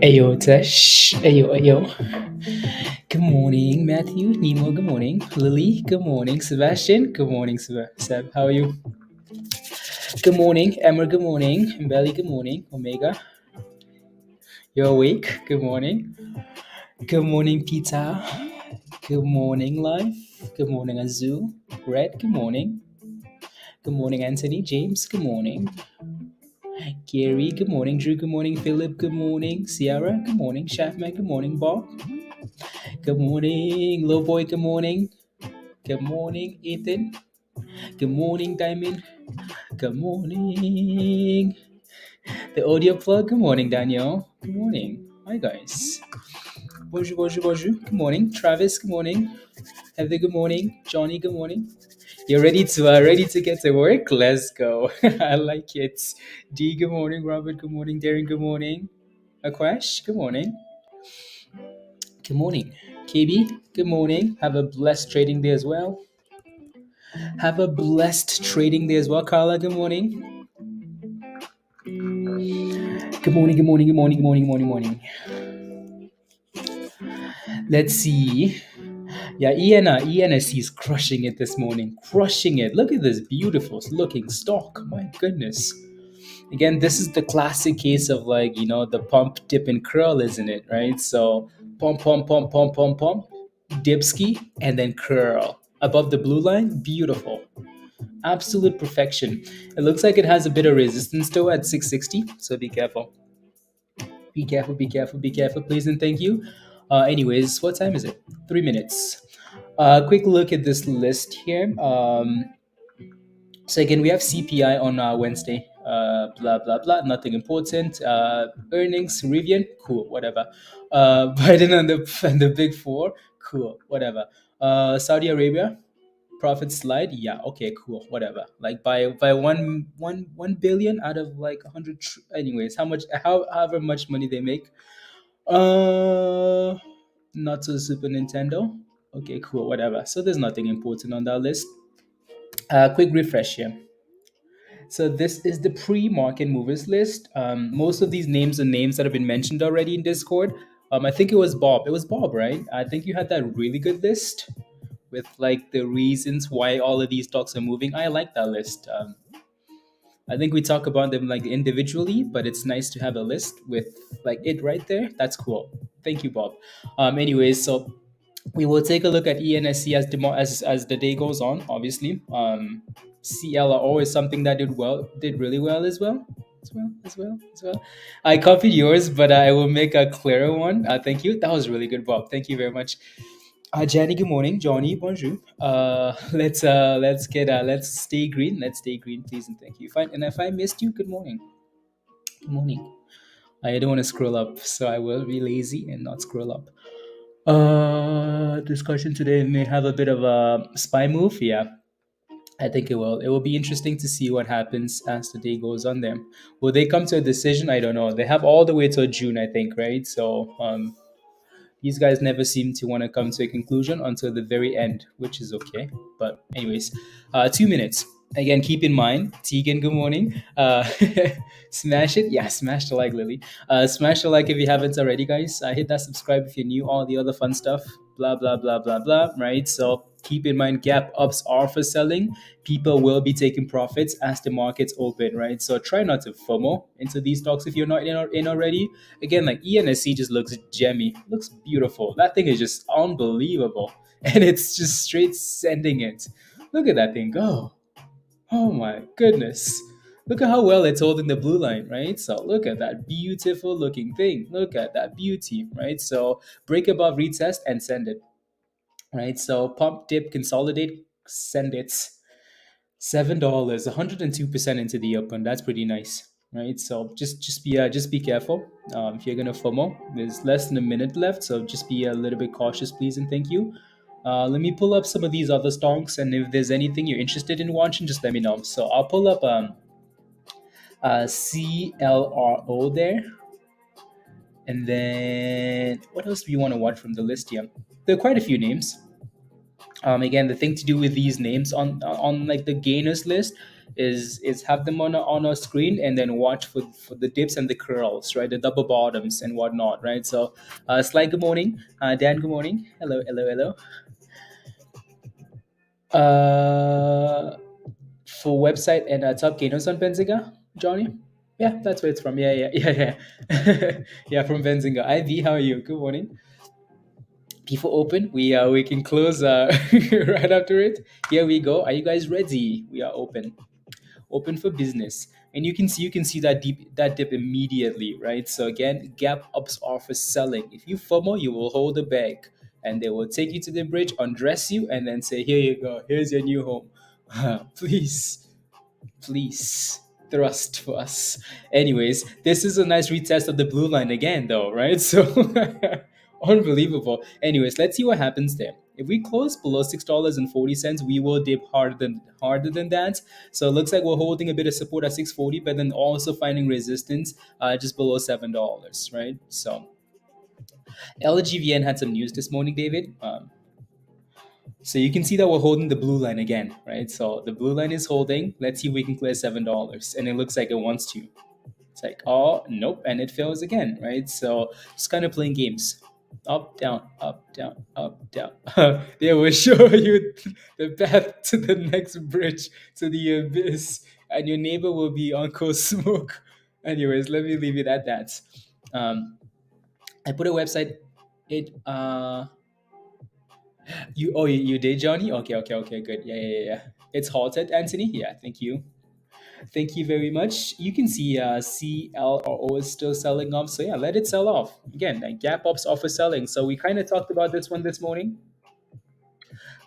Ayo, Tesh. Ayo. Good morning, Matthew. Nemo, good morning. Lily, good morning. Sebastian, good morning, Seb. How are you? Good morning. Emma, good morning. Belly, good morning. Omega, you're awake. Good morning. Good morning, Peter. Good morning, Life. Good morning, Azul. Red, good morning. Good morning, Anthony. James, good morning. Gary, good morning. Drew, good morning. Philip, good morning. Sierra, good morning. Shaftman, good morning. Bob, good morning. Low boy, good morning. Good morning, Ethan. Good morning, Diamond. Good morning. The audio plug. Good morning, Danielle. Good morning. Hi, guys. Bonjour. Good morning, Travis. Good morning. Heather. Good morning. Johnny. Good morning. You're ready to get to work? Let's go. I like it. D. Good morning. Robert. Good morning. Darren. Good morning. Aquash. Good morning. Good morning. KB. Good morning. Have a blessed trading day as well. Have a blessed trading day as well. Carla, good morning. Good morning. Let's see. Yeah, ENSC is crushing it this morning. Crushing it. Look at this beautiful looking stock. My goodness. Again, this is the classic case of the pump, dip, and curl, isn't it? Right? So pump, dipski, and then curl. Above the blue line, beautiful. Absolute perfection. It looks like it has a bit of resistance though at 660, so be careful. Be careful, please and thank you. Anyways, what time is it? 3 minutes. Quick look at this list here. So again, we have CPI on Wednesday. Blah blah blah. Nothing important. Earnings, Rivian, cool, whatever. Biden on the big four, cool, whatever. Saudi Arabia, profit slide, yeah, okay, cool, whatever. Like by 1 billion out of like 100. Anyways, however much money they make. Uh, Not to Super Nintendo. Okay, cool, whatever. So there's nothing important on that list. Quick refresh here. So this is the pre-market movers list. Most of these names are names that have been mentioned already in Discord. I think it was Bob. It was Bob, right? I think you had that really good list with like the reasons why all of these stocks are moving. I like that list. I think we talk about them like individually, but it's nice to have a list with like it right there. That's cool. Thank you, Bob. Anyways, so we will take a look at ENSC as the day goes on. Obviously, CLRO is something that did really well as well. As well. I copied yours, but I will make a clearer one. Thank you. That was really good, Bob. Thank you very much. Jenny, good morning. Johnny, bonjour. Let's stay green. Let's stay green, please, and thank you. If I missed you, good morning. Good morning. I don't want to scroll up, so I will be lazy and not scroll up. Discussion today may have a bit of a spy move. Yeah, I think it will. It will be interesting to see what happens as the day goes on. There, will they come to a decision? I don't know. They have all the way till June, I think, right? So, these guys never seem to want to come to a conclusion until the very end, which is okay. But anyways, 2 minutes. Again, keep in mind, Tegan, good morning. Smash it. Yeah, smash the like, Lily. Smash the like if you haven't already, guys. Hit that subscribe if you're new, all the other fun stuff. Blah, blah, blah, blah, blah, right? So keep in mind, gap ups are for selling. People will be taking profits as the markets open, right? So try not to FOMO into these stocks if you're not in already. Again, like ENSC just looks gemmy, looks beautiful. That thing is just unbelievable. And it's just straight sending it. Look at that thing go. Oh my goodness. Look at how well it's holding the blue line, right? So look at that beautiful looking thing. Look at that beauty, right? So break above, retest, and send it, right? So pump, dip, consolidate, send it. $7, 102% into the open. That's pretty nice, right? So just be careful. If you're gonna FOMO, there's less than a minute left, so just be a little bit cautious, please, and thank you. Let me pull up some of these other stocks, and if there's anything you're interested in watching, just let me know. So I'll pull up CLRO there, and then what else do you want to watch from the list here? There are quite a few names. Again, the thing to do with these names on like the gainers list is have them on a screen and then watch for the dips and the curls, right? The double bottoms and whatnot, right? So, Sly, good morning. Dan, good morning. Hello, hello, hello. Uh, for website and top gainers on Benzinga, Johnny. Yeah, that's where it's from. Yeah, yeah, yeah, yeah. Yeah, from Benzinga. IV, how are you? Good morning. Before open, we can close right after it. Here we go. Are you guys ready? We are open for business, and you can see that dip immediately, right? So again, gap ups are for selling. If you FOMO, you will hold the bag, and they will take you to the bridge, undress you, and then say, "Here you go. Here's your new home." Please thrust for us. Anyways, this is a nice retest of the blue line again, though, right? So unbelievable. Anyways, let's see what happens there. If we close below $6.40, we will dip harder than that. So it looks like we're holding a bit of support at 640, but then also finding resistance just below $7, right? So LGVN had some news this morning, David. So you can see that we're holding the blue line again, right? So the blue line is holding. Let's see if we can clear $7, and it looks like it wants to. It's like, oh nope, and it fails again, right? So just kind of playing games. Up, down, up, down, up, down. They will show you the path to the next bridge to the abyss, and your neighbor will be Uncle Smoke. Anyways, let me leave it at that. I put a website. It you did, Johnny? Okay, okay, okay, good. Yeah, yeah, yeah, yeah. It's halted, Anthony. Yeah, thank you very much. You can see CL or O is still selling off, so yeah, let it sell off again. Like gap ups offer selling. So we kind of talked about this one this morning.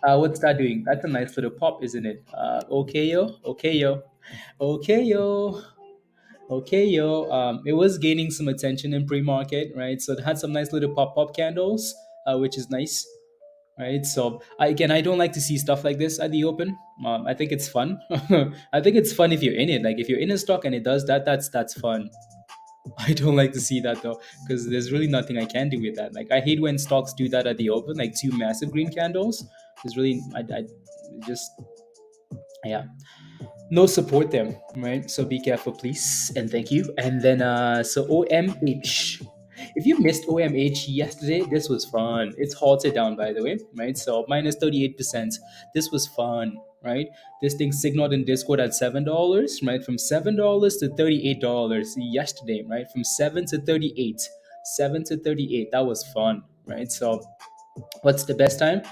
What's that doing? That's a nice little pop, isn't it? OKYO, OKYO, OKYO. OKYO, it was gaining some attention in pre-market, right? So it had some nice little pop-up candles, which is nice, right? So again, I don't like to see stuff like this at the open. I think it's fun. I think it's fun if you're in it. Like if you're in a stock and it does that, that's fun. I don't like to see that though, because there's really nothing I can do with that. Like I hate when stocks do that at the open, like two massive green candles. There's really, I just, yeah, no support there, right? So be careful, please, and thank you. And then so OMH. If you missed OMH yesterday, this was fun. It's halted down, by the way, right? So minus 38%. This was fun, right? This thing signaled in Discord at $7, right? From $7 to $38 yesterday, right? From 7 to 38. 7 to 38. That was fun, right? So what's the best time?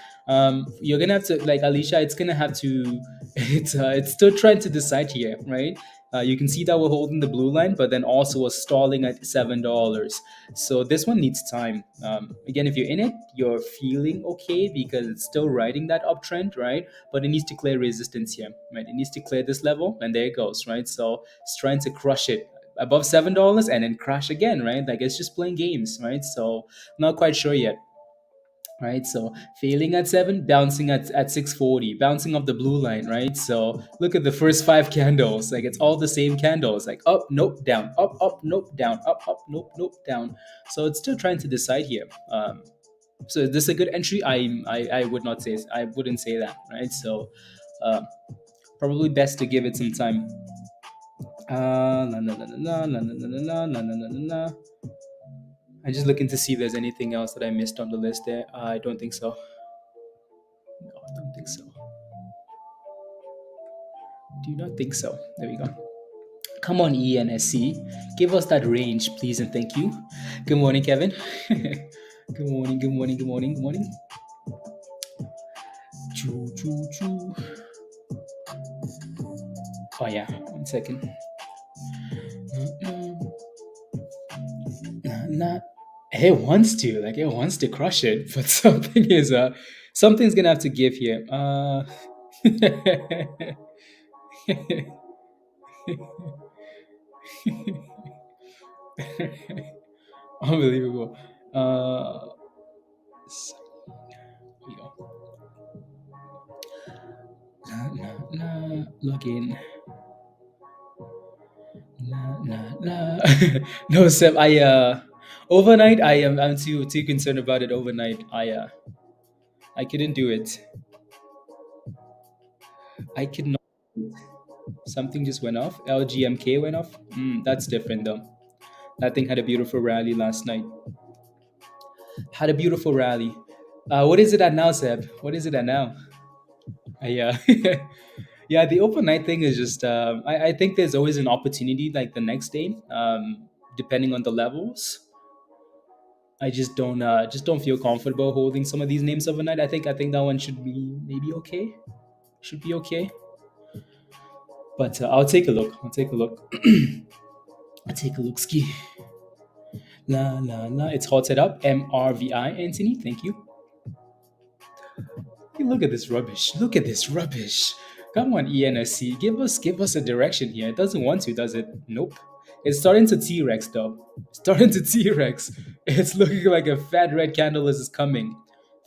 You're gonna have to, like Alicia, it's gonna have to it's still trying to decide here, right? You can see that we're holding the blue line, but then also we're stalling at $7. So this one needs time. Again, if you're in it, you're feeling okay because it's still riding that uptrend, right? But it needs to clear resistance here, right? It needs to clear this level, and there it goes, right? So it's trying to crush it above $7 and then crash again, right? Like it's just playing games, right? So not quite sure yet, right? So failing at 7, bouncing at 640, bouncing off the blue line, right? So look at the first 5 candles, like it's all the same candles, like up, nope, down, up, nope, down, up, nope, down. So it's still trying to decide here. So is this a good entry? I would not say, I wouldn't say that, right? So probably best to give it some time. La, la, la, la, la, la, la, la, la, la, la, la, la. I'm just looking to see if there's anything else that I missed on the list there. I don't think so. No, I don't think so. Do not think so. There we go. Come on, ENSC. Give us that range, please, and thank you. Good morning, Kevin. Good morning, good morning, good morning, good morning. Choo, choo, choo. Oh, yeah. 1 second. Nah. It wants to, like, it wants to crush it, but something's gonna have to give here. Unbelievable. Here we go. Log in. No, Seb. Overnight. I'm too concerned about it. Overnight. I couldn't do it. I could not. Something just went off. LGMK went off. That's different though. That thing had a beautiful rally last night. Had a beautiful rally. What is it at now, Seb? What is it at now? Yeah. Yeah, the open night thing is just I think there's always an opportunity like the next day, depending on the levels. I just don't feel comfortable holding some of these names overnight. I think that one should be maybe okay. Should be okay. But I'll take a look. I'll take a look. I'll take a look. Ski. La la la. It's halted up. MRVI, Anthony. Thank you. Hey, look at this rubbish. Look at this rubbish. Come on, ENSC. Give us a direction here. It doesn't want to, does it? Nope. It's starting to T-Rex though. Starting to T-Rex. It's looking like a fat red candle is coming.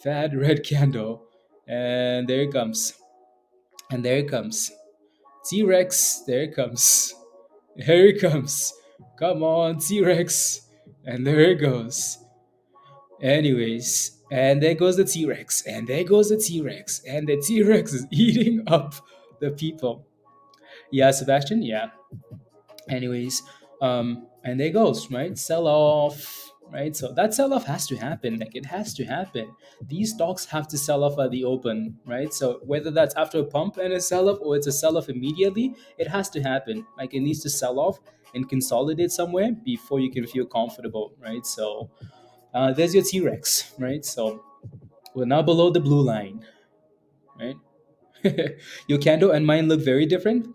Fat red candle. And there it comes. And there it comes. T-Rex. There it comes. Here it comes. Come on, T-Rex. And there it goes. Anyways, and there goes the T Rex, and there goes the T Rex, and the T Rex is eating up the people. Yeah, Sebastian. Yeah. Anyways, and there goes right sell off. Right, so that sell off has to happen. Like it has to happen. These stocks have to sell off at the open, right? So whether that's after a pump and a sell off, or it's a sell off immediately, it has to happen. Like it needs to sell off and consolidate somewhere before you can feel comfortable, right? So there's your T Rex, right? So we're now below the blue line, right? Your candle and mine look very different.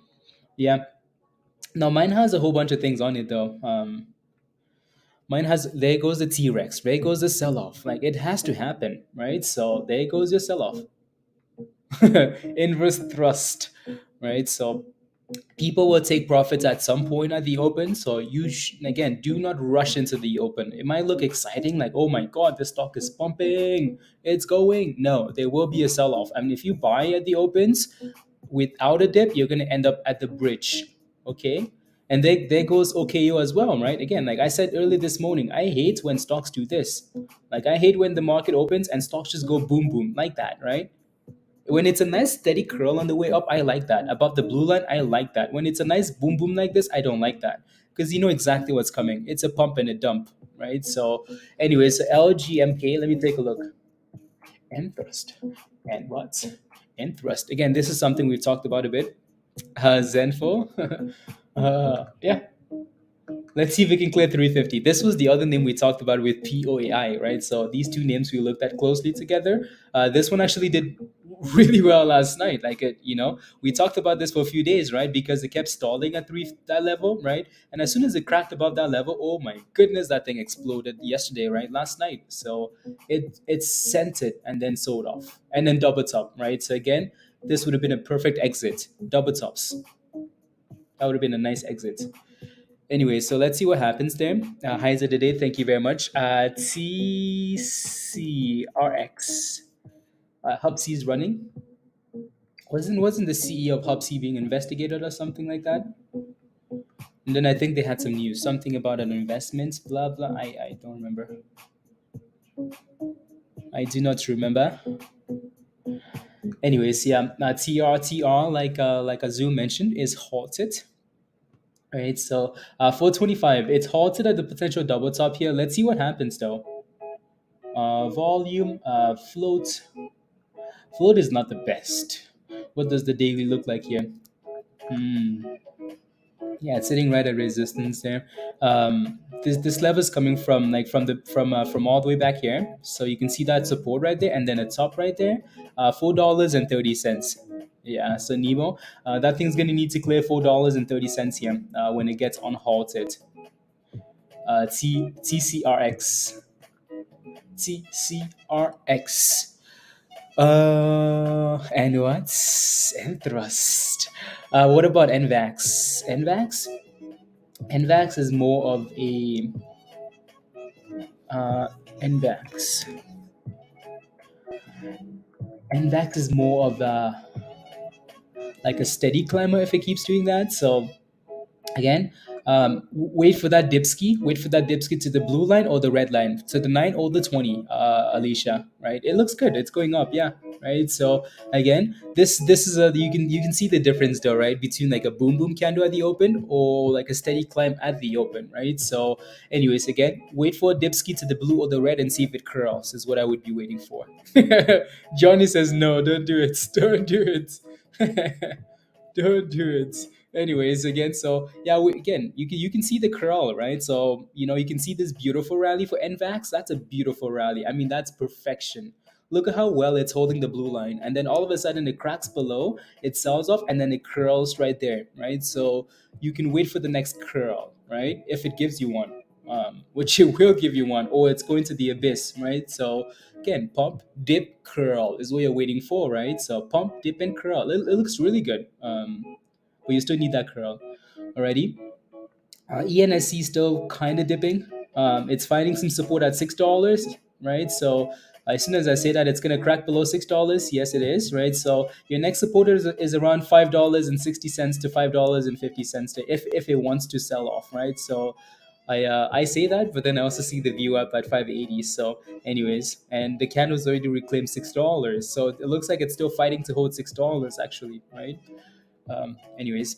Yeah. Now mine has a whole bunch of things on it though. Mine has there goes the T Rex, there goes the sell off. Like it has to happen, right? So there goes your sell off. Inverse thrust, right? So people will take profits at some point at the open. So again, do not rush into the open. It might look exciting, like oh my god, the stock is pumping, it's going. No, there will be a sell off. I mean, if you buy at the opens without a dip, you're going to end up at the bridge. Okay. And there goes OKYO as well, right? Again, like I said earlier this morning, I hate when stocks do this. Like I hate when the market opens and stocks just go boom boom like that, right? When it's a nice steady curl on the way up, I like that. Above the blue line, I like that. When it's a nice boom boom like this, I don't like that because you know exactly what's coming. It's a pump and a dump, right? So, anyway, so LGMK, let me take a look. And thrust. And what? And thrust. Again, this is something we've talked about a bit. Zenfo. Yeah, let's see if we can clear 350. This was the other name we talked about with POAI, right? So these two names we looked at closely together. This one actually did really well last night. Like we talked about this for a few days, right? Because it kept stalling at that level, right? And as soon as it cracked above that level, oh my goodness, that thing exploded yesterday, right? Last night. So it sent it and then sold off and then double top, right? So again, this would have been a perfect exit. Double tops. That would have been a nice exit. Anyway, so let's see what happens there. Hi today, thank you very much. TCRX. Hubsy is running. Wasn't the CEO of Hubsy being investigated or something like that? And then I think they had some news, something about an investment, blah blah. I don't remember. I do not remember. Anyways, yeah, TRTR, like Azul mentioned, is halted. Right, so 425, it's halted at the potential double top here. Let's see what happens though. Volume, float is not the best. What does the daily look like here? Hmm. Yeah, it's sitting right at resistance there. This level is coming from like from all the way back here. So you can see that support right there, and then a top right there. $4.30. Yeah, so Nemo, that thing's gonna need to clear $4.30 here when it gets unhalted. TCRX. TCRX. And what? And thrust. What about NVAX? NVAX? NVAX is more of a NVAX. NVAX is more of a like a steady climber if it keeps doing that. So again, Wait for that dipski. Wait for that dipski to the blue line or the red line, to the 9 or the 20. Alicia, right? It looks good. It's going up, yeah, right. So again, this is a, you can see the difference though, right, between like a boom boom candle at the open or like a steady climb at the open, right? So, anyways, again, wait for a dipski to the blue or the red and see if it curls. Is what I would be waiting for. Johnny says no, don't do it. Don't do it. Don't do it. Anyways, again, so yeah, again, you can see the curl, right? So you can see this beautiful rally for NVAX. That's a beautiful rally. I mean, that's perfection. Look at how well it's holding the blue line, and then all of a sudden it cracks below, it sells off, and then it curls right there, right? So you can wait for the next curl, right? If it gives you one, which it will give you one, or it's going to the abyss, right? So again, pump, dip, curl is what you're waiting for, right? So pump, dip, and curl. It looks really good, but you still need that curl. Alrighty. ENSC still kind of dipping. It's finding some support at $6, right? So as soon as I say that it's gonna crack below $6, yes, it is, right? So your next support is around $5.60 to $5.50 to if it wants to sell off, right? So I say that, but then I also see the view up at 580. So, anyways, and the candle's already reclaimed $6, so it looks like it's still fighting to hold $6 actually, right? Anyways,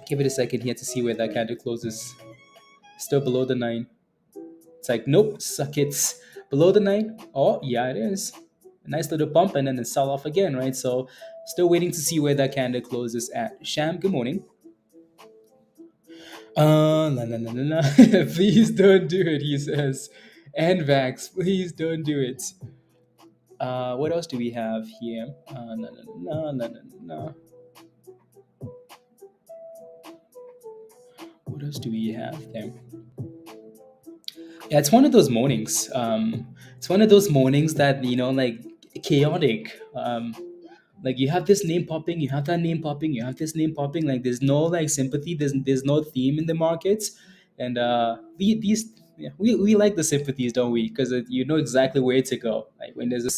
give it a second here to see where that candle closes. Still below the 9. It's like, nope, suck it. Below the 9. Oh, yeah, it is. A nice little pump and then a sell off again, right? So, still waiting to see where that candle closes at. Sham, good morning. La, la, la, la, la. Please don't do it, he says. And Vax, please don't do it. What else do we have here? La, la, la, la, la, la. What else do we have there? Yeah, it's one of those mornings. It's one of those mornings that like chaotic. Like you have this name popping, you have that name popping, you have this name popping. Like there's no like sympathy, there's no theme in the markets, and these yeah, we like the sympathies, don't we? Because you know exactly where to go. Like when there's a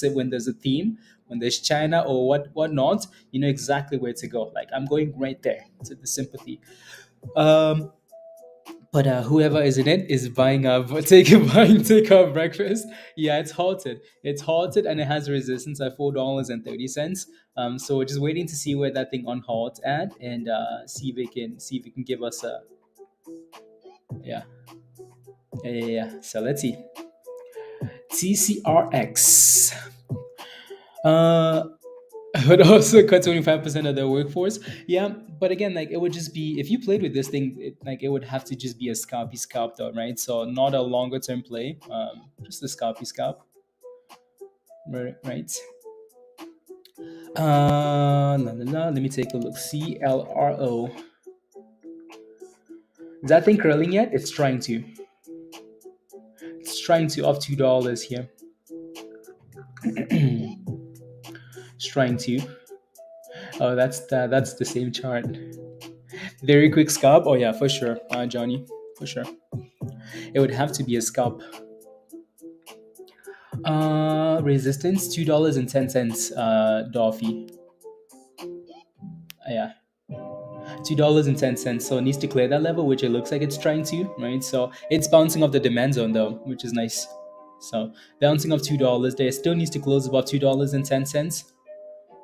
theme, when there's China or whatnot, you know exactly where to go. Like I'm going right there to the sympathy. Um, but whoever is in it is buying up, take up breakfast. Yeah, it's halted. It's halted, and it has resistance at $4.30. So we're just waiting to see where that thing on halt at, and see if it can give us a yeah. Yeah. So let's see. TCRX. Uh, but also cut 25% of their workforce. Yeah, but again, like it would just be if you played with this thing, like it would have to just be a scalp though, right? So not a longer term play, just a scalp, right? Let me take a look. CLRO. Is that thing curling yet? It's trying to. It's trying to off $2 here. It's trying to. Oh, that's the same chart. Very quick scalp. Oh yeah, for sure, Johnny, for sure. It would have to be a scalp. Resistance $2.10. Dolphy. Yeah, $2.10. So it needs to clear that level, which it looks like it's trying to, right? So it's bouncing off the demand zone though, which is nice. So bouncing off $2 there, still needs to close above $2.10,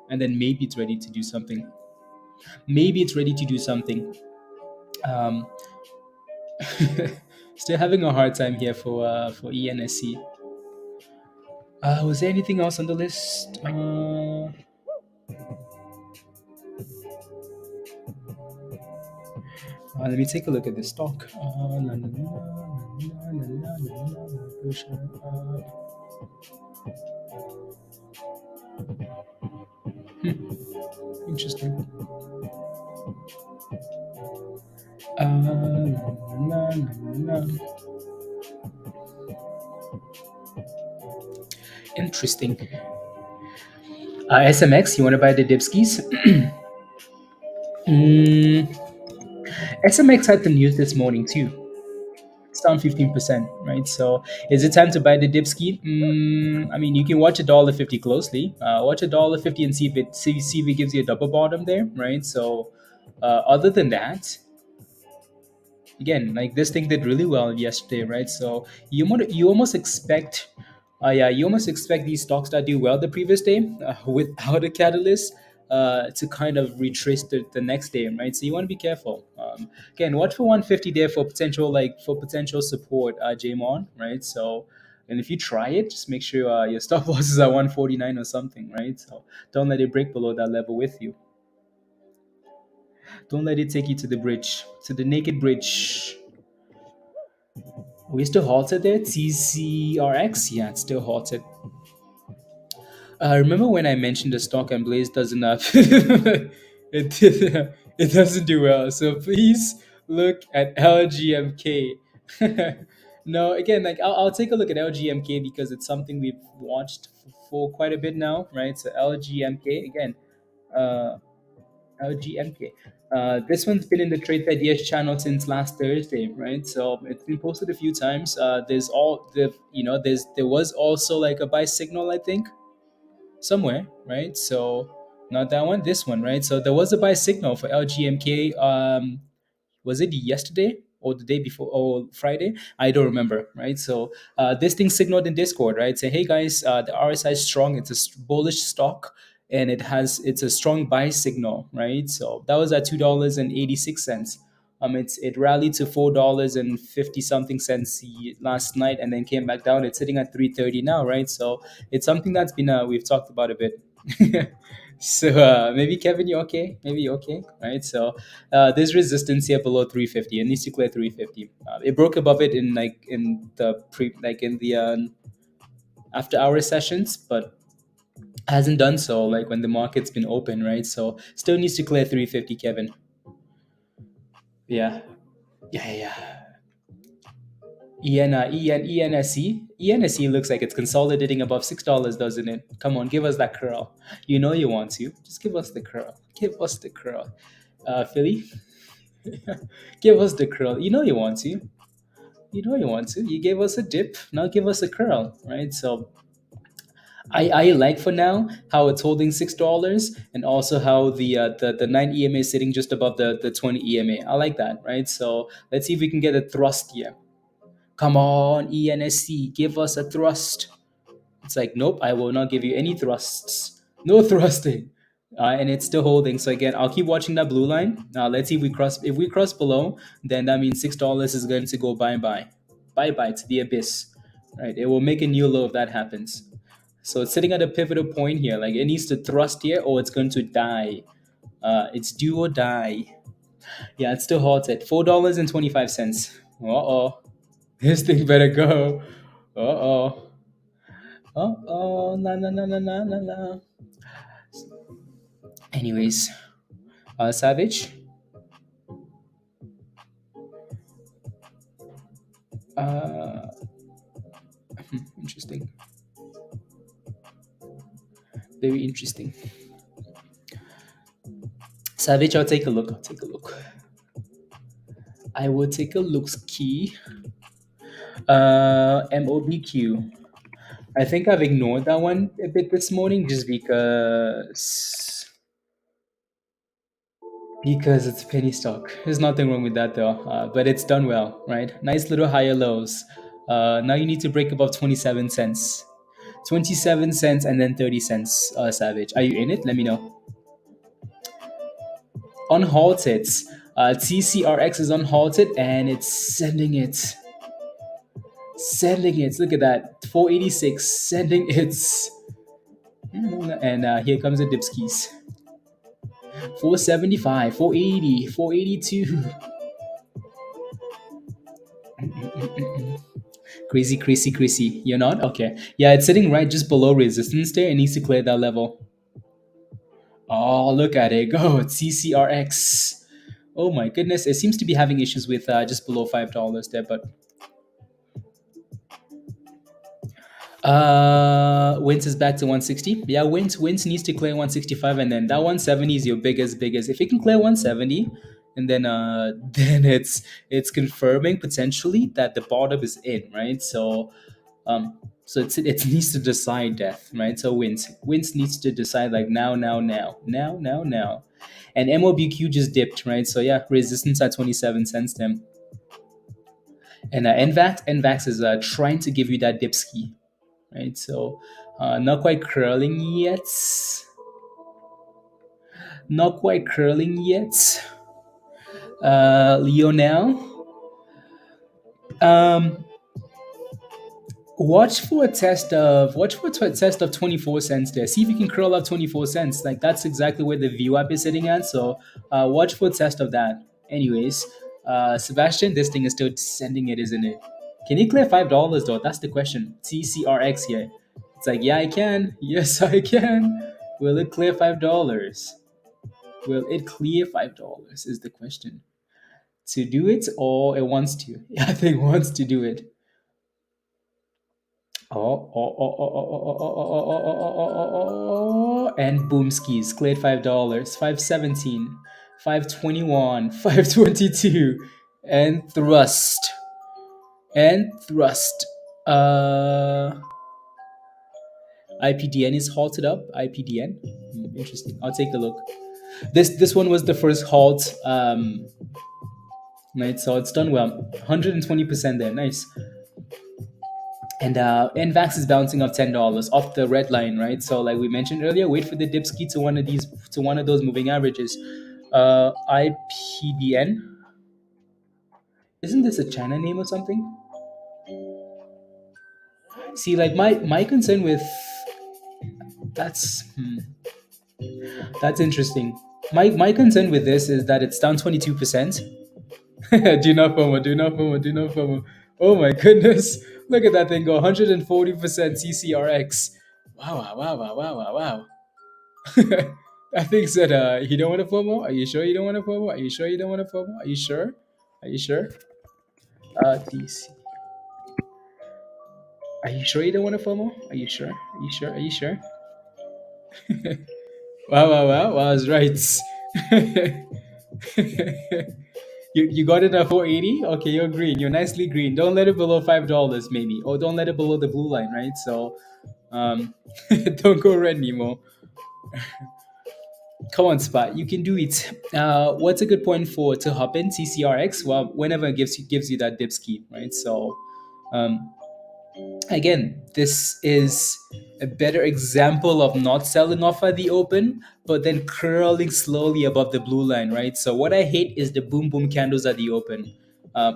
and then maybe it's ready to do something. Maybe it's ready to do something. Um, Still having a hard time here for ENSC. Was there anything else on the list? Let me take a look at this stock. Interesting. Interesting. SMX, you want to buy the Dipskis? SMX had the news this morning too. It's down 15%, right? So is it time to buy the Dipski? I mean, you can watch $1.50 closely. Watch $1.50 and see if it gives you a double bottom there, right? So other than that, again, like this thing did really well yesterday, right? So you almost expect, yeah, you almost expect these stocks that do well the previous day without a catalyst to kind of retrace the next day, right? So you want to be careful. Again, watch for 150 there for potential, like for potential support, Jamon, right? So, and if you try it, just make sure your stop loss is at 149 or something, right? So don't let it break below that level with you. Don't let it take you to the bridge, to the naked bridge. We still halted there. TCRX, yeah, it's still halted. Remember when I mentioned the stock and Blaze doesn't have it doesn't do well. So please look at LGMK. No, again, like I'll take a look at LGMK because it's something we've watched for quite a bit now, right? So LGMK again, uh, LGMK. This one's been in the Trade Ideas channel since last Thursday, right? So it's been posted a few times. There's all the there was also like a buy signal, I think, somewhere, right? So not that one, this one, right? So there was a buy signal for LGMK. Was it yesterday or the day before or Friday? I don't remember, right? So this thing signaled in Discord, right? Say, hey guys, the RSI is strong. It's a bullish stock, and it's a strong buy signal, right? So that was at $2.86. It rallied to $4.50 something cents last night, and then came back down. It's sitting at 3.30 now, right? So it's something that's been we've talked about a bit. So maybe Kevin, you okay? Maybe you okay, right? So there's resistance here below 350. It needs to clear 350. It broke above it in the after hour sessions, but hasn't done so like when the market's been open, right? So still needs to clear 350, Kevin. Yeah, yeah, yeah. ENSC looks like it's consolidating above $6, doesn't it? Come on, give us that curl. You know you want to. Just give us the curl. Give us the curl. Philly, give us the curl. You know you want to. You know you want to. You gave us a dip. Now give us a curl, right? So I like for now how it's holding $6 and also how the 9 EMA is sitting just above the 20 EMA. I like that, right? So let's see if we can get a thrust here. Come on, ENSC, give us a thrust. It's like, nope, I will not give you any thrusts. No thrusting. And it's still holding. So again, I'll keep watching that blue line. Now let's see if we cross. If we cross below, then that means $6 is going to go bye bye to the abyss. Right? It will make a new low if that happens. So it's sitting at a pivotal point here. Like it needs to thrust here, or it's going to die. It's do or die. Yeah, it's still halted. $4.25. Uh-oh. This thing better go. Uh-oh. Uh-oh. La la la la la la la. Anyways, Savage. Uh, Interesting. Very interesting. Savage, I'll take a look. I'll take a look. I will take a look ski. MOBQ. I think I've ignored that one a bit this morning just because it's penny stock. There's nothing wrong with that though, but it's done well, right? Nice little higher lows. Now you need to break above 27 cents. 27 cents and then 30 cents, Savage. Are you in it? Let me know. Unhalted. TCRX is unhalted and it's sending it. Sending it. Look at that. 486. Sending it. And here comes the dipskis. 475, 480, 482. Crazy, crazy, crazy. You're not? Okay. Yeah, it's sitting right just below resistance there. It needs to clear that level. Oh, look at it go. TCRX. Oh my goodness. It seems to be having issues with just below $5 there, but Wins is back to 160. Yeah, Wins needs to clear 165, and then that 170 is your biggest. If it can clear 170, and then then it's confirming potentially that the bottom is in, right? So so it needs to decide death, right? So Wins needs to decide like now. And MOBQ just dipped, right? So yeah, resistance at 27 cents then. And NVAX is trying to give you that dip ski, right? So not quite curling yet. Not quite curling yet. Lionel, um, watch for a test of 24 cents there. See if you can curl up 24 cents. Like that's exactly where the VWAP is sitting at. So watch for a test of that. Anyways, Sebastian, this thing is still sending it, isn't it? Can you clear $5 though? That's the question. TCRX here. It's like, yeah, I can. Yes, I can. Will it clear $5? Will it clear $5? Is the question. To do it, or it wants to? I think it wants to do it. And boom skis cleared $5, 517, 521, 522, and thrust. Uh, IPDN is halted up. IPDN, interesting. I'll take a look. This one was the first halt. Right, so it's done well. 120% there, nice. And NVAX is bouncing off $10 off the red line, right? So like we mentioned earlier, wait for the dip ski to one of those moving averages. IPDN. Isn't this a China name or something? See, like my concern with that's that's interesting. My concern with this is that it's down 22%. Do not FOMO, do not FOMO, do not FOMO. Oh my goodness. Look at that thing go 140% TCRX. Wow, wow, wow, wow, wow, wow. I think said, you don't want to FOMO? Are you sure you don't want to FOMO? Are you sure you don't want to FOMO? Are you sure? Are you sure? DC. Are you sure you don't want to FOMO? Are you sure? Are you sure? Are you sure? Wow, wow, wow, wow, I was right. You got it at 480? Okay, you're green. You're nicely green. Don't let it below $5, maybe. Or don't let it below the blue line, right? So don't go red anymore. Come on, Spot. You can do it. What's a good point for to hop in TCRX? Well, whenever it gives you that dip ski, right? So um, again, this is a better example of not selling off at the open, but then curling slowly above the blue line, right? So what I hate is the boom boom candles at the open.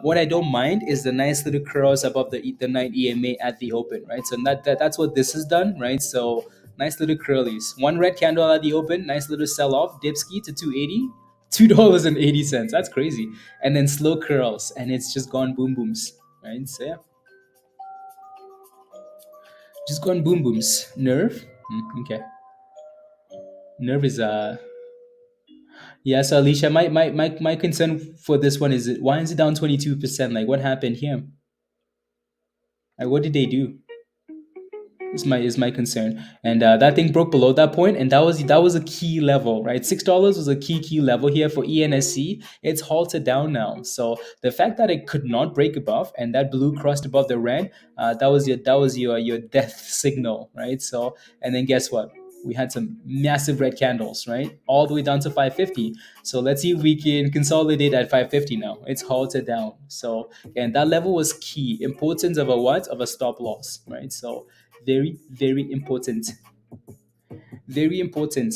What I don't mind is the nice little curls above the night EMA at the open, right? So that's what this has done, right? So nice little curlies. One red candle at the open, nice little sell off, dipski to 280. $2.80. That's crazy. And then slow curls, and it's just gone boom booms, right? So yeah. Just gone boom booms. Nerve? Okay. Nerve is yeah, so Alicia, my concern for this one is why is it down 22%? Like what happened here? Like what did they do? Is my concern, and that thing broke below that point, and that was a key level, right? $6 was a key level here for ENSC. It's halted down now, so the fact that it could not break above and that blue crossed above the red, that was your death signal, right? So, and then guess what? We had some massive red candles, right? All the way down to 550. So let's see if we can consolidate at 550 now. It's halted down. So, and that level was key. Importance of a what? Of a stop loss, right? So very, very important. Very important.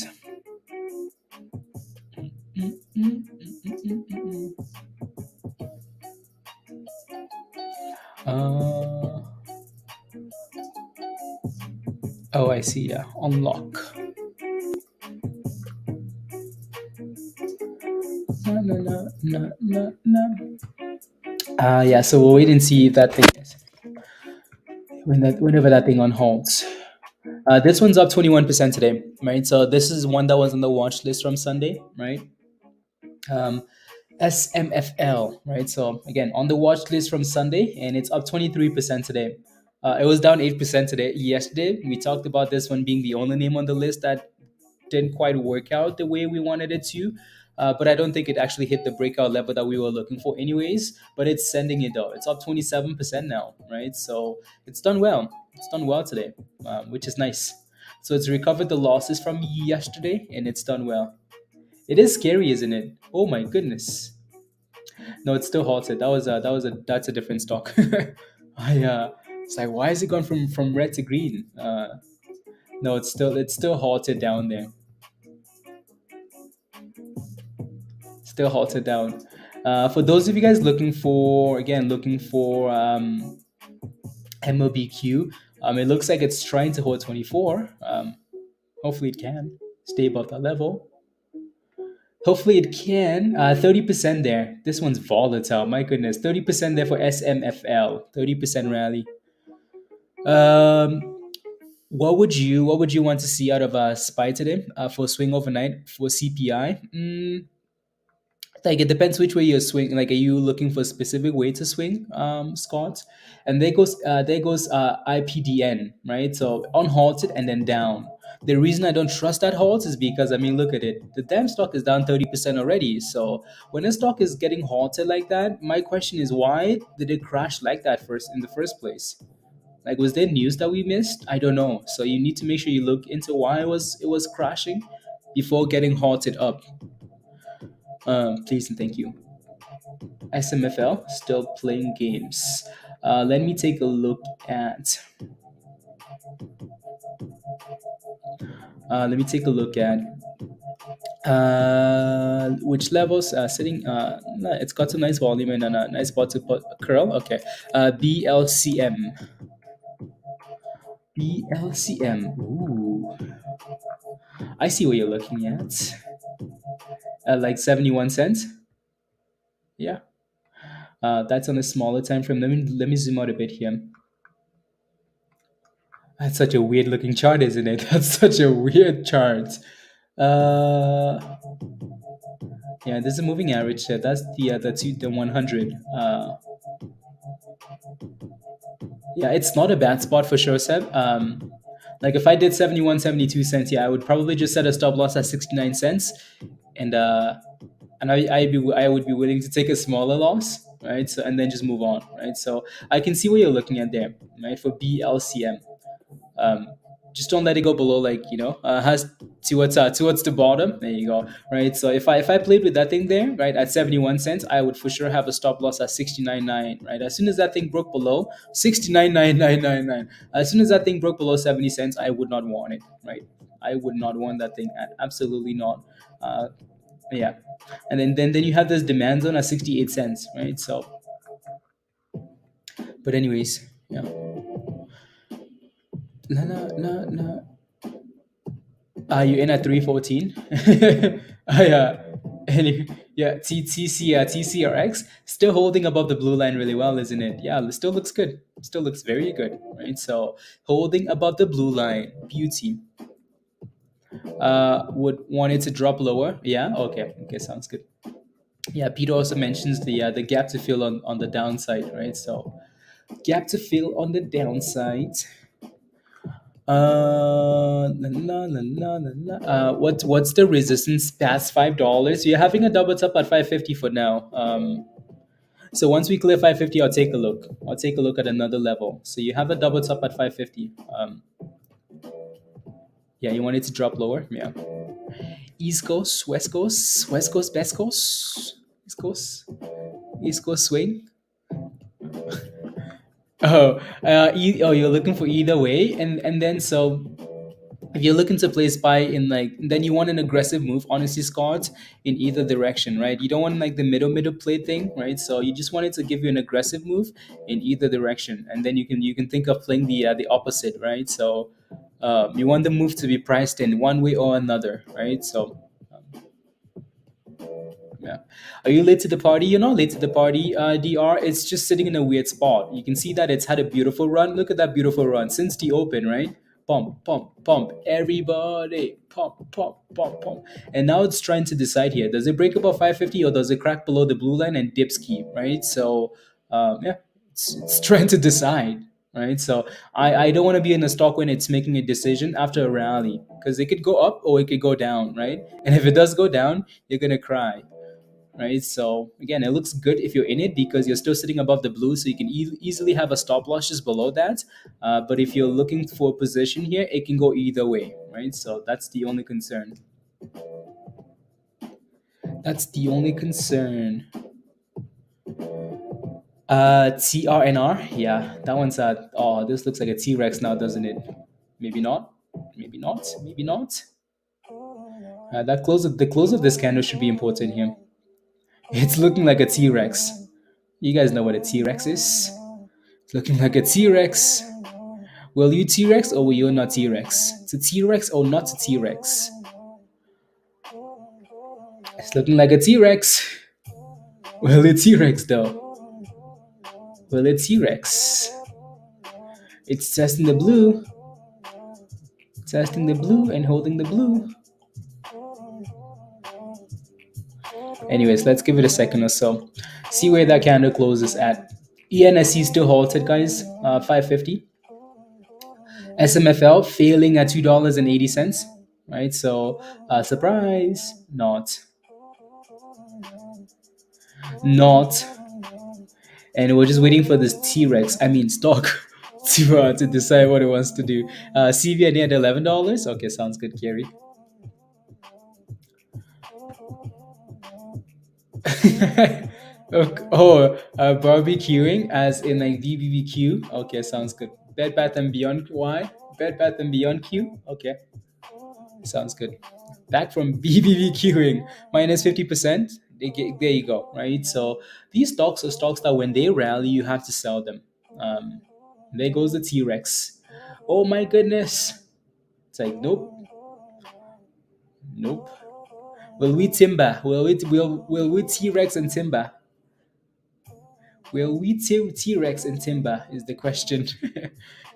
Uh, oh, I see. Yeah, unlock. No, no, no, no, no, no. Yeah. So we'll wait and see if that thing is whenever that thing on holds. This one's up 21% today, right? So this is one that was on the watch list from Sunday, right? Um, SMFL, right? So again, on the watch list from Sunday, and it's up 23% today. It was down 8% today. Yesterday, we talked about this one being the only name on the list that didn't quite work out the way we wanted it to. But I don't think it actually hit the breakout level that we were looking for, anyways. But it's sending it though. It's up 27% now, right? So it's done well. It's done well today, which is nice. So it's recovered the losses from yesterday, and it's done well. It is scary, isn't it? Oh my goodness. No, it's still halted. That's a different stock. I It's like, why is it gone from red to green? No, it's still halted down there. Still halted down. For those of you guys looking for MOBQ, it looks like it's trying to hold 24. Hopefully it can stay above that level. Hopefully it can. 30% there. This one's volatile. My goodness, 30% there for SMFL. 30% rally. Um, what would you want to see out of SPY today for swing overnight for CPI? Like it depends which way you're swing. Like, are you looking for a specific way to swing, Scott? And there goes IPDN, right? So unhalted and then down. The reason I don't trust that halt is because, I mean, look at it. The damn stock is down 30% already. So when a stock is getting halted like that, my question is, why did it crash like that first in the first place? Like, was there news that we missed? I don't know. So you need to make sure you look into why it was crashing before getting halted up. Please and thank you. SMFL still playing games. Let me take a look at. Let me take a look at which levels sitting. No, it's got some nice volume and a nice spot to put curl. Okay. BLCM. BLCM. Ooh. I see what you're looking at. Like 71 cents. Yeah. That's on a smaller time frame. Let me zoom out a bit here. That's such a weird looking chart, isn't it? That's such a weird chart. Uh, yeah, there's a moving average there. That's the 100. Yeah, it's not a bad spot for sure, Seb. Like if I did 71, 72 cents, yeah, I would probably just set a stop loss at 69 cents, and I would be willing to take a smaller loss, right? So and then just move on, right? So I can see what you're looking at there, right? For BLCM. um, just don't let it go below, like, has towards the bottom. There you go, right? So if I played with that thing there, right, at 71 cents, I would for sure have a stop loss at 69.9, right? As soon as that thing broke below 69.9999, as soon as that thing broke below 70 cents, I would not want it, right? I would not want that thing, absolutely not. uh, yeah. And then you have this demand zone at 68 cents, right? So, but anyways, yeah. La, la, la, la. You in at 314? Yeah. Yeah, TCRX still holding above the blue line really well, isn't it? Yeah, it still looks good. Still looks very good, right? So holding above the blue line, beauty. Would want it to drop lower? Yeah. Okay. Okay. Sounds good. Yeah. Peter also mentions the gap to fill on the downside, right? So gap to fill on the downside. La, la, la, la, la. What's the resistance past $5? You're having a double top at 550 for now. So once we clear 550, I'll take a look. I'll take a look at another level. So you have a double top at 550. Yeah, you want it to drop lower? Yeah. East Coast, West Coast, West Coast, Best Coast, East Coast, East Coast swing. You're looking for either way, and then so if you're looking to play spy in, like, then you want an aggressive move, honestly, Scott, in either direction, right? You don't want like the middle play thing, right? So you just want it to give you an aggressive move in either direction, and then you can think of playing the opposite, right? So you want the move to be priced in one way or another, right? So yeah. Are you late to the party? You're not late to the party, DR. It's just sitting in a weird spot. You can see that it's had a beautiful run. Look at that beautiful run since the open, right? Pump, pump, pump. Everybody, pump, pump, pump, pump. And now it's trying to decide here. Does it break above 550 or does it crack below the blue line and dip ski, right? So, yeah, it's trying to decide, right? So I don't want to be in a stock when it's making a decision after a rally, because it could go up or it could go down, right? And if it does go down, you're going to cry, right? So again, it looks good if you're in it because you're still sitting above the blue, so you can easily have a stop loss just below that. But if you're looking for a position here, it can go either way, right? So that's the only concern. That's the only concern. TRNR. Yeah, that one's oh, this looks like a T-Rex now, doesn't it? Maybe not. Maybe not. Maybe not. The close of this candle should be important here. It's looking like a T-Rex. You guys know what a T-Rex is. It's looking like a T-Rex. Will you T-Rex or will you not T-Rex? To T-Rex or not to T-Rex? It's looking like a T-Rex. Will it T-Rex though? Will it T-Rex? It's testing the blue. Testing the blue and holding the blue. Anyways, let's give it a second or so. See where that candle closes at. ENSC still halted, guys. 550. SMFL failing at $2.80. Right, so surprise, not, and we're just waiting for this T-Rex. I mean stock to decide what it wants to do. CVNA at $11. Okay, sounds good, Gary. Oh, barbecuing as in like BBBQ. Okay, sounds good. Bed Bath and Beyond Y. Bed Bath and Beyond Q. Okay, sounds good. Back from BBBQing minus 50%. There you go, right? So these stocks are stocks that when they rally, you have to sell them. Um, there goes the T Rex. Oh my goodness. It's like, nope, nope. Will we timber? Will we T Rex and timber? Will we T Rex and timber is the question.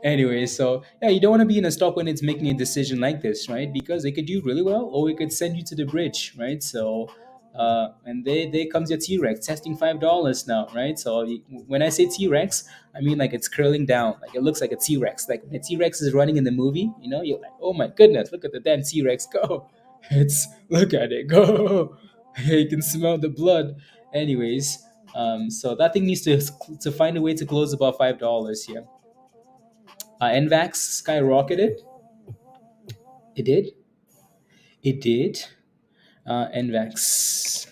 Anyway, so yeah, you don't want to be in a stock when it's making a decision like this, right? Because it could do really well, or it could send you to the bridge, right? So, and there comes your T Rex testing $5 now, right? So when I say T Rex, I mean like it's curling down, like it looks like a T Rex. Like when a T Rex is running in the movie, you know, you're like, oh my goodness, look at the damn T Rex go! It's look at it go! You can smell the blood. Anyways, so that thing needs to find a way to close above $5 here. NVAX skyrocketed. It did. It did. NVAX.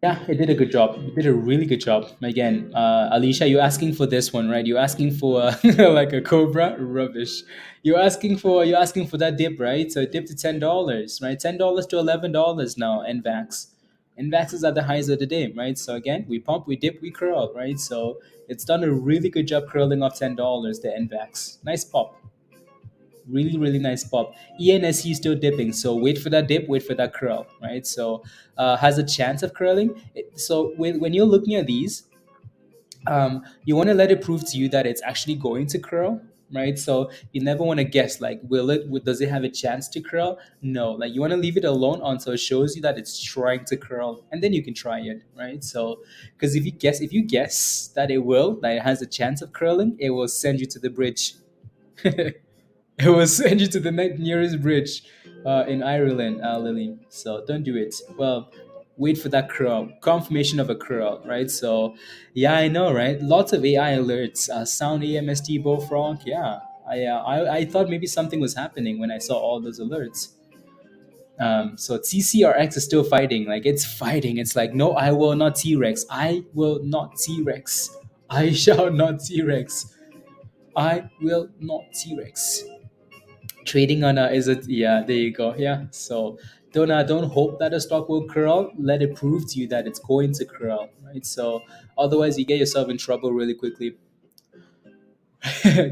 Yeah, it did a good job. It did a really good job. Again, Alicia, you're asking for this one, right? You're asking for like a cobra. Rubbish. You're asking for that dip, right? So it dipped to $10, right? $10 to $11 now. NVAX. NVAX is at the highs of the day, right? So again, we pump, we dip, we curl, right? So it's done a really good job curling off $10. The NVAX. Nice pop. Really, really nice pop. ENSC is still dipping, so wait for that dip, wait for that curl, right? So has a chance of curling. So when you're looking at these, you want to let it prove to you that it's actually going to curl, right? So you never want to guess like does it have a chance to curl? No, like you want to leave it alone until it shows you that it's trying to curl, and then you can try it, right? So because if you guess that that it has a chance of curling, it will send you to the bridge. It will send you to the nearest bridge in Ireland, Lily. So don't do it. Well, wait for that curl, confirmation of a curl, right? So, yeah, I know, right? Lots of AI alerts, sound AMST, Bullfrog. Yeah, I thought maybe something was happening when I saw all those alerts. So TCRX is still fighting. Like it's fighting. It's like, no, I will not T Rex. I will not T Rex. I shall not T Rex. I will not T Rex. Trading on a is it, yeah, there you go, yeah. So don't hope that a stock will curl, let it prove to you that it's going to curl, right? So otherwise you get yourself in trouble really quickly.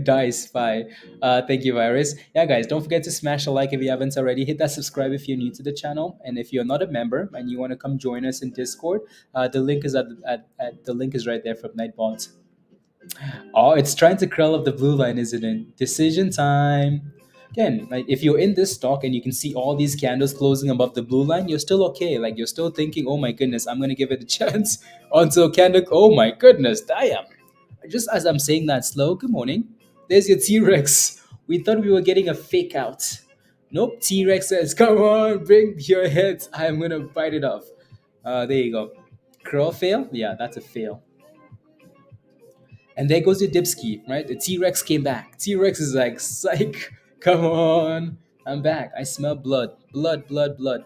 Dice bye. Thank you, Virus. Yeah, guys, don't forget to smash a like if you haven't already. Hit that subscribe if you're new to the channel, and if you're not a member and you want to come join us in Discord, the link is at the link is right there from Nightbot. Oh, it's trying to curl up the blue line, isn't it? Decision time. Again, like if you're in this stock and you can see all these candles closing above the blue line, you're still okay. Like you're still thinking, oh my goodness, I'm gonna give it a chance until candle. Oh my goodness, damn! Just as I'm saying that slow, good morning. There's your T Rex. We thought we were getting a fake out. Nope, T Rex says, come on, bring your heads. I'm gonna bite it off. There you go. Curl fail? Yeah, that's a fail. And there goes your Dipski, right? The T Rex came back. T Rex is like, psych, come on. I'm back. I smell blood. Blood, blood, blood.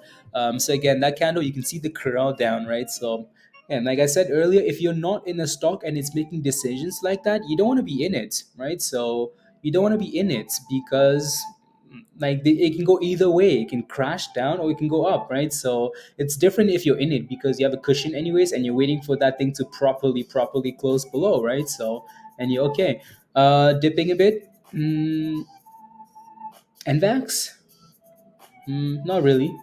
So again, that candle, you can see the curl down, right? So And like I said earlier, if you're not in a stock and it's making decisions like that, you don't want to be in it, right? So you don't want to be in it because it can go either way. It can crash down or it can go up, right? So it's different if you're in it because you have a cushion anyways and you're waiting for that thing to properly close below, right? So and you're okay. Dipping a bit. And Vax? Not really.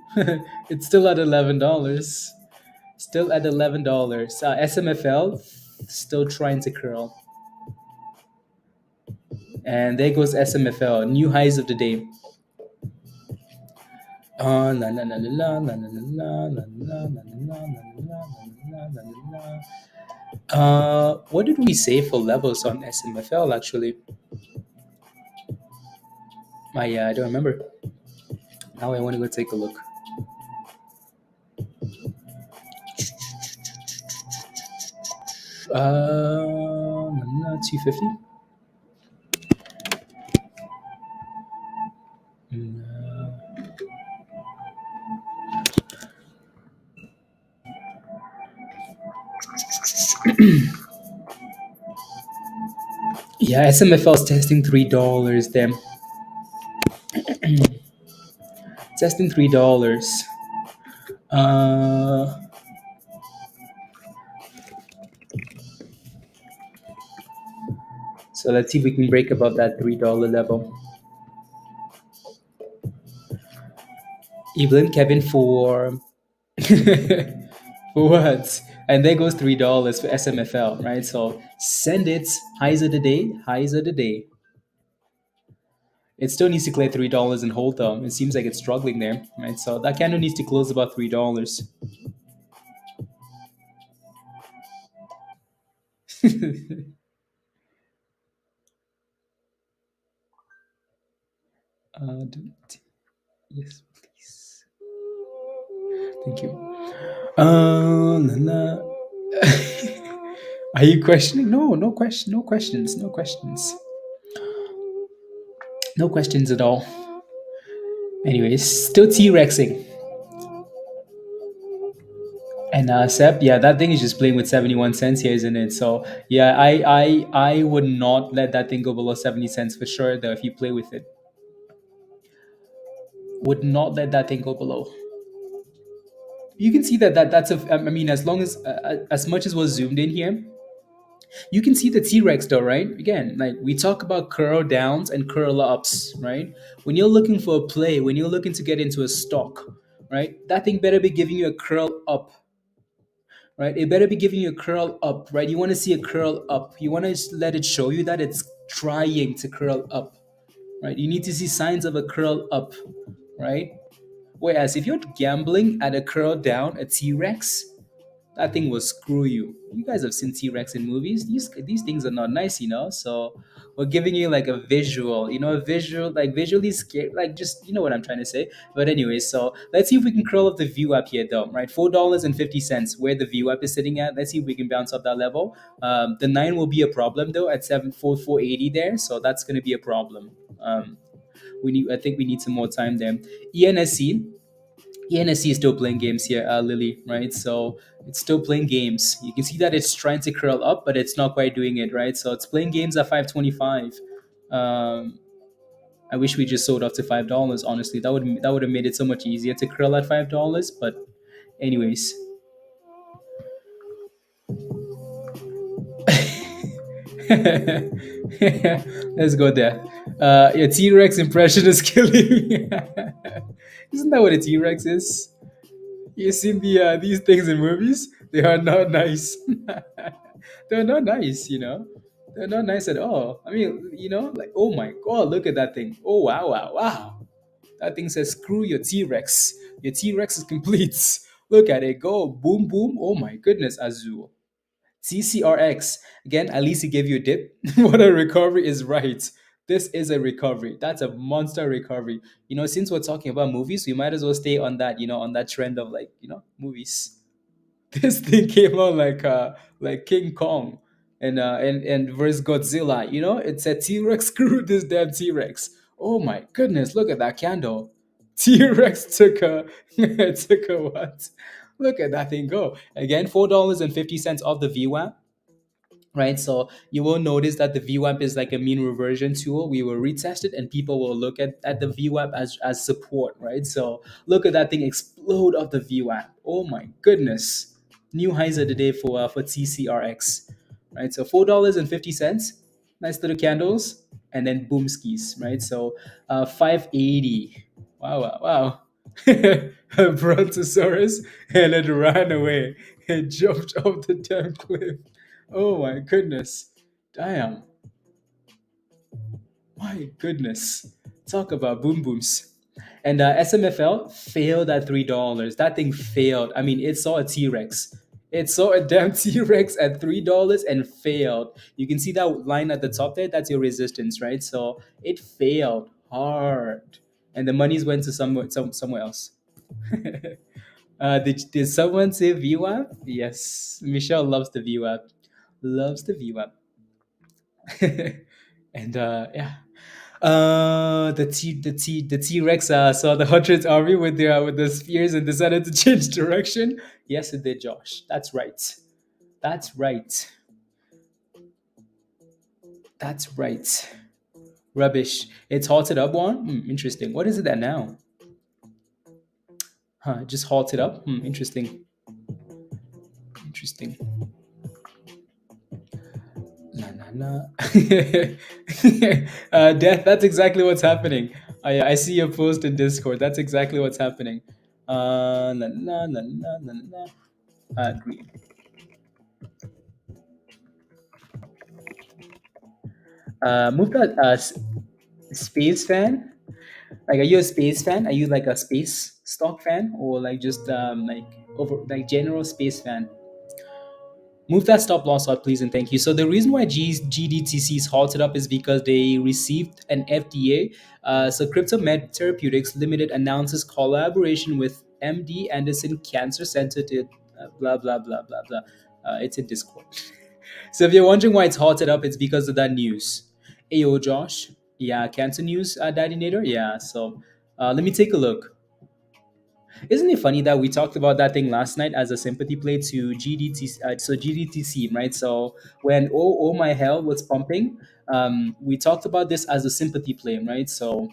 It's still at $11. Still at $11. SMFL still trying to curl. And there goes SMFL, new highs of the day. La la la la la la la la la la la la la la la. What did we say for levels on SMFL actually? Yeah, I don't remember. Now I want to go take a look. 250. Yeah, SMFL is testing $3 then. Testing $3. Uh, so let's see if we can break above that $3 level. Evelyn, Kevin for for what? And there goes $3 for SMFL, right? So send it. Highs of the day. Highs of the day. It still needs to clear $3 and hold them. It seems like it's struggling there, right? So that candle needs to close about $3. Yes, please. Thank you. La, la. Are you questioning? No, no question, no questions, no questions, no questions at all. Anyways, still T-Rexing. And Sep, yeah, that thing is just playing with 71 cents here, isn't it? So yeah, I would not let that thing go below 70 cents for sure, though, if you play with it. Would not let that thing go below. You can see that's a. I mean, as much as was zoomed in here, you can see the T-Rex though, right? Again, like we talk about curl downs and curl ups, right? When you're looking for a play, when you're looking to get into a stock, right? That thing better be giving you a curl up, right? It better be giving you a curl up, right? You want to see a curl up. You want to let it show you that it's trying to curl up, right? You need to see signs of a curl up, right? Whereas if you're gambling at a curl down, a T-Rex, that thing will screw you. You guys have seen T-Rex in movies. These things are not nice, you know. So we're giving you like a visual, a visual, like visually scary, like just what I'm trying to say. But anyway, so let's see if we can curl up the view up here, though. Right, $4.50, where the view up is sitting at. Let's see if we can bounce up that level. The 9 will be a problem though at 74480 there, so that's going to be a problem. I think we need some more time there. ENSC. ENSC is still playing games here, Lily, right? So it's still playing games. You can see that it's trying to curl up, but it's not quite doing it, right? So it's playing games at 525. I wish we just sold off to $5. Honestly, that would have made it so much easier to curl at $5. But anyways, let's go there. Your T-Rex impression is killing me. Isn't that what a T-Rex is? You seen these things in movies? They are not nice. They're not nice, They're not nice at all. I mean, like, oh my god, look at that thing. Oh wow, wow, wow. That thing says screw your T-Rex. Your T-Rex is complete. Look at it go. Boom, boom. Oh my goodness, Azul. TCRX. Again, at least he gave you a dip. What a recovery is right. This is a recovery. That's a monster recovery. Since we're talking about movies, we might as well stay on that, on that trend of like, movies. This thing came out like King Kong and versus Godzilla. It's a T-Rex. Screw this damn T-Rex. Oh my goodness, look at that candle. T-Rex took a took a what? Look at that thing go. Again, $4.50 off the VWAP, right? So you will notice that the VWAP is like a mean reversion tool. We will retest it and people will look at the VWAP as support, right? So look at that thing explode off the VWAP. Oh my goodness. New highs of the day for TCRX, right? So $4.50, nice little candles, and then boom skis, right? So 580. Wow, wow, wow. A brontosaurus and it ran away and jumped off the damn cliff. Oh my goodness. Damn. My goodness. Talk about boom booms. And SMFL failed at $3. That thing failed. I mean, it saw a T Rex. It saw a damn T Rex at $3 and failed. You can see that line at the top there. That's your resistance, right? So it failed hard, and the monies went to somewhere else. Did someone say VWAP? Yes, Michelle loves the VWAP. Loves the VWAP. And yeah. The T Rex saw the Hundredth Army with the spears and decided to change direction. Yes, it did, Josh. That's right. That's right. That's right. Rubbish. It's halted up one. Interesting. What is it at now? Huh? Just halted up. Interesting. Interesting. Na na na. Death. That's exactly what's happening. I see your post in Discord. That's exactly what's happening. Na na na na na na. Green. Move that space fan. Like, are you a space fan? Are you like a space stock fan, or like just like over like general space fan? Move that stop loss out, please, and thank you. So the reason why GDTC is halted up is because they received an FDA. So CryptoMed Therapeutics Limited announces collaboration with MD Anderson Cancer Center to blah blah blah blah blah. It's in Discord. So if you're wondering why it's halted up, it's because of that news. Ayo, Josh. Yeah, cancer news, Daddy Nader. Yeah. So let me take a look. Isn't it funny that we talked about that thing last night as a sympathy play to GDT? So GDTC, right? So when oh my hell was pumping, we talked about this as a sympathy play, right? So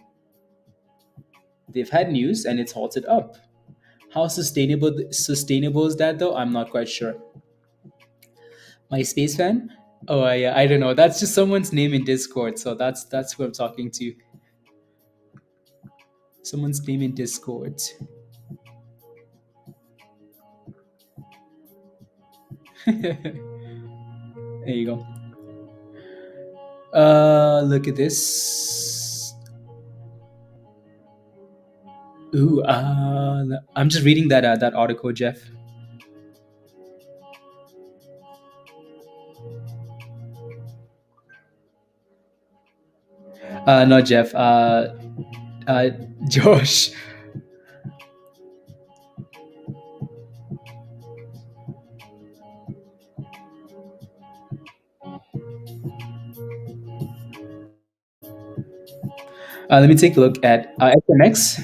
they've had news and it's halted up. How sustainable is that though? I'm not quite sure. My space fan? Oh, I don't know. That's just someone's name in Discord, so that's who I'm talking to. Someone's name in Discord. There you go. Look at this. Ooh, I'm just reading that article, Jeff. Not Jeff. Uh, Josh. Let me take a look at SMX.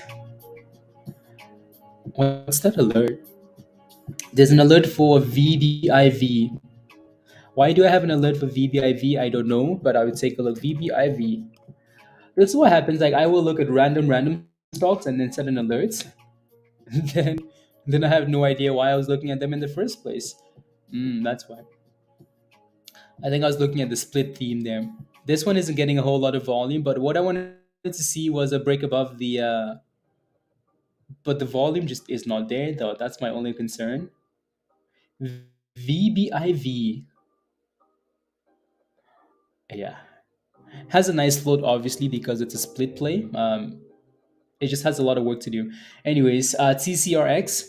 What's that alert? There's an alert for VBIV. Why do I have an alert for VBIV? I don't know, but I would take a look. VBIV. This is what happens. Like, I will look at random stocks and then set an alert. then then I have no idea why I was looking at them in the first place. That's why. I think I was looking at the split theme there. This one isn't getting a whole lot of volume, but what I wanted to see was a break above the. But the volume just is not there, though. That's my only concern. VBIV. Yeah. Has a nice float, obviously, because it's a split play. It just has a lot of work to do. Anyways, TCRX.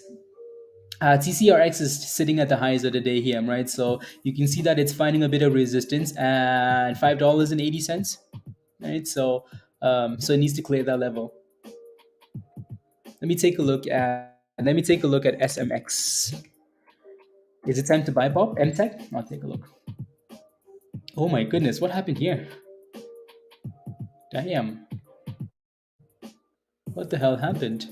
TCRX is sitting at the highs of the day here, right? So you can see that it's finding a bit of resistance at $5.80, right? So it needs to clear that level. Let me take a look at SMX. Is it time to buy pop? MTech? I'll take a look. Oh my goodness, what happened here? Damn. What the hell happened?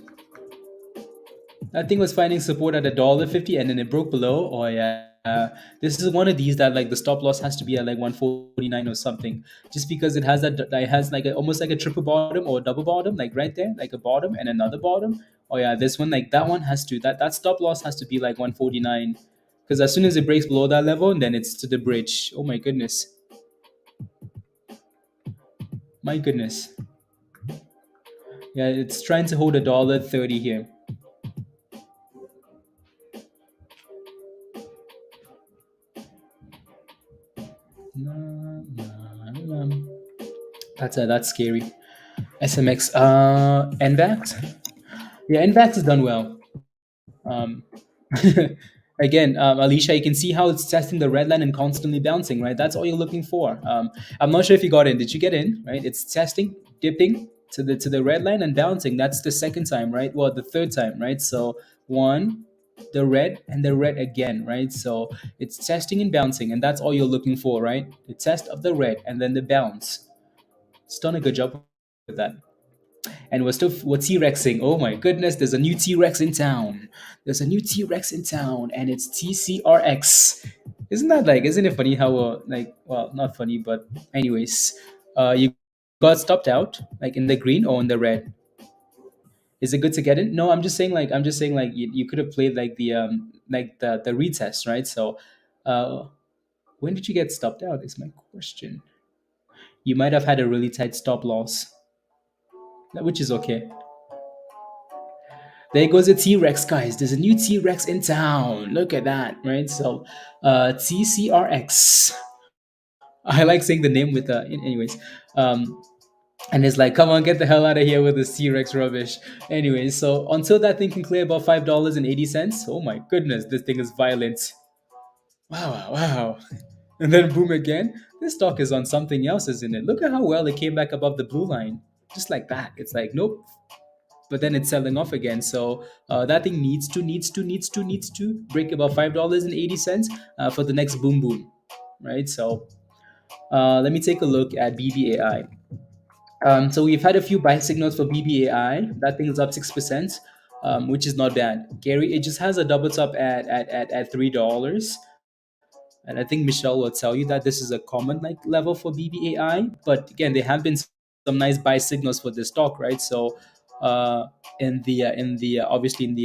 That thing was finding support at $1.50 and then it broke below. Oh yeah. This is one of these that like the stop loss has to be at like 149 or something, just because it has that has like almost like a triple bottom or a double bottom, like right there, like a bottom and another bottom. Oh yeah, this one like that one has to that stop loss has to be like 149, because as soon as it breaks below that level, then it's to the bridge. Oh my goodness, my goodness. Yeah, it's trying to hold $1.30 here. That's scary. SMX. NVAX. Yeah, NVAX has done well. Um, again, Alicia, you can see how it's testing the red line and constantly bouncing, right? That's all you're looking for. I'm not sure if you got in. Did you get in? Right? It's testing, dipping to the red line and bouncing. That's the second time, right? Well, the third time, right? So one, the red and the red again, right? So it's testing and bouncing, and that's all you're looking for, right? The test of the red and then the bounce. It's done a good job with that. And we're T-Rexing. Oh my goodness, there's a new T-Rex in town. There's a new T-Rex in town, and it's TCRX. Isn't it funny how like, well, not funny, but anyways, you got stopped out like in the green or in the red. Is it good to get in? No, I'm just saying like you could have played like the retest, right? So uh when did you get stopped out is my question. You might have had a really tight stop loss, which is okay. There goes a T-Rex, guys. There's a new T-Rex in town. Look at that, right? So, TCRX. I like saying the name with anyways. And it's like, come on, get the hell out of here with this T-Rex rubbish. Anyways, so until that thing can clear above $5.80, oh my goodness, this thing is violent. Wow, wow, wow. And then boom again. This stock is on something else, isn't it? Look at how well it came back above the blue line. Just like that. It's like, nope, but then it's selling off again. So that thing needs to break about $5.80 for the next boom boom, right? So let me take a look at BBAI. So we've had a few buy signals for BBAI. That thing is up 6%, which is not bad. Gary, it just has a double top at $3. And I think Michelle will tell you that this is a common like level for BBAI. But again, there have been some nice buy signals for this stock, right? So in the obviously in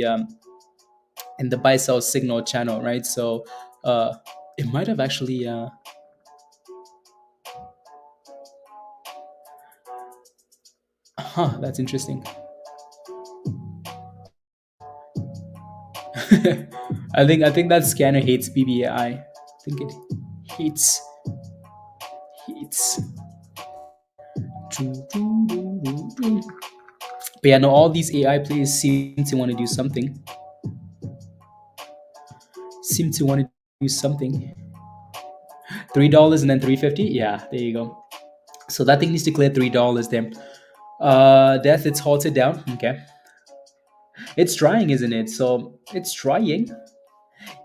the buy sell signal channel, right? So uh, it might have actually that's interesting. I think that scanner hates BBAI. I think it hates hates. But yeah, no, all these AI players seem to want to do something. Seem to want to do something. $3 and then 350. Yeah, there you go. So that thing needs to clear $3 then. Death, it's halted down. Okay. It's trying, isn't it? So it's trying.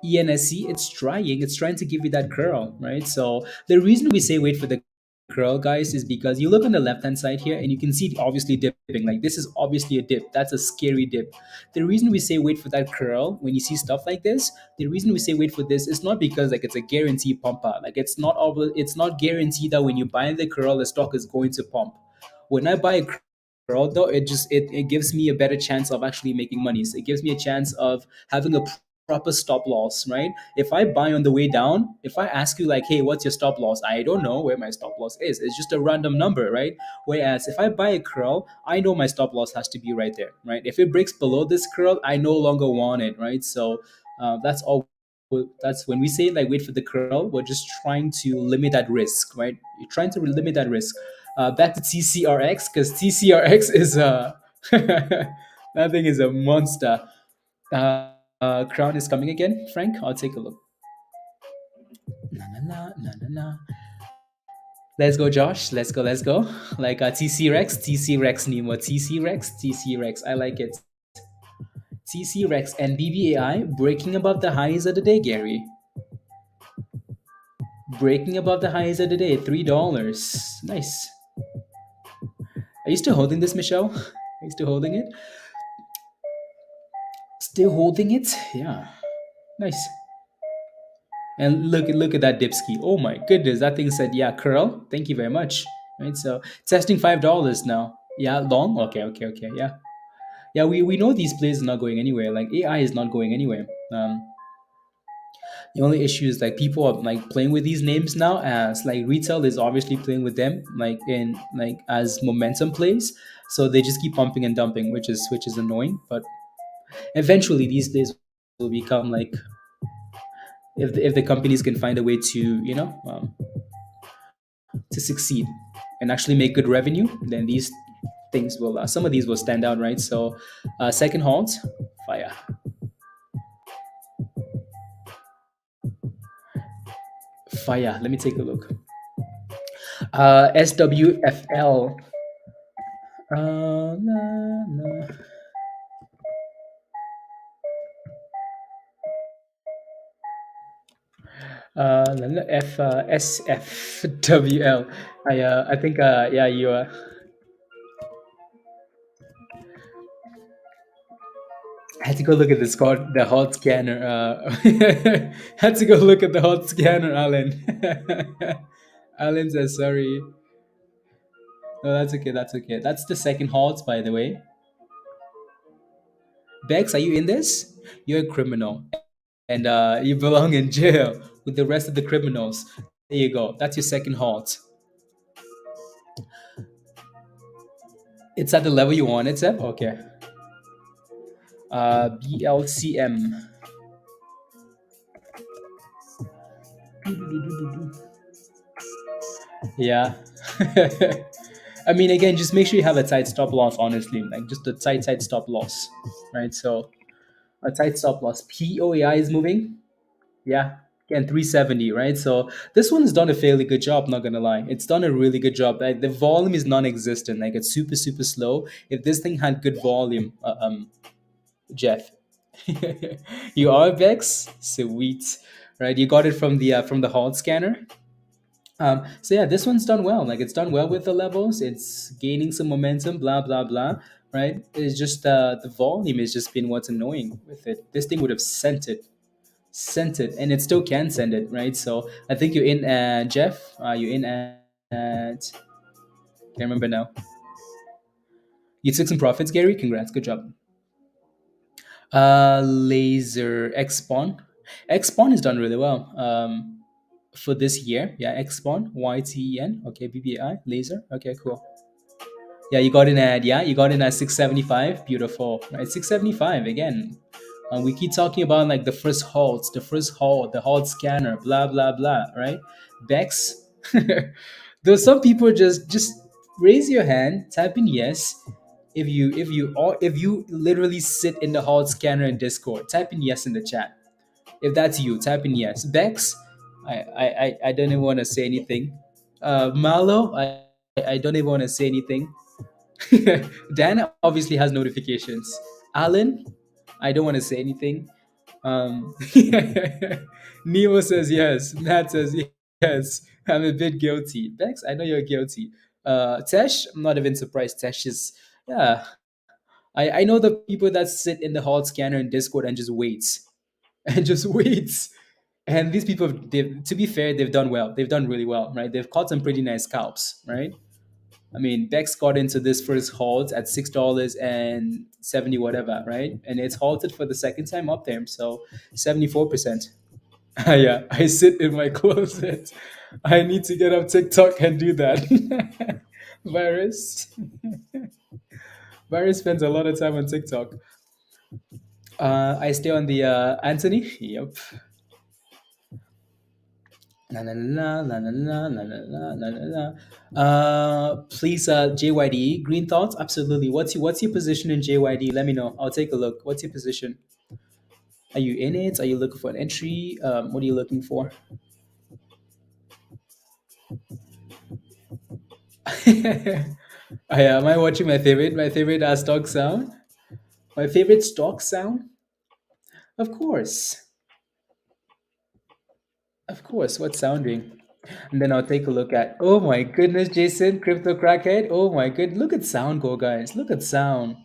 ENSC, it's trying. It's trying to give you that curl, right? So the reason we say wait for the curl, guys, is because you look on the left hand side here and you can see it obviously dipping. Like this is obviously a dip. That's a scary dip. The reason we say wait for that curl when you see stuff like this, the reason we say wait for this is not because like it's a guarantee pump out. Like it's not guaranteed that when you buy the curl, the stock is going to pump. When I buy a curl though, it gives me a better chance of actually making money. So it gives me a chance of having a proper stop loss, right? If I buy on the way down, if I ask you like, hey, what's your stop loss? I don't know where my stop loss is. It's just a random number, right? Whereas if I buy a curl, I know my stop loss has to be right there, right? If it breaks below this curl, I no longer want it, right? So that's all. That's when we say like wait for the curl, we're just trying to limit that risk, right? You're trying to limit that risk. Back to TCRX, because TCRX is that thing is a monster. Crown is coming again, Frank. I'll take a look. Na na na na na na. Let's go, Josh. Let's go. Let's go. Like TC Rex, TC Rex Nemo, TC Rex, TC Rex. I like it. TC Rex and BBAI breaking above the highs of the day, Gary. Breaking above the highs of the day, $3. Nice. Are you still holding this, Michelle? Are you still holding it? Still holding it. Yeah, nice. And look at that dipski. Oh my goodness, that thing said, yeah, curl. Thank you very much. Right, so testing $5 now. Yeah, long. Okay, okay, okay. Yeah, yeah. We know these plays are not going anywhere. Like AI is not going anywhere. The only issue is like people are like playing with these names now, as like retail is obviously playing with them like in like as momentum plays. So they just keep pumping and dumping, which is annoying. But eventually these days will become like if the companies can find a way to to succeed and actually make good revenue, then these things will some of these will stand out, right? So second halt, fire, fire. Let me take a look. SWFL. La, la. SFWL. I think yeah, you I had to go look at the hot scanner. Had to go look at the hot scanner, Alan. Alan says sorry. No, that's okay. That's okay. That's the second halt, by the way. Bex, are you in this? You're a criminal, and you belong in jail with the rest of the criminals. There you go. That's your second halt. It's at the level you want it, Seb? Okay. BLCM. Yeah. I mean, again, just make sure you have a tight stop loss, honestly. Like, just a tight stop loss, right? So, a tight stop loss. POEI is moving. Yeah. Again, 370, right? So, this one's done a fairly good job, not gonna lie. It's done a really good job. Like, the volume is non existent. Like, it's super, super slow. If this thing had good volume, Jeff, you are Vex? Sweet. Right? You got it from the hall scanner. So yeah, this one's done well. Like it's done well with the levels. It's gaining some momentum. Blah blah blah. Right? It's just the volume has just been what's annoying with it. This thing would have sent it, and it still can send it. Right? So I think you're in, Jeff. You're in at. Can't remember now. You took some profits, Gary. Congrats. Good job. Laser X Spawn. X Spawn has done really well. For this year. Yeah, X Spawn, YTEN. Okay, BBI, laser. Okay, cool. Yeah, you got in at 675. Beautiful. Right, 675 again. We keep talking about like the first halt, the halt scanner, blah blah blah, right? Bex. Though some people just raise your hand, type in yes. If you literally sit in the halt scanner in Discord, type in yes in the chat. If that's you, type in yes. Bex, I don't even want to say anything. Malo, I don't even want to say anything. Dan obviously has notifications. Alan, I don't want to say anything. Um, Nemo says yes. Matt says yes. I'm a bit guilty. Bex, I know you're guilty. Tesh, I'm not even surprised. Tesh is, yeah. I know the people that sit in the hall scanner in Discord and just waits and just waits. And these people, to be fair, they've done well. They've done really well, right? They've caught some pretty nice scalps, right? I mean, Bex got into this first halt at $6.70 whatever, right? And it's halted for the second time up there, so 74%. Yeah, I sit in my closet. I need to get up TikTok and do that. Virus, Virus spends a lot of time on TikTok. I stay on the Anthony. Yep. La la la la la la la la la la la. Please, JYD, green thoughts? Absolutely. What's your position in JYD? Let me know. I'll take a look. What's your position? Are you in it? Are you looking for an entry? What are you looking for? Am I watching my favorite stock sound? My favorite stock sound? Of course, of course. What's sounding? And then I'll take a look at. Oh my goodness, Jason, crypto crackhead. Oh my good. Look at sound go, guys. Look at sound.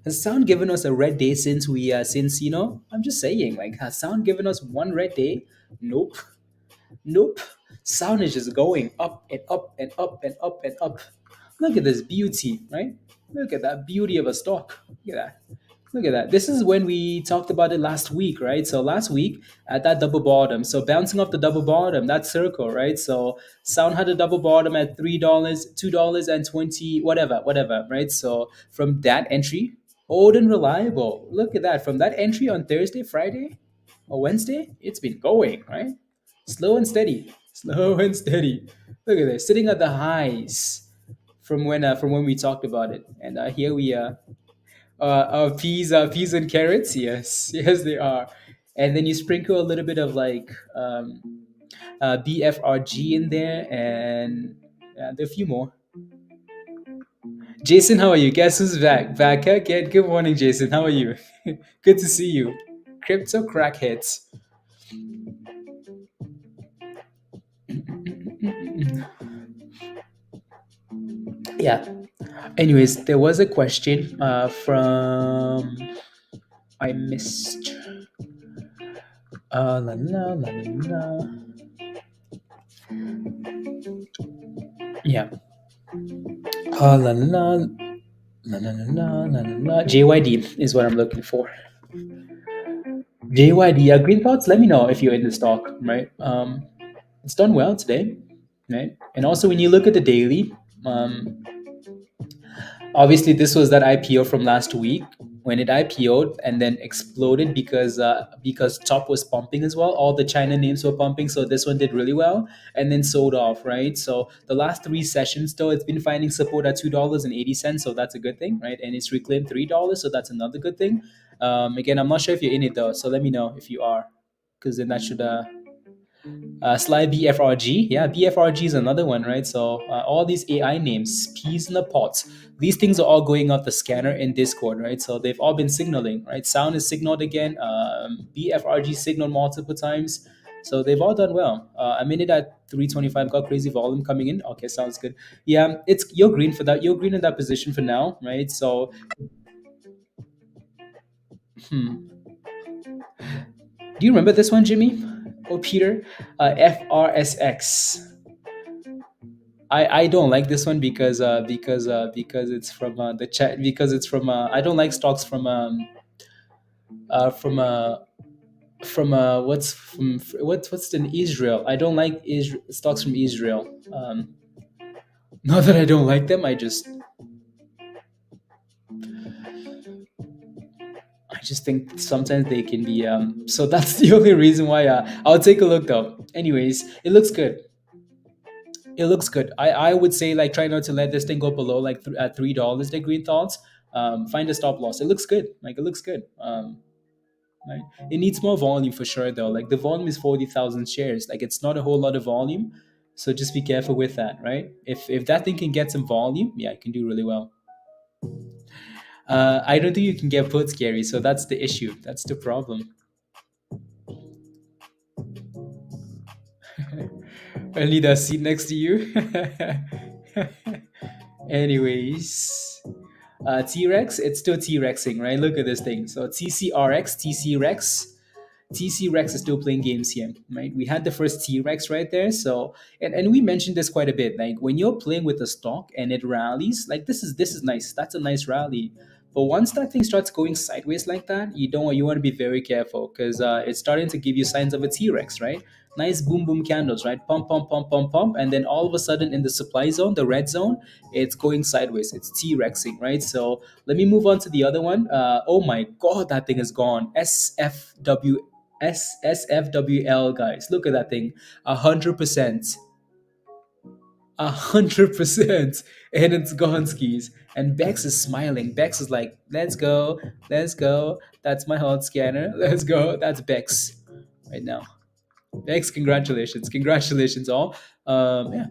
Has Sound given us a red day since since I'm just saying, like, has Sound given us one red day? Nope. Nope. Sound is just going up and up and up and up and up. Look at this beauty, right? Look at that beauty of a stock. Look at that. Look at that. This is when we talked about it last week, right? So last week at that double bottom, so bouncing off the double bottom, that circle, right? So Sound had a double bottom at $3, $2.20, whatever, right? So from that entry, old and reliable. Look at that. From that entry on Thursday, Friday, or Wednesday, it's been going, right? Slow and steady. Slow and steady. Look at this. Sitting at the highs from when we talked about it. And here we are peas and carrots. Yes, yes, they are. And then you sprinkle a little bit of like BFRG in there, and there are a few more. Jason, how are you? Guess who's back? Back again. Good morning, Jason. How are you? Good to see you. Crypto crackheads. Yeah. Anyways, there was a question from I missed. La la la la la. Yeah. La la la la la la la la. JYD is what I'm looking for. JYD, green thoughts. Let me know if you're in the stock, right? It's done well today, right? And also when you look at the daily, obviously this was that IPO from last week when it IPO'd and then exploded because top was pumping as well. All the China names were pumping, so this one did really well and then sold off, right? So the last three sessions though, it's been finding support at $2.80, so that's a good thing, right? And it's reclaimed $3, so that's another good thing. Again, I'm not sure if you're in it though, so let me know if you are, because then that should Sly BFRG. Yeah, BFRG is another one, right? So all these AI names, peas in the pots, these things are all going up the scanner in Discord, right? So they've all been signaling, right? Sound is signaled again. BFRG signaled multiple times. So they've all done well. I'm in it at 325. Got crazy volume coming in. Okay, sounds good. Yeah, it's you're green for that. You're green in that position for now, right? So, hmm. Do you remember this one, Jimmy or Peter? FRSX. I don't like this one because it's from the chat because it's from I don't like stocks uh, from uh, what's in Israel. I don't like stocks from Israel. Not that I don't like them, I just think sometimes they can be so that's the only reason why I'll take a look though. Anyways, it looks good. It looks good. I would say like try not to let this thing go below like at $3. The green thoughts. Find a stop loss. It looks good. Like it looks good. Right. It needs more volume for sure though. Like the volume is 40,000 shares. Like it's not a whole lot of volume. So just be careful with that, right? If that thing can get some volume, yeah, it can do really well. I don't think you can get puts, Gary. So that's the issue. That's the problem. Only the seat next to you. Anyways, T-Rex, it's still T-Rexing, right? Look at this thing. So TCRX, TC-Rex, TC-Rex is still playing games here, right? We had the first T-Rex right there. So, and we mentioned this quite a bit. Like when you're playing with a stock and it rallies, like this is nice. That's a nice rally. But once that thing starts going sideways like that, you want to be very careful because it's starting to give you signs of a T-Rex, right? Nice boom boom candles, right? Pump pump pump pump pump, and then all of a sudden in the supply zone, the red zone, it's going sideways. It's T-Rexing, right? So let me move on to the other one. Oh my god, that thing is gone. SFWL, guys, look at that thing. 100%. 100%, and it's gone skis. And Bex is smiling. Bex is like, let's go, let's go. That's my hot scanner. Let's go. That's Bex right now. Bex, congratulations. Congratulations all. Yeah.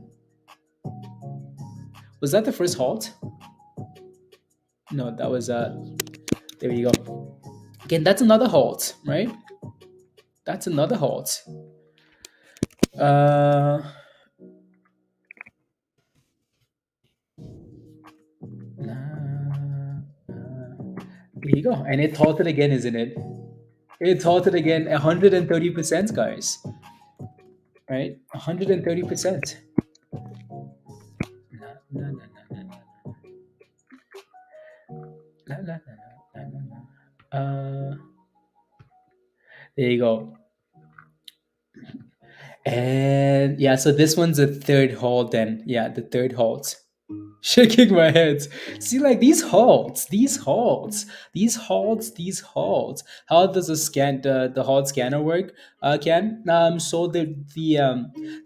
Was that the first halt? No, that was there you go. Again, that's another halt, right? That's another halt. Uh There you go. And it halted again, isn't it? It halted again 130%, guys. Right? 130%. La, la, la, la, la, la, la, la, la, la. There you go. And yeah, so this one's a third halt then. Yeah, the third halt. Shaking my head. See, like these halts. How does the halt scanner work? Can so the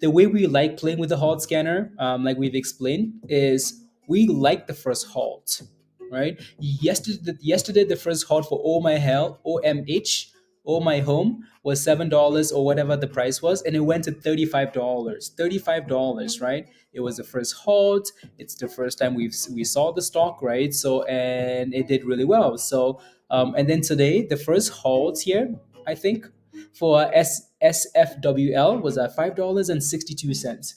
way we like playing with the halt scanner, like we've explained, is we like the first halt, right? Yesterday the first halt for Oh My Hell, OMH, Oh My Home was $7 or whatever the price was, and it went to $35. $35, right? It was the first halt. It's the first time we saw the stock, right? So and it did really well. So and then today the first halt here, I think, for SFWL was at $5.62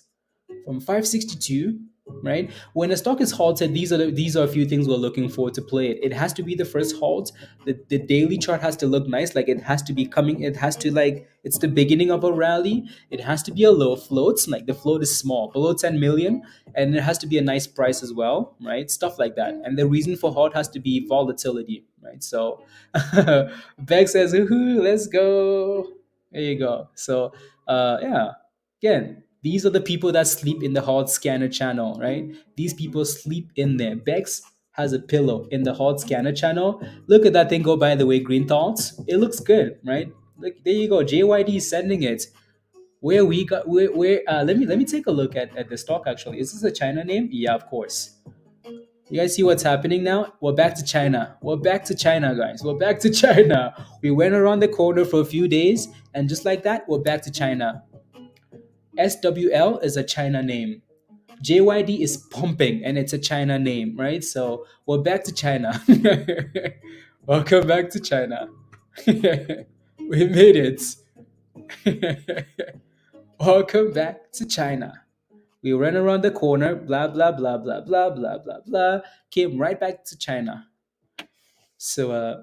from 562, right? When a stock is halted, these are a few things we're looking for to play it. It has to be the first halt. The daily chart has to look nice, like it has to be coming, it has to like it's the beginning of a rally. It has to be a low float, like the float is small, below 10 million, and it has to be a nice price as well, right? Stuff like that. And the reason for halt has to be volatility, right? So Beck says, "Woohoo, let's go." There you go. So yeah, again, these are the people that sleep in the hot scanner channel, right? These people sleep in there. Bex has a pillow in the hot scanner channel. Look at that thing go by the way, green thoughts. It looks good, right? Look, there you go. JYD is sending it. Where we got where let me take a look at the stock actually. Is this a China name? Yeah, of course. You guys see what's happening now? We're back to China. We're back to China, guys. We're back to China. We went around the corner for a few days, and just like that, we're back to China. SWL is a China name. JYD is pumping and it's a China name, right? So we're back to China. Welcome back to China. We made it. Welcome back to China. We ran around the corner, blah, blah, blah, blah, blah, blah, blah, blah, came right back to China. So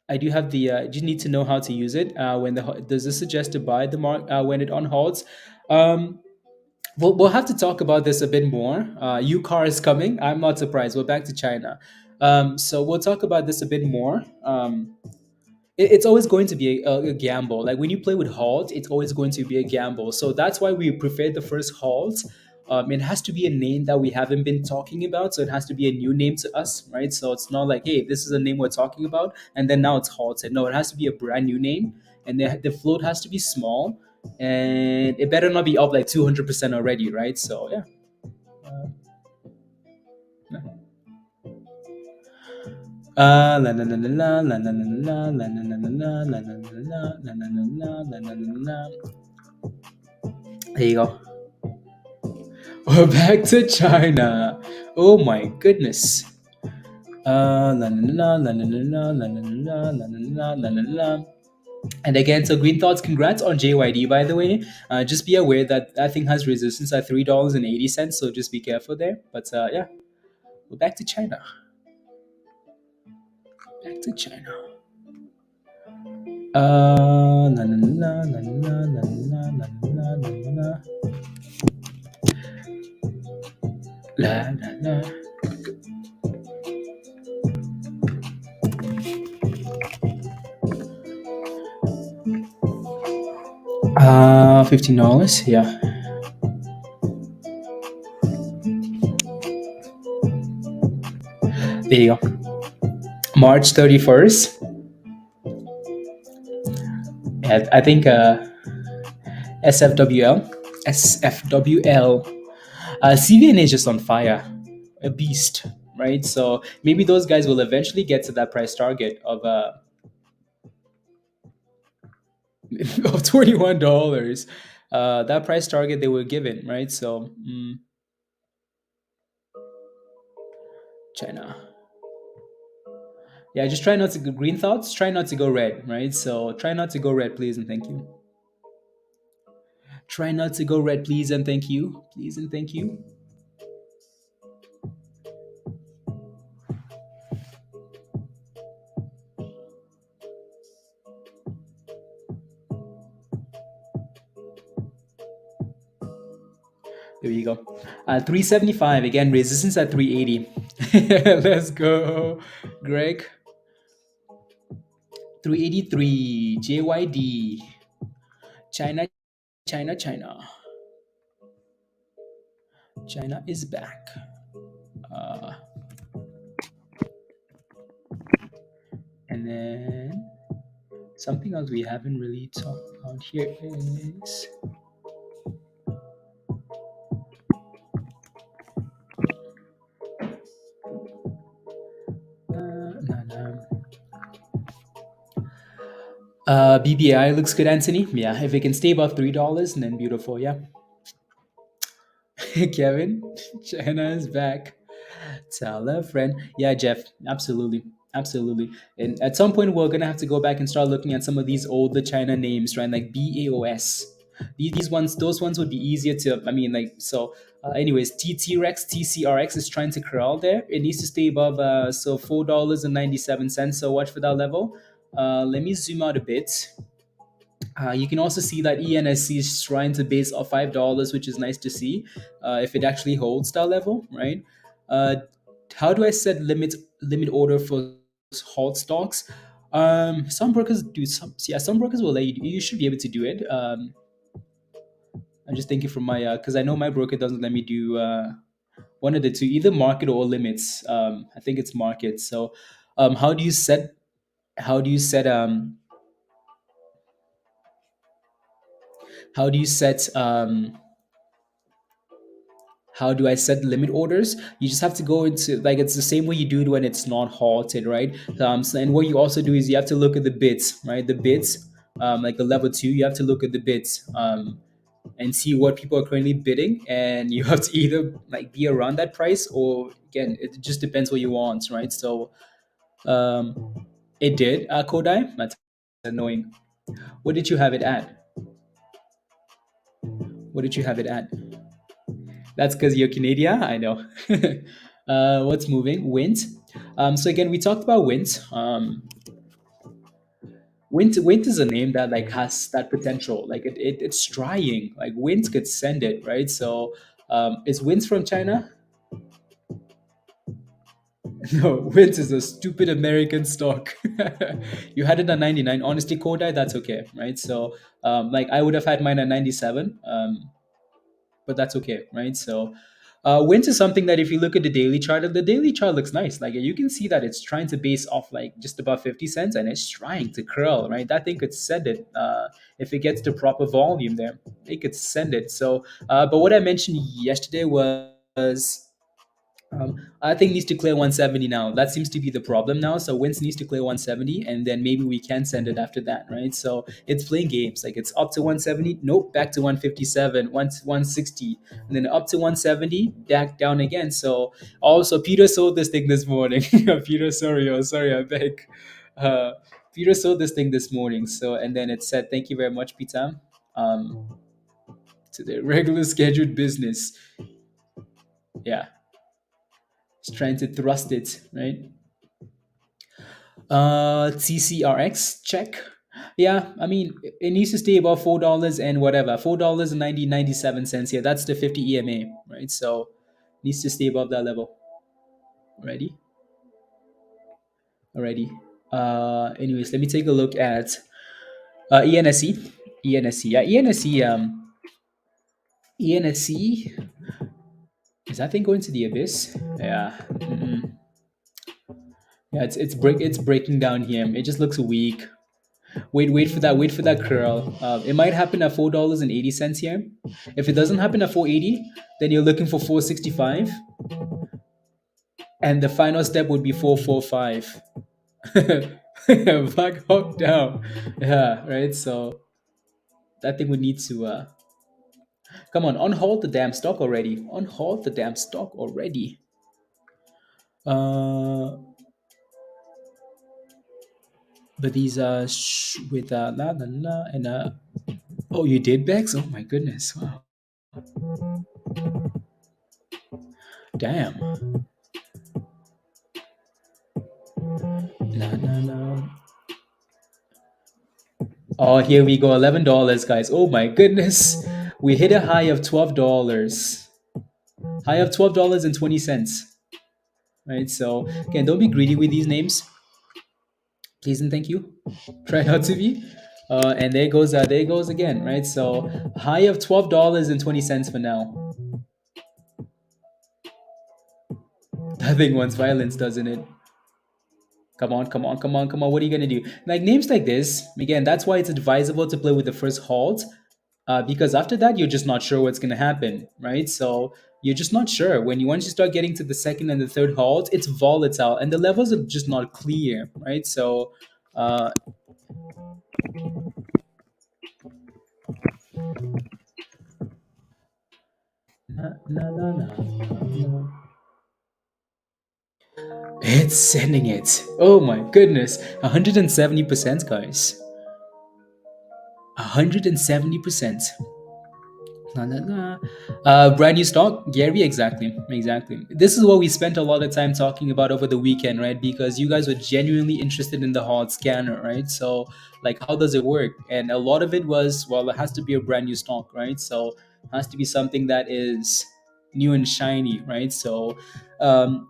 I do have the, you need to know how to use it. Does this suggest to buy the mark when it on halts? Um, we'll have to talk about this a bit more. UCAR is coming. I'm not surprised. We're back to China. So we'll talk about this a bit more. It's always going to be a gamble. Like when you play with halt, it's always going to be a gamble. So that's why we prefer the first halt. It has to be a name that we haven't been talking about. So it has to be a new name to us, right? So it's not like, hey, this is a name we're talking about, and then now it's halted. No, it has to be a brand new name, and the float has to be small, and it better not be up like 200% already, right? So yeah. La la la la la la la la la la la la la la la la la la la la. There you go. We're back to China. Oh my goodness. La la la la la la la la la la la la la. And again, so Green Thoughts, congrats on JYD, by the way. Just be aware that that thing has resistance at $3.80, so just be careful there. But yeah, we're back to China. Back to China. La la la la la la la la la la la la la. $15. Yeah. There you go. March 31st. Yeah, I think SFWL. SFWL. CVN is just on fire. A beast, right? So maybe those guys will eventually get to that price target of $21. That price target they were given, right? So China. Yeah, just try not to go green thoughts. Try not to go red, right? So try not to go red, please and thank you. Try not to go red, please and thank you. Please and thank you. There you go. 375 again. Resistance at 380. Let's go, Greg. 383. JYD. China, China, China. China is back. Uh, and then something else we haven't really talked about here is no, no. BBI looks good, Anthony. Yeah, if it can stay above $3, then beautiful. Yeah, Kevin, China is back. Tell a friend. Yeah, Jeff, absolutely. Absolutely. And at some point, we're going to have to go back and start looking at some of these older China names, right? Like BAOS. These ones, those ones would be easier to, I mean, like, so, anyways, TTRX, TCRX is trying to crawl there. It needs to stay above, so $4.97. So watch for that level. Let me zoom out a bit. You can also see that ENSC is trying to base off $5, which is nice to see if it actually holds that level, right? Uh, how do I set limit order for halt stocks? Some brokers do some. Yeah, some brokers will let you. You should be able to do it. I'm just thinking from my because I know my broker doesn't let me do one of the two, either market or limits. I think it's market. So, how do you set? How do you set? How do you set? How do I set limit orders? You just have to go into like it's the same way you do it when it's not halted, right? And what you also do is you have to look at the bids, right? The bids, like the level two, you have to look at the bids and see what people are currently bidding, and you have to either like be around that price or again, it just depends what you want, right? So it did Kodai. That's annoying. What did you have it at? What did you have it at? That's because you're Canadian. I know. What's moving? Wind. So again, we talked about wind. Wind is a name that like has that potential. Like it's trying. Like wind could send it, right? So is wind from China? No, wind is a stupid American stock. You had it at 99. Honestly, Kodai, that's okay, right? So like I would have had mine at 97. But that's okay, right? So, wins is something that if you look at the daily chart looks nice. Like you can see that it's trying to base off like just above 50 cents, and it's trying to curl, right? That thing could send it if it gets the proper volume there. It could send it. So, but what I mentioned yesterday was I think needs to clear 170 now. That seems to be the problem now. So Wins needs to clear 170, and then maybe we can send it after that, right? So it's playing games. Like it's up to 170, nope, back to 157, 160, and then up to 170, back down again. So also Peter sold this thing this morning. Peter, sorry, I beg. Uh, Peter sold this thing this morning. So and then it said, "Thank you very much, Peter." To the regular scheduled business. Yeah, it's trying to thrust it, right? TCRX check. Yeah, I mean it needs to stay above $4 and whatever, $4 and 97 cents. Yeah, that's the 50 EMA, right? So needs to stay above that level. Already, already. Anyways, let me take a look at ENSC. ENSC, yeah, ENSC. ENSC. Is that thing going to the abyss? Yeah. Yeah, it's breaking down here. It just looks weak. Wait for that curl. It might happen at $4.80 here. If it doesn't happen at 480, then you're looking for 465, and the final step would be 445. Black Hawk down. Yeah, right. So that thing would need to come on, unhold the damn stock already. Unhold the damn stock already. Uh, but these are with la la la and oh, you did Bex? Oh my goodness! Wow, damn. La la la. Oh, here we go. $11, guys. Oh my goodness. We hit a high of $12. High of $12.20. Right. So again, don't be greedy with these names, please and thank you. Try not to be. And there goes again, right? So high of $12.20 for now. That thing wants violence, doesn't it? Come on, come on, come on, come on. What are you gonna do? Like names like this, again, that's why it's advisable to play with the first halt, because after that you're just not sure what's gonna happen, right? So you're just not sure. When you once you start getting to the second and the third halt, it's volatile and the levels are just not clear, right? So uh, na, na, na, na, na. It's sending it. Oh my goodness. 170%, guys. 170%. La, la, la. Brand new stock, Gary. Exactly, exactly. This is what we spent a lot of time talking about over the weekend, right? Because you guys were genuinely interested in the hot scanner, right? So, like, how does it work? And a lot of it was, well, it has to be a brand new stock, right? So, it has to be something that is new and shiny, right? So, um,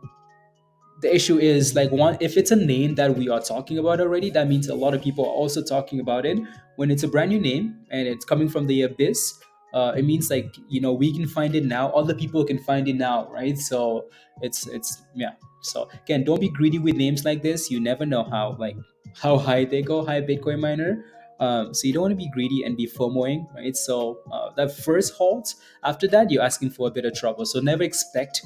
the issue is like one if it's a name that we are talking about already, that means a lot of people are also talking about it. When it's a brand new name and it's coming from the abyss, it means like we can find it now, other people can find it now, right? So it's yeah. So again, don't be greedy with names like this. You never know how high they go, high Bitcoin miner. So you don't want to be greedy and be FOMOing, right? So that first halt, after that you're asking for a bit of trouble. So never expect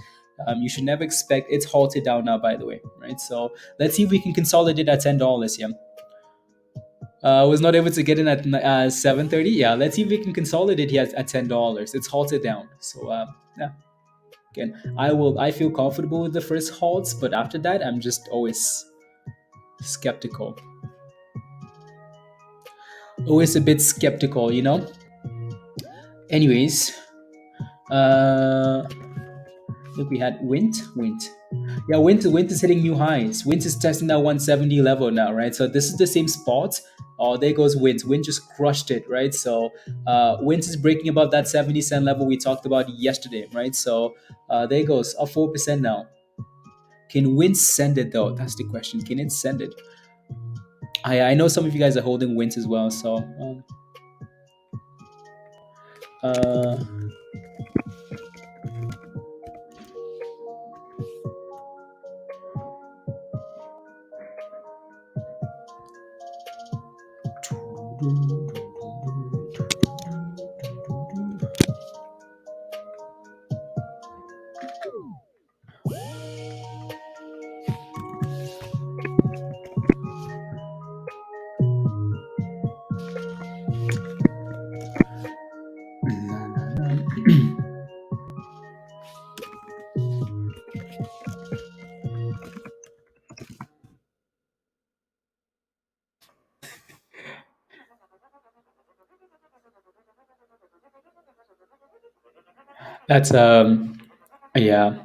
you should never expect it's halted down now, by the way, right? So let's see if we can consolidate at $10. Yeah, was not able to get in at 7:30. Yeah, let's see if we can consolidate here at $10. It's halted down. So yeah, again, I feel comfortable with the first halts, but after that, I'm just always skeptical. Always a bit skeptical, you know. Anyways, uh, look, we had Wint. Yeah, Wint is hitting new highs. Wint is testing that 170 level now, right? So this is the same spot. Oh, there goes Wint. Wint just crushed it, right? So Wint is breaking above that 70 cent level we talked about yesterday, right? So there goes up 4% now. Can Wint send it though? That's the question. Can it send it? I know some of you guys are holding Wint as well, so uh, that's yeah.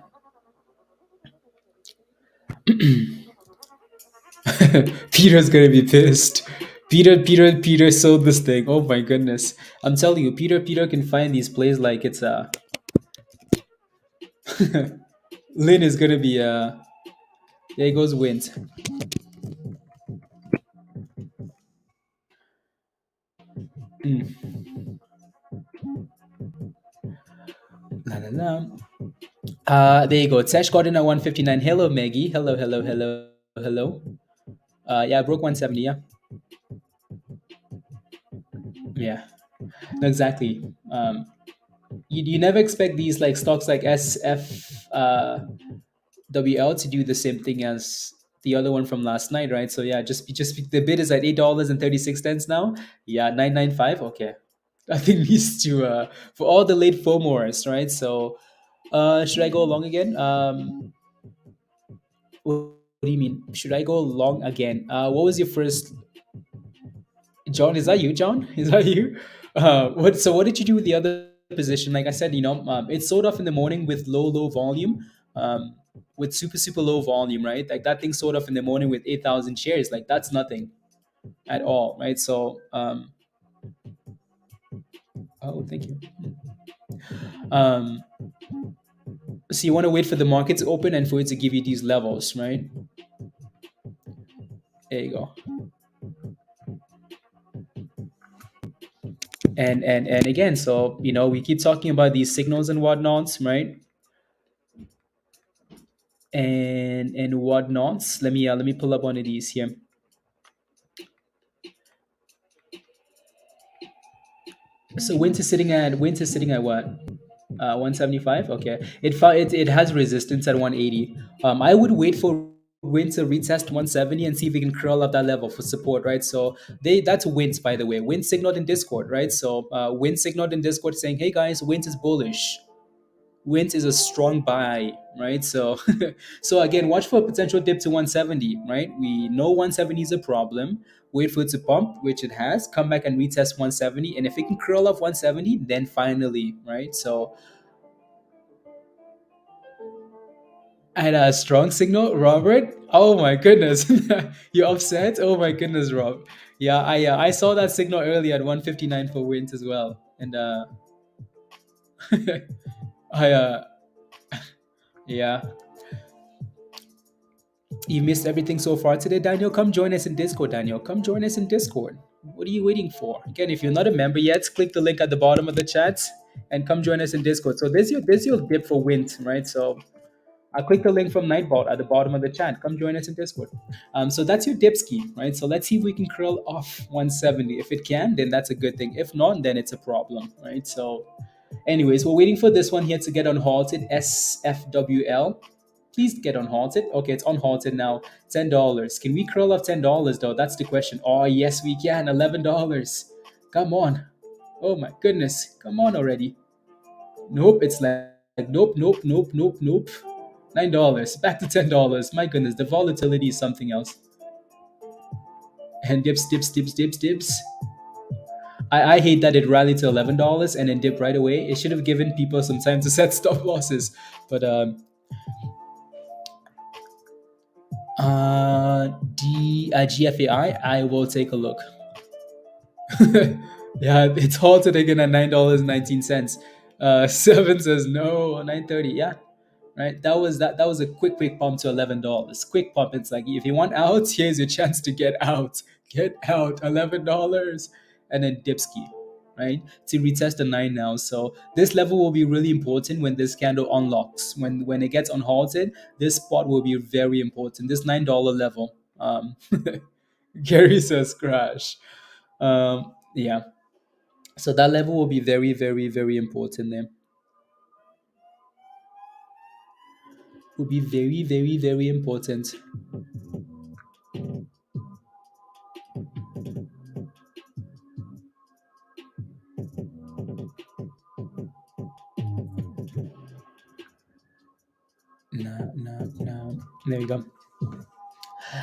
Peter's gonna be pissed. Peter sold this thing. Oh my goodness! I'm telling you, Peter can find these plays like it's Lynn is gonna be there goes Wint. Mm. La, la, la. There you go. Tesh got in at 159. Hello, Maggie. Hello, hello, hello, hello. Yeah, I broke 170. Yeah, yeah. No, exactly. You never expect these like stocks like SFWL to do the same thing as the other one from last night, right? So yeah, just the bid is at $8.36 now. Yeah, 995. Okay, I think needs to for all the late FOMOers, right? So should I go along again? What do you mean? Should I go long again? What was your first? John, is that you? John, is that you? What? So what did you do with the other position? Like I said, it sold off in the morning with low volume, with super low volume, right? Like that thing sold off in the morning with 8,000 shares. Like that's nothing at all, right? So, oh, thank you. Um, So you want to wait for the market to open and for it to give you these levels, right? There you go. And again, so we keep talking about these signals and whatnots, right? And whatnots. Let me pull up one of these here. So winter sitting at what? 175. Okay. It has resistance at 180. I would wait for Win to retest 170 and see if we can curl up that level for support, right? So that's Wins, by the way. Win signaled in Discord, right? So Win signaled in Discord saying, "Hey guys, Wins is bullish. Wins is a strong buy, right?" So so again, watch for a potential dip to 170, right? We know 170 is a problem. Wait for it to pump, which it has. Come back and retest 170, and if it can curl up 170, then finally, right? So I had a strong signal, Robert. Oh my goodness, you upset? Oh my goodness, Rob. Yeah, I saw that signal earlier at 159 for Wins as well, and I yeah. You missed everything so far today, Daniel. Come join us in Discord, Daniel. Come join us in Discord. What are you waiting for? Again, if you're not a member yet, click the link at the bottom of the chat and come join us in Discord. So there's your dip for Wint, right? So I click the link from Nightbot at the bottom of the chat. Come join us in Discord. So that's your dip ski, right? So let's see if we can curl off 170. If it can, then that's a good thing. If not, then it's a problem, right? So anyways, we're waiting for this one here to get unhalted, SFWL. Please get unhalted. Okay, it's unhalted now. $10. Can we curl up $10 though? That's the question. Oh yes, we can. $11. Come on. Oh my goodness. Come on already. Nope. It's like nope, nope, nope, nope, nope. $9. Back to $10. My goodness, the volatility is something else. And dips, dips, dips, dips, dips. I hate that it rallied to $11 and then dipped right away. It should have given people some time to set stop losses. But GFAI, I will take a look. Yeah, it's halted again at $9.19. Seven says no, 930. Yeah, right. That was a quick pump to $11. Quick pump. It's like if you want out, here's your chance to get out. Get out, $11, and then dipski, right? To retest the nine now. So this level will be really important when this candle unlocks. When it gets unhalted, this spot will be very important. This $9 level. Gary says crash. Yeah. So that level will be very, very, very important then. Will be very, very, very important. No, no, no. There we go.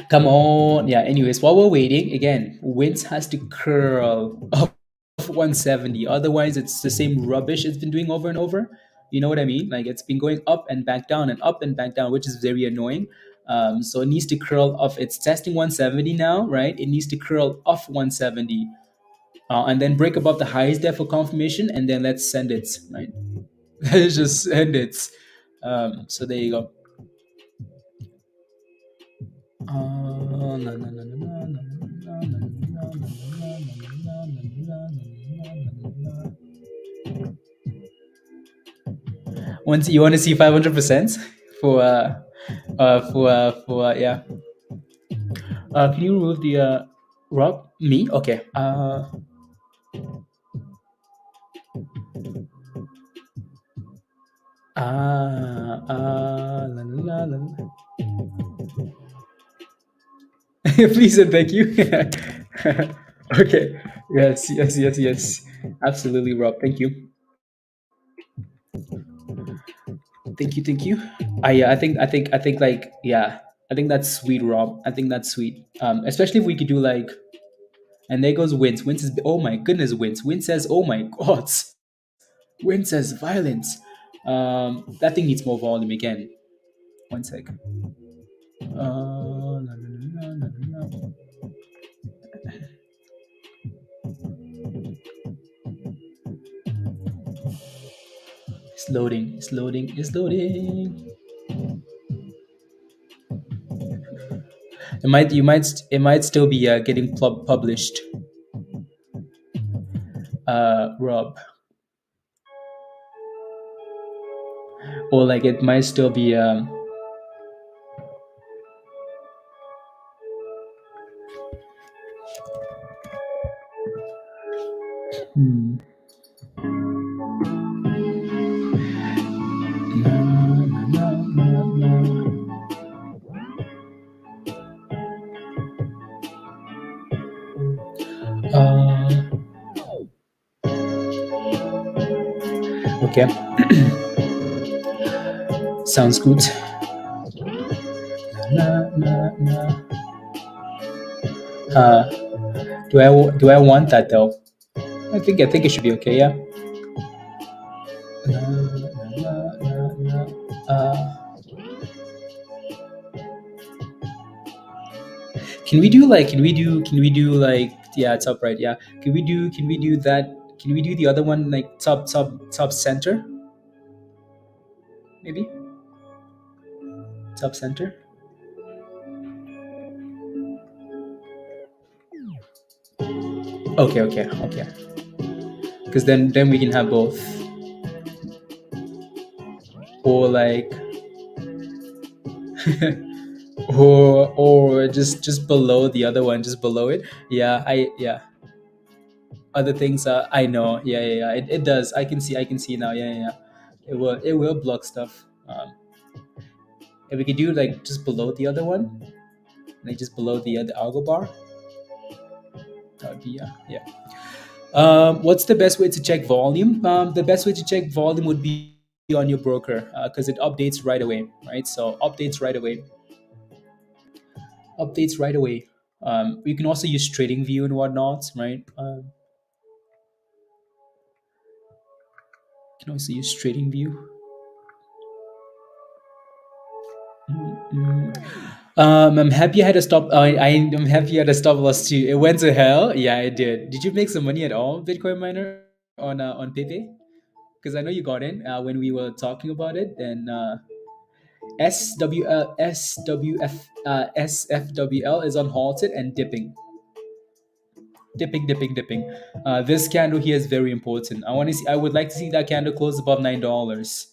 Come on. Yeah, anyways, while we're waiting, again, Wins has to curl up 170. Otherwise, it's the same rubbish it's been doing over and over. You know what I mean? Like it's been going up and back down and up and back down, which is very annoying. So it needs to curl off. It's testing 170 now, right? It needs to curl off 170 and then break above the highs there for confirmation, and then let's send it, right? Let's just send it. So there you go. Once you want to see 500% for yeah. Can you remove the Rob? Me? Okay. La, la, la, la. Please and thank you. Okay. Yes, yes, yes, yes. Absolutely, Rob. Thank you. Thank you, thank you. I think like yeah. I think that's sweet, Rob. I think that's sweet. Especially if we could do like, and there goes Wins. Wins is oh my goodness, Wins. Wins says oh my god. Wins says violence. That thing needs more volume again. One sec. No, no, no, no, no, no. loading. It's loading. It's loading. It might still be getting published. Rob, or like it might still be. Hmm. Na, na, na, na. Okay, sounds good. Na, na, na. Uh, do I want that though? I think it should be okay. Yeah. Na, na, na, na. Can we do like yeah, it's upright. Yeah. Can we do that? Can we do the other one like top center? Maybe top center. Okay. Because then we can have both, or like or just below the other one, just below it. Yeah, yeah. Other things. I know. Yeah. It does. I can see now. Yeah. It will block stuff. If we could do like just below the other one, like just below the algo bar, that would be yeah. What's the best way to check volume? The best way to check volume would be on your broker because it updates right away, right? So updates right away. You can also use TradingView and whatnot, right? You can also use TradingView. Mm. I'm happy I had a stop. I'm happy I had a stop loss too. It went to hell. Yeah, it did. Did you make some money at all, Bitcoin miner, on Pepe? Because I know you got in when we were talking about it. And SFWL is on halted and dipping. Dipping. This candle here is very important. I would like to see that candle close above $9.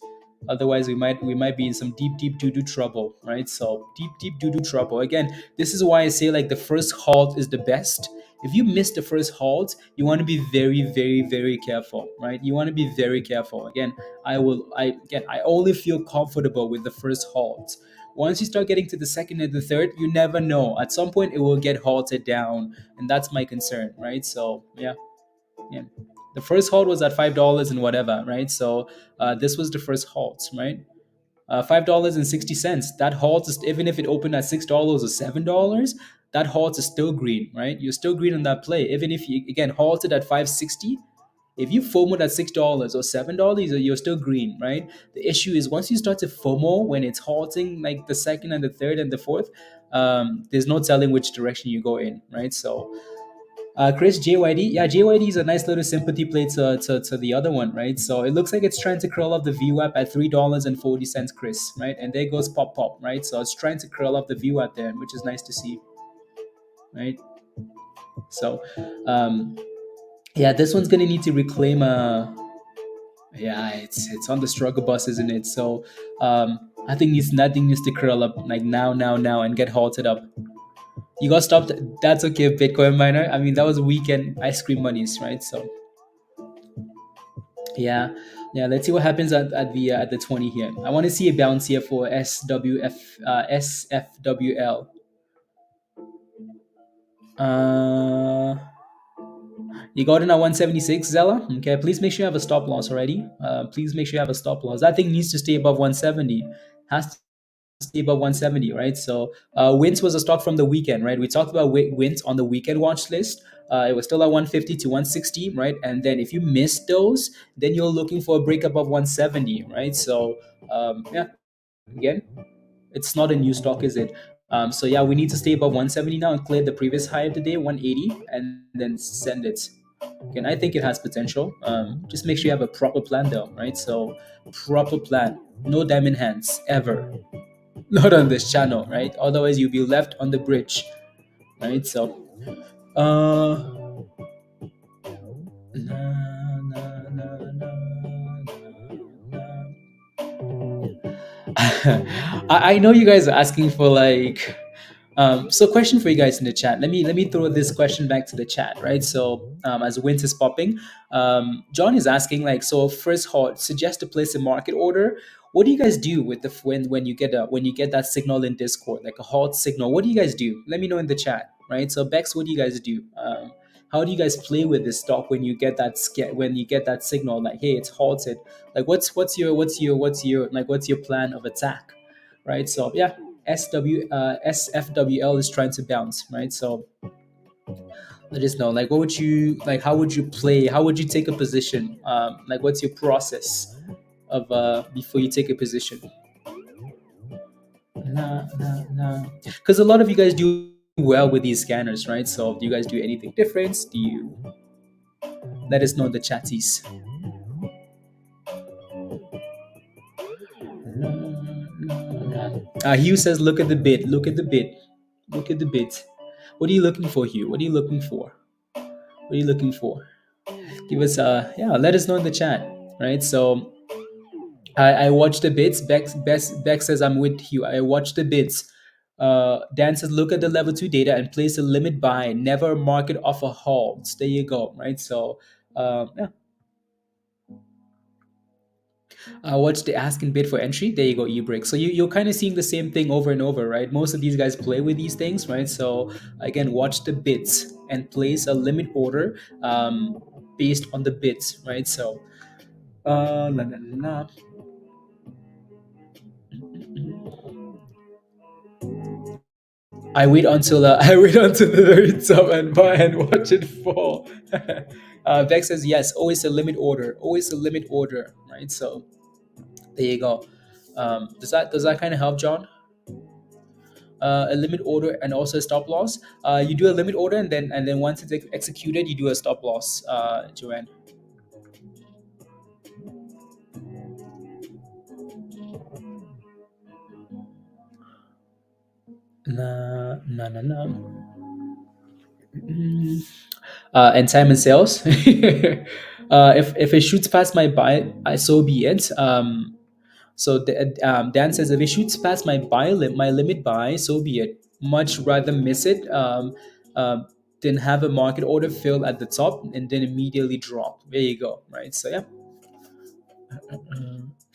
Otherwise, we might be in some deep doo doo trouble, right? So deep doo doo trouble. Again, this is why I say like the first halt is the best. If you miss the first halt, you want to be very careful, right? You want to be very careful. Again, I only feel comfortable with the first halt. Once you start getting to the second and the third, you never know. At some point, it will get halted down, and that's my concern, right? So yeah. The first halt was at $5 and whatever, right? So this was the first halt, right? $5.60. That halt is even if it opened at $6 or $7, that halt is still green, right? You're still green on that play, even if you again halted at 560. If you FOMO at $6 or $7, you're still green, right? The issue is once you start to FOMO when it's halting, like the second and the third and the fourth, there's no telling which direction you go in, right? So Chris, JYD. Yeah, JYD is a nice little sympathy play to the other one, right? So it looks like it's trying to curl up the VWAP at $3.40, Chris, right? And there goes pop, right? So it's trying to curl up the VWAP there, which is nice to see, right? So, yeah, this one's gonna need to reclaim a. Yeah, it's on the struggle bus, isn't it? So, I think nothing needs to curl up like now, and get halted up. You got stopped. That's okay, Bitcoin miner. I mean, that was weekend ice cream monies, right? So yeah. Let's see what happens at the 20 here. I want to see a bounce here for SFWL. Uh, you got in at 176, Zella. Okay, please make sure you have a stop loss already. Please make sure you have a stop loss. That thing needs to stay above 170. Has to stay above 170, right? So Wints was a stock from the weekend, right? We talked about Wints on the weekend watch list. It was still at 150 to 160, right? And then if you missed those, then you're looking for a break above 170, right? So yeah, again, it's not a new stock, is it? So yeah, we need to stay above 170 now and clear the previous high of the day, 180, and then send it. Again, I think it has potential. Just make sure you have a proper plan though, right? So proper plan. No diamond hands ever. Not on this channel, right? Otherwise you'll be left on the bridge, right? So uh na, na, na, na, I know you guys are asking for like so question for you guys in the chat. Let me throw this question back to the chat, right? So as winter's popping, John is asking like, so first halt, suggest to place a market order. What do you guys do with the when you get a when you get that signal in Discord, like a halt signal? What do you guys do? Let me know in the chat, right? So Bex, what do you guys do? How do you guys play with this stock when you get that when you get that signal like, hey, it's halted? Like, what's your plan of attack, right? So yeah, SFWL is trying to bounce, right? So let us know, like, what would you like? How would you play? How would you take a position? Like, what's your process of before you take a position? Nah, nah, nah. Because a lot of you guys do well with these scanners, right? So do you guys do anything different? Do you let us know in the chatties? Hugh says, look at the bit, look at the bit, look at the bit. What are you looking for, Hugh? What are you looking for? What are you looking for? Give us yeah, let us know in the chat, right? So I watched the bits. Beck says I'm with Hugh. I watched the bits. Dan says look at the level 2 data and place a limit buy. Never market off a halt. There you go, right? So yeah, what's the ask and bid for entry? There you go, e-break. So you're kind of seeing the same thing over and over, right? Most of these guys play with these things, right? So again, watch the bids and place a limit order based on the bids, right? So la, la, la, la. I wait until I wait until the very top and buy and watch it fall. Beck says yes, always a limit order, always a limit order, right? So there you go. Does that kind of help, John? A limit order and also a stop loss. You do a limit order and then once it's executed, you do a stop loss, Joanne. Nah, nah, nah, nah. And Simon sales. If it shoots past my buy, so be it. So Dan says if it shoots past my limit buy, so be it. Much rather miss it than have a market order fill at the top and then immediately drop. There you go, right? So yeah,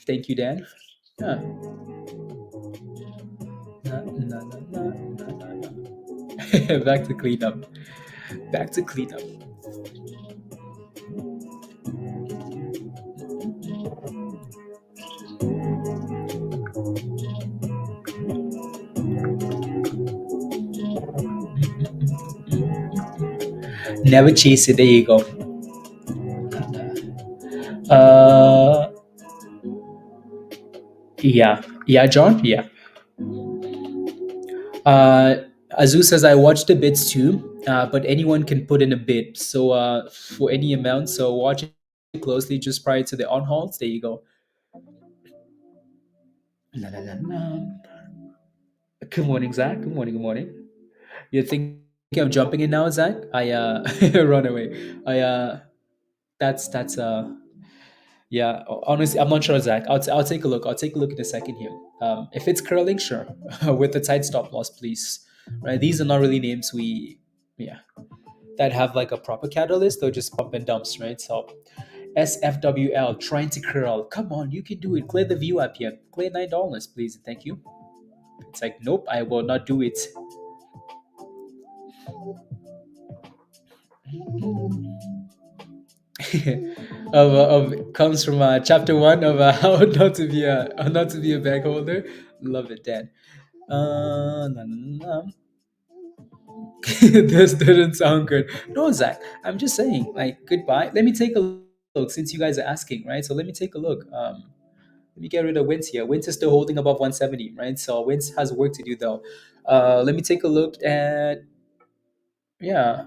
thank you, Dan. Yeah. Na, na, na, na, na, na, na. Back to cleanup. Back to cleanup. Never chase it. There you go. Uh, yeah, yeah, John. Yeah. Uh, Azu says I watched the bids too, but anyone can put in a bid. So for any amount. So watch it closely just prior to the on halts. There you go. La, la, la, la. Good morning, Zach. Good morning. Good morning. You think I'm jumping in now, Zach? I run away. I that's yeah. Honestly, I'm not sure, Zach. I'll take a look. I'll take a look in a second here. If it's curling, sure, with the tight stop loss, please. Right, these are not really names we yeah that have like a proper catalyst. They're just pump and dumps, right? So SFWL trying to curl. Come on, you can do it. Clear the view up here. Clear $9, please. Thank you. It's like nope, I will not do it. Of comes from chapter 1 of how not to be a bag holder. Love it, Dan. No, no, no. This didn't sound good. No, Zach. I'm just saying, like, goodbye. Let me take a look since you guys are asking, right? So let me take a look. Let me get rid of Wins here. Wins is still holding above 170, right? So Wins has work to do though. Let me take a look at yeah.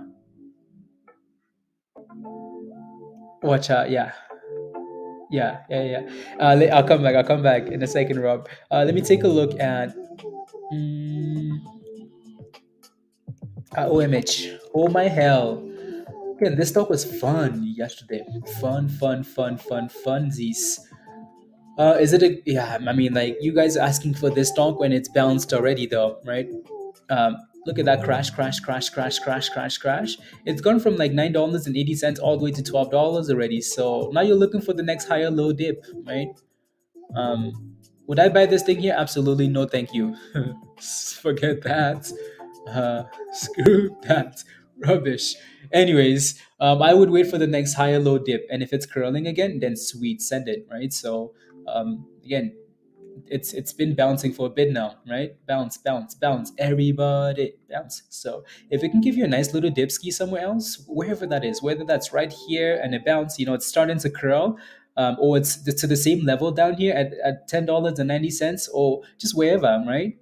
Watch out. Yeah. Yeah. I'll come back. I'll come back in a second, Rob. Let me take a look at mm, OMH. Oh my hell. Again, this talk was fun yesterday. Funsies. Is it a yeah? I mean, like you guys asking for this talk when it's bounced already, though, right? Look at that crash. It's gone from like $9.80 all the way to $12 already. So now you're looking for the next higher low dip, right? Would I buy this thing here? Absolutely no, thank you. Forget that. Screw that. Rubbish. Anyways, I would wait for the next higher low dip, and if it's curling again, then sweet, send it, right? So again, it's been bouncing for a bit now, right? Bounce, everybody bounce. So if it can give you a nice little dip ski somewhere else, wherever that is, whether that's right here and it bounce, it's starting to curl, or it's to the same level down here at $10.90, or just wherever, right?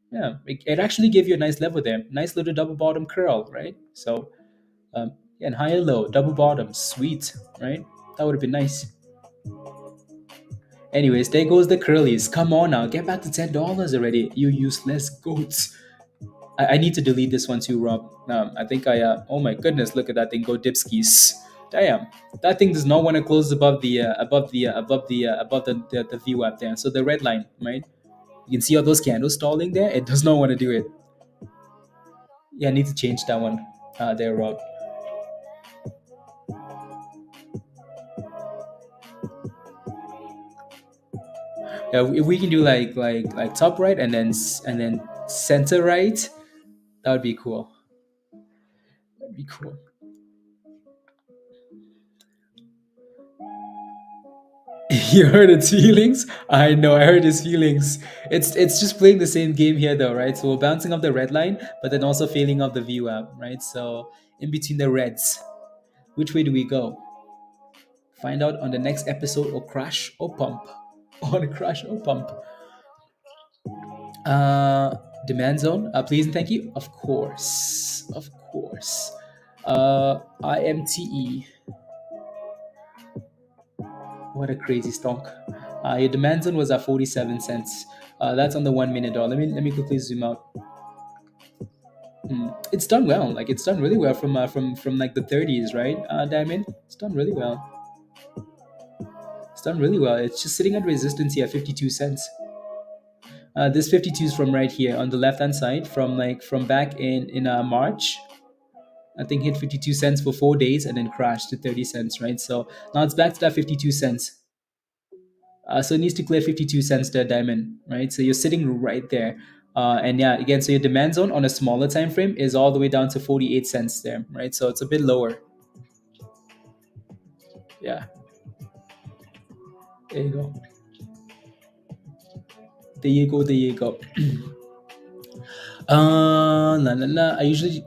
Yeah, it actually gave you a nice level there, nice little double bottom curl, right? So yeah, and higher low, double bottom, sweet, right? That would have been nice. Anyways, there goes the curlies. Come on now, get back to $10 already, you useless goats. I need to delete this one too, Rob. I think oh my goodness, look at that thing go dipskis. Damn, that thing does not want to close above the view up there. So the red line, right? You can see all those candles stalling there. It does not want to do it. Yeah, I need to change that one. There, Rob. Yeah, if we can do like top right and then center right, that would be cool. That'd be cool. You heard its feelings? I know, I heard his feelings. It's just playing the same game here though, right? So we're bouncing off the red line, but then also failing off the view app, right? So in between the reds, which way do we go? Find out on the next episode or crash or pump. On crash or pump. Uh Demand zone, please and thank you. Of course. Of course. IMTE. What a crazy stonk. Your demand zone was at 47 cents. That's on the 1 minute dollar. Let me quickly zoom out. It's done well. Like it's done really well from like the 30s, right? Diamond. It's done really well. It's done really well. It's just sitting at resistance here, 52 cents. This 52 is from right here on the left hand side, from back in March. I think hit 52 cents for 4 days and then crashed to 30 cents, right? So now it's back to that 52 cents. So it needs to clear 52 cents to a diamond, right? So you're sitting right there. And yeah, again, so your demand zone on a smaller time frame is all the way down to 48 cents there, right? So it's a bit lower. Yeah. There you go. There you go. La la la. I usually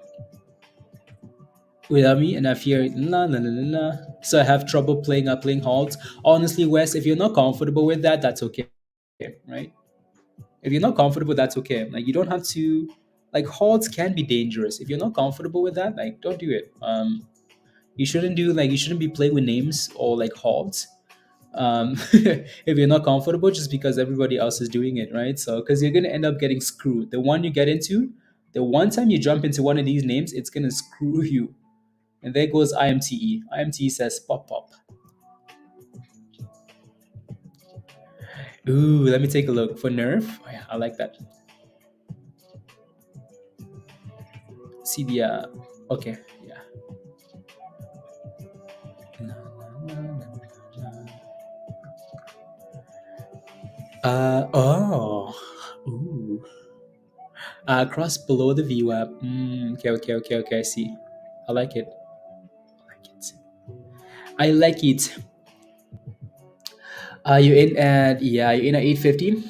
without me and I fear la. So I have trouble playing halts. Honestly, Wes, if you're not comfortable with that, that's okay. Right? If you're not comfortable, that's okay. Like you don't have to like halts can be dangerous. If you're not comfortable with that, like don't do it. You shouldn't be playing with names or like halts. If you're not comfortable just because everybody else is doing it, right? So because you're gonna end up getting screwed. The one you get into, the one time you jump into one of these names, it's gonna screw you. And there goes IMTE. IMTE says pop pop. Ooh, let me take a look for nerve. Oh, yeah, I like that. See the okay, yeah. Oh, ooh. Cross below the view app. Okay. I see. I like it. I like it. You're in at 850.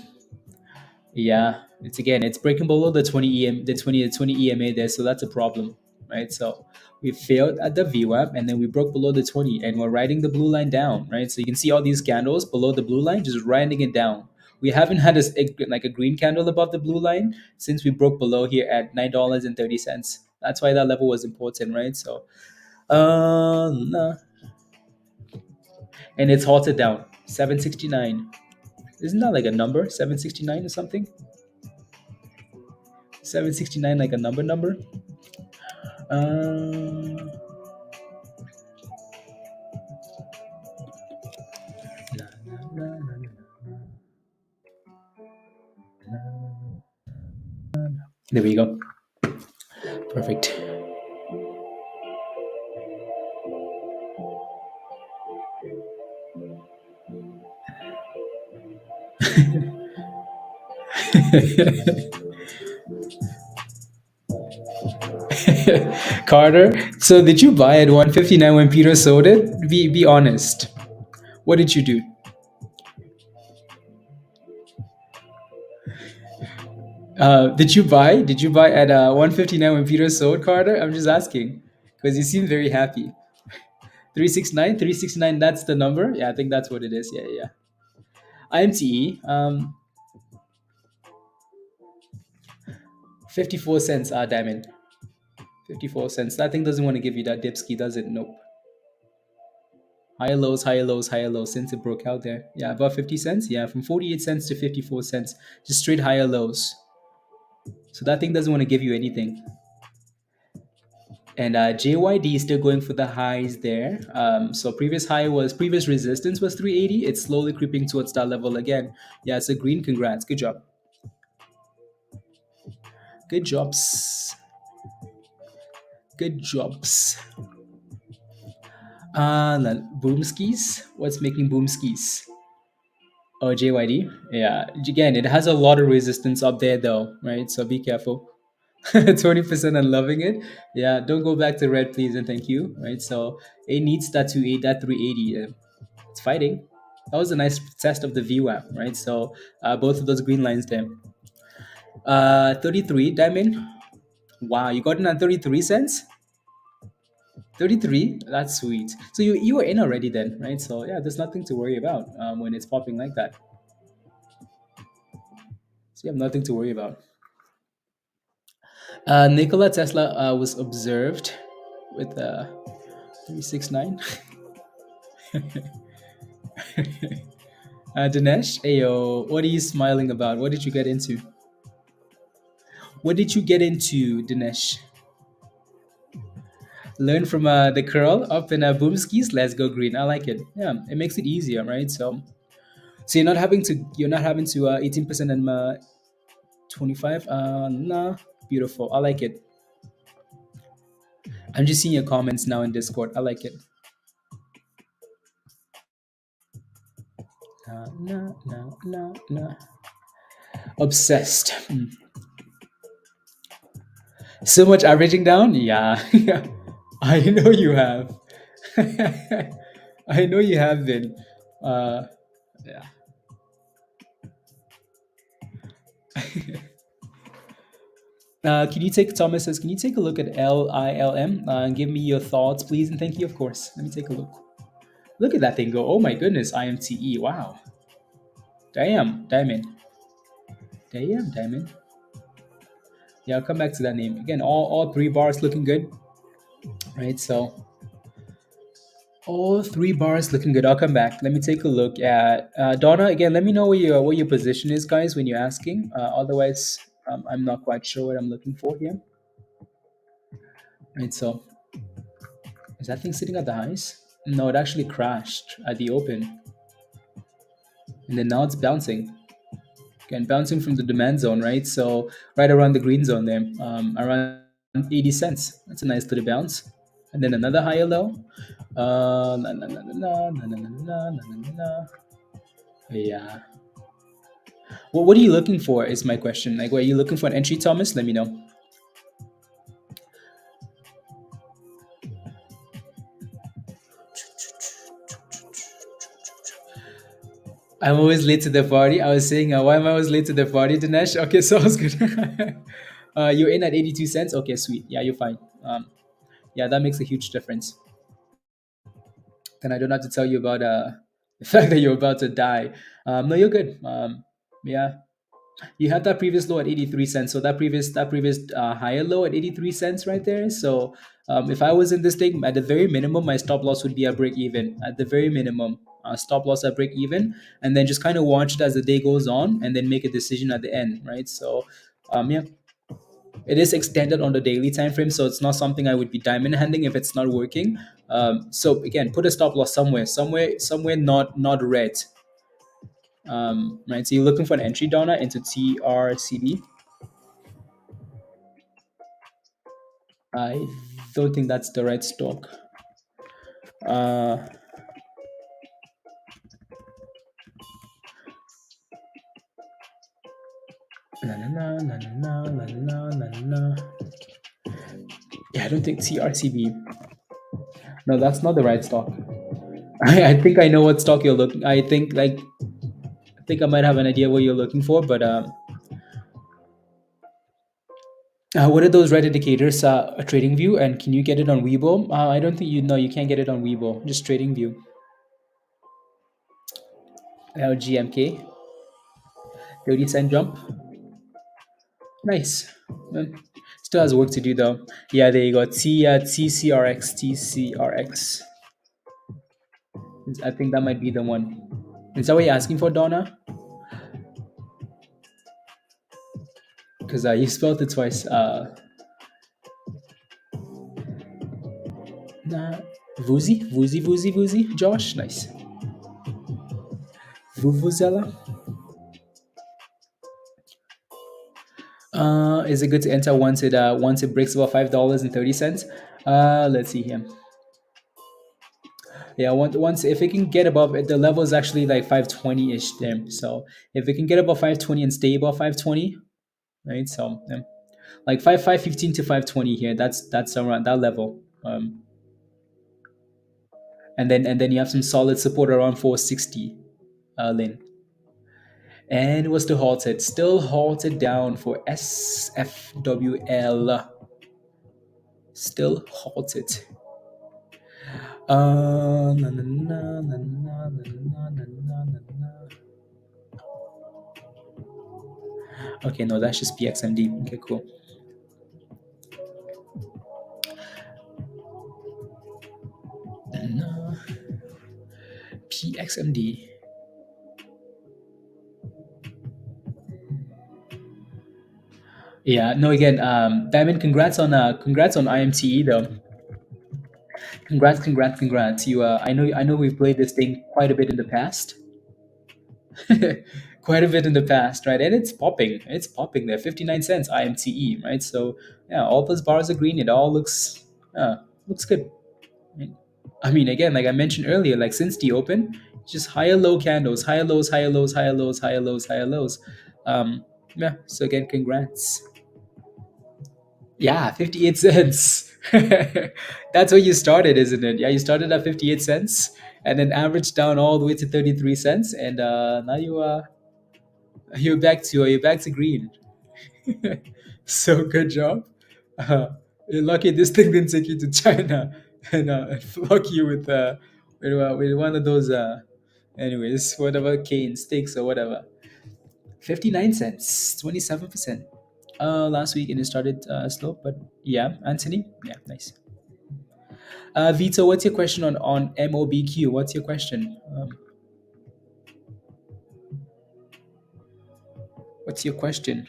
Yeah, it's breaking below the 20 EMA there, so that's a problem, right? So we failed at the VWAP and then we broke below the 20 and we're riding the blue line down, right? So you can see all these candles below the blue line just riding it down. We haven't had like a green candle above the blue line since we broke below here at $9.30. That's why that level was important, right? So nah. and it's halted down 769. Isn't that like a number? 769 or something? 769 like a number. Um, there we go. Perfect. Carter, so did you buy at 159 when Peter sold it? Be honest. What did you do? Did you buy? Did you buy at 159 when Peter sold, Carter? I'm just asking because you seem very happy. 369, 369. That's the number. Yeah, I think that's what it is. Yeah, yeah. IMTE. 54 cents. Diamond. 54 cents. That thing doesn't want to give you that dipski, does it? Nope. Higher lows, higher lows, higher lows since it broke out there. Yeah, about 50 cents. Yeah, from 48 cents to 54 cents. Just straight higher lows. So that thing doesn't want to give you anything. And JYD is still going for the highs there. So previous resistance was 380. It's slowly creeping towards that level again. Yeah, it's a green. Congrats. Good job. Good jobs. Good jobs. Boom skis. What's making boom skis? Oh, JYD. Yeah. Again, it has a lot of resistance up there though, right? So be careful. 20% and loving it. Yeah, don't go back to red, please and thank you. Right. So it needs that 280, that 380. It's fighting. That was a nice test of the VWAP, right? So both of those green lines there. 33 diamond. Wow, you got in at 33 cents. 33. That's sweet. So you were in already then, right? So yeah, there's nothing to worry about when it's popping like that. So you have nothing to worry about. Nikola Tesla was observed with 369. Dinesh, ayo, what are you smiling about? What did you get into? What did you get into, Dinesh? Learn from the curl up in boom skis. Let's go green. I like it. Yeah, it makes it easier, right? So you're not having to 18% and 25. Nah, beautiful. I like it. I'm just seeing your comments now in Discord. I like it. No. Obsessed. So much averaging down? Yeah. I know you have. I know you have been. Yeah. Can you take Thomas says, can you take a look at LILM and give me your thoughts, please? And thank you, of course. Let me take a look. Look at that thing go. Oh my goodness, IMTE. Wow. Damn, diamond. Damn, diamond. Yeah, I'll come back to that name. Again, all three bars looking good. Right, so all three bars looking good. I'll come back. Let me take a look at Donna. Again, let me know what your position is, guys, when you're asking. Otherwise, I'm not quite sure what I'm looking for here. Right, so is that thing sitting at the highs? No, it actually crashed at the open. And then now it's bouncing. Again, bouncing from the demand zone, right? So right around the green zone there, around 80 cents. That's a nice little bounce. And then another higher low. Yeah. Well, what are you looking for is my question. Like, what are you looking for an entry, Thomas? Let me know. I'm always late to the party. I was saying, why am I always late to the party, Dinesh? Okay, so I was good. You're in at 82 cents. Okay, sweet. Yeah, you're fine. Yeah, that makes a huge difference. And I don't have to tell you about the fact that you're about to die. No, you're good. Yeah, you had that previous low at 83 cents. So that previous higher low at 83 cents right there. So if I was in this thing, at the very minimum, my stop loss would be a break even at the very minimum. stop loss at break even, and then just kind of watch it as the day goes on, and then make a decision at the end, right? So, yeah, it is extended on the daily time frame, so it's not something I would be diamond handing if it's not working. So again, put a stop loss somewhere not red, right? So you're looking for an entry, Donna, into TRCB. I don't think that's the right stock. Uh, na na na na na na na na na. Yeah, I don't think TRCB. No, that's not the right stock. I think I know what stock you're looking. I think I might have an idea what you're looking for, but what are those red indicators? A TradingView, and can you get it on Weibo? I don't think you know. You can't get it on Weibo. Just TradingView. GMK, 30-cent jump. Nice. Mm. Still has work to do though. Yeah, there you go. TCRX, TCRX. I think that might be the one. Is that what you're asking for, Donna? Because you spelled it twice. Nah, Vuzi. Josh, nice. Vuvuzela. Is it good to enter once it breaks about $5.30? Let's see here. Yeah, once if it can get above it, the level is actually like 520 ish there. So if it can get above 520 and stay above 520, right? So like 515 to 520 here. That's around that level. And then you have some solid support around 460, Lin. And it was still halted down for SFWL. Still halted. Na, na, na, na, na, na, na, na, na, na. Okay, no, that's just PXMD. Okay, cool. No. PXMD. Yeah, no, again, Diamond, congrats on IMTE though. Congrats. You I know we've played this thing quite a bit in the past. Quite a bit in the past, right? And it's popping. It's popping there. 59 cents IMTE, right? So yeah, all those bars are green. It all looks good. Right? I mean, again, like I mentioned earlier, like since the open, just higher low candles, higher lows, higher lows, higher lows, higher lows, higher lows. Yeah. So again, congrats. Yeah, 58 cents. That's where you started, isn't it? Yeah, you started at 58 cents and then averaged down all the way to 33 cents, and now you're back to green. So good job. You're lucky this thing didn't take you to China and flock you with one of those anyways, whatever cane sticks or whatever. 59 cents, 27%. Last week and it started slow, but yeah, Anthony, yeah, nice. Vito, what's your question on MOBQ? What's your question? What's your question?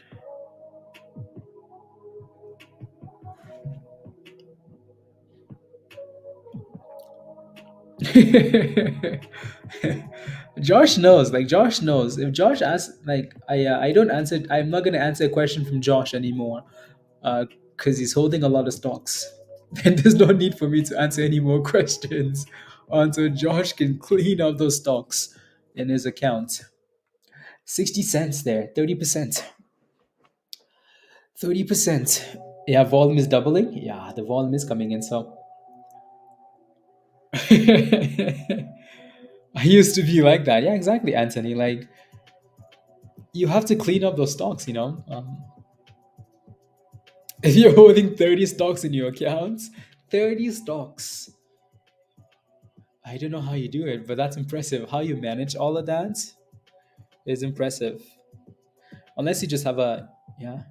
Josh knows. Like Josh knows. If Josh asks, like I don't answer. I'm not gonna answer a question from Josh anymore, because he's holding a lot of stocks. And there's no need for me to answer any more questions until Josh can clean up those stocks in his account. 60 cents there, 30%. 30%. Yeah, volume is doubling. Yeah, the volume is coming in. So I used to be like that. Yeah, exactly, Anthony. Like you have to clean up those stocks, you know. If you're holding 30 stocks in your accounts, 30 stocks. I don't know how you do it, but that's impressive. How you manage all of that is impressive. Unless you just have a yeah.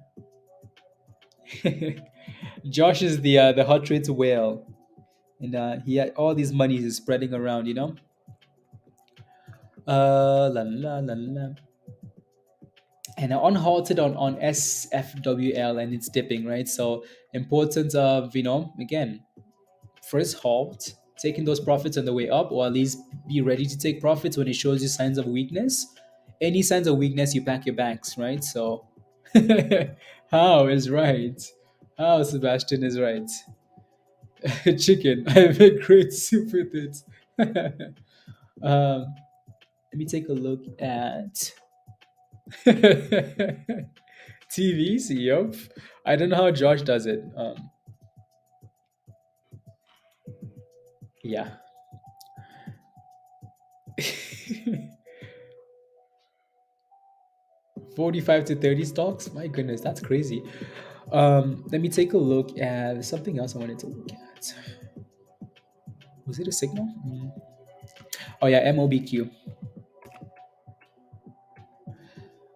Josh is the hot trades whale, and he had all these monies is spreading around, you know. La la la la. And unhalted on SFWL and it's dipping, right? So importance of, again, first halt, taking those profits on the way up, or at least be ready to take profits when it shows you signs of weakness. Any signs of weakness, you pack your bags, right? So how is right? How Sebastian is right. Chicken. I make great soup with it. Let me take a look at TVs. Yup. I don't know how Josh does it. Yeah. 45 to 30 stocks? My goodness, that's crazy. Let me take a look at something else I wanted to look at. Was it a signal? Oh, yeah, MOBQ.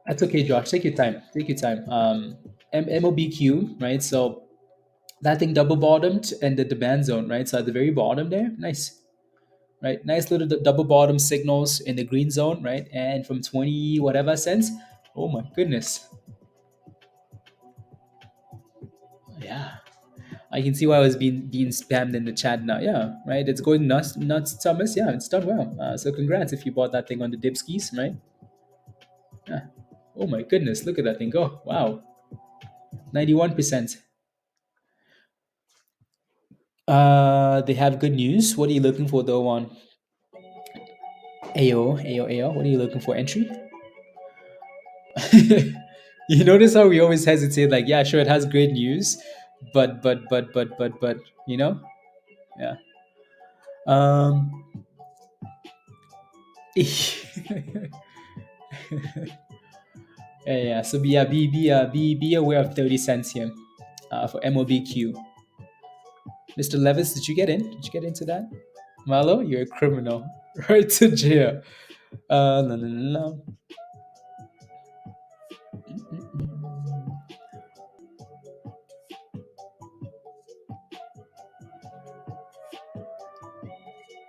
That's okay, Josh. Take your time. Take your time. MOBQ, right? So that thing double bottomed and the demand zone, right? So at the very bottom there, nice, right? Nice little double bottom signals in the green zone, right? And from 20 whatever cents, oh my goodness. Yeah. I can see why I was being spammed in the chat now. Yeah, right. It's going nuts, Thomas. Yeah, it's done well. So congrats if you bought that thing on the dip skis, right? Yeah. Oh my goodness, look at that thing go! Wow, 91%. They have good news. What are you looking for though on AO? What are you looking for? Entry? You notice how we always hesitate? Like, yeah, sure, it has great news, but, you know, yeah. Um. Yeah. So be aware of 30 cents here, for MOBQ. Mr. Levis, did you get in? Did you get into that? Malo, you're a criminal. Right to jail. No, no, no, no.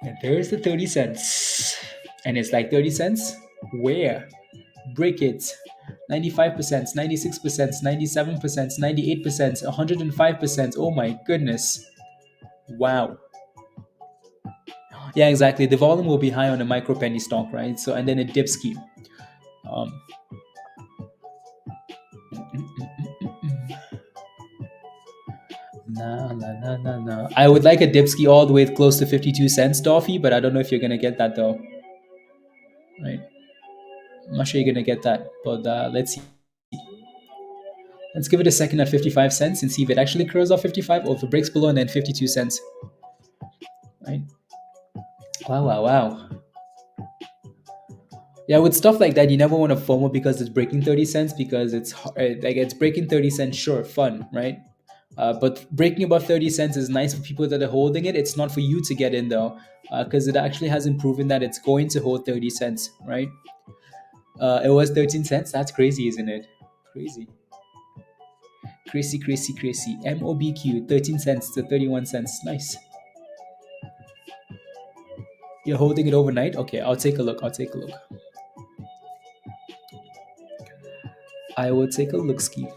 And there's the 30 cents. And it's like 30 cents? Where? Break it. 95%, 96%, 97%, 98%, 105%. Oh my goodness. Wow. Yeah, exactly. The volume will be high on a micro penny stock, right? So, and then a dip scheme. Um, no. I would like a dip ski all the way close to 52 cents, Doffy, but I don't know if you're going to get that though. Right? I'm not sure you're going to get that, but let's see. Let's give it a second at 55 cents and see if it actually curls off 55 or if it breaks below and then 52 cents. Right? Wow. Yeah, with stuff like that, you never want to FOMO because it's breaking 30 cents because it's breaking 30 cents, sure, fun, right? But breaking above 30 cents is nice for people that are holding it. It's not for you to get in though, because it actually hasn't proven that it's going to hold 30 cents, right? It was 13 cents. That's crazy, isn't it? Crazy. MOBQ, 13 cents to 31 cents. Nice. You're holding it overnight? Okay, I'll take a look. I will take a look, Ski.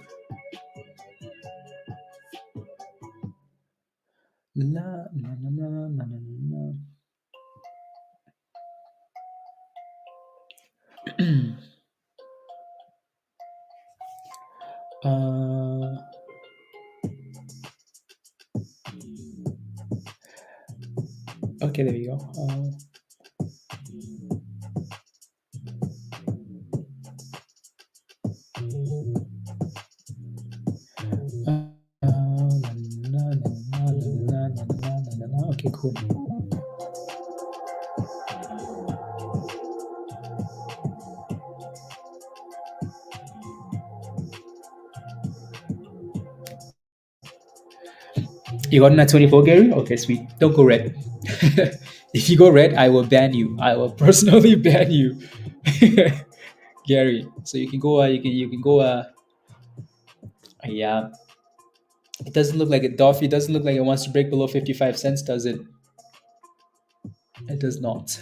La, na, na, na, na, na, na. Okay, there we go. Okay, cool. You got in at 24, Gary? Okay, sweet. Don't go red. If you go red, I will ban you. I will personally ban you, Gary. So you can go. You can go. Yeah. It doesn't look like it. Doffy doesn't look like it wants to break below 55 cents, does it? It does not.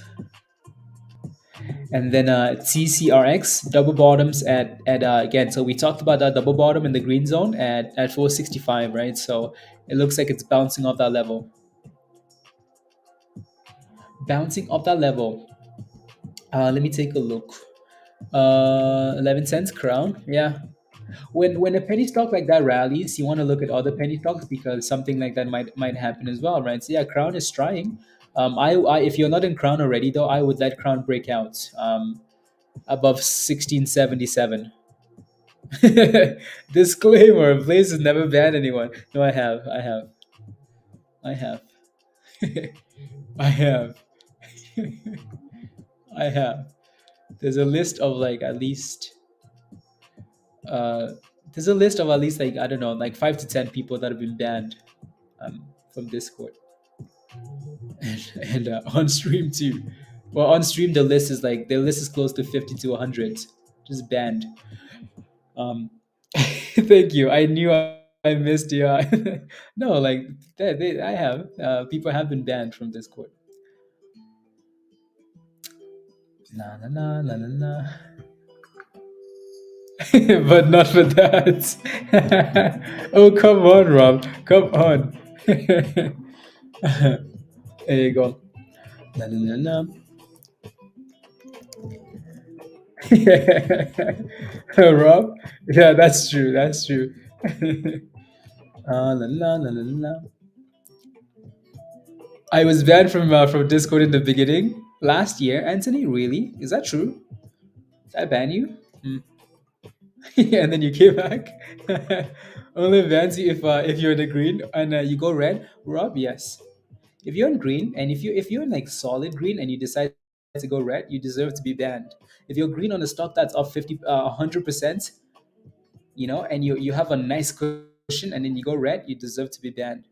And then TCRX double bottoms at again. So we talked about that double bottom in the green zone at 465, right? So it looks like it's bouncing off that level, bouncing off that level. Let me take a look. 11 cents crown. Yeah. When a penny stock like that rallies, you want to look at other penny stocks because something like that might happen as well, right? So yeah, crown is trying. I if you're not in crown already though, I would let crown break out above 1677. Disclaimer: Blaze has never banned anyone. No, I have, I have, I have. There's a list of like at least uh, there's a list of at least like I don't know, like 5 to 10 people that have been banned from Discord, and on stream too. Well, on stream the list is close to 50 to 100, just banned. Um, thank you. I knew I missed you. No, like I have people have been banned from Discord. Na na na na na na. But not for that. Oh, come on, Rob. Come on. There you go. Na na na na. Rob? Yeah, that's true. That's true. La, la, la, la, la. I was banned from Discord in the beginning last year. Anthony, really? Is that true? Did I ban you? Hmm. And then you came back. Only bans you if you're in the green and you go red. Rob, yes. If you're in green and if you're in like solid green and you decide to go red, you deserve to be banned. If you're green on a stock that's up 100%, and you have a nice cushion and then you go red, you deserve to be banned.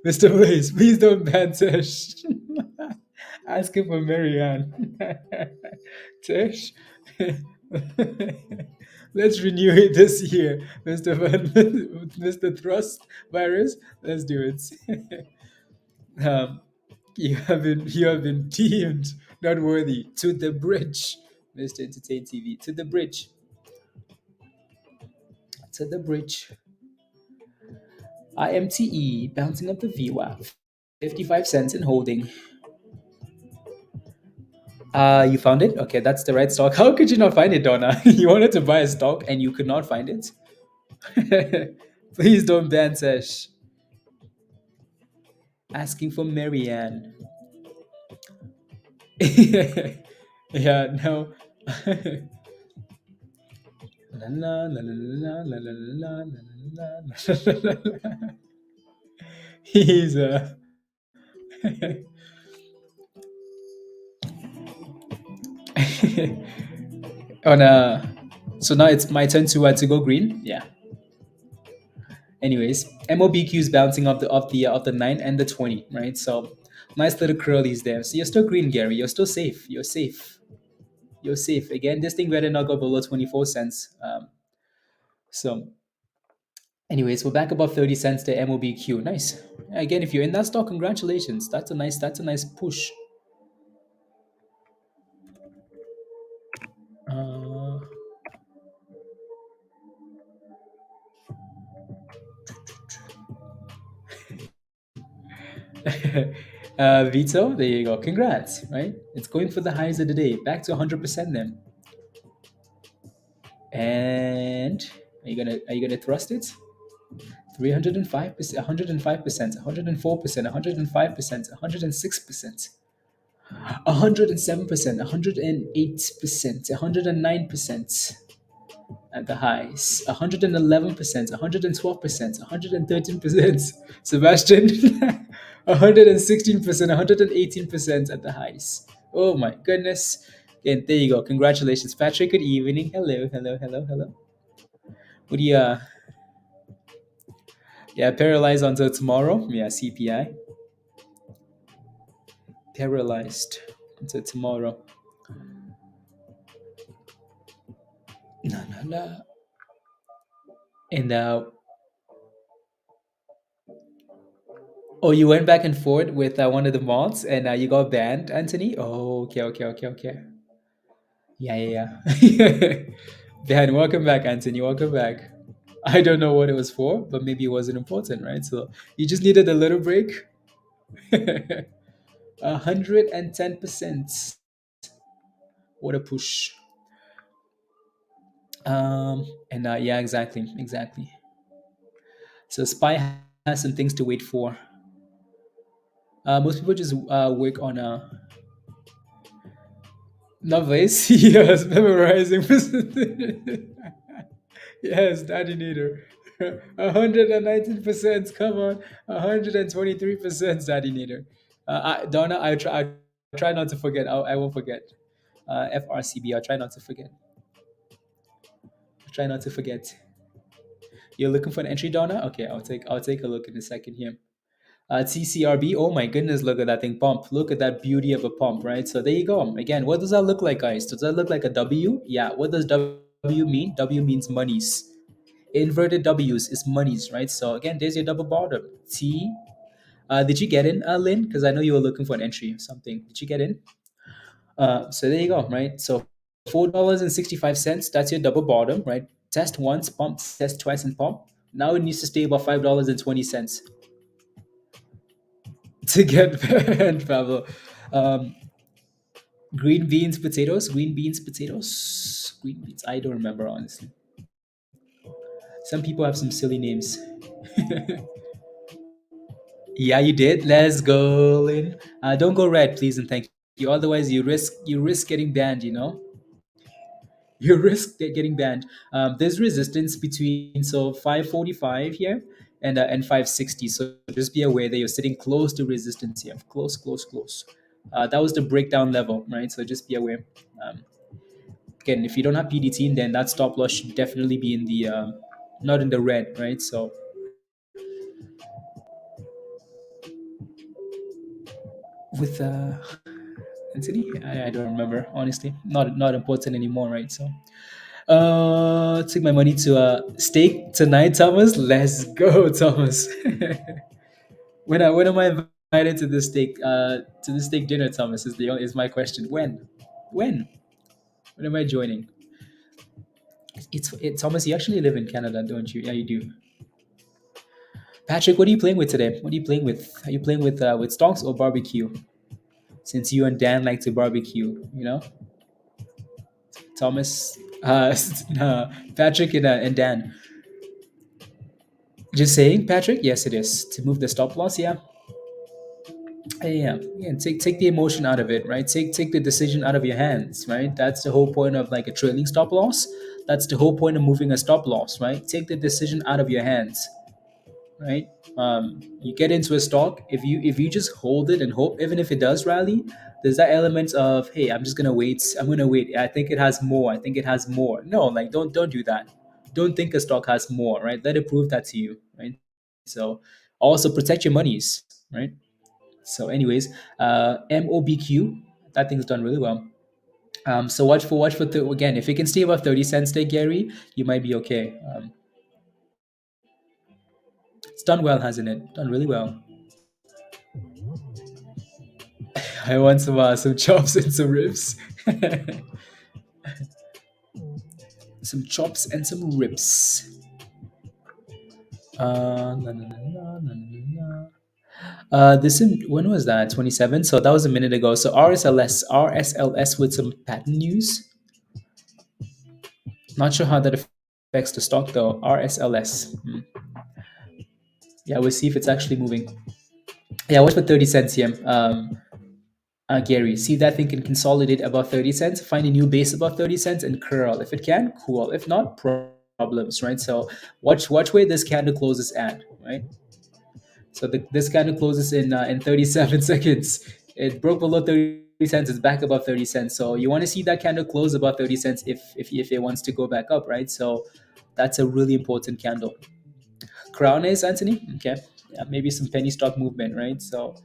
Mr. Blaze, please don't ban Tish. Asking for Marianne. Tish. Let's renew it this year, Mr. Mr. Thrust Virus. Let's do it. um, you have been deemed not worthy. To the bridge, Mr. Entertain TV. To the bridge. To the bridge. IMTE bouncing up the VWAP. 55 cents in holding. You found it? Okay, that's the right stock. How could you not find it, Donna? You wanted to buy a stock and you could not find it? Please don't ban Sesh. Asking for Marianne. Yeah, no. La, la, la, la, la, la, la, la, la, la, la. He's on a. So now it's my turn to go green. Yeah. Anyways, MOBQ is bouncing off the 9 and the 20, right? So nice little curlies there. So you're still green, Gary. You're still safe. You're safe. You're safe. Again, this thing better not go below 24 cents. So anyways, we're back above 30 cents to MOBQ. Nice. Again, if you're in that stock, congratulations. That's a nice push. Uh, Vito, there you go. Congrats, right? It's going for the highs of the day. Back to 100% then. And are you gonna thrust it? 305%, 105%, 104%, 105%, 106%, 107%, 108%, 109% at the highs, 111%, 112%, 113%. Sebastian, 116%, 118% at the highs. Oh my goodness. And there you go. Congratulations, Patrick. Good evening. Hello, hello, hello, hello. What do you yeah, paralyzed until tomorrow. Yeah, CPI. Paralyzed until tomorrow. No, no, no. And oh, you went back and forth with one of the mods, and you got banned, Anthony. Oh, okay, okay, okay, okay. Yeah, yeah, yeah. Dan, welcome back, Anthony. Welcome back. I don't know what it was for, but maybe it wasn't important, right? So you just needed a little break. 110%. What a push. And yeah, exactly, exactly. So Spy has some things to wait for. Most people just work on novice. Yes, memorizing. Yes, Daddy Nader. 119%. Come on, 123%, Daddy Nader. Donna, I try not to forget. I won't forget. FRCB. I'll try not to forget. Try not to forget. You're looking for an entry, Donna? Okay, I'll take a look in a second here. TCRB. Oh my goodness, look at that thing pump. Look at that beauty of a pump, right? So there you go. Again, what does that look like, guys? Does that look like a W? Yeah. What does W mean? W means monies. Inverted W's is monies, right? So again, there's your double bottom. T. Did you get in, Lynn? Because I know you were looking for an entry or something. Did you get in? So there you go, right? So $4.65. That's your double bottom, right? Test once, pump. Test twice, and pump. Now it needs to stay above $5.20 to get banned, Pablo. Um, green beans, potatoes. Green beans, potatoes. Green beans. I don't remember honestly. Some people have some silly names. Yeah, you did. Let's go, Lynn. Don't go red, please, and thank you. Otherwise, you risk getting banned. You risk getting banned. There's resistance between 545 here and 560. So just be aware that you're sitting close to resistance here. Close, close, close. That was the breakdown level, right? So just be aware. Um, Again, if you don't have PDT, then that stop loss should definitely be in the not in the red, right? So with Anthony, I don't remember honestly. Not important anymore, right? So take my money to steak tonight, Thomas. Let's go, Thomas. When am I invited to the steak dinner, Thomas? Is my question. When am I joining? Thomas. You actually live in Canada, don't you? Yeah, you do. Patrick, what are you playing with today? What are you playing with? Are you playing with stocks or barbecue? Since you and Dan like to barbecue, Thomas, Patrick, and Dan. Just saying, Patrick. Yes, it is to move the stop loss. Yeah, yeah. Take the emotion out of it, right? Take the decision out of your hands, right? That's the whole point of like a trailing stop loss. That's the whole point of moving a stop loss, right? Take the decision out of your hands, right? You get into a stock. If you just hold it and hope, even if it does rally, there's that element of, hey, I'm just gonna wait. I'm gonna wait. I think it has more. I think it has more. No, like don't do that. Don't think a stock has more, right? Let it prove that to you, right? So also protect your monies, right? So, anyways, MOBQ, that thing's done really well. So again, if it can stay above 30 cents there, Gary, you might be okay. It's done well, hasn't it? Done really well. I want some chops and some ribs. Some chops and some ribs. Na, na, na, na, na, na, na. When was that? 27. So that was a minute ago. So RSLS with some patent news. Not sure how that affects the stock though. RSLS. Yeah, we'll see if it's actually moving. Yeah, watch for 30 cents here. Gary, see if that thing can consolidate above 30 cents, find a new base above 30 cents, and curl. If it can, cool. If not, problems, right? So watch where this candle closes at, right? So this candle closes in 37 seconds. It broke below 30 cents. It's back above 30 cents. So you want to see that candle close above 30 cents if it wants to go back up, right? So that's a really important candle. Crown is Anthony. Okay, yeah, maybe some penny stock movement, right? So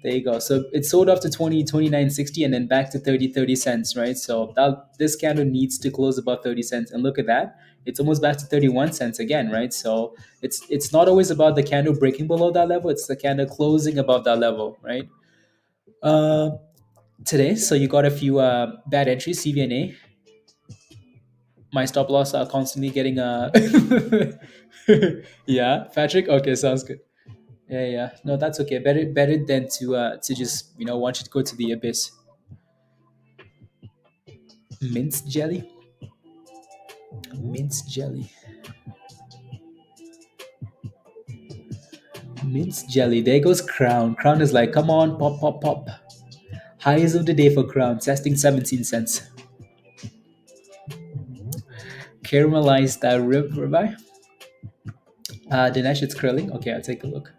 there you go. So it sold off to 29.60 and then back to 30 cents, right? So this candle needs to close above 30 cents, and look at that. It's almost back to 31 cents again, right? So it's not always about the candle breaking below that level. It's the candle closing above that level, right? Uh, Today, so you got a few bad entries, CVNA. My stop loss are constantly getting yeah, Patrick. Okay, sounds good. Yeah, yeah. No, that's okay. Better than to just want you to go to the abyss. Mince jelly, mince jelly, mince jelly. There goes Crown. Crown is like, come on, pop, pop, pop. Highs of the day for Crown, testing 17 cents. Caramelized ribeye. Dinesh, it's curling. Okay, I'll take a look.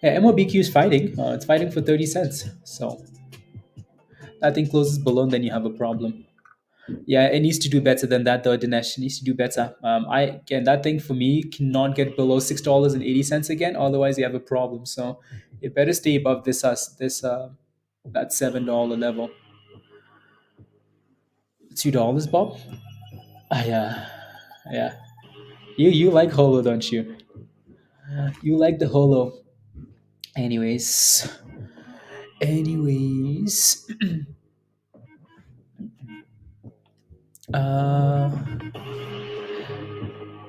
Yeah, MOBQ is fighting. It's fighting for 30 cents. So that thing closes below, then you have a problem. Yeah, it needs to do better than that, though. Dinesh, it needs to do better. I again, that thing for me cannot get below $6.80 again. Otherwise, you have a problem. So it better stay above this that $7 level. $2, Bob. Yeah, yeah. You like holo, don't you? You like the holo. Anyways, anyways. Uh,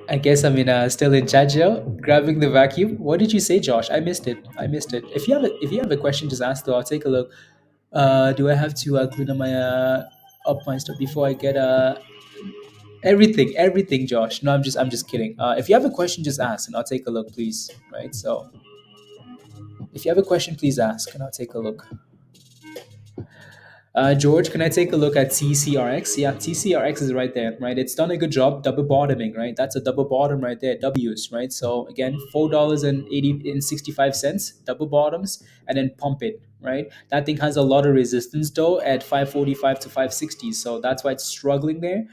I guess I'm still in chat, Joe, grabbing the vacuum. What did you say, Josh? I missed it. I missed it. If you have a question, just ask though. I'll take a look. Do I have to clean up my up my stuff before I get everything, Josh? No, I'm just kidding. If you have a question, just ask, and I'll take a look, please. Right. So if you have a question, please ask, and I'll take a look. George, can I take a look at TCRX? Yeah, TCRX is right there, right? It's done a good job double bottoming, right? That's a double bottom right there, W's, right? So again, $4.65, double bottoms, and then pump it, right? That thing has a lot of resistance though at 545 to 560, so that's why it's struggling there.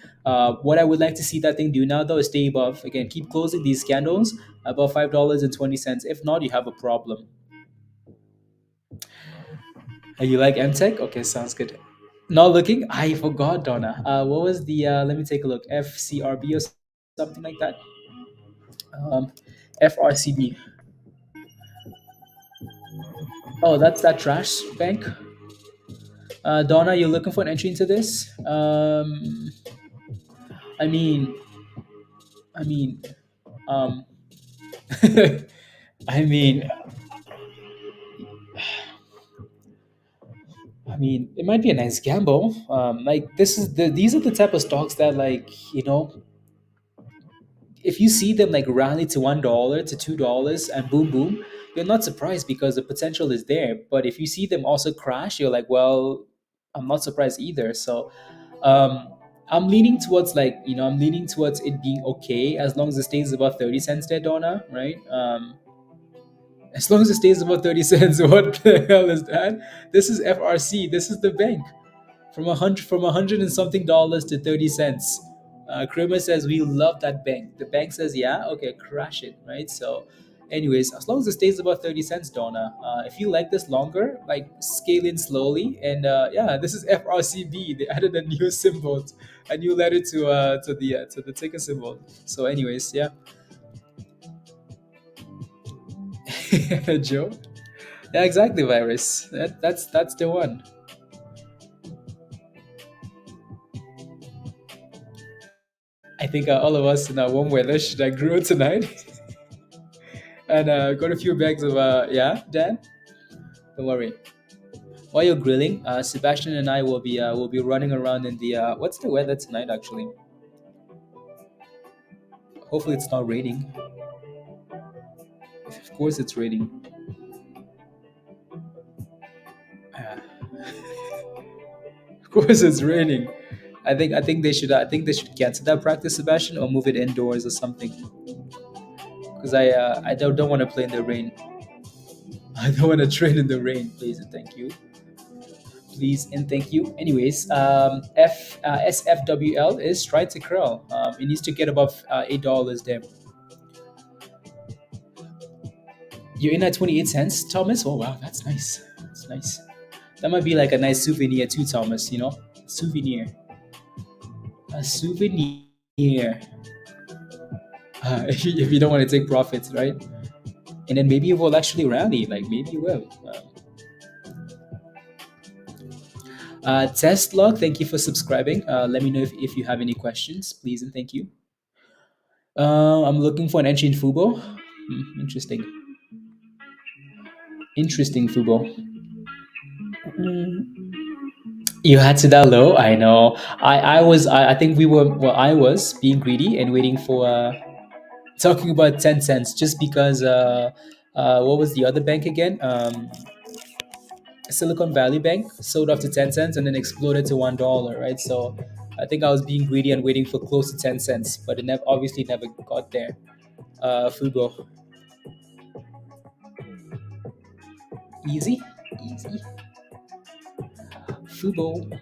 What I would like to see that thing do now though is stay above. Again, keep closing these candles above $5.20. If not, you have a problem. You like MTech? Okay, sounds good. Not looking. I forgot, Donna. What was the? Let me take a look. FCRB or something like that. Um, FRCB. Oh, that's that trash bank. Donna, you're looking for an entry into this? I mean, I mean, um, I mean, it might be a nice gamble. Like these are the type of stocks that if you see them like rally to $1 to $2 and boom boom, you're not surprised because the potential is there. But if you see them also crash, you're like, well, I'm not surprised either. So um I'm leaning towards I'm leaning towards it being okay as long as it stays above 30 cents there, Donna, right? As long as it stays above 30 cents, what the hell is that? This is FRC, this is the bank from a hundred and something dollars to 30 cents. Kramer says we love that bank. The bank says yeah, okay, crash it, right? So, anyways, as long as it stays above 30 cents, Donna. If you like this longer, like scale in slowly, and yeah, this is FRCB. They added a new symbol, a new letter to the ticker symbol. So, anyways, yeah, Joe. Yeah, exactly, virus. That's the one. I think all of us in our warm weather should grow tonight. And got a few bags of yeah, Dan. Don't worry. While you're grilling, Sebastian and I will be running around in the what's the weather tonight actually? Hopefully it's not raining. Of course it's raining. Uh, of course it's raining. I think they should cancel that practice, Sebastian, or move it indoors or something. Because I don't want to play in the rain. I don't want to train in the rain, please and thank you. Please and thank you. Anyways, SFWL is trying to curl. It needs to get above $8 there. You're in at 28 cents, Thomas. Oh wow, that's nice. That's nice. That might be like a nice souvenir too, Thomas. Souvenir. A souvenir. If you don't want to take profits, right? And then maybe it will actually rally. Like maybe it will. Test log, thank you for subscribing. Let me know if you have any questions, please and thank you. I'm looking for an entry in Fubo. Interesting. Interesting Fubo. You had to that low? I know. I think we were, well, I was being greedy and waiting for, talking about 10 cents just because, what was the other bank again? Silicon Valley Bank sold off to 10 cents and then exploded to $1, right? So I think I was being greedy and waiting for close to 10 cents, but it obviously never got there. Fubo. Easy. Easy. Fubo.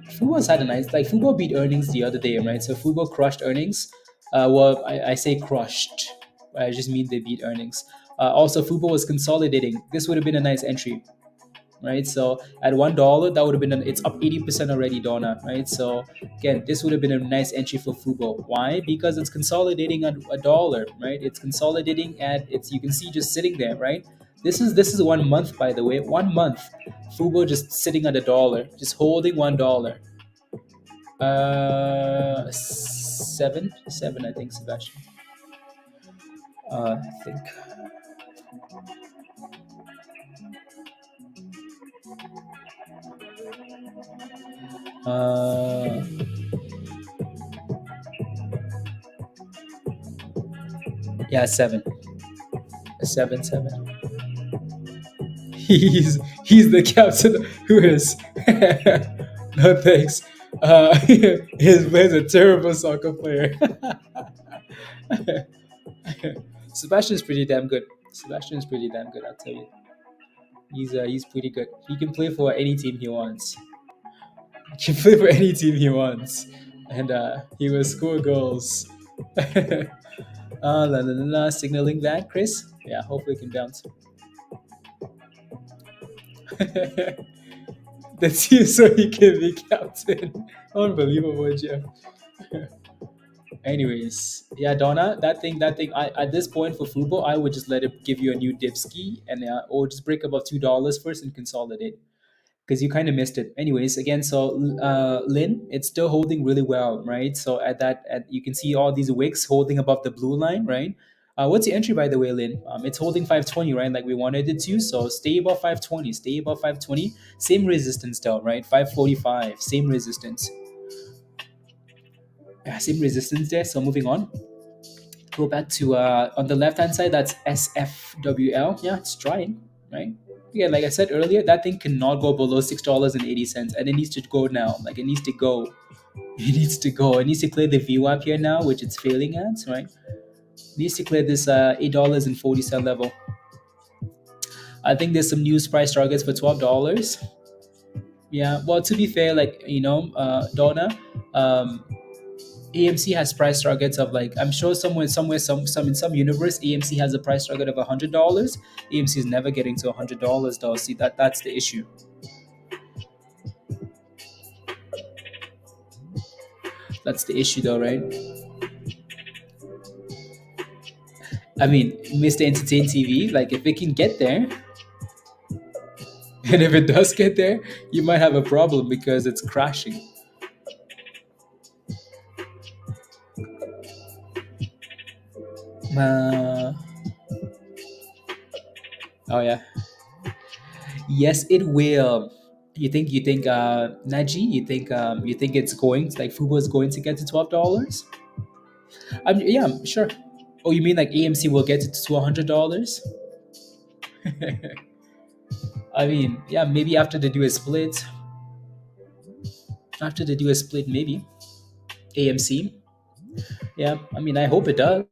Fubo's had a nice, like, Fubo beat earnings the other day, right? So Fubo crushed earnings. Well, I say crushed. I just mean they beat earnings. Also, Fubo was consolidating. This would have been a nice entry, right? So at $1, that would have been it's up 80% already, Donna, right? So again, this would have been a nice entry for Fubo. Why? Because it's consolidating at a dollar, right? It's consolidating at it's you can see just sitting there, right? This is 1 month, by the way. 1 month, Fubo just sitting at a dollar, just holding $1. Seven, I think, Sebastian. I think. Uh, yeah, seven, seven. He's the captain. Who is? No thanks. He's a terrible soccer player. Sebastian's pretty damn good. Sebastian's pretty damn good, I'll tell you. He's pretty good. He can play for any team he wants. He can play for any team he wants, and he will score goals. Signaling that, Chris. Yeah, hopefully it can bounce. That's you, so he can be captain. Unbelievable, Jeff. Anyways, yeah, Donna, that thing. I at this point for Fubo, I would just let it give you a new dipski, and or just break above $2 first and consolidate because you kind of missed it. Anyways, again, so Lin, it's still holding really well, right? So you can see all these wicks holding above the blue line, right? What's the entry, by the way, Lin? It's holding 520, right? Like we wanted it to. So stay above 520. Stay above 520. Same resistance though, right? 545. Same resistance. Yeah, same resistance there. So moving on. Go back to on the left hand side. That's SFWL. Yeah, it's trying, right? Yeah, like I said earlier, that thing cannot go below $6.80, and it needs to go now. Like it needs to go. It needs to go. It needs to clear the VWAP here now, which it's failing at, right? It needs to clear this $8.40 level. I think there's some news price targets for $12. Yeah. Well, to be fair, like Donna, um, AMC has price targets of, like, I'm sure somewhere, some in some universe, AMC has a price target of $100. AMC is never getting to $100 though. See, that's the issue. That's the issue though, right? I mean, Mr. Entertain TV, like if it can get there, and if it does get there, you might have a problem because it's crashing. Uh, oh yeah, yes, it will. You think Naji, you think it's going like Fubo is going to get to $12? Yeah, sure. Oh, you mean like AMC will get it to $100? I mean, yeah, maybe after they do a split. After they do a split, maybe AMC. Yeah, I mean, I hope it does.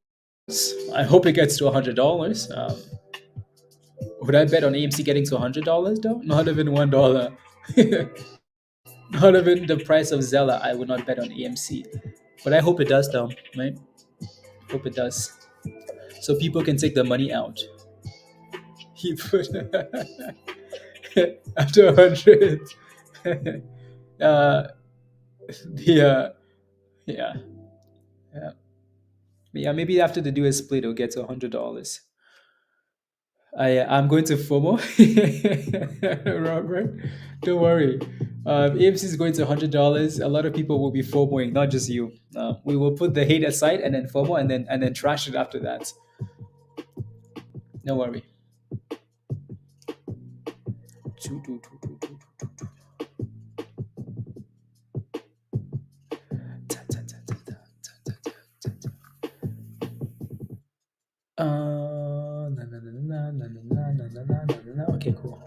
I hope it gets to $100. Would I bet on AMC getting to $100 though? Not even $1. Not even the price of Zella. I would not bet on AMC, but I hope it does though, right? Hope it does, so people can take the money out. He put after 100. uh, the yeah, yeah, yeah. Maybe after they do a split, it'll get to $100. I'm going to FOMO, Robert. Don't worry. AMC is going to $100. A lot of people will be FOMOing, not just you. We will put the hate aside and then FOMO and then trash it after that. Don't worry. Na, na, na, na, na, na, na, na, na, na, na, na. Okay, cool.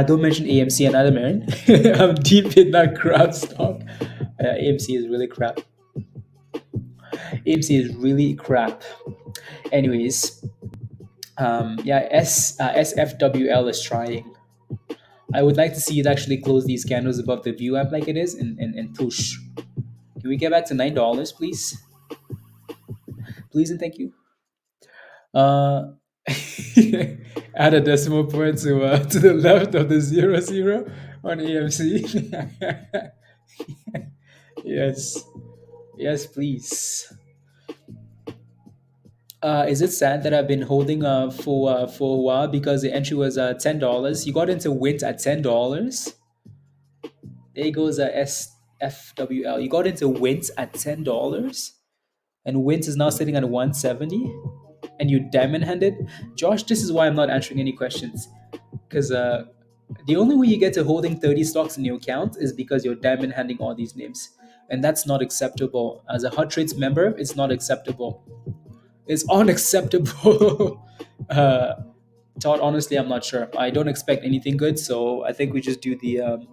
Don't mention AMC and Adam Aaron. I'm deep in that crap stock. AMC is really crap. AMC is really crap. Anyways, yeah, SFWL is trying. I would like to see it actually close these candles above the view app like it is and push. Can we get back to $9, please? Please and thank you. Uh, add a decimal point to the left of the 00 on AMC. Yes, yes, please. Is it sad that I've been holding for a while because the entry was $10? You got into Wint at $10. There goes SFWL. You got into Wint at $10, and Wint is now sitting at 170, and you diamond handed. Josh, this is why I'm not answering any questions, because the only way you get to holding 30 stocks in your account is because you're diamond handing all these names, and that's not acceptable. As a Hot Trades member, it's not acceptable. It's unacceptable. uh, Todd, honestly, I'm not sure. I don't expect anything good, so I think we just do the.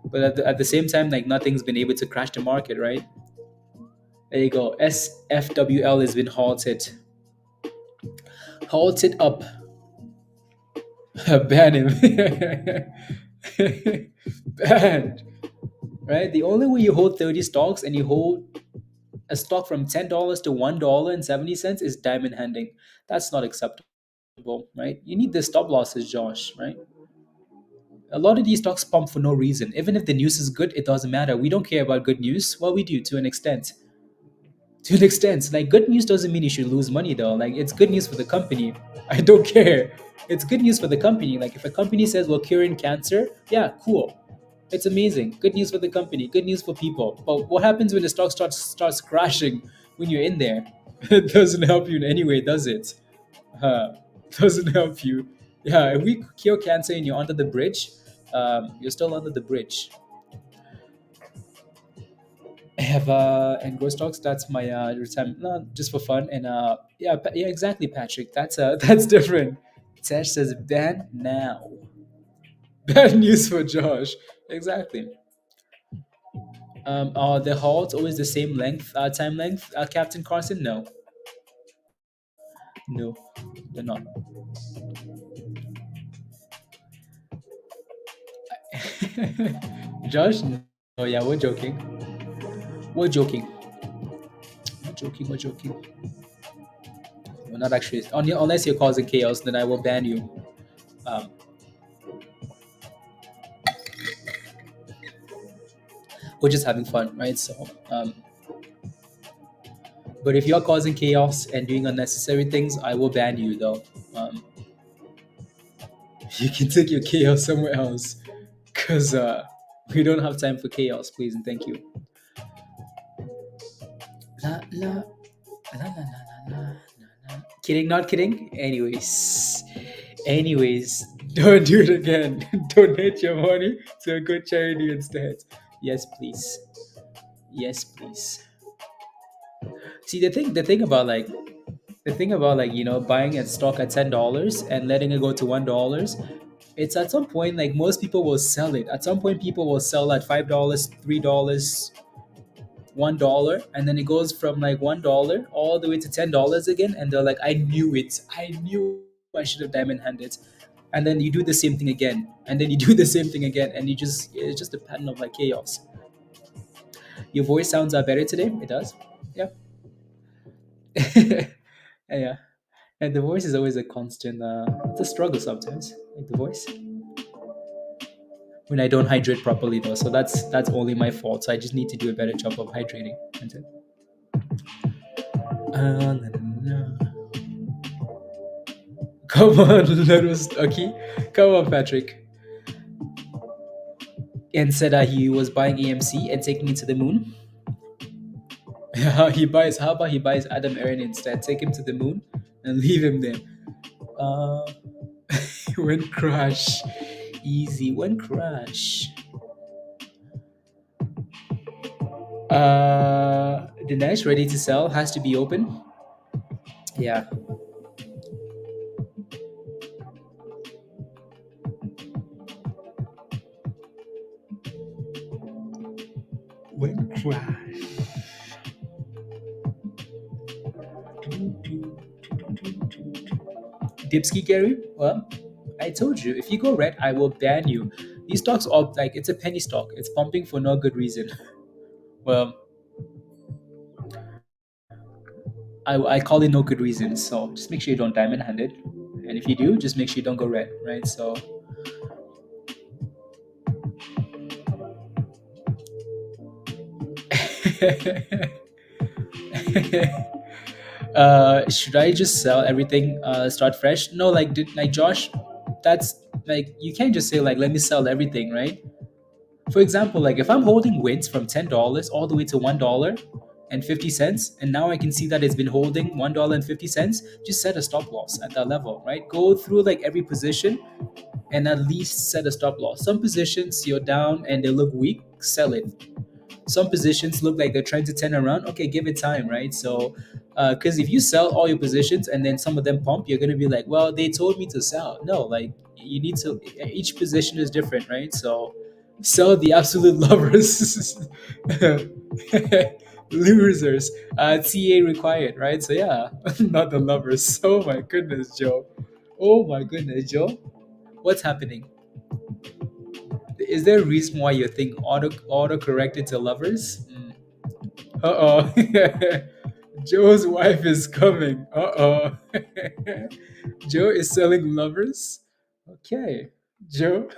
But at the same time, like nothing's been able to crash the market, right? There you go. SFWL has been halted. Halted up. Ban him. Banned. Right? The only way you hold 30 stocks and you hold a stock from $10 to $1.70 is diamond handing. That's not acceptable, right? You need the stop losses, Josh, right? A lot of these stocks pump for no reason. Even if the news is good, it doesn't matter. We don't care about good news. Well, we do to an extent. To an extent, like good news doesn't mean you should lose money though. Like it's good news for the company. I don't care. It's good news for the company. Like if a company says we're curing cancer, yeah, cool. It's amazing. Good news for the company. Good news for people. But what happens when the stock starts crashing when you're in there? It doesn't help you in any way, does it? Doesn't help you. Yeah, if we cure cancer and you're under the bridge, you're still under the bridge. I have and growth stocks. That's my retirement, no, just for fun. And yeah, yeah, exactly, Patrick. That's that's different. Tesh says ban now. Bad news for Josh. Exactly. Are the halts always the same length, time length, Captain Carson? No, no, they're not. Josh? Oh yeah, we're joking. We're joking. We're joking. We're joking. We're not actually. Unless you're causing chaos, then I will ban you. Um, we're just having fun, right? So, but if you're causing chaos and doing unnecessary things, I will ban you though. Um, you can take your chaos somewhere else, cause we don't have time for chaos, please and thank you. La la la la la la la. Kidding, not kidding. Anyways, don't do it again. Donate your money to a good charity instead. Yes, please. Yes, please. See the thing about like buying a stock at $10 and letting it go to $1, it's at some point like most people will sell it. At some point, people will sell at $5, $3, $1, and then it goes from like $1 all the way to $10 again, and they're like, "I knew it. I knew I should have diamond handed." And then you do the same thing again, and then you do the same thing again, and it's just a pattern of like chaos. Your voice sounds better today. It does. Yeah. Yeah. And the voice is always a constant. It's a struggle sometimes, like the voice. When I don't hydrate properly, though, so that's only my fault. So I just need to do a better job of hydrating. That's it. Na, na, na. Come on, little Stucky. Come on, Patrick. And said that he was buying AMC and taking it to the moon. Yeah, he buys. How about he buys Adam Aaron instead? Take him to the moon and leave him there. Uh, when crash, easy. When crash. The next ready to sell has to be open. Yeah. When crash. Dipsky Gary? Well, I told you, if you go red, I will ban you. These stocks are like it's a penny stock. It's pumping for no good reason. Well, I call it no good reason. So just make sure you don't diamond hand it. And if you do, just make sure you don't go red, right? So should I just sell everything, start fresh? No, like Josh, that's like you can't just say like let me sell everything, right? For example, like if I'm holding wins from $10 all the way to $1.50, and now I can see that it's been holding $1.50, just set a stop loss at that level, right? Go through like every position and at least set a stop loss. Some positions you're down and they look weak, sell it. Some positions look like they're trying to turn around. Okay, give it time, right? So, because if you sell all your positions and then some of them pump, you're gonna be like, well, they told me to sell. No, like you need to. Each position is different, right? So, sell the absolute lovers, losers. TA required, right? So yeah, not the lovers. Oh my goodness, Joe. Oh my goodness, Joe. What's happening? Is there a reason why you think auto corrected to lovers? Uh oh. Joe's wife is coming. Uh oh. Joe is selling lovers. Okay. Joe.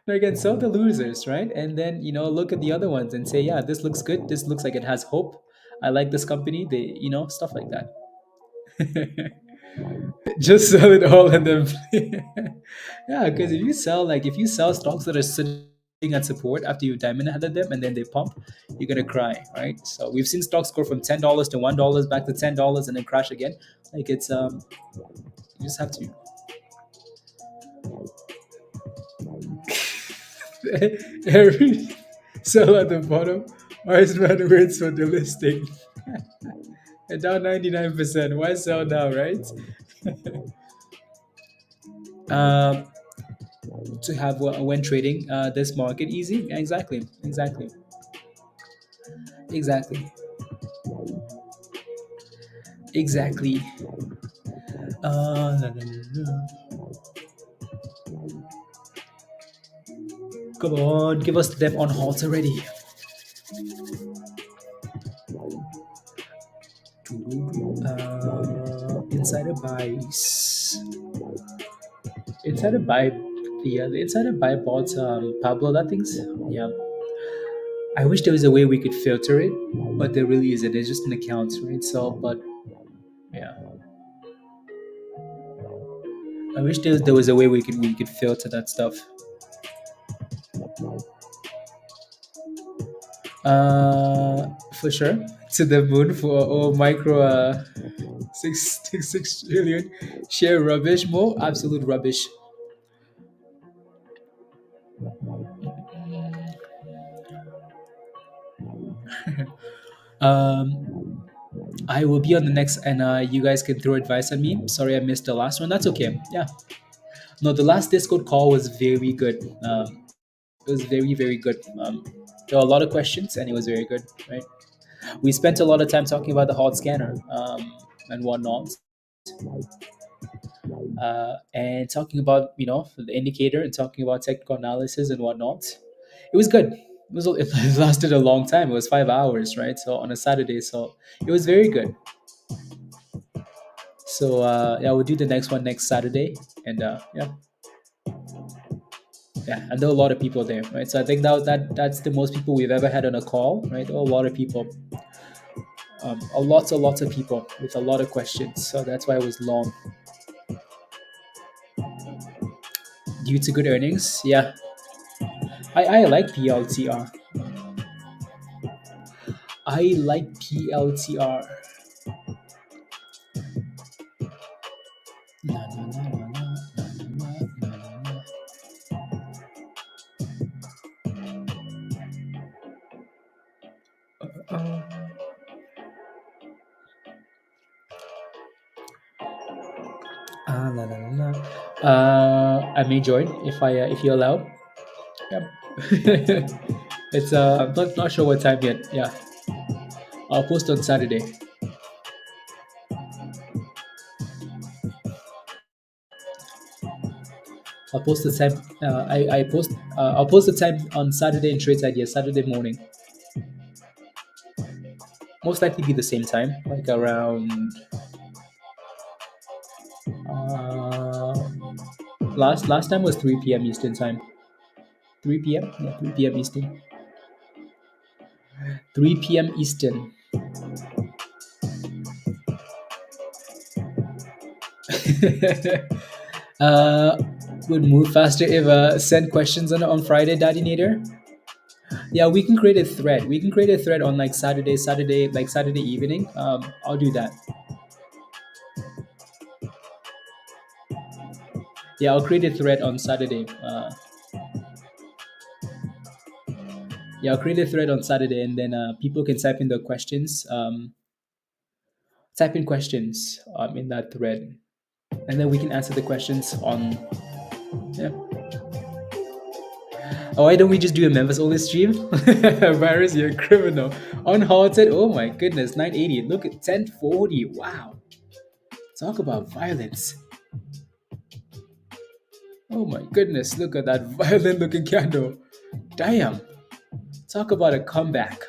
Now again, sell the losers, right? And then, look at the other ones and say, yeah, this looks good. This looks like it has hope. I like this company. They, stuff like that. Just sell it all and then yeah, because if you sell stocks that are sitting at support after you diamond handed them and then they pump, you're gonna cry, right? So we've seen stocks go from $10 to $1 back to $10 and then crash again. Like it's you just have to every sell at the bottom. Wise man waits for the listing. And down 99%. Why sell now, right? um to have when trading this market easy. Yeah, exactly exactly. La, la, la, la. Come on, give us them on halt already. Insider buys. Insider buy. Yeah, the insider buy bought Pablo. That things. Yeah. I wish there was a way we could filter it, but there really isn't. It's just an account, right? So, but yeah, I wish there was a way we could filter that stuff. For sure. To the moon for micro 6 trillion share rubbish. More absolute rubbish. Um, I will be on the next, and you guys can throw advice on me. Sorry, I missed the last one. That's okay. Yeah. No, the last Discord call was very good. It was very, very good. There were a lot of questions, and it was very good. Right. We spent a lot of time talking about the hot scanner and whatnot, and talking about the indicator and talking about technical analysis and whatnot. It was good. It lasted a long time. It was 5 hours, right? So on a Saturday, so it was very good. So yeah, we'll do the next one next Saturday, and yeah, and there are a lot of people there, right? So I think that's the most people we've ever had on a call, right? There are a lot of people. A lots of people with a lot of questions, so that's why it was long. Due to good earnings, yeah, I like PLTR. I like PLTR. Na, na, na, na, na, na, na, na, na. Uh, La, la, la, la. I may join if you allow. Yep. It's I'm not sure what time yet. Yeah, I'll post on Saturday. I'll post the time. I post. I'll post the time on Saturday in Trades Idea. Saturday morning. Most likely be the same time, like around. Uh, last time was 3 p.m. Eastern time. 3 p.m. Yeah, 3 p.m. Eastern. 3 p.m. Eastern. uh, would move faster if send questions on Friday, Daddy Nader. Yeah, we can create a thread. We can create a thread on like Saturday evening. I'll do that. Yeah, I'll create a thread on Saturday. Yeah, I'll create a thread on Saturday, and then people can type in the questions. Type in questions in that thread, and then we can answer the questions on. Yeah. Oh, why don't we just do a members only stream? Virus, you're a criminal. Unhalted. Oh my goodness, 980. Look at 1040. Wow. Talk about violence. Oh my goodness, look at that violent looking candle. Damn. Talk about a comeback.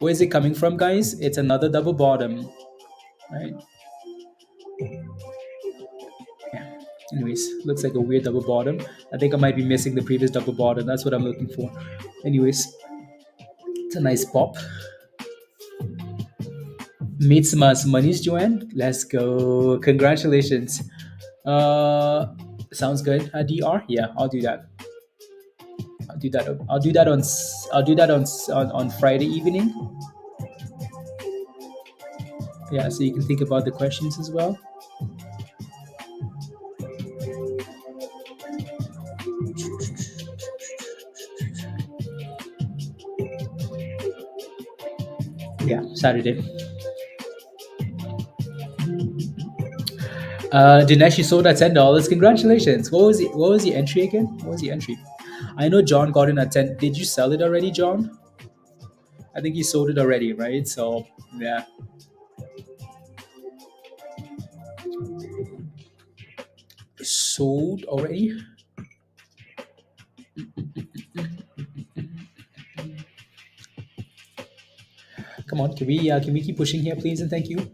Where is it coming from, guys? It's another double bottom, right? Yeah. Anyways, looks like a weird double bottom. I think I might be missing the previous double bottom. That's what I'm looking for. Anyways, it's a nice pop. Made some monies, Joanne. Let's go. Congratulations. Uh, sounds good. DR. Yeah, I'll do that. I'll do that. I'll do that on. I'll do that on Friday evening. Yeah, so you can think about the questions as well. Yeah, Saturday. Dinesh, you sold at $10. Congratulations. What was the entry again? What was the entry? I know John got in at 10. Did you sell it already, John? I think you sold it already, right? So yeah. Sold already? Come on, can we keep pushing here, please and thank you?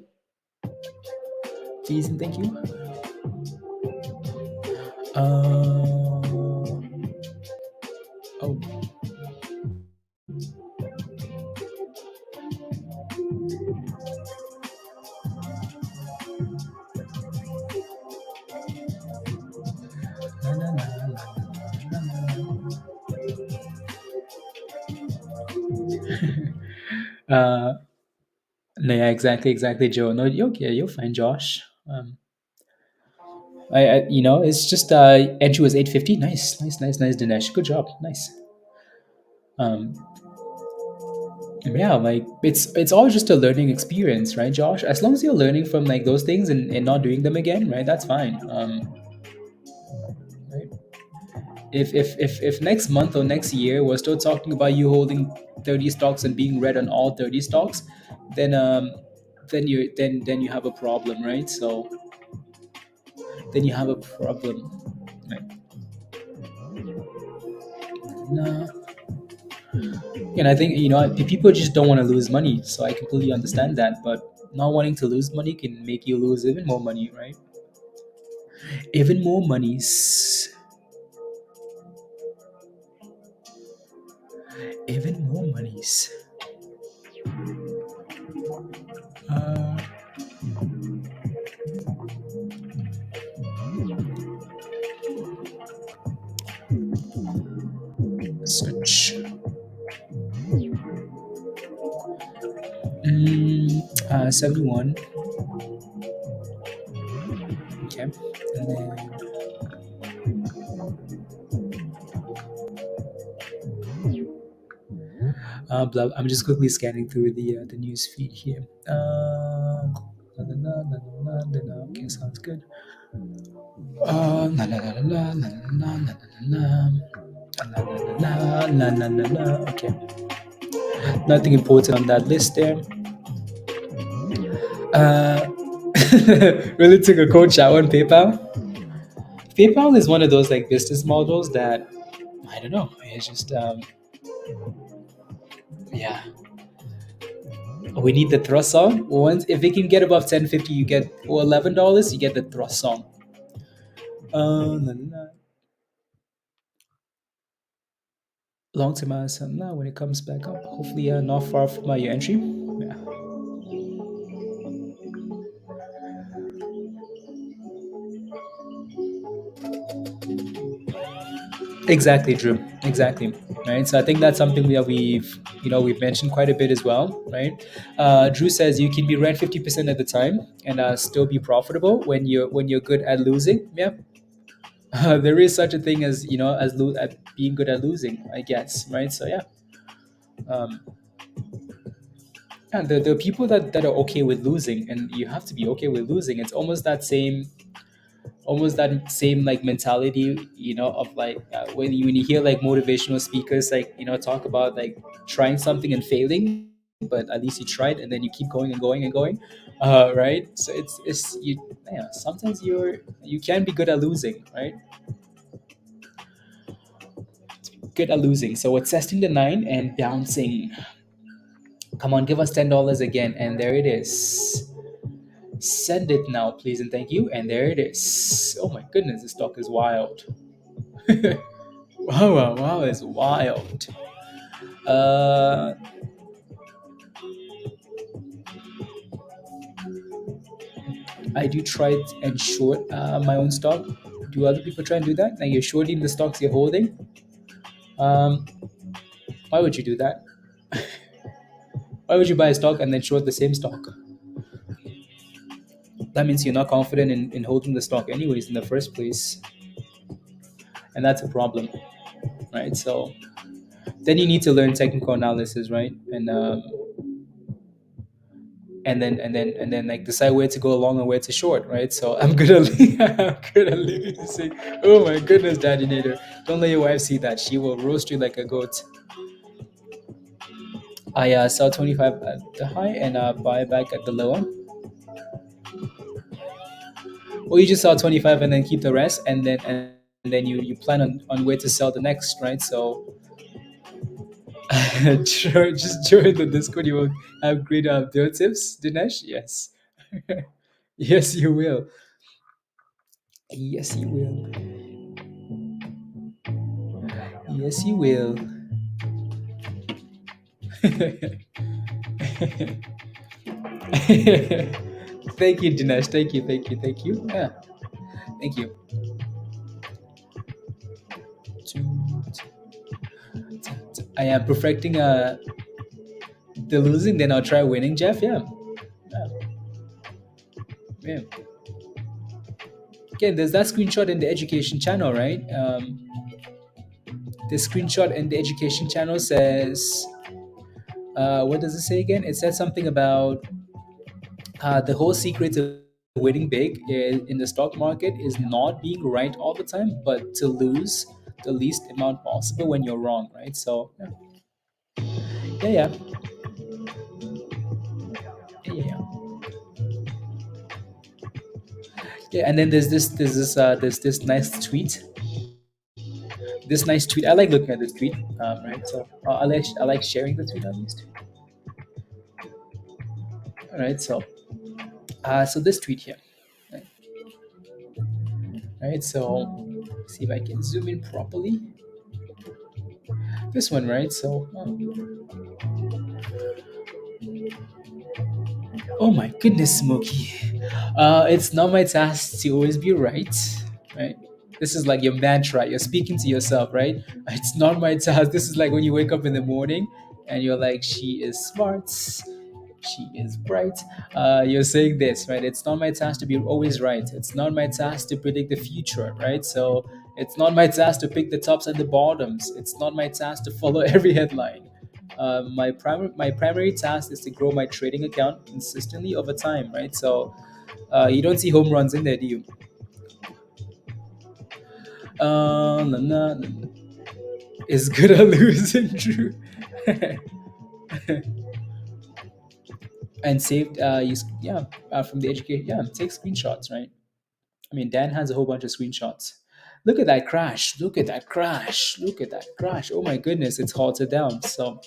Please and thank you. Oh. Na, na, na, na, na, na. No, yeah, exactly, Joe. No, you're okay. You're fine, Josh. It's just entry was 850. Nice, Dinesh. Good job. Nice. Um, yeah, like it's all just a learning experience, right, Josh? As long as you're learning from like those things and not doing them again, right? That's fine. Right? If next month or next year we're still talking about you holding 30 stocks and being red on all 30 stocks, then then you have a problem, right? So then you have a problem. Right? No. And I think people just don't want to lose money, so I completely understand that. But not wanting to lose money can make you lose even more money, right? Even more monies, even more monies. Mm, 71. Okay. And then I'm just quickly scanning through the news feed here. Okay, sounds good. La la la la la la la la la la la la la. Okay, nothing important on that list there. Uh, really took a cold shower on PayPal. PayPal is one of those like business models that I don't know. It's just yeah. We need the thrust song. Once if we can get above 10.50, you get or $11, you get the thrust song. La, la, la. Long term now when it comes back up, hopefully not far from your entry. Yeah. Exactly, Drew. Exactly. Right. So I think that's something that we've mentioned quite a bit as well, right? Drew says you can be red 50% of the time and still be profitable when you're good at losing. Yeah. There is such a thing as at being good at losing, I guess, right? So yeah. Um, and the people that are okay with losing, and you have to be okay with losing. It's almost that same like mentality, of like when you hear like motivational speakers like talk about like trying something and failing, but at least you tried, and then you keep going and going and going, right? So it's you yeah, sometimes you can be good at losing, right? Good at losing. So we're testing the nine and bouncing. Come on, give us $10 again, and there it is. Send it now, please and thank you. And there it is. Oh my goodness, this stock is wild. Wow, wow, wow, it's wild. Uh, I do try and short my own stock. Do other people try and do that? Like you're shorting the stocks you're holding. Um, why would you do that? Why would you buy a stock and then short the same stock? That means you're not confident in holding the stock anyways in the first place, and that's a problem, right? So then you need to learn technical analysis, right? And then like decide where to go long and where to short, right? So I'm good at I'm good at losing. Oh my goodness, Daddy Nader, don't let your wife see that. She will roast you like a goat. I sell 25 at the high and buy back at the lower, or you just sell 25 and then keep the rest, and then you plan on where to sell the next, right? So sure, just join the Discord. You will have great deal tips, Dinesh. Yes, yes, you will. Yes, you will. Yes, you will. Thank you, Dinesh. Thank you, thank you, thank you. Yeah, thank you. I am perfecting the losing, then I'll try winning, Jeff. Yeah, yeah, yeah. Again, there's that screenshot in the education channel, right? The screenshot in the education channel says, what does it say again? It said something about the whole secret of winning big in the stock market is not being right all the time, but to lose the least amount possible when you're wrong, right? So yeah, yeah, yeah, yeah, yeah. Yeah, and then there's this nice tweet. I like looking at this tweet, right? So I like sharing the tweet at least. All right, so this tweet here, right? Right, so see if I can zoom in properly. This one, right? So oh my goodness, Smokey. It's not my task to always be right, right? This is like your mantra. You're speaking to yourself, right? It's not my task. This is like when you wake up in the morning and you're like, she is smart. She is bright. You're saying this, right? It's not my task to be always right. It's not my task to predict the future, right? So it's not my task to pick the tops and the bottoms. It's not my task to follow every headline. My primary task is to grow my trading account consistently over time, right? So you don't see home runs in there, do you? Na, na, na. Is good at losing, true. And saved, yeah, from the education. Yeah, take screenshots, right? I mean, Dan has a whole bunch of screenshots. Look at that crash. Look at that crash. Look at that crash. Oh my goodness, it's halted down. So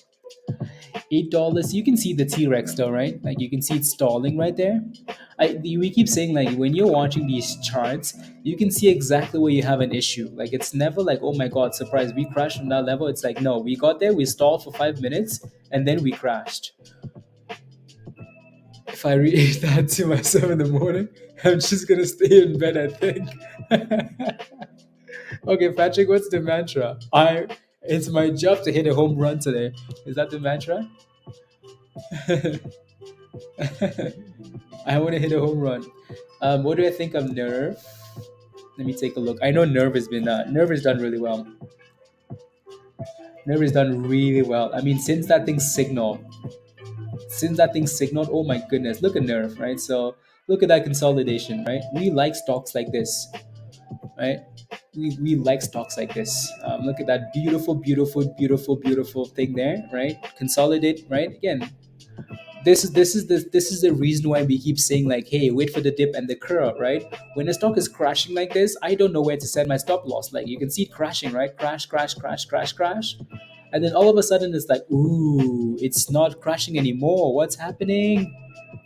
$8. You can see the T-Rex though, right? Like you can see it stalling right there. We keep saying like when you're watching these charts, you can see exactly where you have an issue. Like it's never like, oh my god, surprise, we crashed from that level. It's like no, we got there, we stalled for 5 minutes, and then we crashed. If I read that to myself in the morning, I'm just gonna stay in bed, I think. Okay, Patrick, what's the mantra? It's my job to hit a home run today. Is that the mantra? I want to hit a home run. What do I think of Nerve? Let me take a look. I know Nerve has done really well. Nerve has done really well. I mean, since that thing signaled, oh my goodness, look at Nerve, right? So look at that consolidation, right? We like stocks like this, right? We like stocks like this. Look at that beautiful, beautiful, beautiful, beautiful thing there, right? Consolidate, right? Again, this is the reason why we keep saying like, hey, wait for the dip and the curl, right? When a stock is crashing like this, I don't know where to set my stop loss. Like you can see it crashing, right? Crash, crash, crash, crash, crash. And then all of a sudden it's like, ooh, it's not crashing anymore. What's happening?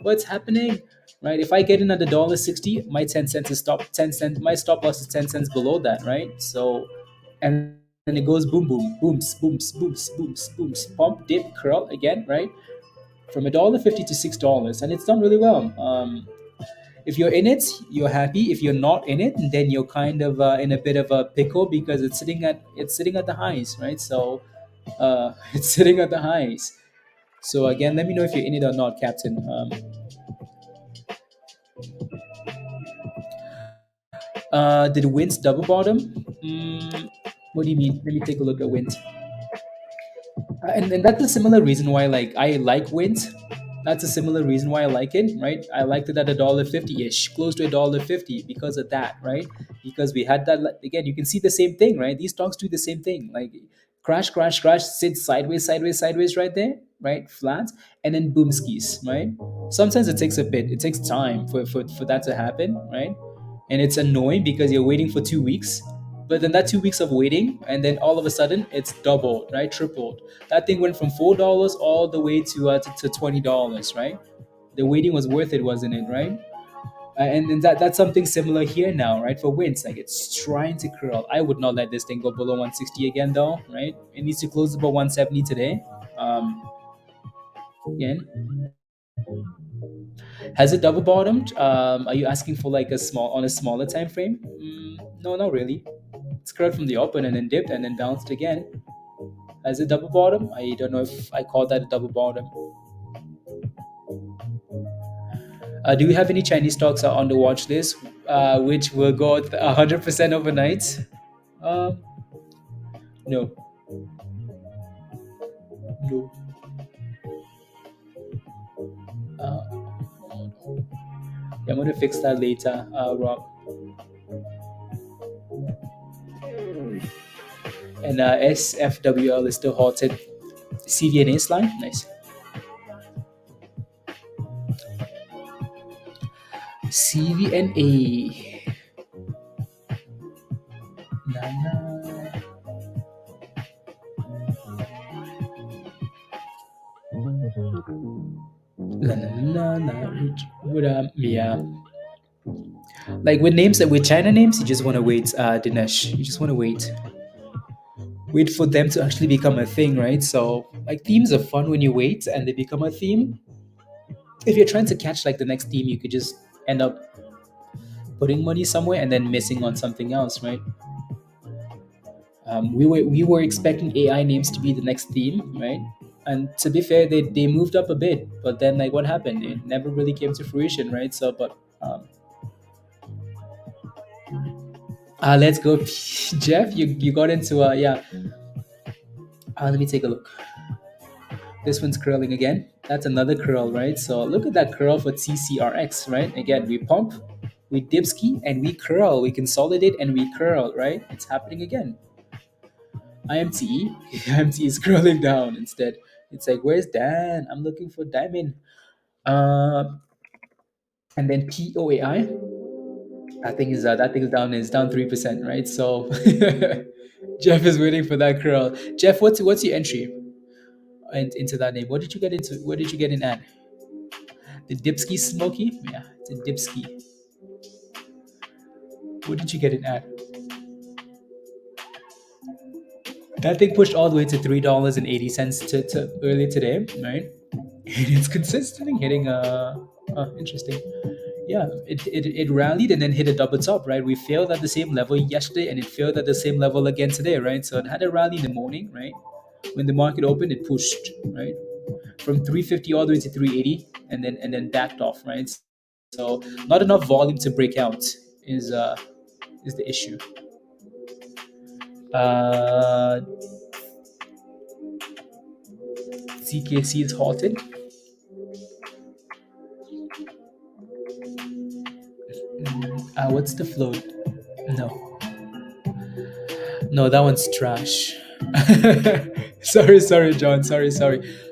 What's happening? Right? If I get in at the $1.60, my 10 cents is stop 10 cents, my stop loss is 10 cents below that, right? So and then it goes boom, boom, booms, booms, booms, booms, booms, pump, dip, curl again, right? From $1.50 to $6, and it's done really well. If you're in it, you're happy. If you're not in it, then you're kind of in a bit of a pickle because it's sitting at the highs, right? So it's sitting at the highs. So again, let me know if you're in it or not, Captain. Did Wins double bottom? What do you mean? Let me take a look at Wins. And that's a similar reason why like I like Wins. That's a similar reason why I like it, right? I liked it at $1.50-ish, close to $1.50 because of that, right? Because we had that again. You can see the same thing, right? These stocks do the same thing, like crash, crash, crash, sit sideways, sideways, sideways, right there, right, flat, and then boom skis, right? Sometimes it takes a bit, it takes time for that to happen, right? And it's annoying because you're waiting for 2 weeks, but then that 2 weeks of waiting, and then all of a sudden it's doubled, right? Tripled. That thing went from $4 all the way to $20, right? The waiting was worth it, wasn't it, right? And that's something similar here now, right? For Wins, like it's trying to curl. I would not let this thing go below 160 again, though, right? It needs to close above 170 today. Again, has it double bottomed? Are you asking for like a smaller time frame? No, not really. It's curled from the open and then dipped and then bounced again. Has it double bottom? I don't know if I call that a double bottom. Do we have any Chinese stocks on the watch list which will go 100% overnight? No, no. Uh, yeah, I'm gonna fix that later, Rob. And SFWL is still halted. CVNA line, nice. CVNA. Na, na. La, la, la, yeah. Like with China names, you just want to wait, Dinesh. You just want to wait for them to actually become a thing, right? So like themes are fun when you wait and they become a theme. If you're trying to catch like the next theme, you could just end up putting money somewhere and then missing on something else, right? We were expecting AI names to be the next theme, right? And to be fair, they moved up a bit, but then like what happened? It never really came to fruition, right? So, but let's go, Jeff. You got into yeah. Let me take a look. This one's curling again. That's another curl, right? So look at that curl for TCRX, right? Again, we pump, we dipski, and we curl. We consolidate and we curl, right? It's happening again. IMTE, IMTE is curling down instead. It's like, where's Dan? I'm looking for Diamond. Uh, and then POAI, that thing is down 3%, right? So Jeff is waiting for that curl. Jeff, what's your entry into that name? What did you get into? What did you get in at? The Dipski Smoky? Yeah, it's a Dipski. What did you get in at? That thing pushed all the way to $3.80 to early today, right? And it's consistently hitting interesting. Yeah, it rallied and then hit a double top, right? We failed at the same level yesterday and it failed at the same level again today, right? So it had a rally in the morning, right? When the market opened, it pushed, right? From 350 all the way to 380 and then backed off, right? So not enough volume to break out is the issue. Uh, CKC is halted. What's the float? No, no, that one's trash. Sorry, John. Sorry.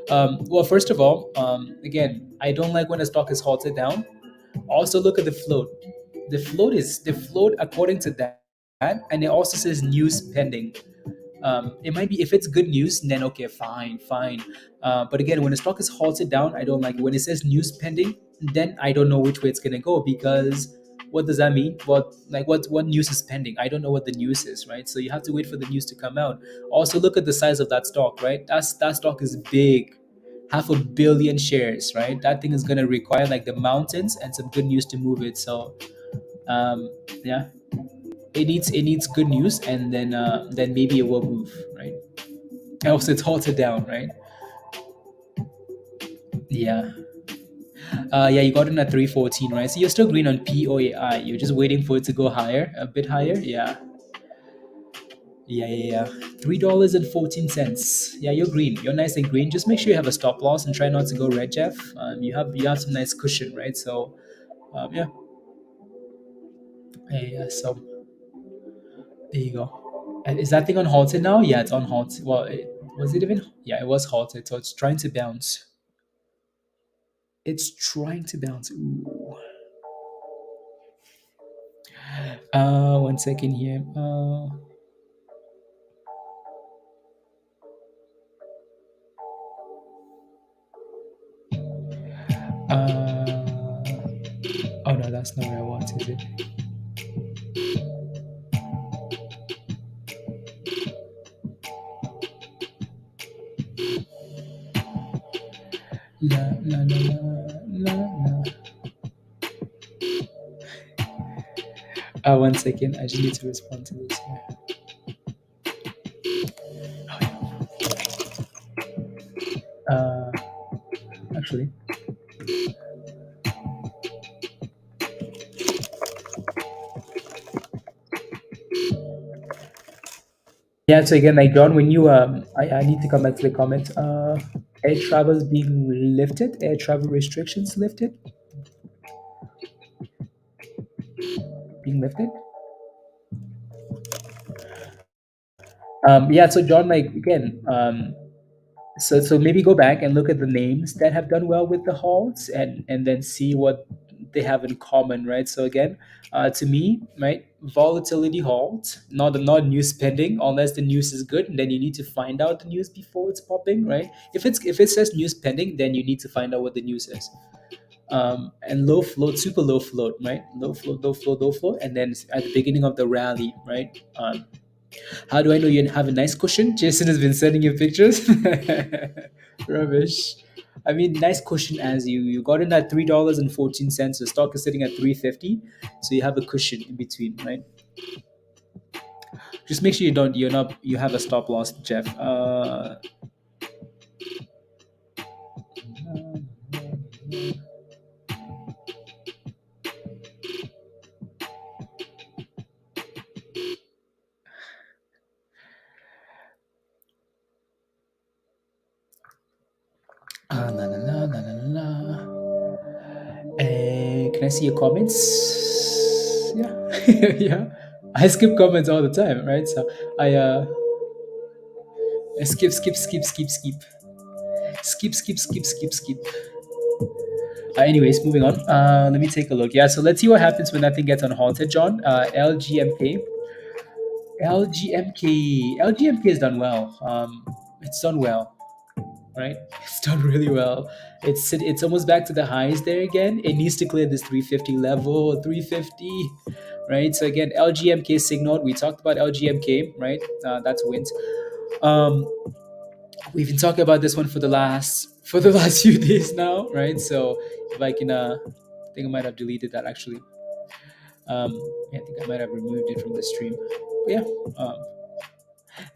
Well, first of all, again, I don't like when a stock is halted down. Also, look at the float. The float according to that, and it also says news pending. It might be if it's good news, then okay, fine. But again, when a stock is halted down, I don't like it. When it says news pending, then I don't know which way it's gonna go because what does that mean? What news is pending? I don't know what the news is, right? So you have to wait for the news to come out. Also, look at the size of that stock, right? That stock is big. 500 million shares, right? That thing is gonna require like the mountains and some good news to move it. So yeah, it needs good news, and then maybe it will move, right? Also, it's halted down, right? Yeah. Yeah, you got in at 314, right? So you're still green on POAI. You're just waiting for it to go higher, a bit higher. Yeah. Yeah. $3.14. Yeah, you're green. You're nice and green. Just make sure you have a stop loss and try not to go red, Jeff. You have some nice cushion, right? So yeah. Yeah. So there you go. And is that thing on halted now? Yeah, it's on halted. Well, was it even? Yeah, it was halted. So it's trying to bounce. It's trying to bounce. Ooh. One second here. Oh no, that's not what I want, is it? La la la la la. One second. I just need to respond to this here. Uh, Actually. Yeah, so again, like John, when you I need to come back to the comment. Air travel is being lifted, air travel restrictions lifted, being lifted. Yeah, so John, like again, so maybe go back and look at the names that have done well with the halts and then see what they have in common, right? So again, to me, right, volatility halt, not news pending, unless the news is good, and then you need to find out the news before it's popping, right? If it says news pending, then you need to find out what the news is. And low float, super low float, right? Low float, and then at the beginning of the rally, right? How do I know you have a nice cushion? Jason has been sending you pictures. Rubbish. I mean, nice cushion as you got in at $3.14. The stock is sitting at 350, so you have a cushion in between, right? Just make sure you have a stop loss, Jeff. La, la, la, la, la, la. Can I see your comments? Yeah, yeah. I skip comments all the time, right? So I skip, skip, skip, skip, skip, skip, skip, skip, skip, skip. Anyways, moving on. Let me take a look. Yeah, so let's see what happens when that thing gets unhalted, John. LGMK. LGMK has done well. It's done well, right? It's done really well. It's almost back to the highs there again. It needs to clear this 350 level, 350, right? So again, LGMK signaled. We talked about LGMK, right? That's wins. Um, we've been talking about this one for the last few days now, right? So if I can, I think I might have deleted that actually. Yeah, I think I might have removed it from the stream. But yeah,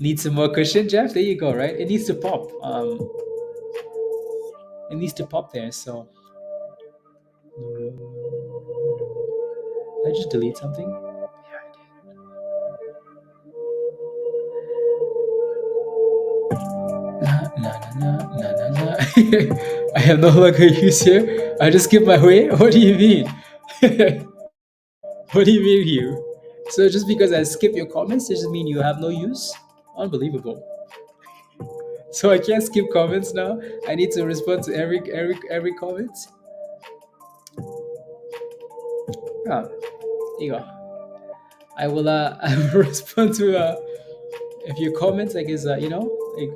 need some more cushion, Jeff. There you go. Right, it needs to pop. It needs to pop there. So I just delete something. Nah, nah, nah, nah, nah, nah. I have no longer use here. I just skip my way. What do you mean? What do you mean, you? So just because I skip your comments doesn't mean you have no use? Unbelievable. So I can't skip comments now. I need to respond to every comment. Ah, there you go. I will I will respond to if your comments. I guess you know. Like,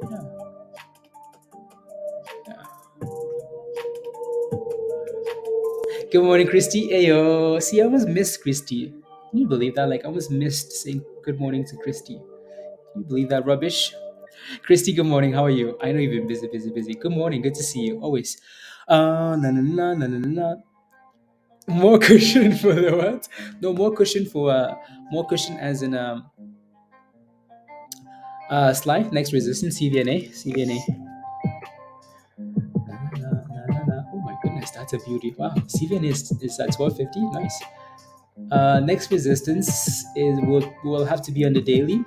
yeah. Good morning, Christy. Ayo. See, I almost missed Christy. Can you believe that? Like, I almost missed saying good morning to Christy. Can you believe that rubbish? Christy, good morning. How are you? I know you've been busy, busy, busy. Good morning. Good to see you. Always. Na na na na na na. More cushion for the what? No, more cushion as in slide. Next resistance, CVNA. CVNA. Oh my goodness, that's a beauty. Wow. CVNA is at 1250. Nice. Next resistance is will have to be on the daily.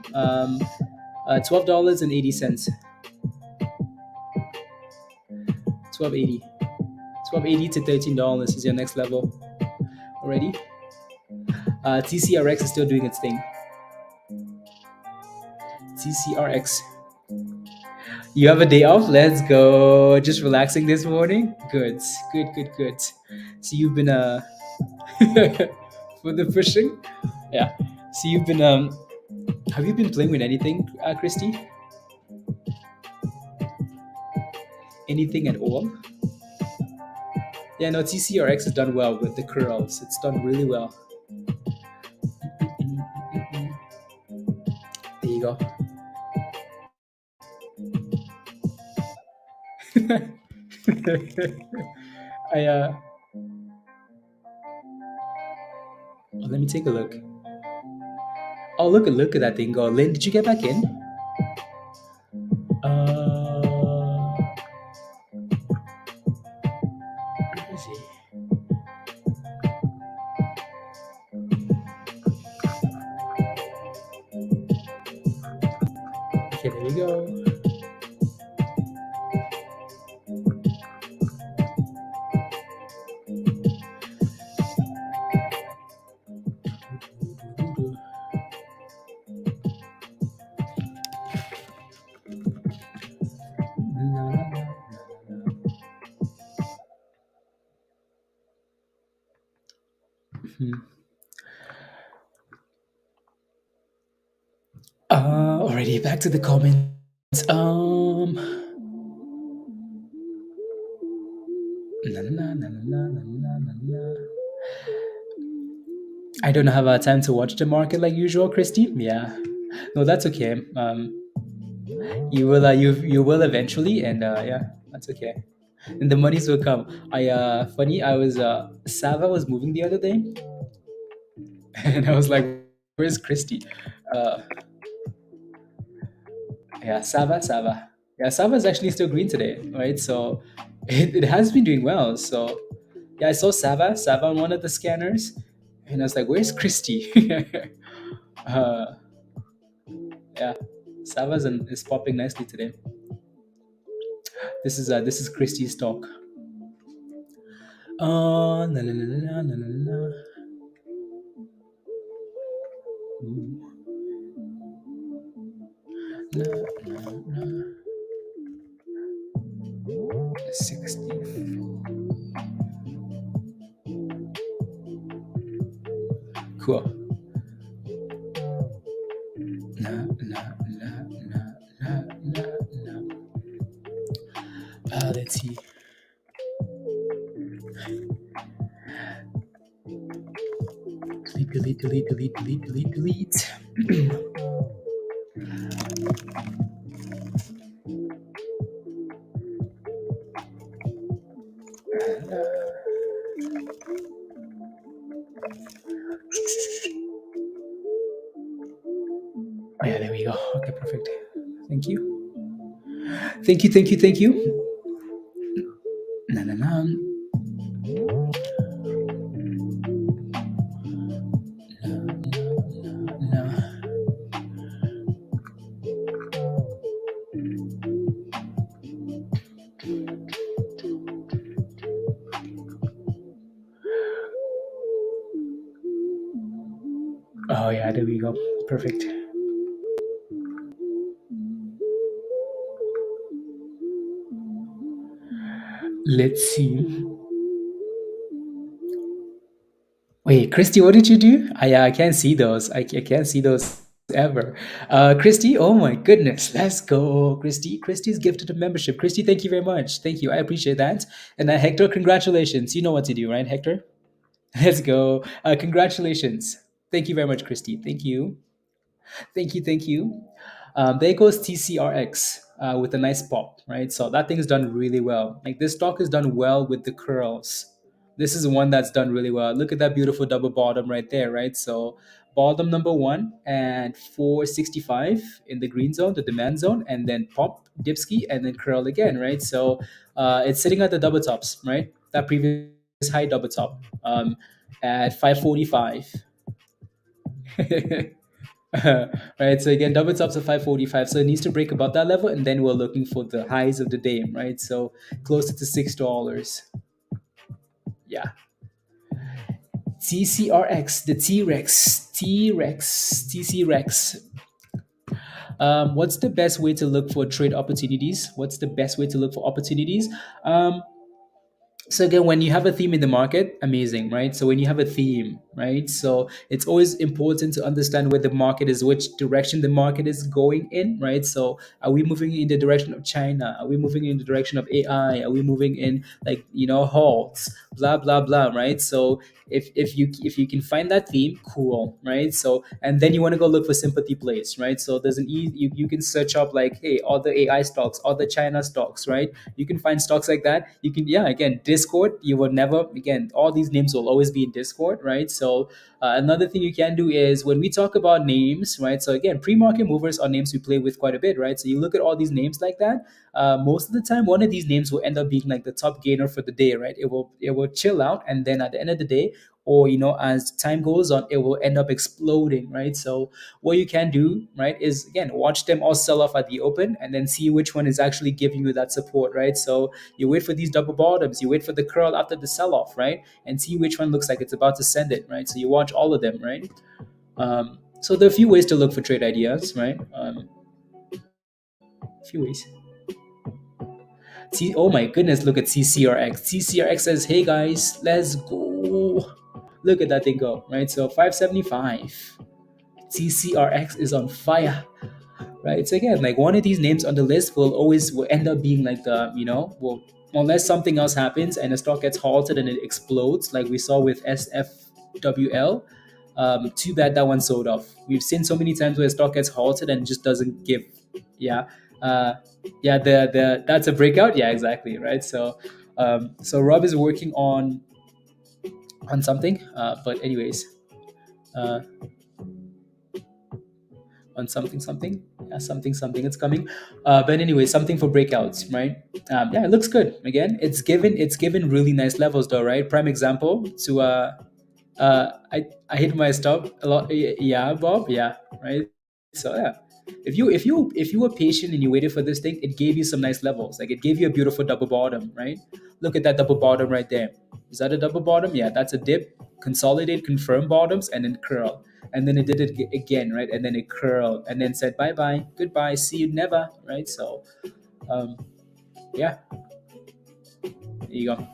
$12.80. 1280. 1280 to $13 is your next level. Already. TCRX is still doing its thing. TCRX. You have a day off? Let's go. Just relaxing this morning? Good. Good, good, good. So you've been for the pushing? Yeah. So you've been have you been playing with anything, Christy? Anything at all? Yeah, no, TCRX has done well with the curls. It's done really well. There you go. Let me take a look. Oh, look at that thing go. Lynn, did you get back in? Where is he? Okay, there we go. Already back to the comments. I don't have time to watch the market like usual, Christy. Yeah, no, that's okay. You will eventually, and yeah, that's okay. And the monies will come. Funny, I was Sava was moving the other day, and I was like, "Where's Christy?" Uh, yeah, Sava. Yeah, Sava is actually still green today, right? So it has been doing well. So Yeah, I saw Sava on one of the scanners, and I was like, "Where's Christy?" uh, yeah, is popping nicely today. This is Christie's talk. La, la, la, la, la, la, la. Ooh. La, la, la. 64. Cool. La, la, la, la, la, la, la. Let's see. Delete. Oh, yeah, there we go. Okay, perfect. Thank you. Thank you. Na, na, na. Na. Oh, yeah, there we go. Perfect. Let's see. Wait, Christy, what did you do? I can't see those. I can't see those ever. Christy, oh my goodness, let's go. Christy's gifted a membership. Christy, thank you very much. Thank you. I appreciate that. And Hector, congratulations. You know what to do, right, Hector? Let's go. Congratulations. Thank you very much, Christy. Thank you. Thank you. There goes TCRX with a nice pop, right? So that thing's done really well. Like this stock has done well with the curls. This is one that's done really well. Look at that beautiful double bottom right there, right? So bottom number one and 465 in the green zone, the demand zone, and then pop, dipski, and then curl again, right? So it's sitting at the double tops, right? That previous high double top at 545. Right, so again, double tops at 545, so it needs to break above that level, and then we're looking for the highs of the day, right? So closer to $6. Yeah. TCRX, the TCRX. What's the best way to look for trade opportunities? What's the best way to look for opportunities? So again, when you have a theme in the market, amazing, right? So when you have a theme, right? So it's always important to understand where the market is, which direction the market is going in, right? So are we moving in the direction of China? Are we moving in the direction of AI? Are we moving in like halts, blah blah blah, right? So if you can find that theme, cool, right? So and then you want to go look for sympathy plays, right? So there's an you can search up like, hey, all the AI stocks, all the China stocks, right? You can find stocks like that. You can, yeah, again, Discord, you will never, again, all these names will always be in Discord, right? So another thing you can do is when we talk about names, right? So again, pre-market movers are names we play with quite a bit, right? So you look at all these names like that. Most of the time, one of these names will end up being like the top gainer for the day, right? It will chill out, and then at the end of the day, or as time goes on, it will end up exploding, right? So what you can do, right, is again watch them all sell off at the open, and then see which one is actually giving you that support, right? So you wait for these double bottoms, you wait for the curl after the sell off, right, and see which one looks like it's about to send it, right? So you watch all of them, right? So there are a few ways to look for trade ideas, right? A few ways. See, oh my goodness, look at TCRX. TCRX says, hey guys, let's go. Look at that thing go, right? So 575. TCRX is on fire, right? So again, like one of these names on the list will end up being like well, unless something else happens and the stock gets halted and it explodes, like we saw with SFWL. Too bad that one sold off. We've seen so many times where a stock gets halted and just doesn't give. Yeah, yeah. The that's a breakout. Yeah, exactly. Right. So Rob is working on something. But anyways. Uh, on something something. Yeah, something something. It's coming. But anyway, something for breakouts, right? Yeah, it looks good. Again, it's given really nice levels though, right? Prime example to I hit my stop a lot. Yeah, Bob. Yeah, right. So yeah, if you were patient and you waited for this thing, it gave you some nice levels. Like it gave you a beautiful double bottom, right? Look at that double bottom right there. Is that a double bottom? Yeah, that's a dip, consolidate, confirm bottoms, and then curl. And then it did it again, right? And then it curled, and then said bye bye, goodbye, see you never, right? So um, yeah, there you go.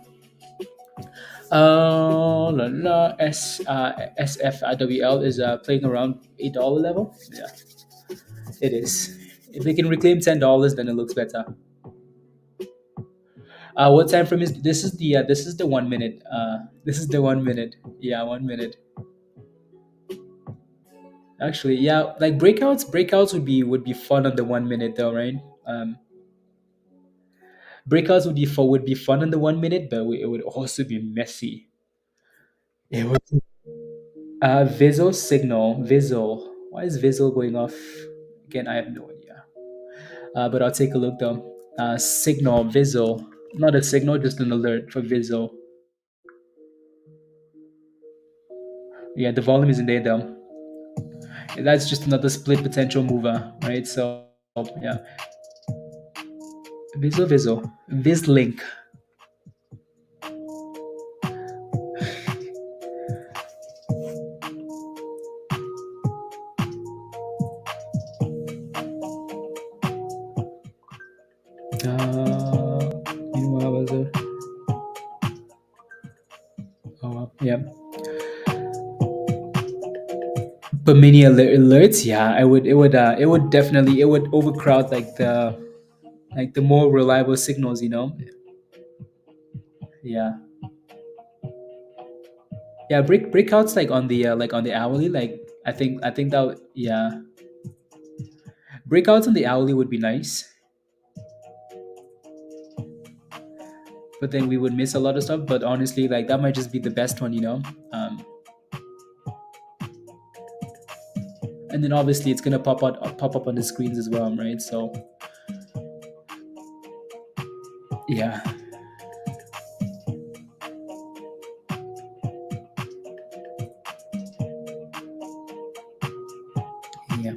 La, la, SFWL is playing around $8 level. Yeah, it is. If we can reclaim $10, then it looks better. What time frame is this? Is the 1 minute. This is the 1 minute. Yeah, 1 minute. Actually, yeah, like breakouts would be fun on the 1 minute though, right? Um, breakouts would be fun on the 1 minute, but it would also be messy. It would. Visual signal. Visual. Why is visual going off? Again, I have no idea. But I'll take a look though. Signal, visual. Not a signal, just an alert for visual. Yeah, the volume isn't there though. That's just another split potential mover, right? So yeah, visual, vislink. Meanwhile, was it? Oh, yeah. But many alerts, yeah, it would definitely it would overcrowd like the more reliable signals. Yeah, yeah. Breakouts like on the hourly, like I think that yeah, breakouts on the hourly would be nice, but then we would miss a lot of stuff. But honestly, like that might just be the best one. And then obviously it's gonna pop up on the screens as well, right? So yeah, yeah.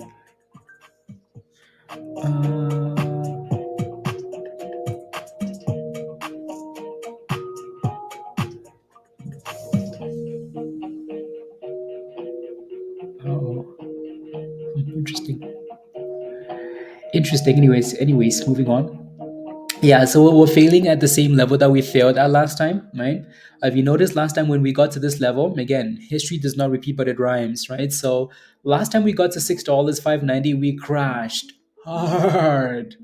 Oh, interesting. Interesting. Anyways, moving on. Yeah, so we're failing at the same level that we failed at last time, right? Have you noticed last time when we got to this level, again, history does not repeat, but it rhymes, right? So last time we got to $6, 590, we crashed hard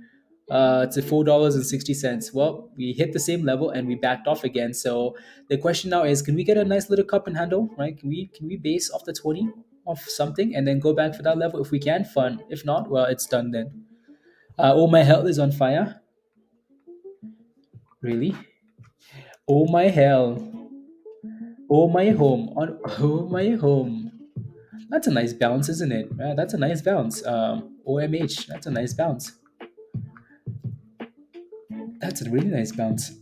to $4.60. Well, we hit the same level and we backed off again. So the question now is, can we get a nice little cup and handle, right? Can we base off the 20 of something and then go back for that level? If we can, fun. If not, well, it's done then. Oh, my health is on fire. Really? Oh my hell. Oh my home. Oh my home. That's a nice bounce, isn't it? That's a nice bounce. OMH. That's a nice bounce. That's a really nice bounce.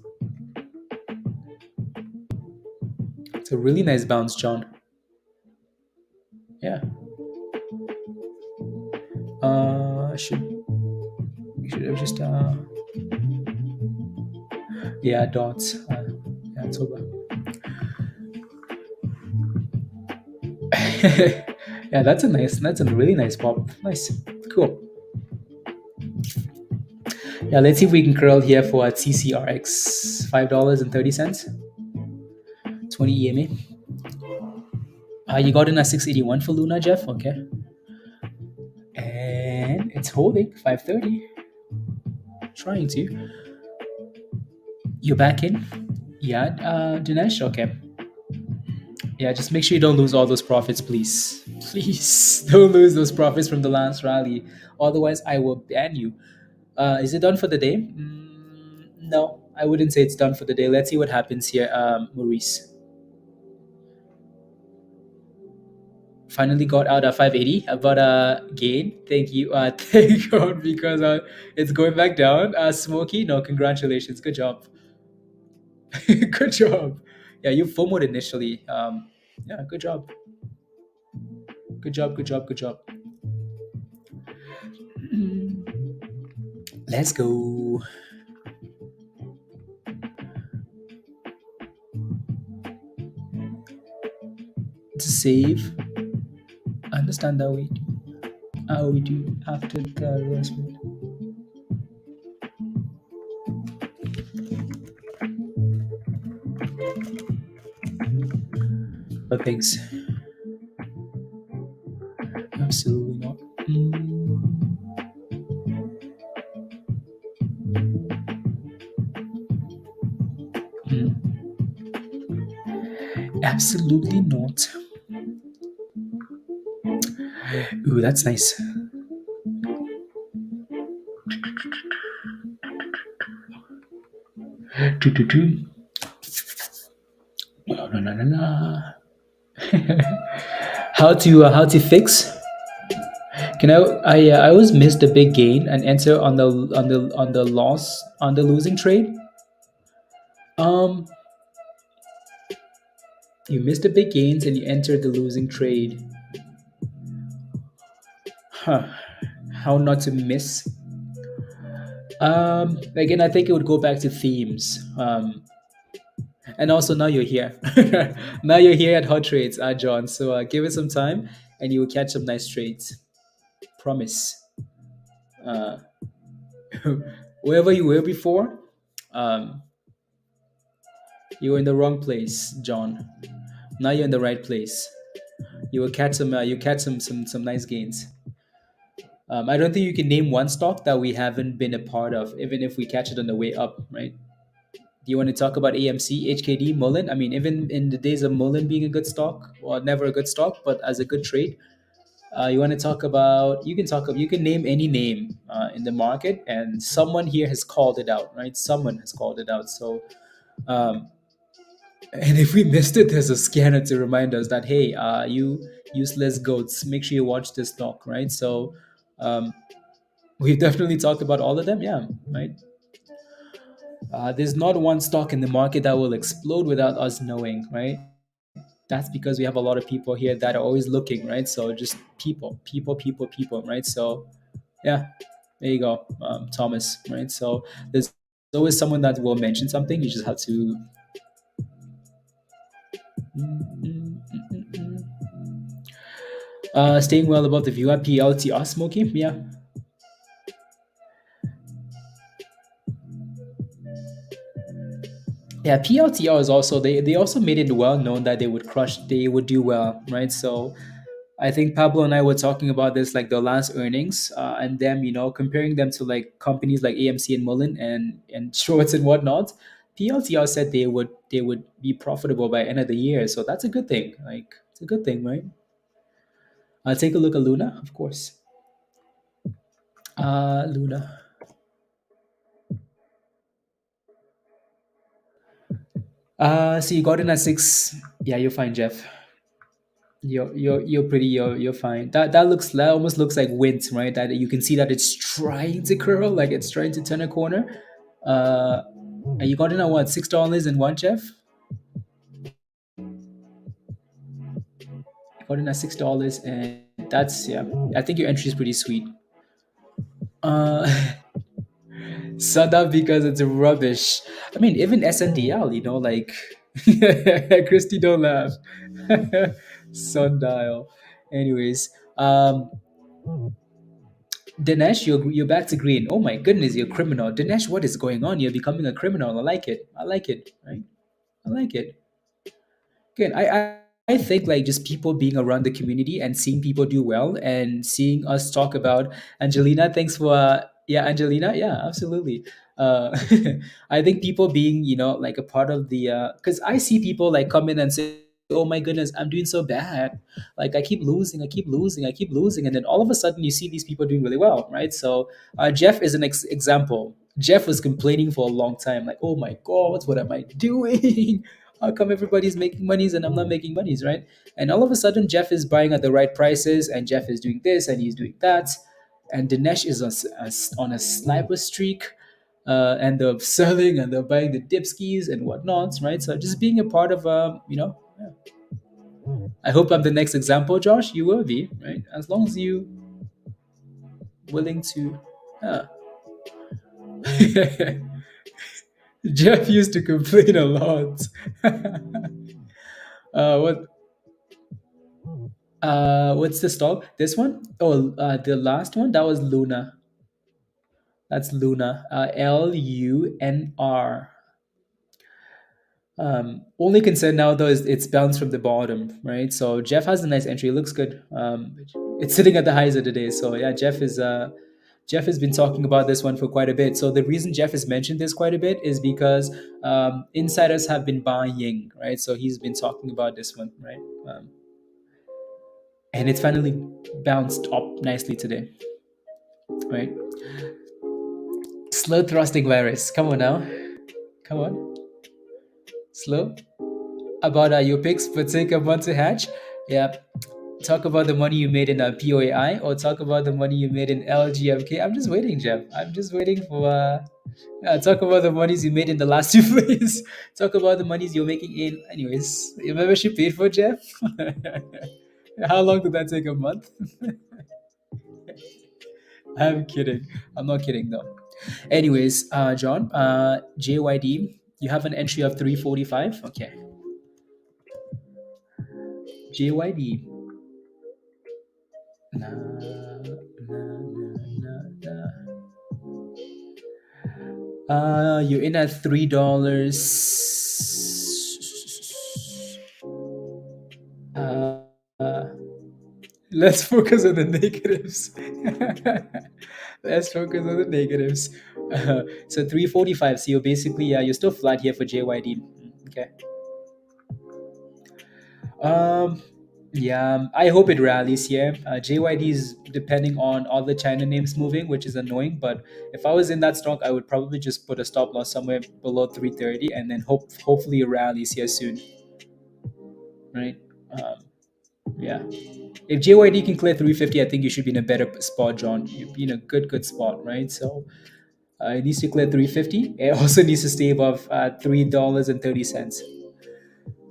It's a really nice bounce, John. Yeah. Should we should have just yeah, dots. Yeah, it's over. Yeah, that's a really nice pop. Nice. Cool. Yeah, let's see if we can curl here for a TCRX. $5.30. 20 EMA. You got in a 681 for Luna, Jeff. Okay. And it's holding 530. Trying to. You're back in? Yeah, Dinesh? Okay. Yeah, just make sure you don't lose all those profits, please. Please don't lose those profits from the last rally. Otherwise, I will ban you. Is it done for the day? No, I wouldn't say it's done for the day. Let's see what happens here, Maurice. Finally got out at 580 about a gain. Thank you. Thank God, because it's going back down. Smokey, no, congratulations. Good job. Good job. Yeah, you FOMOed initially. Yeah, good job. Good job. Good job. Good job. Let's go. To save. Understand that we how we do after the harassment. But thanks. Absolutely not. Mm. Absolutely not. Ooh, that's nice. Doo, doo, doo. La, la, la, la, la. How to fix? Can I always miss the big gain and enter on the loss on the losing trade. Um, you miss the big gains and you enter the losing trade. Huh? How not to miss? Again, I think it would go back to themes. And also now you're here. Now you're here at Hot Trades, John. So give it some time, and you will catch some nice trades. Promise. Uh, wherever you were before, um, you were in the wrong place, John. Now you're in the right place. You will catch some. You catch some nice gains. I don't think you can name one stock that we haven't been a part of, even if we catch it on the way up, right? Do you want to talk about AMC, HKD, Mullen? I mean, even in the days of Mullen being a good stock, or never a good stock, but as a good trade, you want to talk about? You can talk. You can name any name in the market, and someone here has called it out, right? Someone has called it out. So, um, and if we missed it, there's a scanner to remind us that hey, you useless goats, make sure you watch this stock, right? So, um, we've definitely talked about all of them, yeah, right. There's not one stock in the market that will explode without us knowing, right? That's because we have a lot of people here that are always looking, right? So just people, right? So yeah, there you go, Thomas, right? So there's always someone that will mention something. You just have to. Staying well above the view at PLTR smoking, yeah. Yeah, PLTR is also they also made it well known that they would do well, right? So I think Pablo and I were talking about this like the last earnings, and them, comparing them to like companies like AMC and Mullen and Schwartz and whatnot. PLTR said they would be profitable by end of the year, so that's a good thing. Like it's a good thing, right? Take a look at Luna, of course. Luna. So you got in at 6. Yeah, you're fine, Jeff. You're pretty. You're fine. That almost looks like wind, right? That you can see that it's trying to curl, like it's trying to turn a corner. Uh, and you got in at what, $6 and one, Jeff? You got in at $6, and that's, yeah. I think your entry is pretty sweet. Uh, Sada because it's rubbish. I mean, even SNDL, like Christy, don't laugh. Sundial. Anyways, Dinesh, you're back to green. Oh my goodness, you're a criminal. Dinesh, what is going on? You're becoming a criminal. I like it. I like it. Right? I like it. Good. I think like just people being around the community and seeing people do well and seeing us talk about Angelina. Thanks for yeah, Angelina. Yeah, absolutely. Uh, I think people being like a part of the because I see people like come in and say, "Oh my goodness, I'm doing so bad. Like I keep losing, I keep losing, I keep losing," and then all of a sudden you see these people doing really well, right? So Jeff is an example. Jeff was complaining for a long time, like, "Oh my God, what am I doing? How come everybody's making monies and I'm not making monies, right? And all of a sudden, Jeff is buying at the right prices, and Jeff is doing this and he's doing that, and Dinesh is on a sniper streak, and they're selling and they're buying the dipskis and whatnots, right? So just being a part of, yeah. I hope I'm the next example, Josh. You will be, right? As long as you willing to. Yeah. Jeff used to complain a lot. What? What's the stock? This one? Oh, the last one. That was Luna. That's Luna. LUNR. Only concern now though is it's bounced from the bottom, right? So Jeff has a nice entry. It looks good. It's sitting at the highs of the day. So yeah, Jeff has been talking about this one for quite a bit. So the reason Jeff has mentioned this quite a bit is because insiders have been buying, right? So he's been talking about this one, right? And it's finally bounced up nicely today, right? Slow thrusting virus. Come on now. Come on. Slow. About your picks for take a month to hatch. Yeah. Talk about the money you made in a POAI, or talk about the money you made in LGMK. I'm just waiting, Jeff. I'm just waiting for talk about the monies you made in the last two plays. Talk about the monies you're making in anyways. Your membership paid for, Jeff? How long did that take? A month? I'm kidding. I'm not kidding though. Anyways, John, JYD, you have an entry of 345. Okay. JYD. Nah, you're in at $3. Let's focus on the negatives. Let's focus on the negatives. So 345. So you're basically you're still flat here for JYD. Okay. Yeah, I hope it rallies here. JYD is depending on all the China names moving, which is annoying. But if I was in that stock, I would probably just put a stop loss somewhere below 330, and then hopefully it rallies here soon. Right? Yeah. If JYD can clear 350, I think you should be in a better spot, John. You'd be in a good spot, right? So it needs to clear 350. It also needs to stay above $3.30,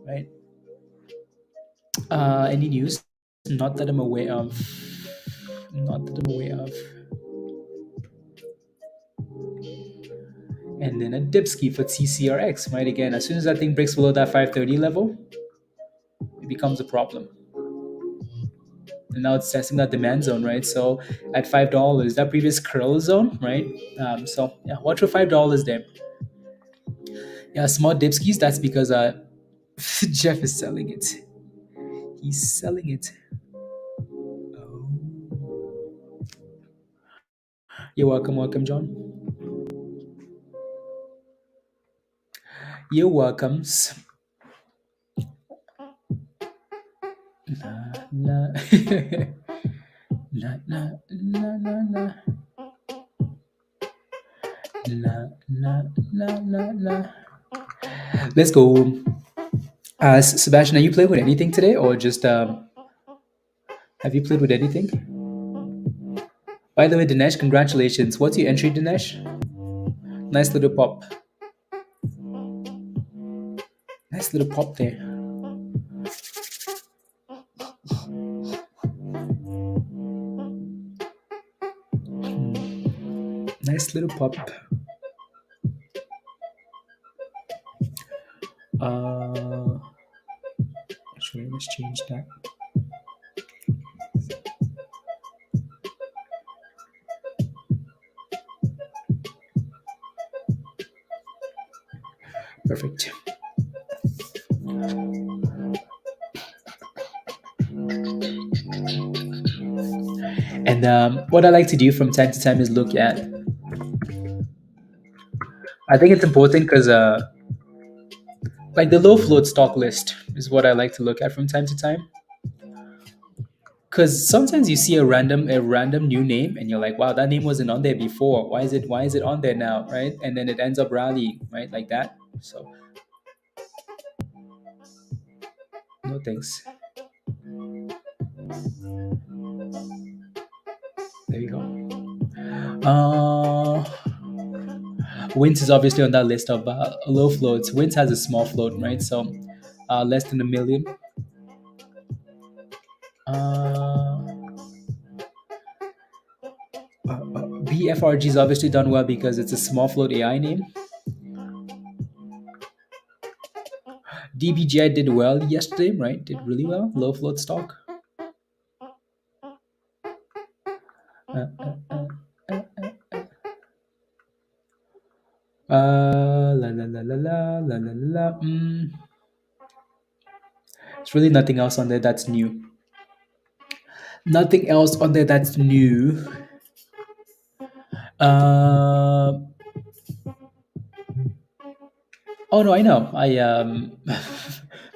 right? Any news? Not that I'm aware of. Not that I'm aware of. And then a dipski for TCRX, right? Again, as soon as that thing breaks below that 530 level, it becomes a problem. And now it's testing that demand zone, right? So at $5, that previous curl zone, right? So yeah, watch for $5 there. Yeah, small dipskis. That's because Jeff is selling it. He's selling it. Oh. You're welcome, John. You're welcomes. La, la, la, la, la, la. La, la, la, la, la. Let's go. Sebastian, are you playing with anything today, or just have you played with anything? By the way, Dinesh, congratulations. What's your entry, Dinesh? Nice little pop. Nice little pop there. Nice little pop. Actually, let's change that. Perfect. And what I like to do from time to time is look at. I think it's important because like the low float stock list is what I like to look at from time to time. Because sometimes you see a random new name and you're like, wow, that name wasn't on there before. Why is it on there now, right? And then it ends up rallying, right, like that. So No thanks. There you go. Wins is obviously on that list of low floats. Wins has a small float, right? So less than a million. Uh, BFRG is obviously done well because it's a small float AI name. DBGI did well yesterday, right? Did really well. Low float stock. Uh, uh, uh, la la la la la la la la. There's really nothing else on there that's new. Nothing else on there that's new. Uh, oh no, I know.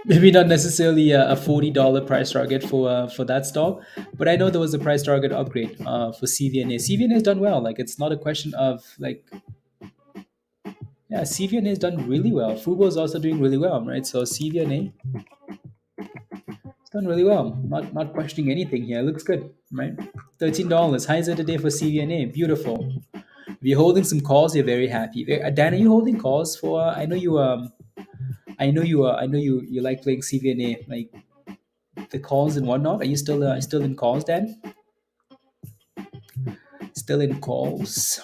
Maybe not necessarily a $40 price target for that stock, but I know there was a price target upgrade for CVNA. CVNA has done well. Like it's not a question of like yeah, CVNA has done really well. Fubo is also doing really well, right? So CVNA has done really well. Not questioning anything here. It looks good, right? $13 highs of the day for CVNA. Beautiful. If you're holding some calls, you're very happy. Dan, are you holding calls for? I know you like playing CVNA, like the calls and whatnot. Are you still in calls, Dan? Still in calls.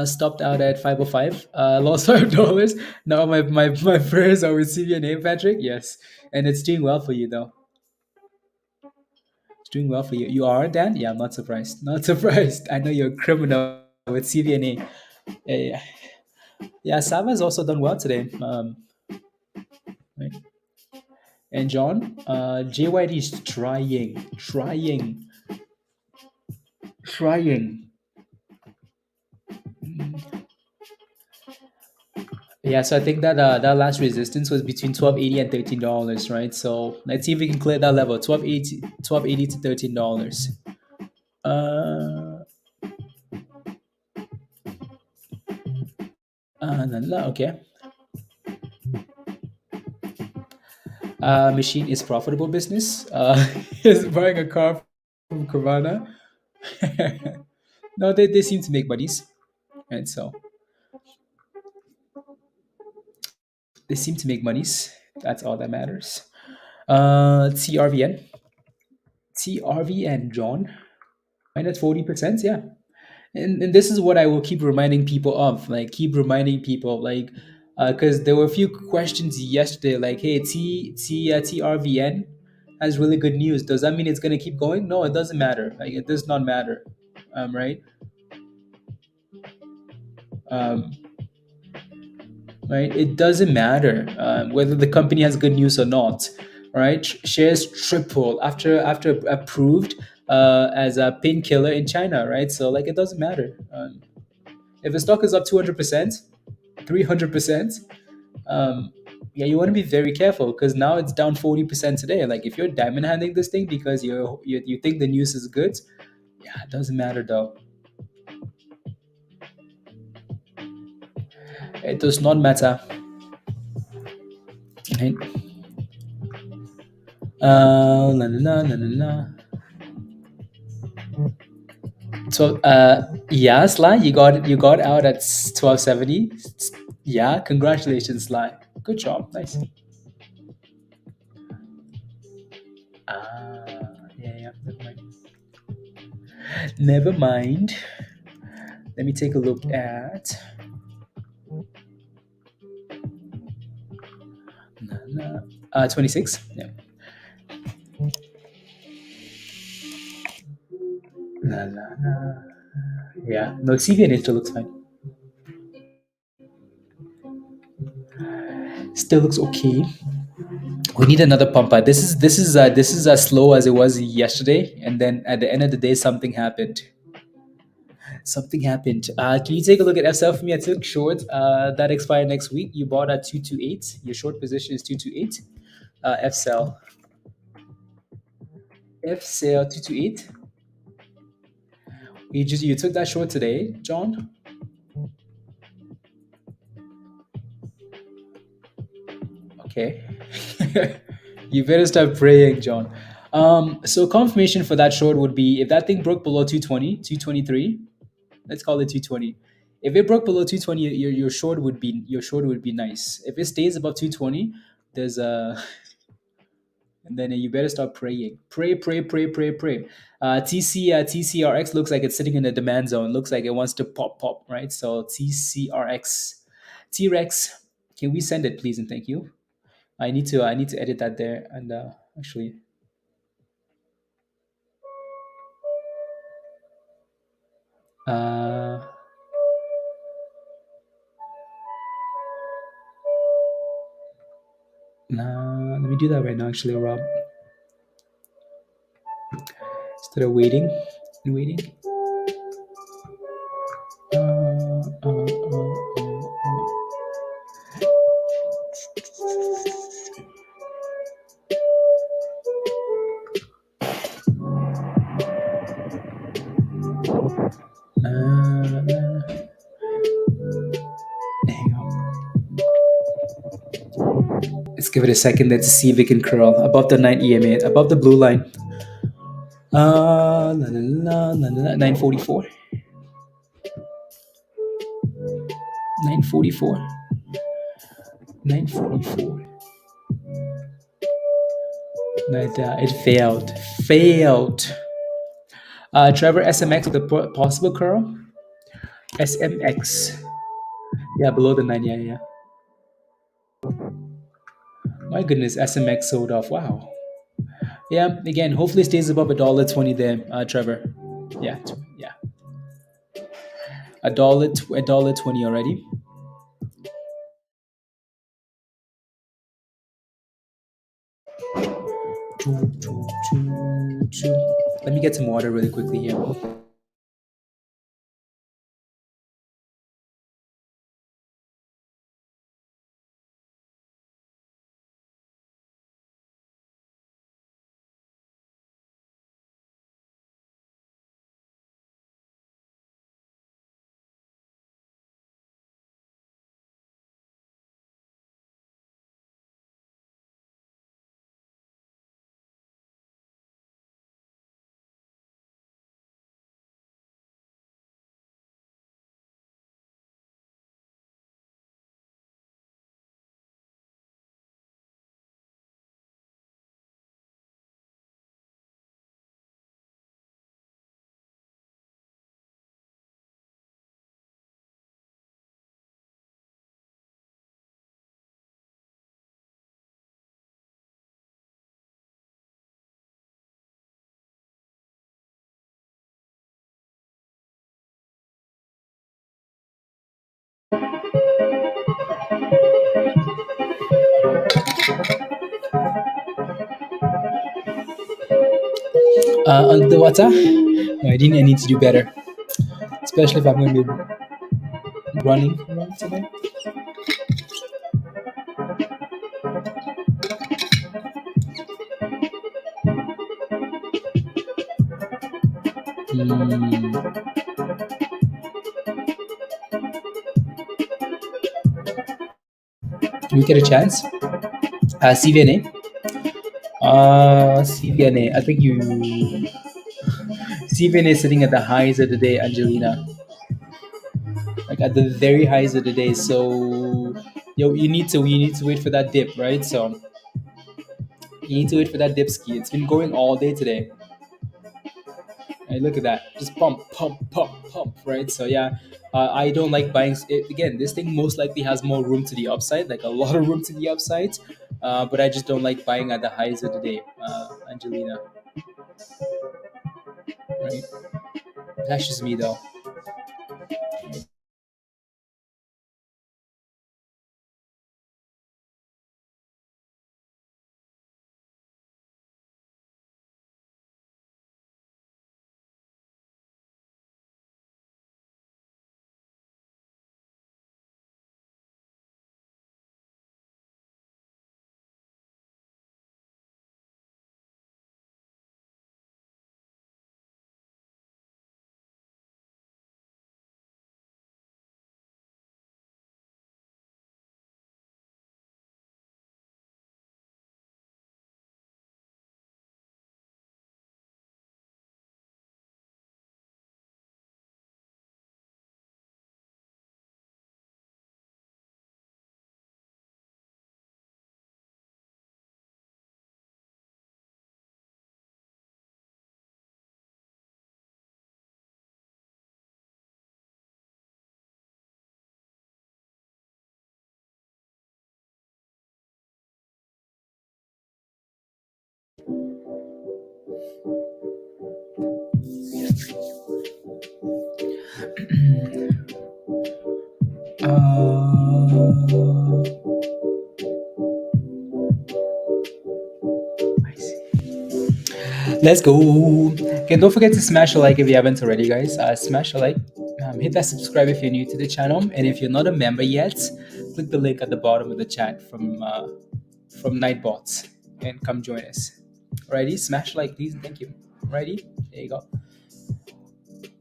Stopped out at 505. Lost $5. Now my prayers are with CVNA, Patrick. Yes, and it's doing well for you though. It's doing well for you. You are Dan? Yeah, I'm not surprised. Not surprised. I know you're a criminal with CVNA. Yeah, yeah. Yeah, Sava's also done well today. Right. And John, JYD is trying. Yeah, so I think that that last resistance was between 1280 and $13, right? So let's see if we can clear that level, 1280 to $13. Uh, okay. Machine is profitable business. Is buying a car from Carvana. No, they seem to make buddies, right? So they seem to make monies. That's all that matters. TRVN. TRVN, John. 40%. Yeah. And this is what I will keep reminding people of. Like, keep reminding people, like, because there were a few questions yesterday, like, hey, TRVN has really good news. Does that mean it's going to keep going? No, it doesn't matter. Like, it does not matter. Right? Um, right? It doesn't matter whether the company has good news or not, right? Shares triple after approved as a painkiller in China, right? So like it doesn't matter. If a stock is up 200%, 300%, yeah, you want to be very careful because now it's down 40% today. Like if you're diamond handing this thing because you think the news is good, yeah, it doesn't matter though. It does not matter. Right? La, la, la, la, la, la. So yeah, Sly, you got out at 1270. Yeah, congratulations, Sly. Good job. Nice. Ah, yeah, yeah. Never mind. Never mind. Let me take a look at 26. Yeah. La, la, la. Yeah. No, CVN still looks fine. Still looks okay. We need another pumper. This is as slow as it was yesterday, and then at the end of the day, something happened. Something happened. Can you take a look at FCell for me? I took short. That expired next week. You bought at 228. Your short position is 228. FCell. FCell 228. You took that short today, John? Okay. You better start praying, John. So confirmation for that short would be if that thing broke below 220, 223. Let's call it 220. If it broke below 220, your short would be nice. If it stays above 220, there's a and then you better start praying. Pray, pray, pray, pray, pray. TCRX looks like it's sitting in the demand zone. Looks like it wants to pop, pop, right? So TCRX, T-Rex, can we send it, please, and thank you. I need to edit that there and actually uh nah, let me do that right now. Actually, Rob, instead of waiting and waiting. Hang on. Let's give it a second. Let's see if it can curl above the 9 EMA, above the blue line. La, la, la, la, la, 944. 944. 944. It failed. Failed. Trevor, SMX with a possible curl. SMX. Yeah, below the 9. Yeah, yeah. My goodness, SMX sold off. Wow. Yeah, again, hopefully stays above $1.20 there, Trevor. Yeah, yeah. $1.20 already. Let me get some water really quickly here. On the water, no, I need to do better, especially if I'm going to be running around today. Mm, we get a chance. CVNA. CVNA. I think CVNA is sitting at the highs of the day, Angelina. Like at the very highs of the day. So, you need to wait for that dip, right? So you need to wait for that dip ski. It's been going all day today. Hey, look at that. Just pump, pump, pump, pump, right? So yeah, I don't like buying. Again, this thing most likely has more room to the upside, like a lot of room to the upside. But I just don't like buying at the highs of the day, Angelina. Right? That's just me, though. Uh, I see. Let's go. Okay, don't forget to smash a like if you haven't already, guys. Smash a like. Hit that subscribe if you're new to the channel, and if you're not a member yet, click the link at the bottom of the chat from Nightbots and come join us. Alrighty, smash like please and thank you. Alrighty, there you go.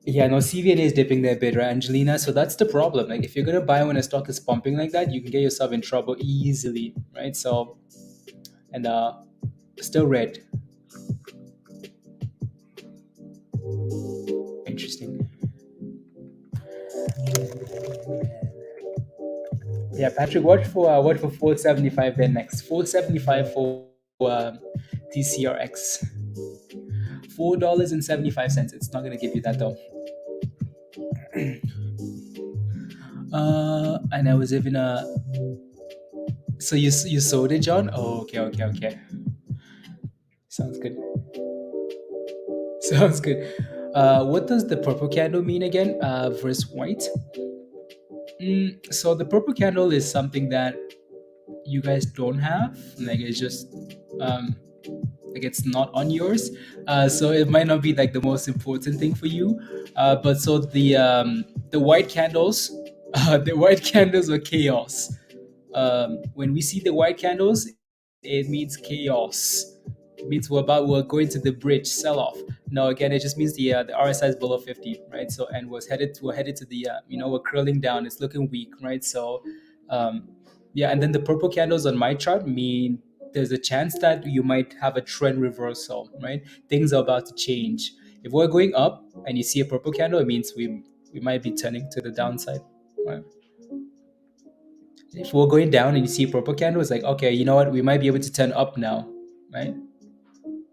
Yeah, no, CVNA is dipping their bid, right, Angelina? So that's the problem. Like, if you're gonna buy when a stock is pumping like that, you can get yourself in trouble easily, right? So, and still red. Interesting. Yeah, Patrick, what for 475 then next? 475 for TCRX. $4.75. It's not gonna give you that though. And I was even so you sold it, John? Oh, okay, okay, okay. Sounds good. Sounds good. What does the purple candle mean again? Versus white. So the purple candle is something that you guys don't have. Like it's just um, like it's not on yours. So it might not be like the most important thing for you. But so the white candles, the white candles are chaos. When we see the white candles, it means chaos. It means we're going to the bridge sell off. No, again, it just means the RSI is below 50, right? So and we're headed to the we're curling down. It's looking weak, right? So um, yeah, and then the purple candles on my chart mean there's a chance that you might have a trend reversal, right? Things are about to change. If we're going up and you see a purple candle, it means we might be turning to the downside, right? If we're going down and you see a purple candle, it's like, okay, you know what? We might be able to turn up now, right?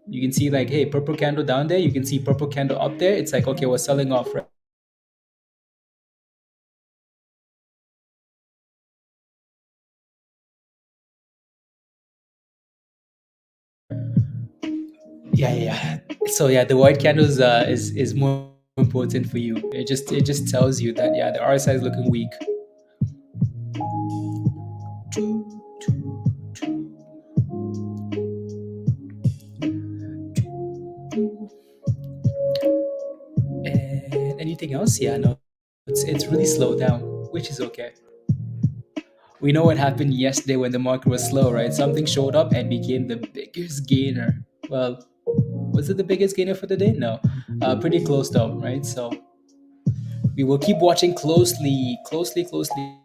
You can see like, hey, purple candle down there. You can see purple candle up there. It's like, okay, we're selling off, right? Yeah, yeah, yeah. So yeah, the white candles is more important for you. It just tells you that yeah, the RSI is looking weak. And anything else? Yeah, no, it's really slowed down, which is okay. We know what happened yesterday when the market was slow, right? Something showed up and became the biggest gainer. Well, was it the biggest gainer for the day? No, pretty close though, right? So we will keep watching closely, closely, closely.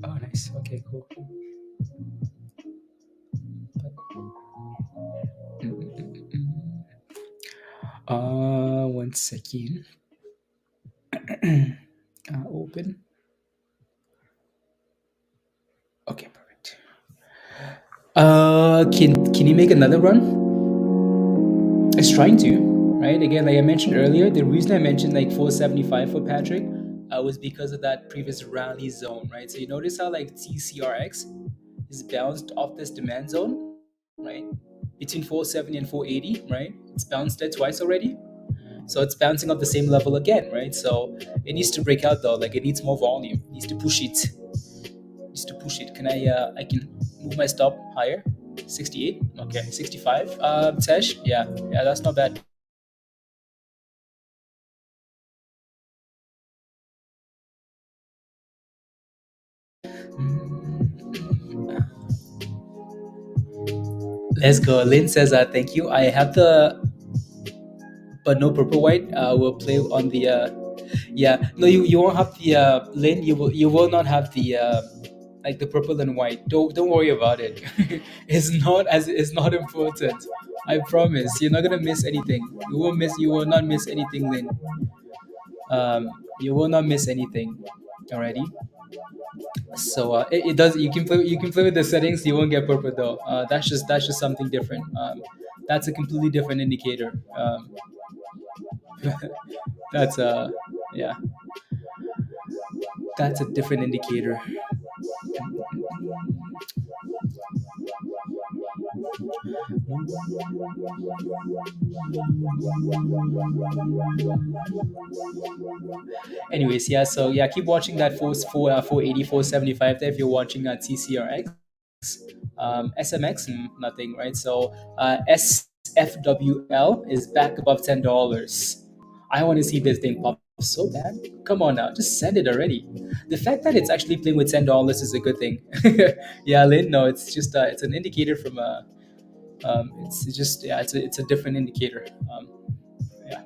Oh, nice. Okay, cool. One second. Open. Okay, perfect. Can you make another run? It's trying to, right? Again, like I mentioned earlier, the reason I mentioned like 475 for Patrick was because of that previous rally zone, right? So you notice how like TCRX is bounced off this demand zone, right? Between 470 and 480, right? It's bounced there twice already. So it's bouncing off the same level again, right? So it needs to break out though, like it needs more volume. It needs to push it. It needs to push it. Can I can move my stop higher? 68? Okay, 65. Tesh, yeah, yeah, that's not bad. Let's go. Lynn says, "Thank you. I have the but no purple white. We'll play on the yeah. No, you won't have the Lynn. You will not have the like the purple and white. Don't worry about it. It's not important. I promise. You're not gonna miss anything. You will not miss anything, Lynn. You will not miss anything. Alrighty. So it does. You can play with the settings. You won't get purple though. That's just something different. That's a completely different indicator. That's yeah. That's a different indicator. Anyways, yeah. So yeah, keep watching that 480, 475 there if you're watching TCRX. SMX, nothing, right? So SFWL is back above $10. I want to see this thing pop so bad. Come on now, just send it already. The fact that it's actually playing with $10 is a good thing. Yeah, Lynn. No, it's just it's an indicator from it's just yeah, it's a different indicator. Yeah.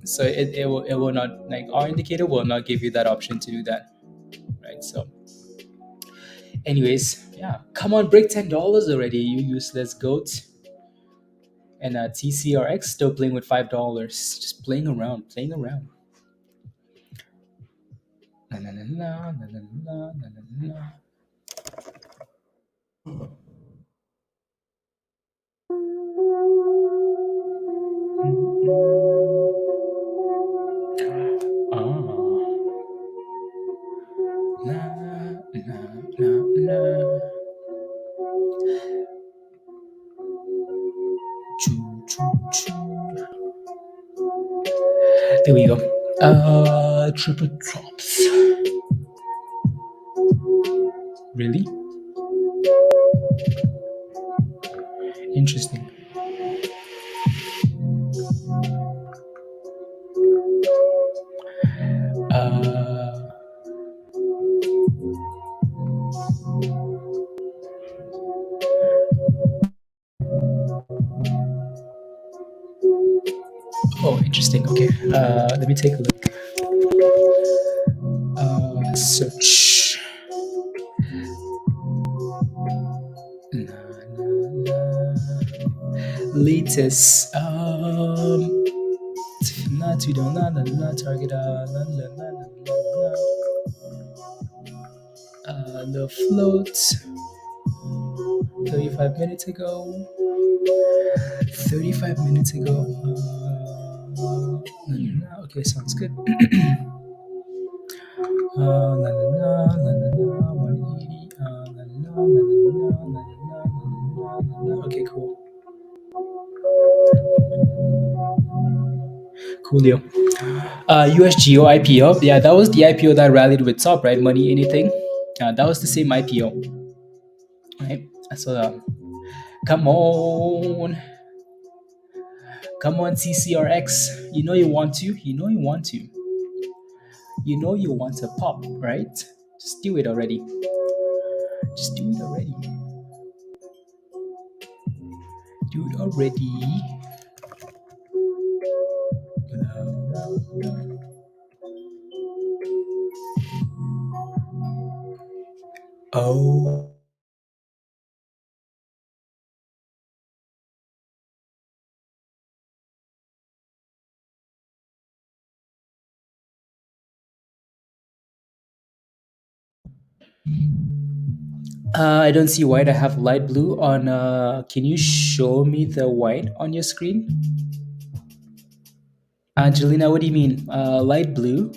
So it will not, like, our indicator will not give you that option to do that, right? So anyways, yeah, come on, break $10 already, you useless goat. And TCRX still playing with $5, just playing around, playing around. Na, na, na, na, na, na, na, na, na, na. Ah. Na, na, na, na. Choo, choo, choo. There we go. Triple tops. Really? Interesting. Uh, oh, interesting. Okay. Let me take a look. Search. Na, na, na. Latest. Not we don't not target. The float. 35 minutes ago. 35 minutes ago. Okay, sounds good. La, la, la, la, la, la, 180. La, la, la, la, la, la, la, la, la, la. Okay, cool. Coolio. USGO IPO. Yeah, that was the IPO that rallied with top, right? Money anything. That was the same IPO, right? So come on. Come on, TCRX. You know you want to. You know you want to. You know you want to pop, right? Just do it already. Just do it already. Do it already. Oh. I don't see white. I have light blue on. Can you show me the white on your screen? Angelina, what do you mean? Light blue?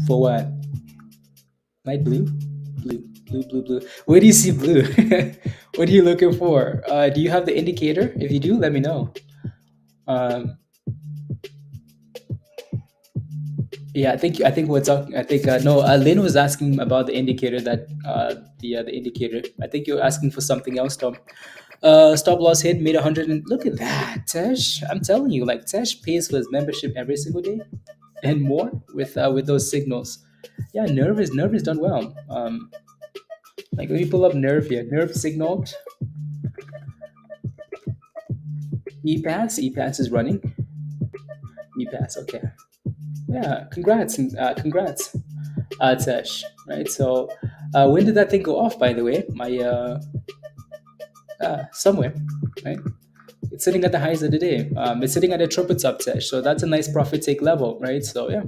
For what? Light blue? Blue, blue, blue, blue. Where do you see blue? What are you looking for? Do you have the indicator? If you do, let me know. Um, yeah, I think what's up. I think no. Lynn was asking about the indicator that the indicator. I think you're asking for something else, Tom. Stop loss hit made 100 and look at that, Tesh. I'm telling you, like Tesh pays for his membership every single day and more with those signals. Yeah, Nerve is done well. Like let me pull up Nerve here. Nerve signaled. EPAS is running. EPAS, okay. Yeah, congrats, Tesh. Right. So, when did that thing go off? By the way, my somewhere, right? It's sitting at the highs of the day. It's sitting at a triple top Tesh. So that's a nice profit take level, right? So yeah.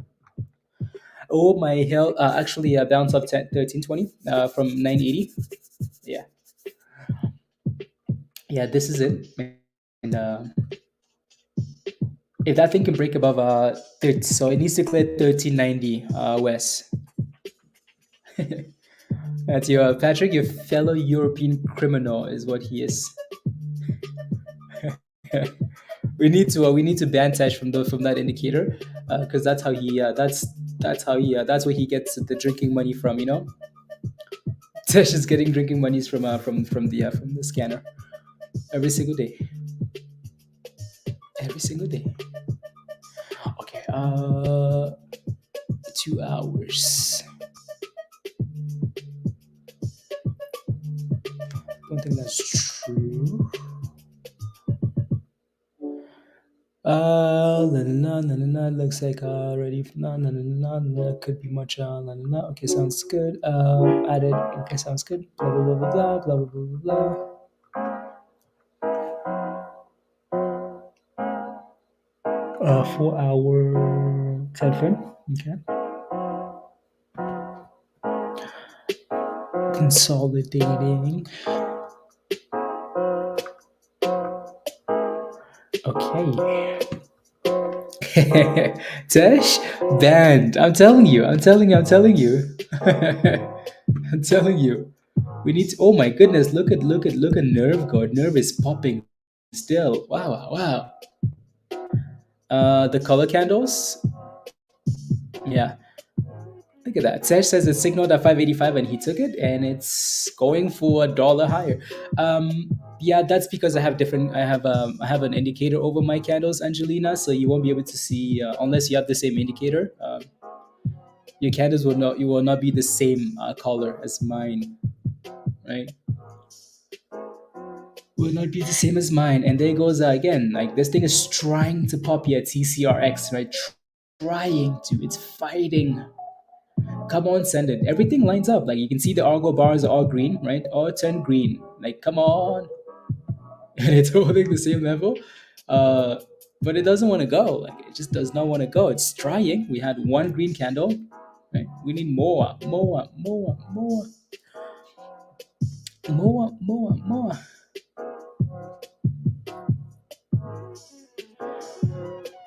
Oh my hell! Actually, bounce up 1320 from 980. Yeah, yeah. This is it. And if that thing can break above 30, so it needs to clear 1390 west. That's your Patrick, your fellow European criminal, is what he is. We need to ban Tesh from that indicator, because that's where he gets the drinking money from. Tesh is getting drinking monies from the scanner every single day, every single day. Okay, 2 hours. Don't think that's true. La, na, na, na, na, looks like already. Na, na, na, na, na, could be much. Na, na, na. Okay, sounds good. Added. Okay, sounds good. Blah blah blah blah blah blah blah blah blah. 4 hour time frame. Okay. Consolidating. Okay. Tesh banned. I'm telling you. I'm telling you. I'm telling you. I'm telling you. We need to. Oh my goodness! Look at Nerve God. Nerve is popping still. Wow, wow, wow. The color candles. Yeah, look at that. Tesh says it signaled at 585 and he took it, and it's going for $1 higher. Yeah, that's because I have an indicator over my candles, Angelina. So you won't be able to see unless you have the same indicator. Your candles will not be the same color as mine, right? Will not be the same as mine. And there goes again. Like this thing is trying to pop here at TCRX, right? Trying to. It's fighting. Come on, send it. Everything lines up. Like you can see the Argo bars are all green, right? All turn green. Like come on. And it's holding the same level. Uh but it doesn't want to go. Like it just does not want to go. It's trying. We had one green candle. Right? We need more. More.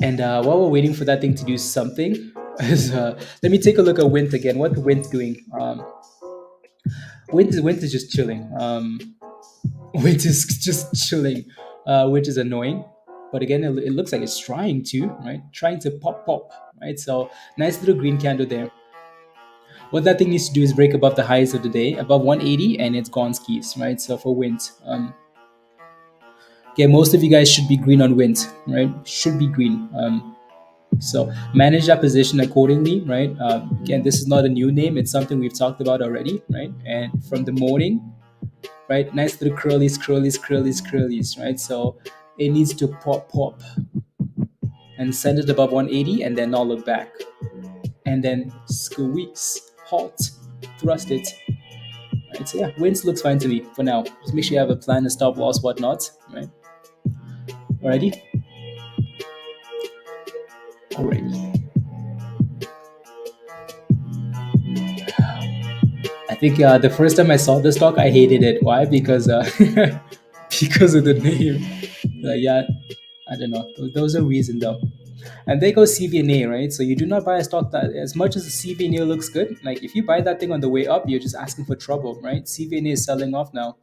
And while we're waiting for that thing to do something, let me take a look at Wint again. What the Wint doing? Wint is just chilling. Wint is just chilling, which is annoying. But again, it looks like it's trying to, right? Trying to pop, right? So nice little green candle there. What that thing needs to do is break above the highs of the day, above 180, and it's gone skis, right? So for Wint, okay, most of you guys should be green on Wint, right? Should be green. So manage that position accordingly, right? Again, this is not a new name; it's something we've talked about already, right? And from the morning, right, nice little curlies, right? So it needs to pop, and send it above 180, and then not look back, and then squeeze, halt, thrust it. Right? So yeah, wins looks fine to me for now. Just make sure you have a plan, a stop loss, whatnot, right? Alrighty. I think the first time I saw this stock, I hated it. Why? Because because of the name. Yeah, I don't know. Those are reasons though. And there goes CVNA, right? So you do not buy a stock that, as much as the CVNA looks good, like if you buy that thing on the way up, you're just asking for trouble, right? CVNA is selling off now.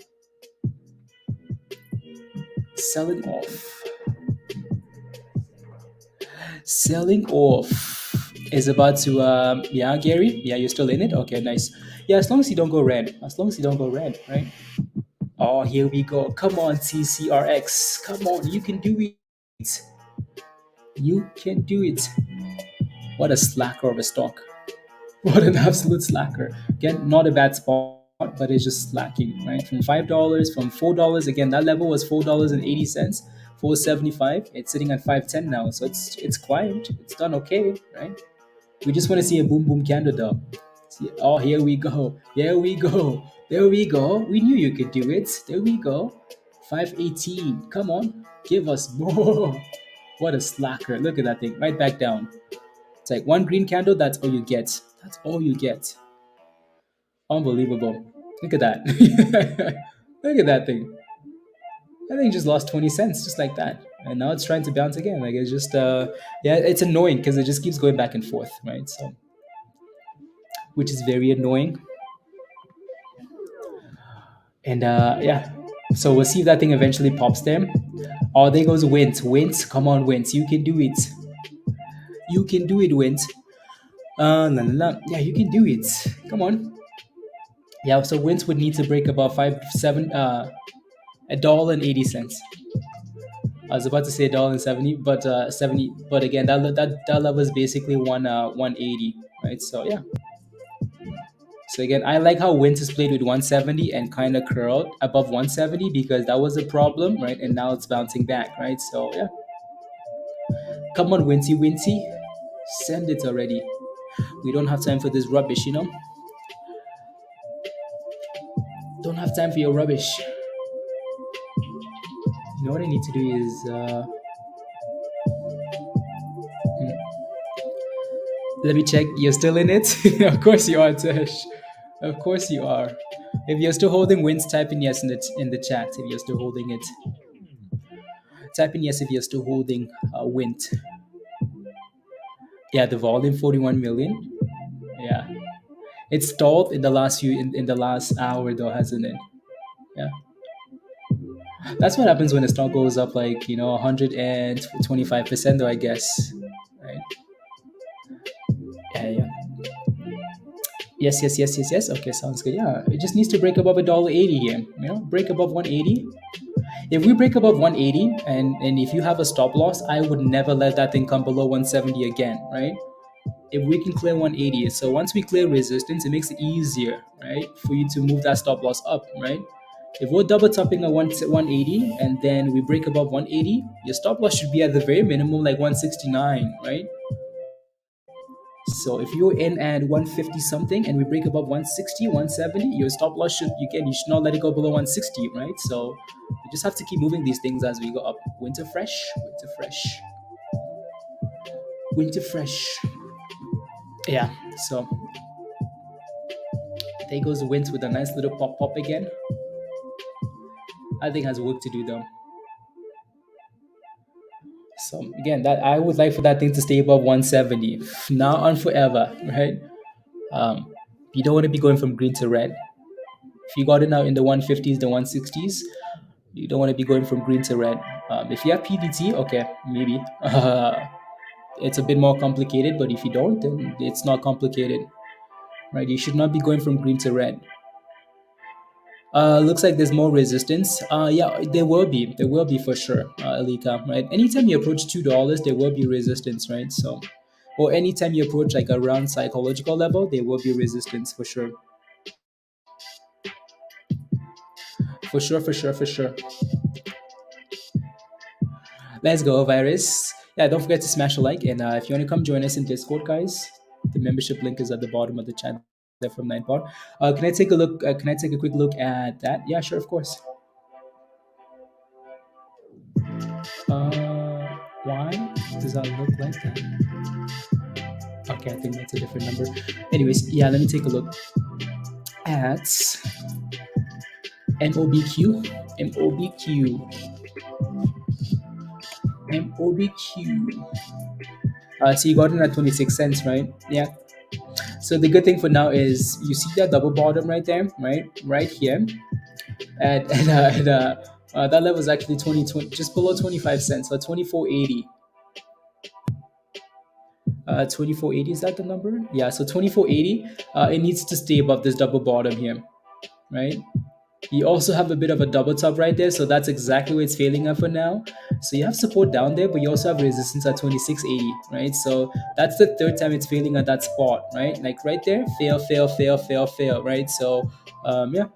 Selling off. Selling off is about to, yeah, Gary? Yeah, you're still in it? Okay, nice. Yeah, as long as you don't go red. As long as you don't go red, right? Oh, here we go. Come on, TCRX. Come on, you can do it. You can do it. What a slacker of a stock. What an absolute slacker. Again, not a bad spot, but it's just slacking, right? From $5, from $4. Again, that level was $4.80. 475. It's sitting at 510 now, so it's climbed. It's done okay, right? We just want to see a boom boom candle though. See, oh, here we go. Here we go. There we go. We knew you could do it. There we go. 518. Come on. Give us more. What a slacker. Look at that thing. Right back down. It's like one green candle. That's all you get. That's all you get. Unbelievable. Look at that. Look at that thing. I think it just lost 20 cents just like that. And now it's trying to bounce again. Like it's just, yeah, it's annoying because it just keeps going back and forth, right? So, which is very annoying. And yeah, so we'll see if that thing eventually pops there. Oh, there goes Wint. Wint, come on, Wint. You can do it. You can do it, Wint. La, la, la. Yeah, you can do it. Come on. Yeah, so Wint would need to break about $1.80. I was about to say $1.70, but 70. But again, that level is basically 180, right? So yeah. So again, I like how Wint is played with 170 and kind of curled above 170 because that was a problem, right? And now it's bouncing back, right? So yeah. Come on, Winty Winty. Send it already. We don't have time for this rubbish, you know? Don't have time for your rubbish. You know what I need to do is let me check. You're still in it? Of course you are, Tesh. Of course you are. If you're still holding wins, type in yes in the chat. If you're still holding it, type in yes if you're still holding Wint. Yeah, the volume 41 million. Yeah, it's stalled in the last in the last hour though, hasn't it? Yeah. That's what happens when the stock goes up like 125% though, I guess. Right? Yeah. Yes. Okay, sounds good. Yeah, it just needs to break above $1.80 here. Break above 180. If we break above 180 and if you have a stop loss, I would never let that thing come below 170 again, right? If we can clear 180, so once we clear resistance, it makes it easier, right, for you to move that stop loss up, right? If we're double topping at 180 and then we break above 180, your stop loss should be at the very minimum like 169, right? So if you're in at 150 something and we break above 160, 170, your stop loss you should not let it go below 160, right? So we just have to keep moving these things as we go up. Winter fresh. Yeah, so there goes the Wint with a nice little pop again. I think has work to do though. So again, that I would like for that thing to stay above 170 now and forever, right? You don't want to be going from green to red. If you got it now in the 150s, the 160s, you don't want to be going from green to red. If you have PDT, okay, maybe. It's a bit more complicated, but if you don't, then it's not complicated, right? You should not be going from green to red. Looks like there's more resistance. Yeah, there will be for sure, Alika, right? Anytime you approach $2, there will be resistance, right? So, or anytime you approach like around psychological level, there will be resistance for sure. For sure. Let's go, Virus. Yeah, don't forget to smash a like, and if you want to come join us in Discord, guys, the membership link is at the bottom of the chat. From 9 can I take a look? Can I take a quick look at that? Yeah, sure, of course. Why does that look like that? Okay, I think that's a different number. Anyways, yeah, let me take a look at MOBQ. So you got in at 26 cents, right? Yeah. So the good thing for now is you see that double bottom right there, right here, and that level is actually 20, just below 25 cents, so 24.80. 24.80, is that the number? Yeah, so 24.80. It needs to stay above this double bottom here, right? You also have a bit of a double top right there, so that's exactly where it's failing at for now. So you have support down there, but you also have resistance at 26.80, right? So that's the third time it's failing at that spot, right? Like right there, fail, right? So yeah.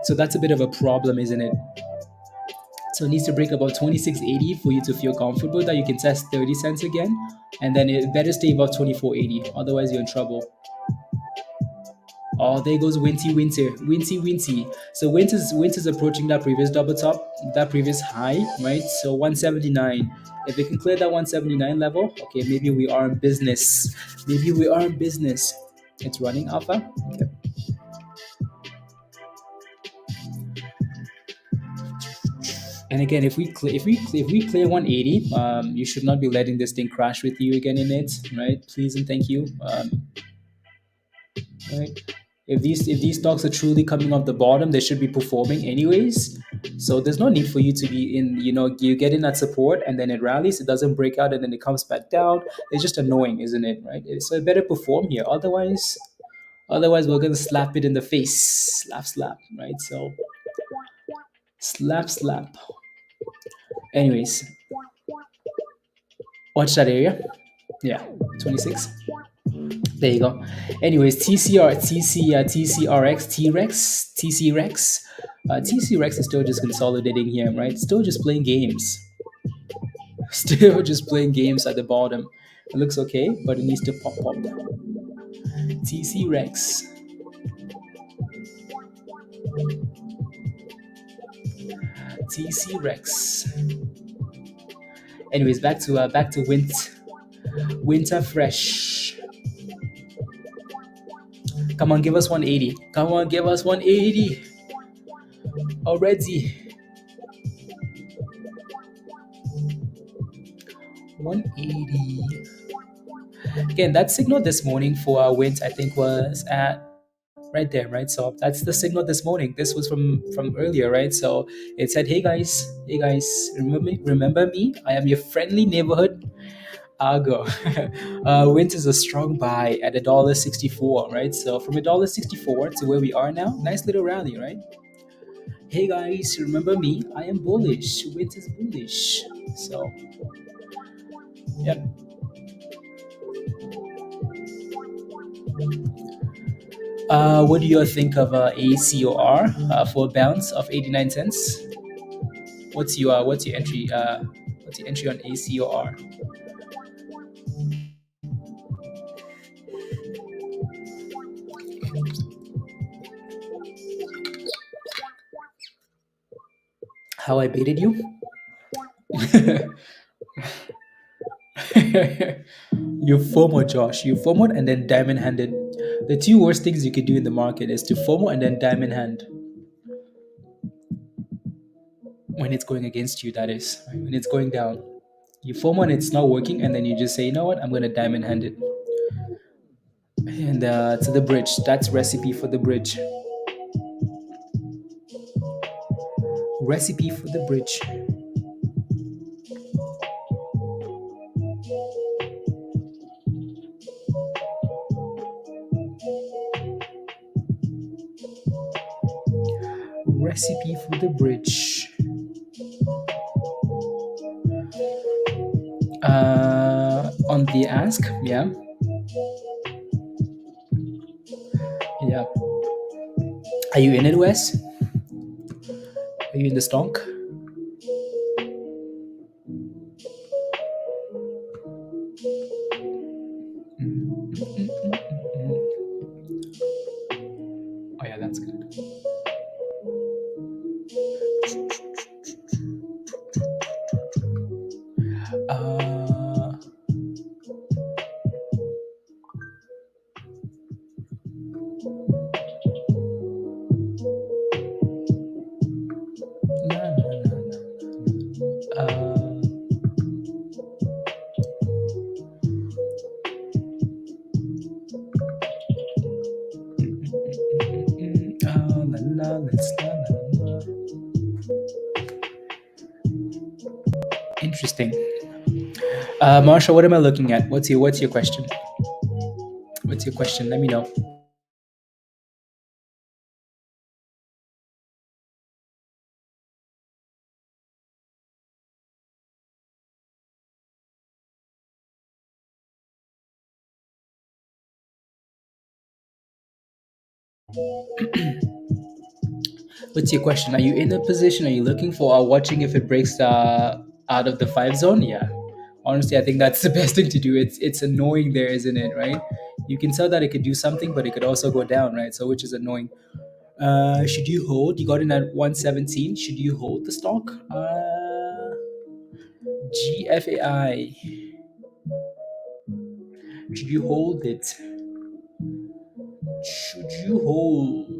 So that's a bit of a problem, isn't it? So it needs to break about 26.80 for you to feel comfortable that you can test 30 cents again. And then it better stay above 24.80. Otherwise, you're in trouble. Oh, there goes Winty. So Winter's approaching that previous double top, that previous high, right? So 179. If it can clear that 179 level, okay, maybe we are in business. Maybe we are in business. It's running alpha. Okay. And again, if we clear 180, you should not be letting this thing crash with you again in it, right? Please and thank you. Right? If these stocks are truly coming off the bottom, they should be performing anyways. So there's no need for you to be in. You get in at support and then it rallies, it doesn't break out, and then it comes back down. It's just annoying, isn't it? Right? So it better perform here. Otherwise we're gonna slap it in the face. Slap. Right? So slap. Anyways, watch that area. Yeah, 26. There you go. Anyways, TCRX, T-Rex, TCRX. TCRX is still just consolidating here, right? Still just playing games. Still just playing games at the bottom. It looks okay, but it needs to pop. TCRX. TCRX. Anyways, back to winter fresh. Come on, give us 180. Come on, give us 180 already. 180. Again, that signal this morning for our wins, I think, was at right there, right? So that's the signal this morning. This was from earlier, right? So it said, hey guys, remember me? I am your friendly neighborhood Argo. Wint is a strong buy at $1.64, right? So from $1.64 to where we are now, nice little rally, right? Hey guys, remember me? I am bullish. Wint is bullish. So, yep. What do you think of ACOR for a bounce of 89 cents? What's your entry on ACOR? How I baited you? You FOMO, Josh. You FOMO and then diamond handed. The two worst things you could do in the market is to FOMO and then diamond hand. When it's going against you, that is. Right? When it's going down. You FOMO and it's not working, and then you just say, you know what, I'm going to diamond hand it. And to the bridge. That's recipe for the bridge. Recipe for the bridge. Recipe for the bridge. On the ask, yeah. Yeah. Are you in it, Wes? Are you in the stonk? Oh yeah, that's good. Interesting. Marsha, what am I looking at? What's your question? What's your question? Let me know. What's your question? Are you in a position? Are you looking for or watching if it breaks out of the five zone? Yeah. Honestly, I think that's the best thing to do. It's annoying there, isn't it? Right? You can tell that it could do something, but it could also go down, right? So which is annoying. Should you hold? You got in at 117. Should you hold the stock? GFAI. Should you hold it? Should you hold?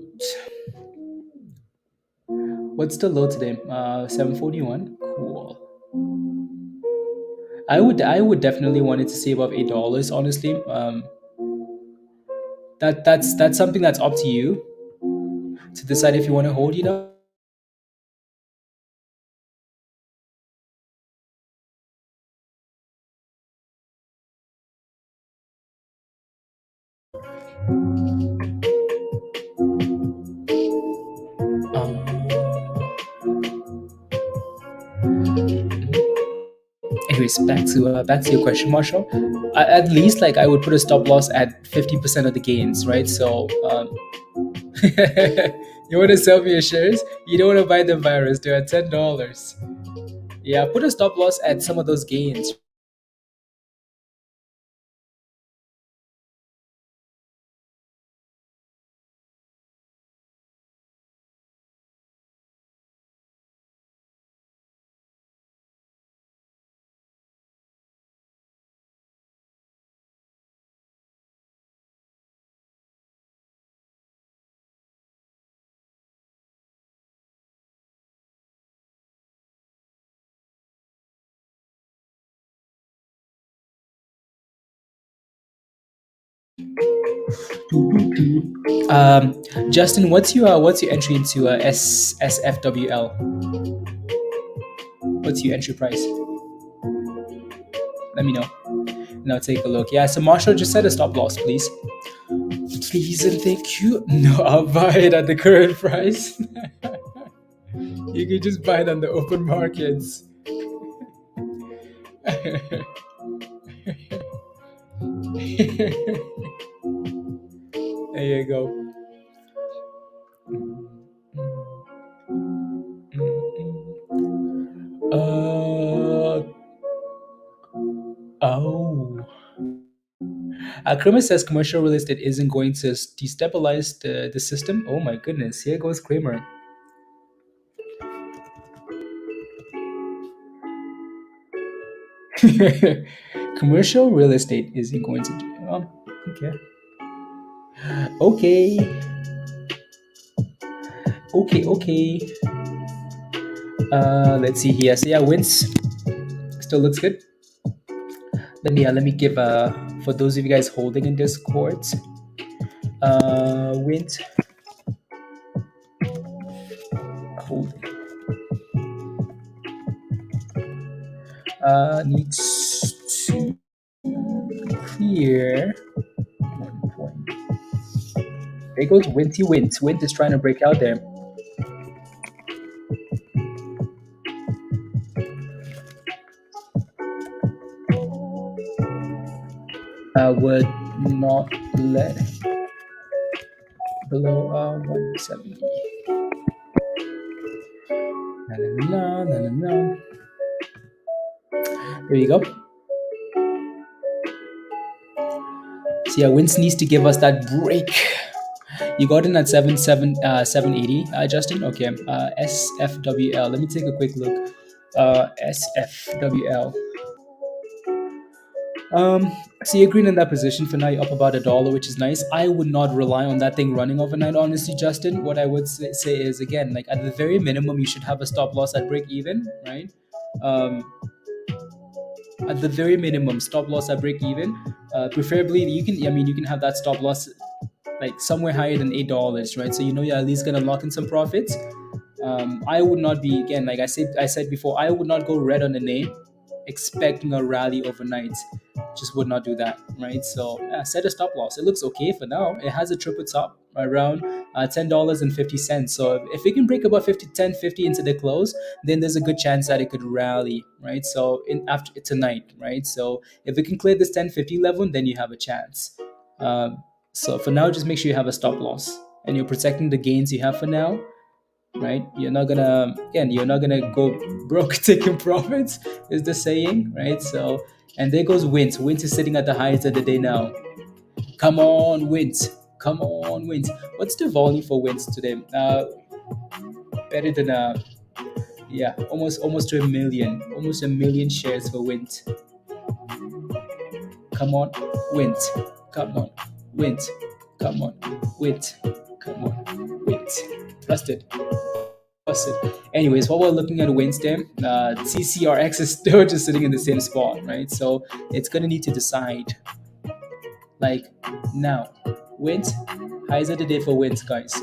What's the low today? 741. Cool. I would definitely want it to stay above $8. Honestly, that's something that's up to you to decide if you want to hold. Anyways, back to your question, Marshall. At least like I would put a stop loss at 50% of the gains, right? So you want to sell me your shares? You don't want to buy the virus. They're at $10. Yeah, put a stop loss at some of those gains. Justin, what's your entry into SFWL? What's your entry price? Let me know. Now take a look. Yeah, so Marshall just set a stop loss, please. Please and thank you. No, I'll buy it at the current price. You can just buy it on the open markets. There you go. Uh oh. Kramer says commercial real estate isn't going to destabilize the system. Oh my goodness, here goes Kramer. Commercial real estate isn't going to do. Okay. Okay. Okay. Let's see here. So yeah, wins still looks good. Let me give for those of you guys holding in Discord. Wins holding. Needs to clear 1 point. There goes Winty Wint. Wint is trying to break out there. I would not let below 170. No. There you go. So yeah, Wince needs to give us that break. You got in at 780, Justin. Okay. SFWL. Let me take a quick look. SFWL. So you're green in that position for now. You're up about $1, which is nice. I would not rely on that thing running overnight, honestly, Justin. What I would say is, again, like at the very minimum, you should have a stop loss at break even, right? Um, at the very minimum, stop loss at break even. Preferably, you can have that stop loss like somewhere higher than $8, right? So you know you're at least gonna lock in some profits. I would not be, again, like I said before, I would not go red on the name expecting a rally overnight. Just would not do that, right? So set a stop loss. It looks okay for now. It has a triple top around $10.50. So if it can break above 10.50 into the close, then there's a good chance that it could rally, right? So in after tonight, right? So if it can clear this 10.50 level, then you have a chance. So for now, just make sure you have a stop loss and you're protecting the gains you have for now. right? You're not gonna go broke taking profits, is the saying, right? So, and there goes Wint. Wint is sitting at the highest of the day now. Come on, Wint. Come on, Wint. What's the volume for Wint today? Better than yeah, almost to a million, almost a million shares for Wint. Come on, Wint. Come on, Wint. Come on, Wint. Come on, Wint. Trusted. Trusted. Anyways, while we're looking at Wednesday, TCRX is still just sitting in the same spot, right? So it's gonna need to decide, like, now. Wint, highs of the day for Wint, guys.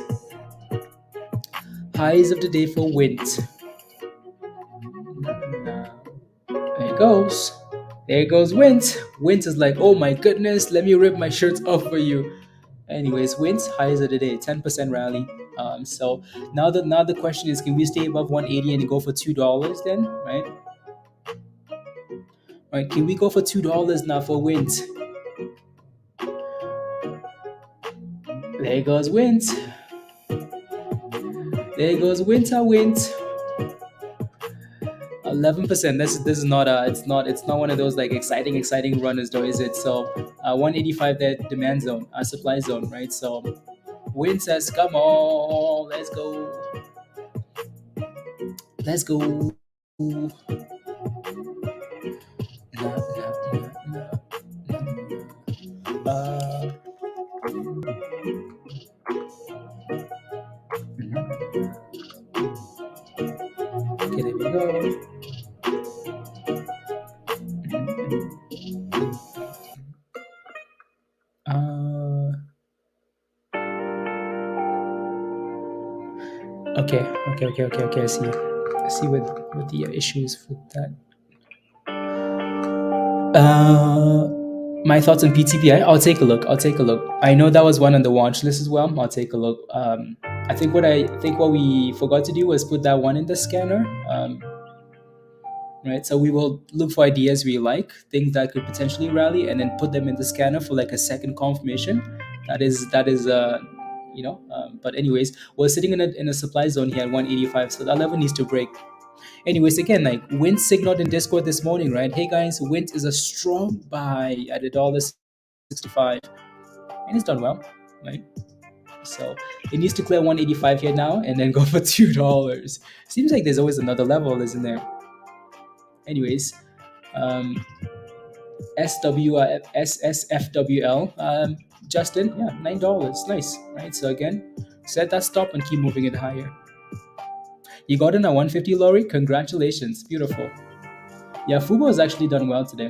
Highs of the day for Wint. There it goes. There goes Wint. Wint is like, oh my goodness, let me rip my shirts off for you. Anyways, Wint, highs of the day, 10% rally. So now the question is, can we stay above 180 and go for $2 then, right? Right, can we go for $2 now for Wint? There goes Wint. There goes Winter Wint. 11%. This is not it's not one of those like exciting runners though, is it? So 185, that demand zone, supply zone, right? So Wint says, come on, let's go. Let's go. Na, na, na, na. Okay, there we go. Okay. I see what the issues with that. My thoughts on PTPI. I'll take a look. I know that was one on the watch list as well. I'll take a look. I think what we forgot to do was put that one in the scanner. Right. So we will look for ideas we like, things that could potentially rally, and then put them in the scanner for like a second confirmation. But anyways, we're sitting in a supply zone here at 185, so that level needs to break. Anyways, again, like Wint signaled in Discord this morning, right? Hey guys, Wint is a strong buy at $1.65, and it's done well, right? So it needs to clear 185 here now, and then go for $2. Seems like there's always another level, isn't there? Anyways, SFWL, Justin, yeah, $9, nice, right? So again, set that stop and keep moving it higher. You got in at 150, Laurie. Congratulations, beautiful. Yeah, Fubo has actually done well today.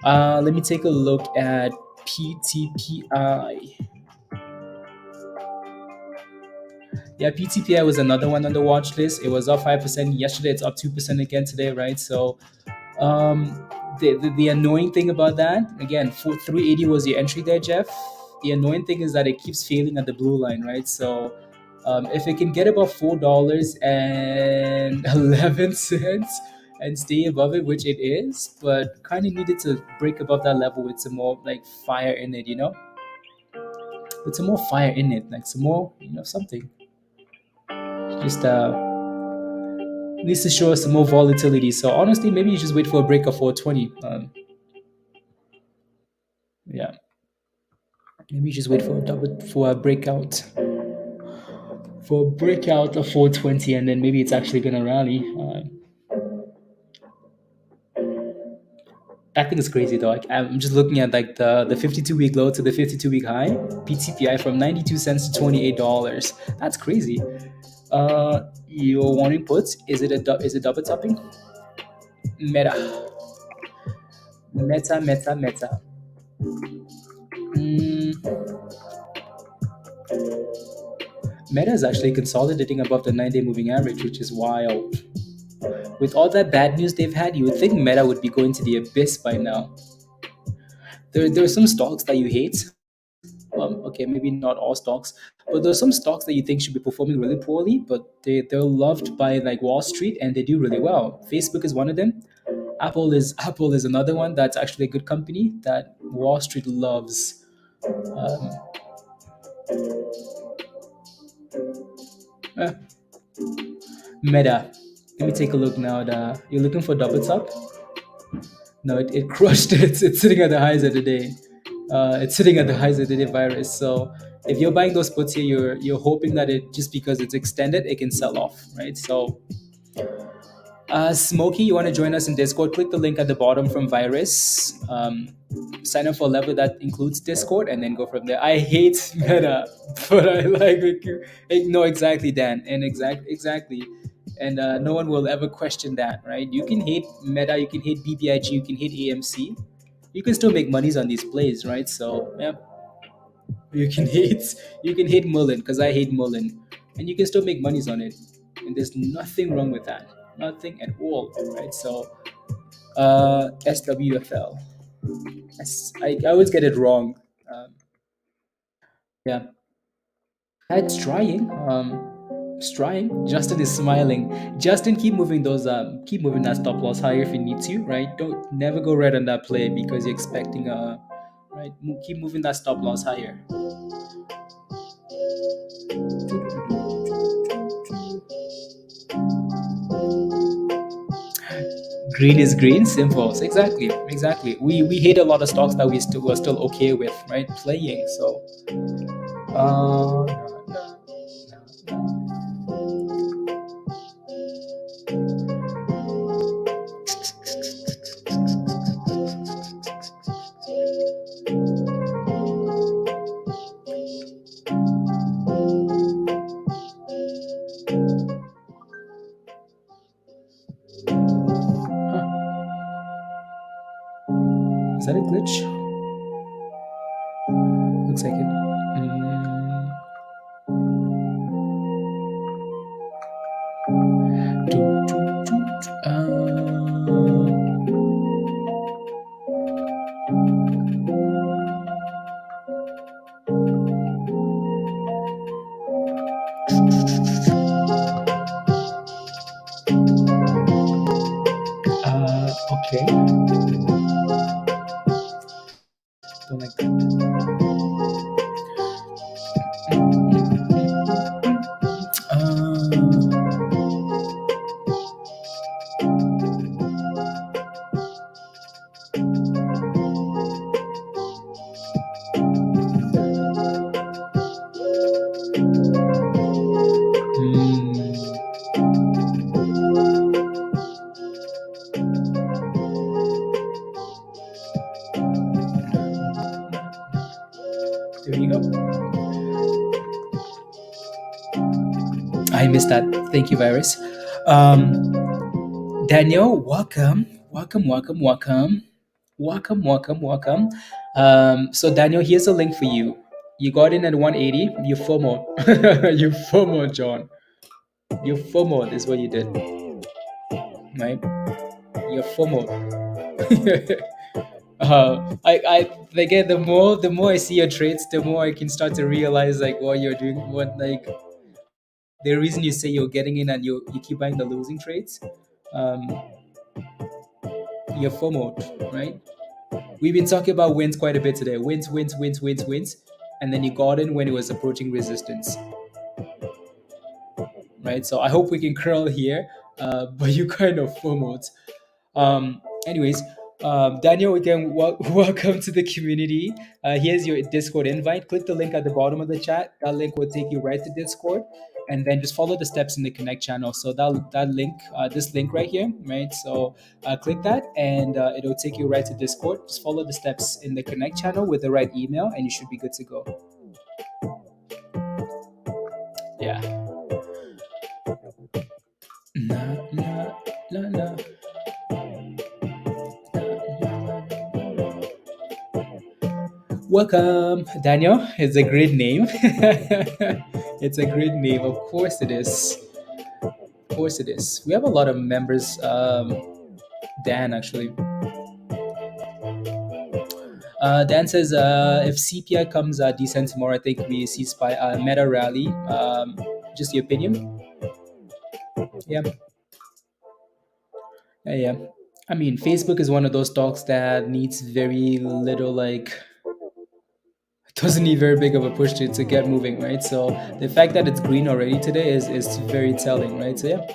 Let me take a look at PTPI. Yeah, PTPI was another one on the watch list. It was up 5% yesterday. It's up 2% again today, right? So the annoying thing about that, again, 380 was your entry there, Jeff. The annoying thing is that it keeps failing at the blue line, right? So if it can get above $4.11 and stay above it, which it is, but kind of needed to break above that level with some more like fire in it, with some more fire in it, like some more, something. Just needs to show us some more volatility. So honestly, maybe you just wait for a break of 420. Yeah, maybe you just wait for a breakout of 420, and then maybe it's actually gonna rally. That thing is crazy though. I'm just looking at like the 52-week low to the 52-week high. PTPI from 92 cents to $28. That's crazy. Your warning puts, is it double topping? Meta. Meta is actually consolidating above the 9-day moving average, which is wild. With all that bad news they've had, you would think Meta would be going to the abyss by now. There are some stocks that you hate. Okay, maybe not all stocks, but there's some stocks that you think should be performing really poorly, but they're loved by like Wall Street and they do really well. Facebook is one of them. Apple is another one that's actually a good company that Wall Street loves. Uh, Meta. Let me take a look now. You're looking for double top? No, it crushed it. It's sitting at the highs of the day. It's sitting at the highs of the day virus. So if you're buying those puts here, you're hoping that it just because it's extended, it can sell off, right? So Smokey, you want to join us in Discord? Click the link at the bottom from Virus. Sign up for a level that includes Discord, and then go from there. I hate Meta, but I like it. No, exactly, Dan, and exactly, and no one will ever question that, right? You can hate Meta, you can hate BBIG, you can hate AMC, you can still make monies on these plays, right? So yeah, you can hate Mullen because I hate Mullen, and you can still make monies on it, and there's nothing wrong with that, nothing at all, right? So SWFL, I always get it wrong. Um, yeah, it's trying. It's trying. Justin is smiling. Justin, keep moving those. Keep moving that stop loss higher if you need to. Right. Don't never go red on that play because you're expecting a. Right. Keep moving that stop loss higher. Green is green. Simple. Exactly. Exactly. We hate a lot of stocks that we're still okay with. Right. Playing. So. Uh, is that a glitch? Looks like it. Okay. Don't like that. There you go. I missed that. Thank you, Virus. Daniel, welcome, welcome, welcome, welcome, welcome, welcome, welcome. So Daniel, here's a link for you. You got in at 180. You FOMO. You FOMO, John. You FOMO is what you did, right? You FOMO. I again, the more I see your traits, the more I can start to realize like what you're doing, what like the reason you say you're getting in and you keep buying the losing trades. Um, you're FOMO, right? We've been talking about wins quite a bit today. Wins, wins, wins, wins, wins. And then you got in when it was approaching resistance, right? So I hope we can curl here, but you kind of FOMOed. Anyways, Daniel, again, welcome to the community. Here's your Discord invite. Click the link at the bottom of the chat. That link will take you right to Discord, and then just follow the steps in the Connect channel. So that link, this link right here, right? So click that, and it'll take you right to Discord. Just follow the steps in the Connect channel with the right email, and you should be good to go. Yeah. Na, na, na, na. Welcome, Daniel. It's a great name. It's a great name. Of course it is. Of course it is. We have a lot of members. Dan, actually. Dan says if CPI comes decent tomorrow, I think we see Meta rally. Just your opinion? Yeah. Yeah. I mean, Facebook is one of those stocks that needs very little like doesn't need very big of a push to get moving, right? So the fact that it's green already today is very telling, right? So yeah.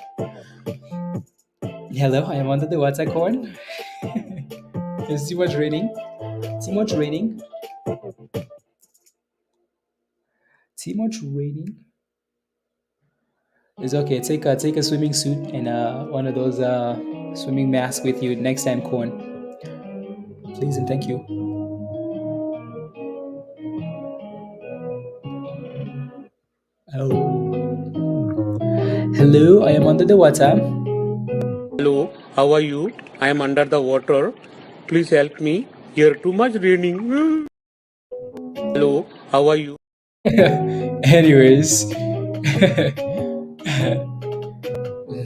Hello, I am under the water corn. There's too much raining. Too much raining. Too much raining. It's okay. Take a swimming suit and one of those swimming masks with you next time, corn. Please and thank you. Oh. Hello, I am under the water. Hello, how are you? I am under the water. Please help me. Here too much raining. Hello, how are you? Anyways.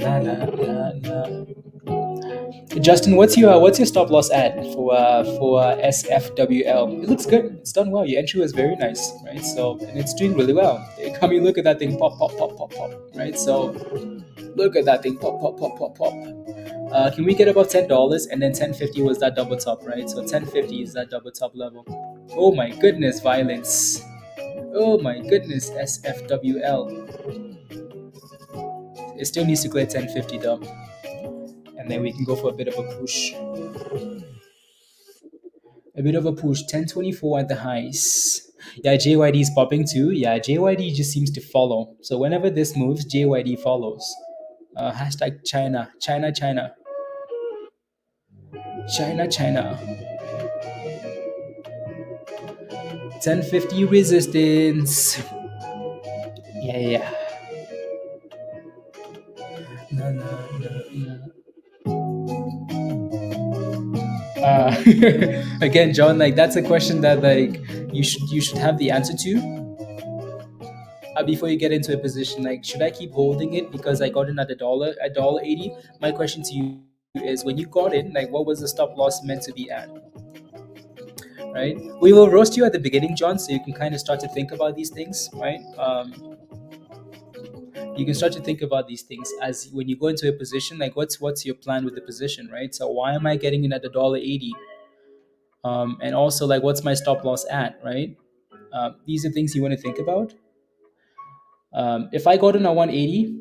La, la, la, la. Justin, what's your stop loss at for SFWL? It looks good. It's done well. Your entry was very nice, right? So and it's doing really well. Come here, look at that thing pop pop pop pop pop, right? So look at that thing pop pop pop pop pop. Can we get above $10 and then 1050 was that double top, right? So 1050 is that double top level. Oh my goodness, violence. Oh my goodness, SFWL. It still needs to clear 1050 though, and then we can go for a bit of a push. A bit of a push. 1024 at the highs. Yeah, JYD is popping too. Yeah, JYD just seems to follow. So whenever this moves, JYD follows. Hashtag China, China, China, China, China. 1050 resistance. Yeah, yeah. No, no, no, no. Again, John, like that's a question that like you should have the answer to before you get into a position. Like, should I keep holding it because I got in at a dollar 80? My question to you is, when you got in, like, what was the stop loss meant to be at? Right? We will roast you at the beginning, John, so you can kind of start to think about these things, right? You can start to think about these things as when you go into a position. Like, what's your plan with the position, right? So why am I getting in at a dollar 80? And also, like, what's my stop loss at, right? These are things you want to think about. If I got in at 180,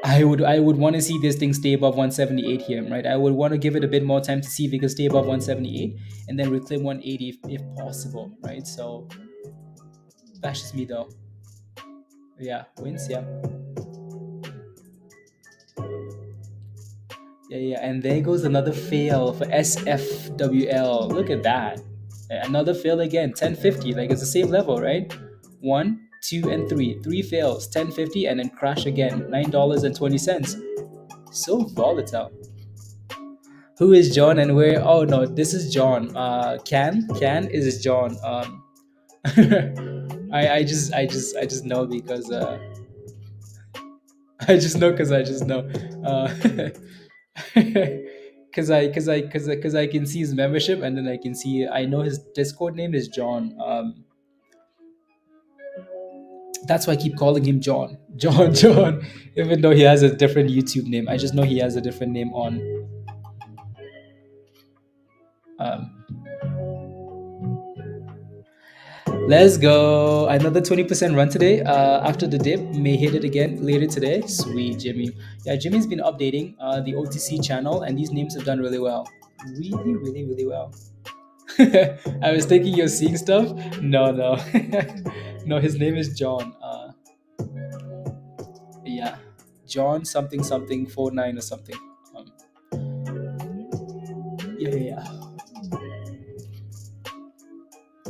I would want to see this thing stay above 178 here, right? I would want to give it a bit more time to see if it can stay above 178 and then reclaim 180 if possible, right? So that's just me though. Yeah, wins, yeah. Yeah, yeah. And there goes another fail for SFWL. Look at that. Another fail again. 1050. Like, it's the same level, right? One, two, and three. Three fails. 1050 and then crash again. $9.20. So volatile. Who is John and where? Oh no, this is John. Can is John. I just know because I just know. Because I can see his membership, and then I know his Discord name is John. That's why I keep calling him John. John, even though he has a different YouTube name. I just know he has a different name on. Um, let's go. Another 20% run today. After the dip, may hit it again later today. Sweet, Jimmy. Yeah, Jimmy's been updating the OTC channel, and these names have done really well. Really, really, really well. I was thinking you're seeing stuff. No, no, no. His name is John. Yeah, John something something 49 or something. Um, yeah, yeah,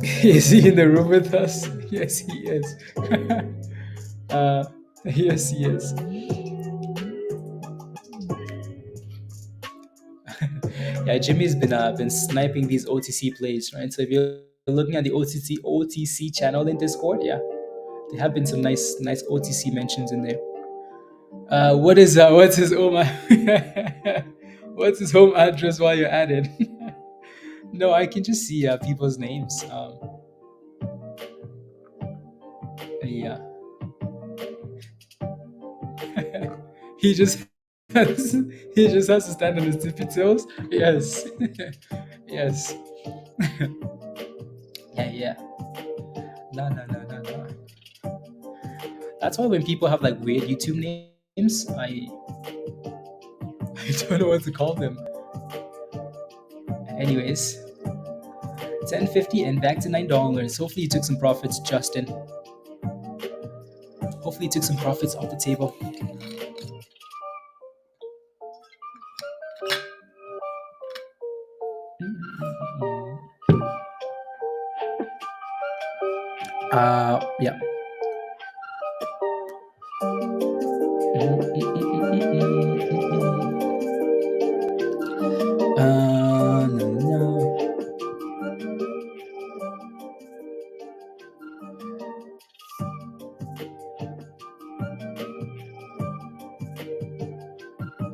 yeah. Is he in the room with us? Yes, he is. uh, yes, he is. Yeah, Jimmy's been sniping these OTC plays, right? So if you're looking at the OTC channel in Discord, yeah, there have been some nice OTC mentions in there. What's his home what's his home address while you're at it? No, I can just see people's names. Yeah, he just has, he just has to stand on his tippy toes. Yes, yes. Yeah, yeah. No, no, no, no, no. That's why when people have like weird YouTube names, I don't know what to call them. Anyways, 10.50 and back to $9. Hopefully you took some profits, Justin. Hopefully you took some profits off the table. Yeah. No, no.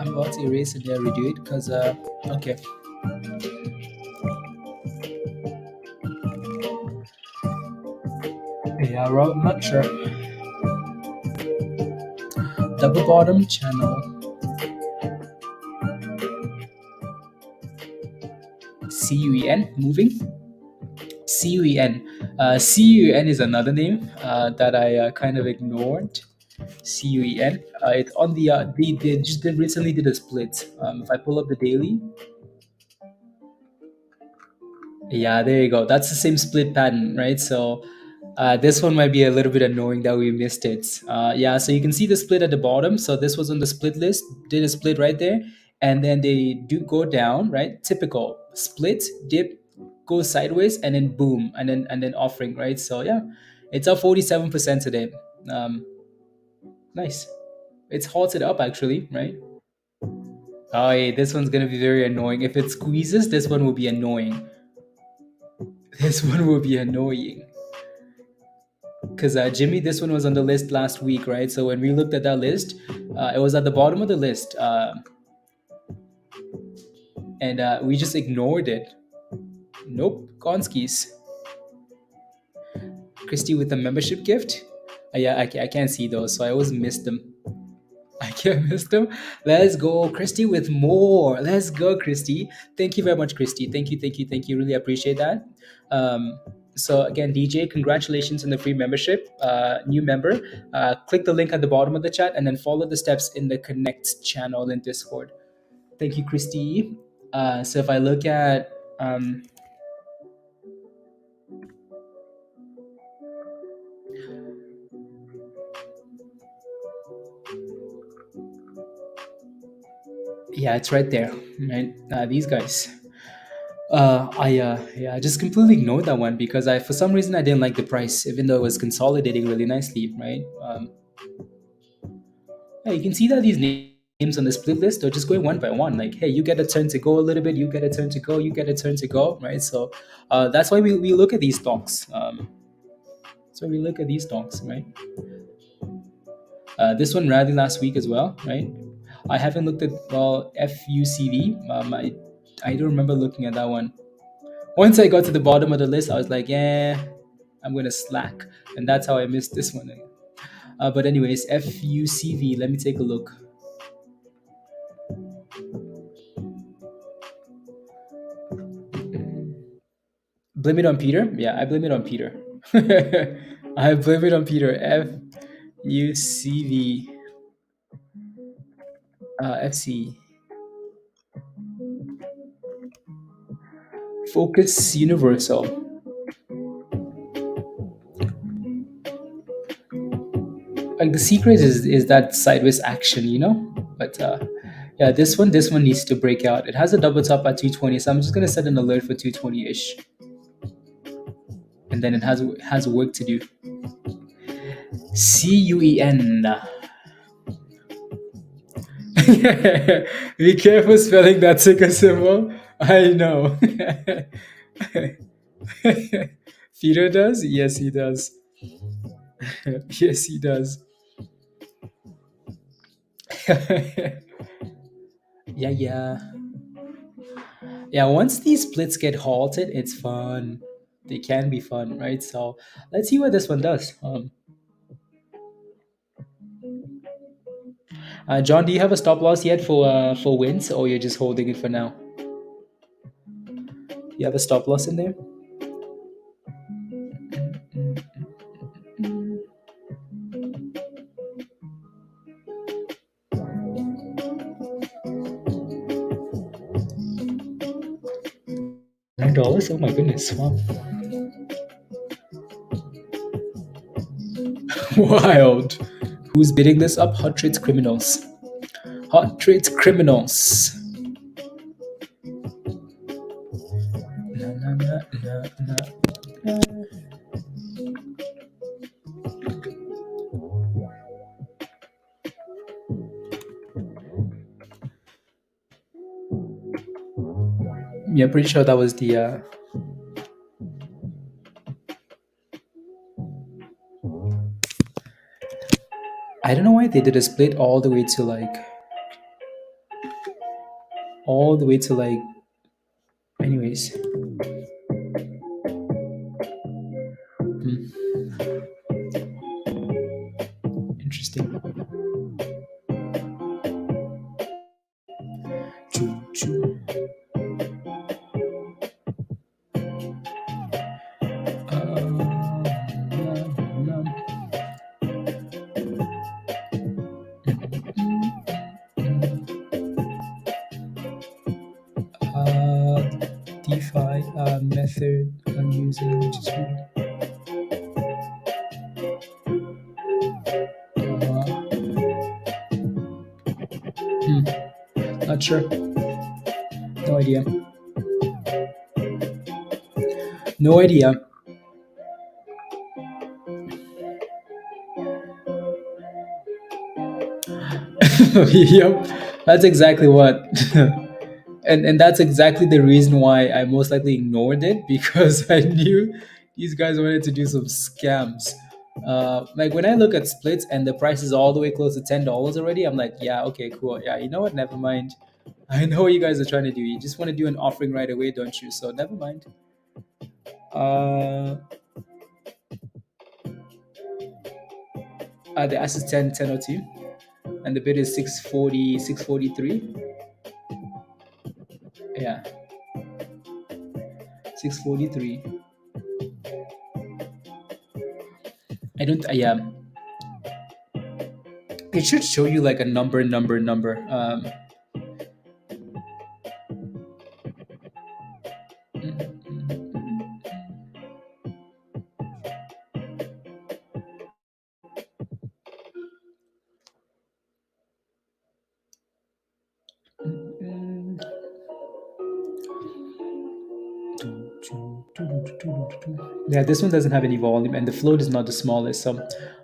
I'm about to erase it there, redo it, because, okay. Yeah, well, I'm not sure. Double bottom channel. CUEN, moving. CUEN. CUEN is another name that I kind of ignored. CUEN. It's on the they recently did a split. If I pull up the daily, yeah, there you go. That's the same split pattern, right? So this one might be a little bit annoying that we missed it. Yeah, so you can see the split at the bottom. So this was on the split list, did a split right there, and then they do go down, right? Typical split, dip, go sideways, and then boom, and then offering, right? So yeah, it's up 47% today. Um, nice. It's halted up actually, right? Oh, yeah, this one's gonna be very annoying. If it squeezes, this one will be annoying. This one will be annoying. Because Jimmy, this one was on the list last week, right? So when we looked at that list, it was at the bottom of the list, and we just ignored it. Nope, Konskis. Christy with a membership gift. Yeah, I can't see those, so I always miss them. I can't miss them. Let's go, Christy, with more. Let's go, Christy. Thank you very much, Christy. Thank you, thank you, thank you. Really appreciate that. So again, DJ, congratulations on the free membership. New member. Click the link at the bottom of the chat and then follow the steps in the Connect channel in Discord. Thank you, Christy. So if I look at yeah, it's right there, right? These guys. I just completely ignored that one because for some reason I didn't like the price, even though it was consolidating really nicely, right? Yeah, you can see that these names on the split list are just going one by one. Like, hey, you get a turn to go a little bit, you get a turn to go, you get a turn to go, right? So that's why we look at these stocks. That's why we look at these stocks, right? This one rallied last week as well, right? I haven't looked at FUCV. I don't remember looking at that one. Once I got to the bottom of the list, I was like, yeah, I'm gonna slack, and that's how I missed this one. But anyways, FUCV. Let me take a look. Blame it on Peter. Yeah, I blame it on Peter. I blame it on Peter. FUCV. FC. Focus Universal. Like the secret is that sideways action, you know. But yeah, this one needs to break out. It has a double top at 220, so I'm just gonna set an alert for 220-ish, and then it has work to do. CUEN. Be careful spelling that ticker symbol. I know. Peter does? Yes, he does. Yes, he does. Yeah. Yeah, once these splits get halted, it's fun. They can be fun, right? So let's see what this one does. John, do you have a stop loss yet for wins, or you're just holding it for now? You have a stop loss in there? $4. Oh my goodness! Wow. Wild. Who's bidding this up? Hot trades criminals. Hot trades criminals. Na, na, na, na, na, na. Yeah, pretty sure that was the. I don't know why they did a split all the way to like. Anyways. Interesting. Choo, choo. DeFi method I'm using, which is not sure. No idea. No idea. Yep, that's exactly what. And that's exactly the reason why I most likely ignored it, because I knew these guys wanted to do some scams. Like when I look at splits and the price is all the way close to $10 already, I'm like, yeah, okay, cool. Yeah, you know what? Never mind. I know what you guys are trying to do. You just want to do an offering right away, don't you? So never mind. The ask is 1002, and the bid is 640, 643. Yeah, 643. I don't. Yeah, it should show you like a number. Yeah, this one doesn't have any volume, and the float is not the smallest, so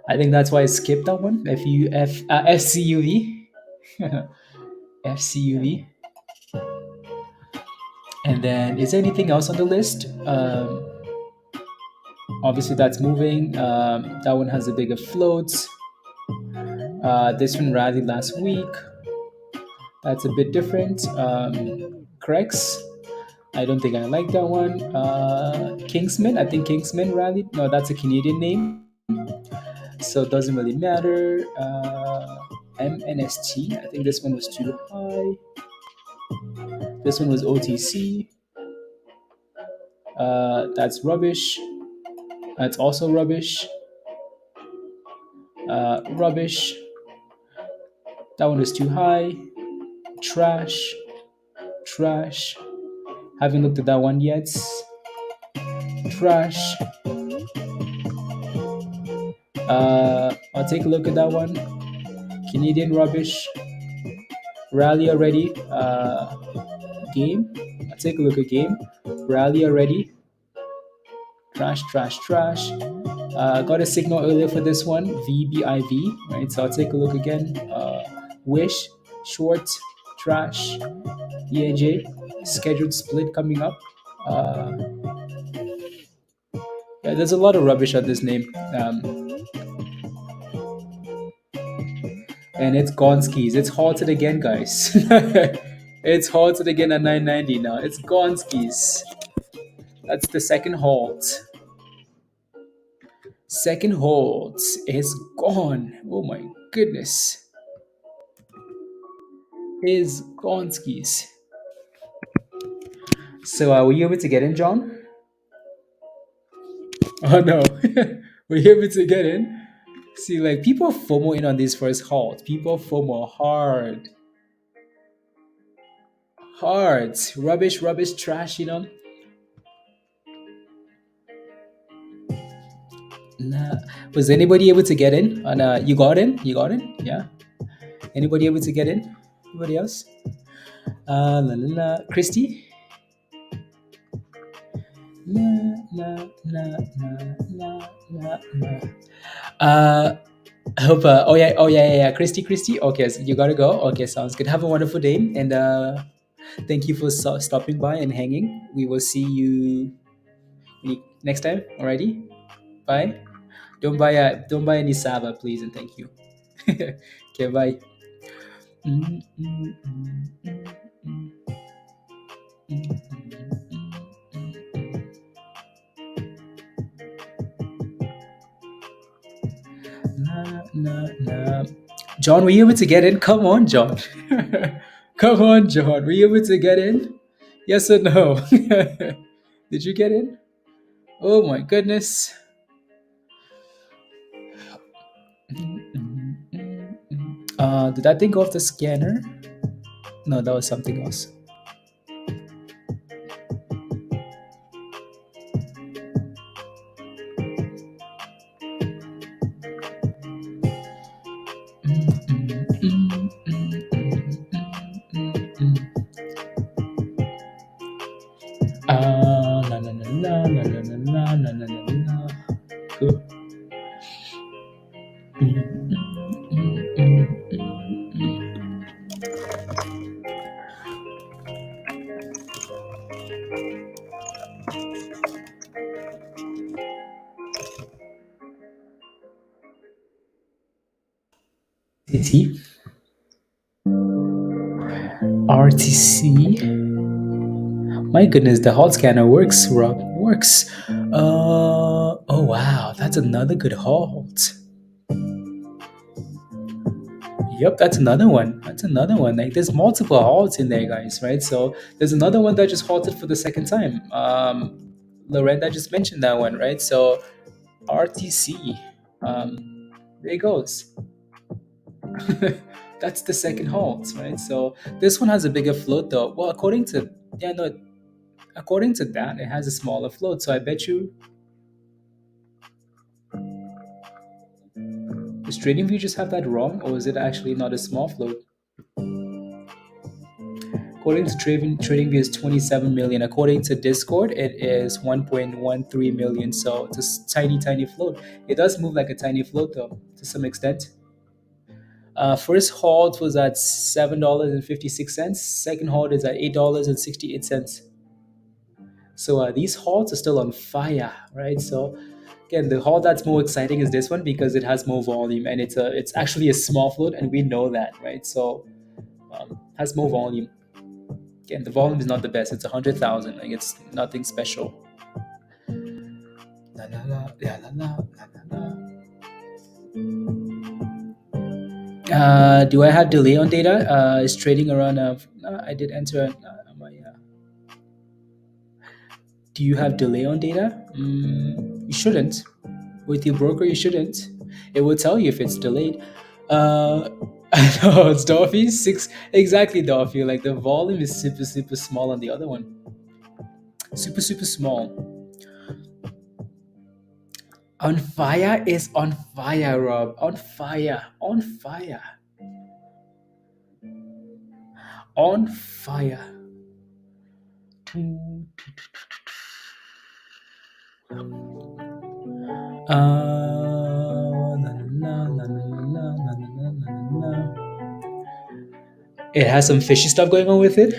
I think that's why I skipped that one. FCUV, FCUV, and then is there anything else on the list? Obviously, that's moving. That one has a bigger float. This one rallied last week. That's a bit different. Crex, I don't think I like that one. Kingsman, I think Kingsman rallied. No, that's a Canadian name, so it doesn't really matter. MNST, I think this one was too high. This one was OTC. That's rubbish. That's also rubbish. Rubbish. That one was too high. Trash. Trash. Haven't looked at that one yet. Trash. I'll take a look at that one. Canadian rubbish. Rally already. Game. I'll take a look at game. Rally already. Trash, trash, trash. Got a signal earlier for this one. VBIV. Right. So I'll take a look again. Wish. Short. Trash. ENJ. Scheduled split coming up. Yeah, there's a lot of rubbish at this name. And it's gone skis. It's halted again, guys. It's halted again at 990 now. It's gone skis. That's the second halt. Second halt is gone. Oh my goodness. Is gone skis. So were you able to get in, John? Oh no. Were you able to get in? See, like people FOMO in on these first halt. People FOMO hard. Hard. Rubbish, rubbish, trash, you know. Nah. Was anybody able to get in? On you got in? You got in? Yeah. Anybody able to get in? Anybody else? La la la. Christy? La la la la la la la. I hope. Oh yeah. Christy. Okay, so you gotta go. Okay, sounds good. Have a wonderful day, and thank you for stopping by and hanging. We will see you next time. Alrighty. Bye. Don't buy any Saba, please, and thank you. Okay, bye. Mm, mm, mm, mm, mm, mm, mm, nah, nah, nah. John, were you able to get in? Come on, John. Come on, John. Were you able to get in? Yes or no? Did you get in? Oh my goodness. Did that thing go off the scanner? No, that was something else. La la la la la la la la la la la. Cool. CT, RTC. My goodness, the hot scanner works, Rob. Works. Oh wow, that's another good halt. Yep, that's another one. That's another one. Like there's multiple halts in there, guys, right? So there's another one that just halted for the second time. Lorenda just mentioned that one, right? So RTC. There it goes. That's the second halt, right? So this one has a bigger float though. Well, according to that, it has a smaller float. So I bet you does TradingView just have that wrong, or is it actually not a small float? According to TradingView is 27 million. According to Discord, it is 1.13 million. So it's a tiny float. It does move like a tiny float though, to some extent. First halt was at $7.56. Second halt is at $8.68. So these halts are still on fire, right? So again, the halt that's more exciting is this one because it has more volume and it's actually a small float, and we know that, right? So has more volume. Again, the volume is not the best. It's 100,000. Like it's nothing special. La, la, la, la, la, la, la. Do I have delay on data? Is trading around? I did enter. Do you have delay on data? You shouldn't. With your broker, you shouldn't. It will tell you if it's delayed. I know it's Dorothy. Six exactly, Dorothy. Like the volume is super small on the other one. Super small. On fire is on fire, Rob. On fire. On fire. On fire. It has some fishy stuff going on with it.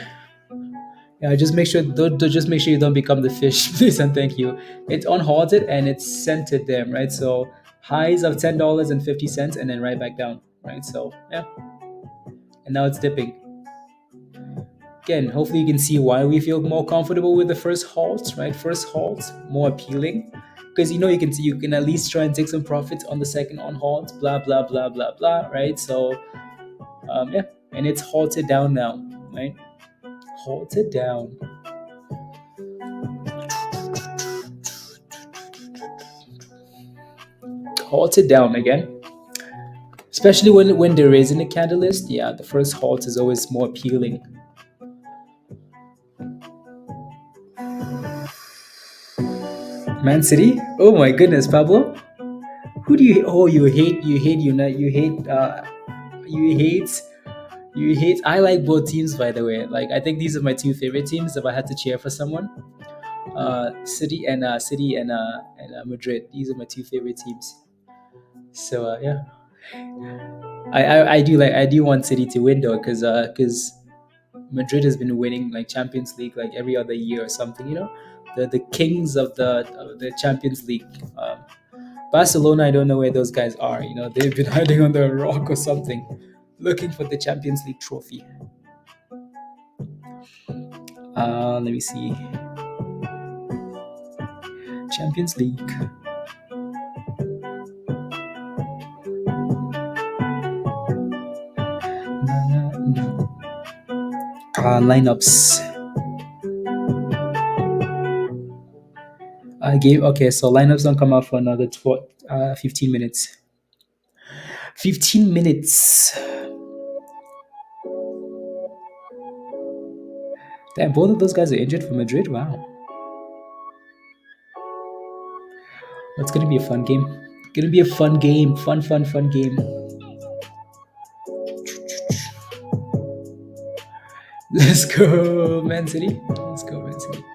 Yeah, just make sure just make sure you don't become the fish, please and thank you. It's unhalted and it's centered them, right? So highs of $10.50 and then right back down, right? So yeah, and now it's dipping. Again, hopefully you can see why we feel more comfortable with the first halt, right? First halt more appealing because you can at least try and take some profits on the second on halt, blah blah blah blah blah, right? So yeah, and it's halted down now, right? Halted down. Halted down again. Especially when they're raising the catalyst, yeah, the first halt is always more appealing. Man City? Oh my goodness, Pablo. Who do you? Oh, you hate. You hate. You hate. You hate. You hate. I like both teams, by the way. Like I think these are my two favorite teams. If I had to cheer for someone, City and Madrid. These are my two favorite teams. So yeah, I do want City to win though, because Madrid has been winning like Champions League like every other year or something. You know, the kings of the Champions League. Barcelona, I don't know where those guys are. You know, they've been hiding under a rock or something, looking for the Champions League trophy. Let me see. Champions League. Lineups. Game. Okay, so lineups don't come out for another 15 minutes. 15 minutes. Damn, both of those guys are injured for Madrid. Wow. It's gonna be a fun game. Gonna be a fun game. Fun game. Let's go, Man City. Let's go, Man City.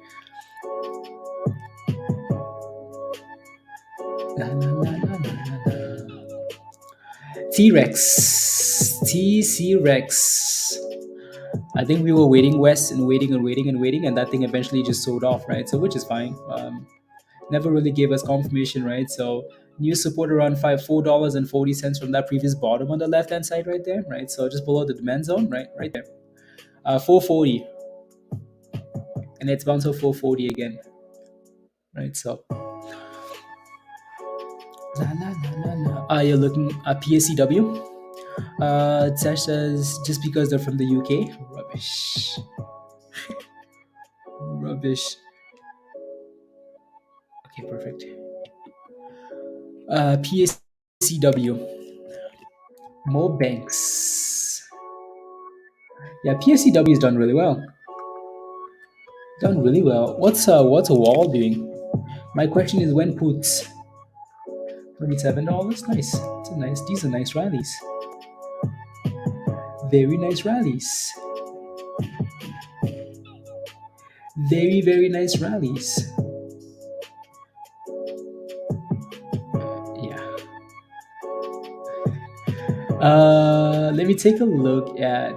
T-Rex. TCRX. I think we were waiting West and waiting, and that thing eventually just sold off, right? So which is fine. Never really gave us confirmation, right? So new support around $4.40 from that previous bottom on the left hand side right there, right? So just below the demand zone, right there. 440, and it's bounced to 440 again, right? So you're looking at PSCW. Tash says just because they're from the UK, rubbish. Rubbish. Okay, perfect. PSCW. More banks. Yeah, PSCW has done really well. Done really well. What's a wall doing? My question is when puts $27. Nice. It's a nice. These are nice rallies. Very nice rallies. Very nice rallies. Yeah. Let me take a look at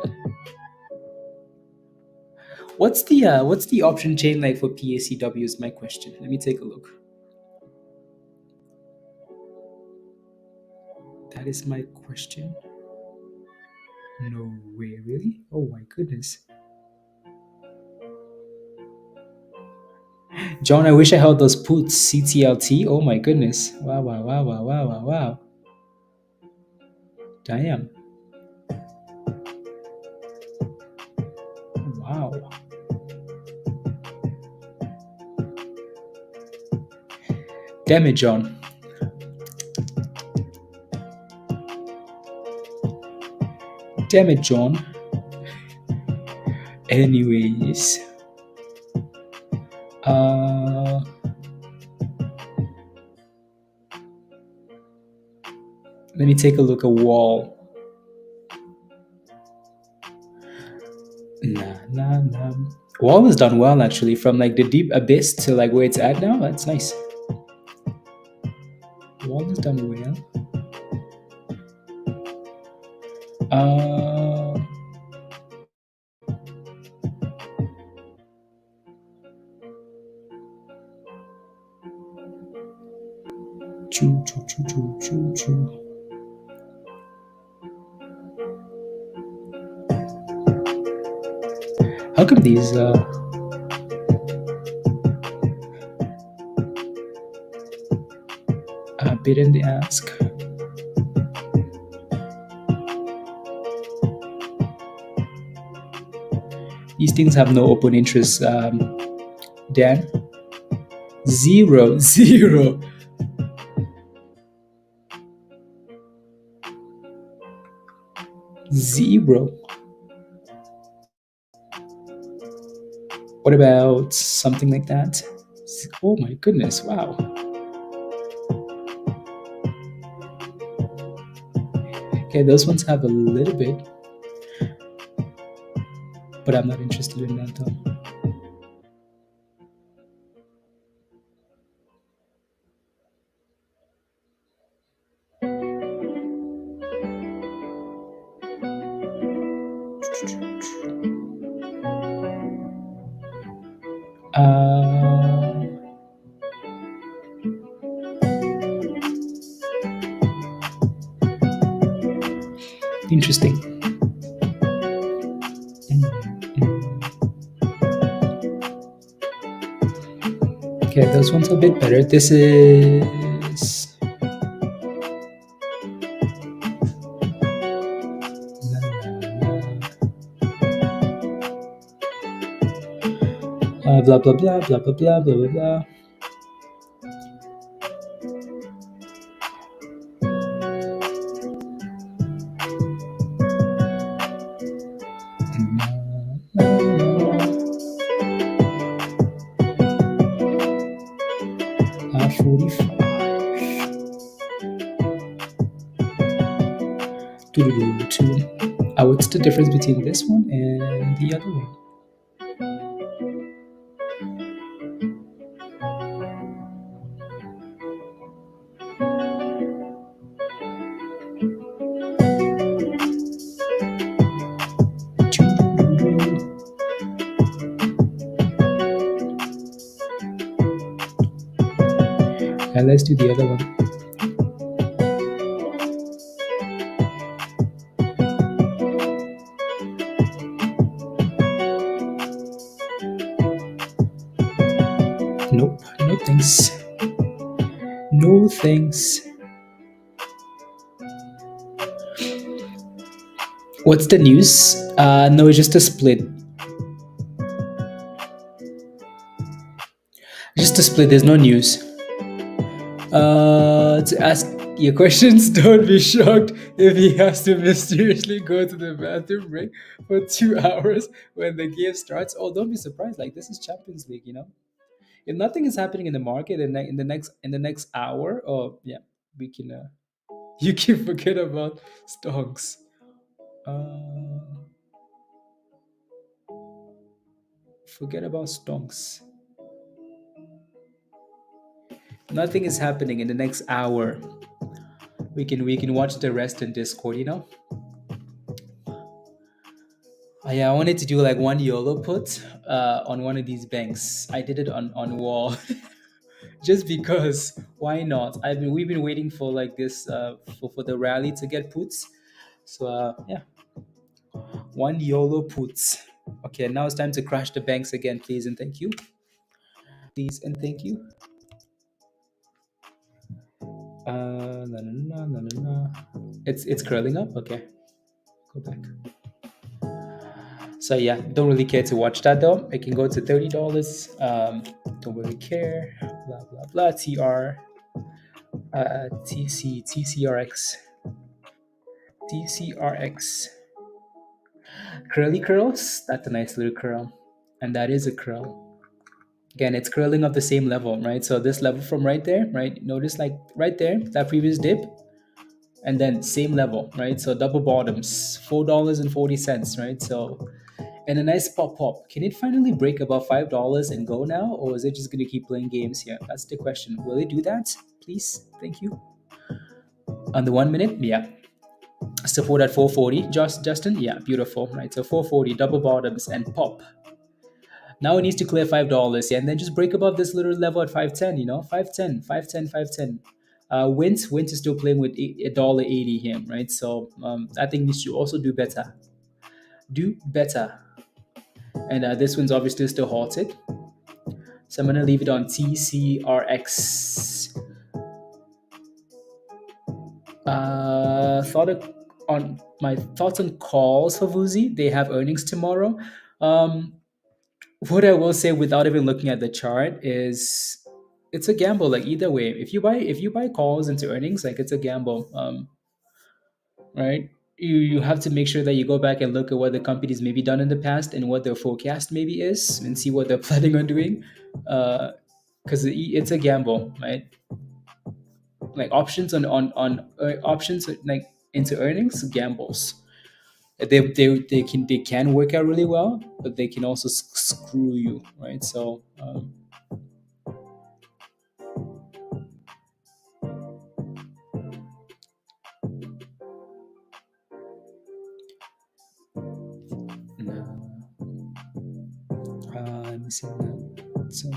what's the option chain like for PACW is my question. Let me take a look. That is my question. No way, really? Oh my goodness. John, I wish I held those puts. CTLT. Oh my goodness. Wow. Damn. Wow. Damn it, John. Damn it, John. Anyways. Let me take a look at wall. Nah. Wall has done well actually, from like the deep abyss to like where it's at now. That's nice. Wall has done well. Choo. How come these bid and ask? These things have no open interest, Dan. Zero. What about something like that? Oh my goodness, wow. Okay, those ones have a little bit, but I'm not interested in that though. Interesting. Okay, those ones are a bit better. This is blah blah blah blah blah blah blah blah blah. What's the difference between this one and the other one? And let's do the other one. Nope, no thanks. No thanks. What's the news? No, it's just a split. Just a split, there's no news. To ask your questions, don't be shocked if he has to mysteriously go to the bathroom break for 2 hours when the game starts. Oh, don't be surprised. Like, this is Champions League, you know? If nothing is happening in the market in the next hour, oh yeah, we can you can forget about stocks. Forget about stocks. Nothing is happening in the next hour. We can watch the rest in Discord, you know. Yeah, I wanted to do like one YOLO put on one of these banks. I did it on wall. Just because, why not? We've been waiting for like this for the rally to get puts. So yeah, one YOLO puts. Okay, now it's time to crash the banks again, please and thank you. Please and thank you. It's curling up. Okay, go back. So yeah, don't really care to watch that though. It can go to $30. Don't really care. Blah blah blah. TCRX. TCRX. Curly curls. That's a nice little curl, and that is a curl. Again, it's curling up the same level, right? So this level from right there, right? Notice like right there, that previous dip, and then same level, right? So double bottoms, $4.40, right? So, and a nice pop. Can it finally break above $5 and go now, or is it just gonna keep playing games here? That's the question. Will it do that, please? Thank you. On the 1 minute, yeah. Support at 440, Justin, yeah, beautiful, right? So 440, double bottoms and pop. Now it needs to clear $5, yeah, and then just break above this little level at 510, you know, 510, 510, 510. Wint is still playing with $1.80 here, right? So I think we should also do better. Do better. And this one's obviously still halted. So I'm gonna leave it on TCRX. On my thoughts on calls for Vuzi. They have earnings tomorrow. What I will say without even looking at the chart is it's a gamble. Like either way, if you buy calls into earnings, like it's a gamble. Right? You have to make sure that you go back and look at what the company's maybe done in the past and what their forecast maybe is, and see what they're planning on doing. Because it's a gamble, right? Like options on options like into earnings, gambles. They can work out really well, but they can also screw you, right? So no, let me see that. So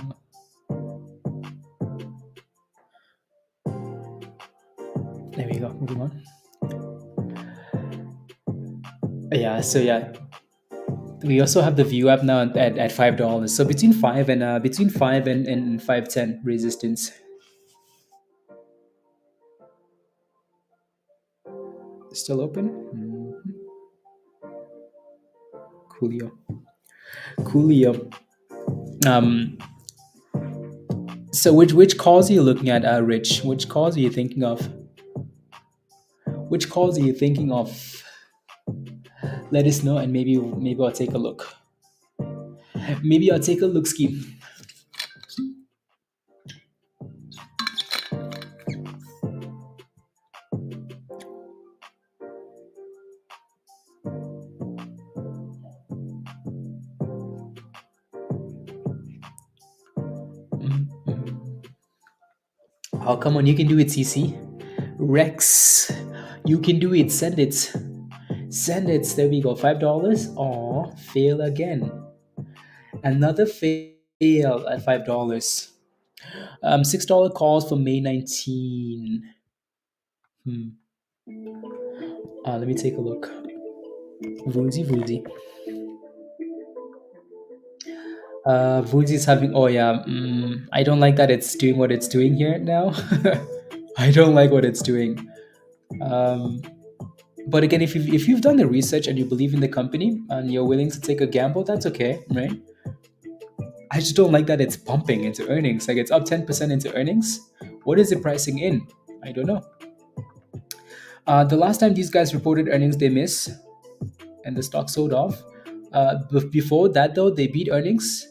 there we go. Moving on. Yeah. So yeah, we also have the view app now at $5. So between 5 and 5.10 resistance. Still open. Coolio. Coolio. Um. So which calls are you looking at, Rich? Which calls are you thinking of? Which calls are you thinking of? Let us know, and maybe I'll take a look. Maybe I'll take a look scheme. Oh, come on, you can do it, CC. Rex, you can do it. Send it. Send it. There we go. $5. Oh, fail again. Another fail at $5. $6 calls for May 19. Let me take a look. Voozy. Voozy is having. Oh yeah. I don't like that it's doing what it's doing here now. I don't like what it's doing. But again, if you've done the research and you believe in the company and you're willing to take a gamble, that's okay, right? I just don't like that it's pumping into earnings. Like it's up 10% into earnings. What is it pricing in? I don't know. The last time these guys reported earnings, they miss, and the stock sold off. Before that, though, they beat earnings,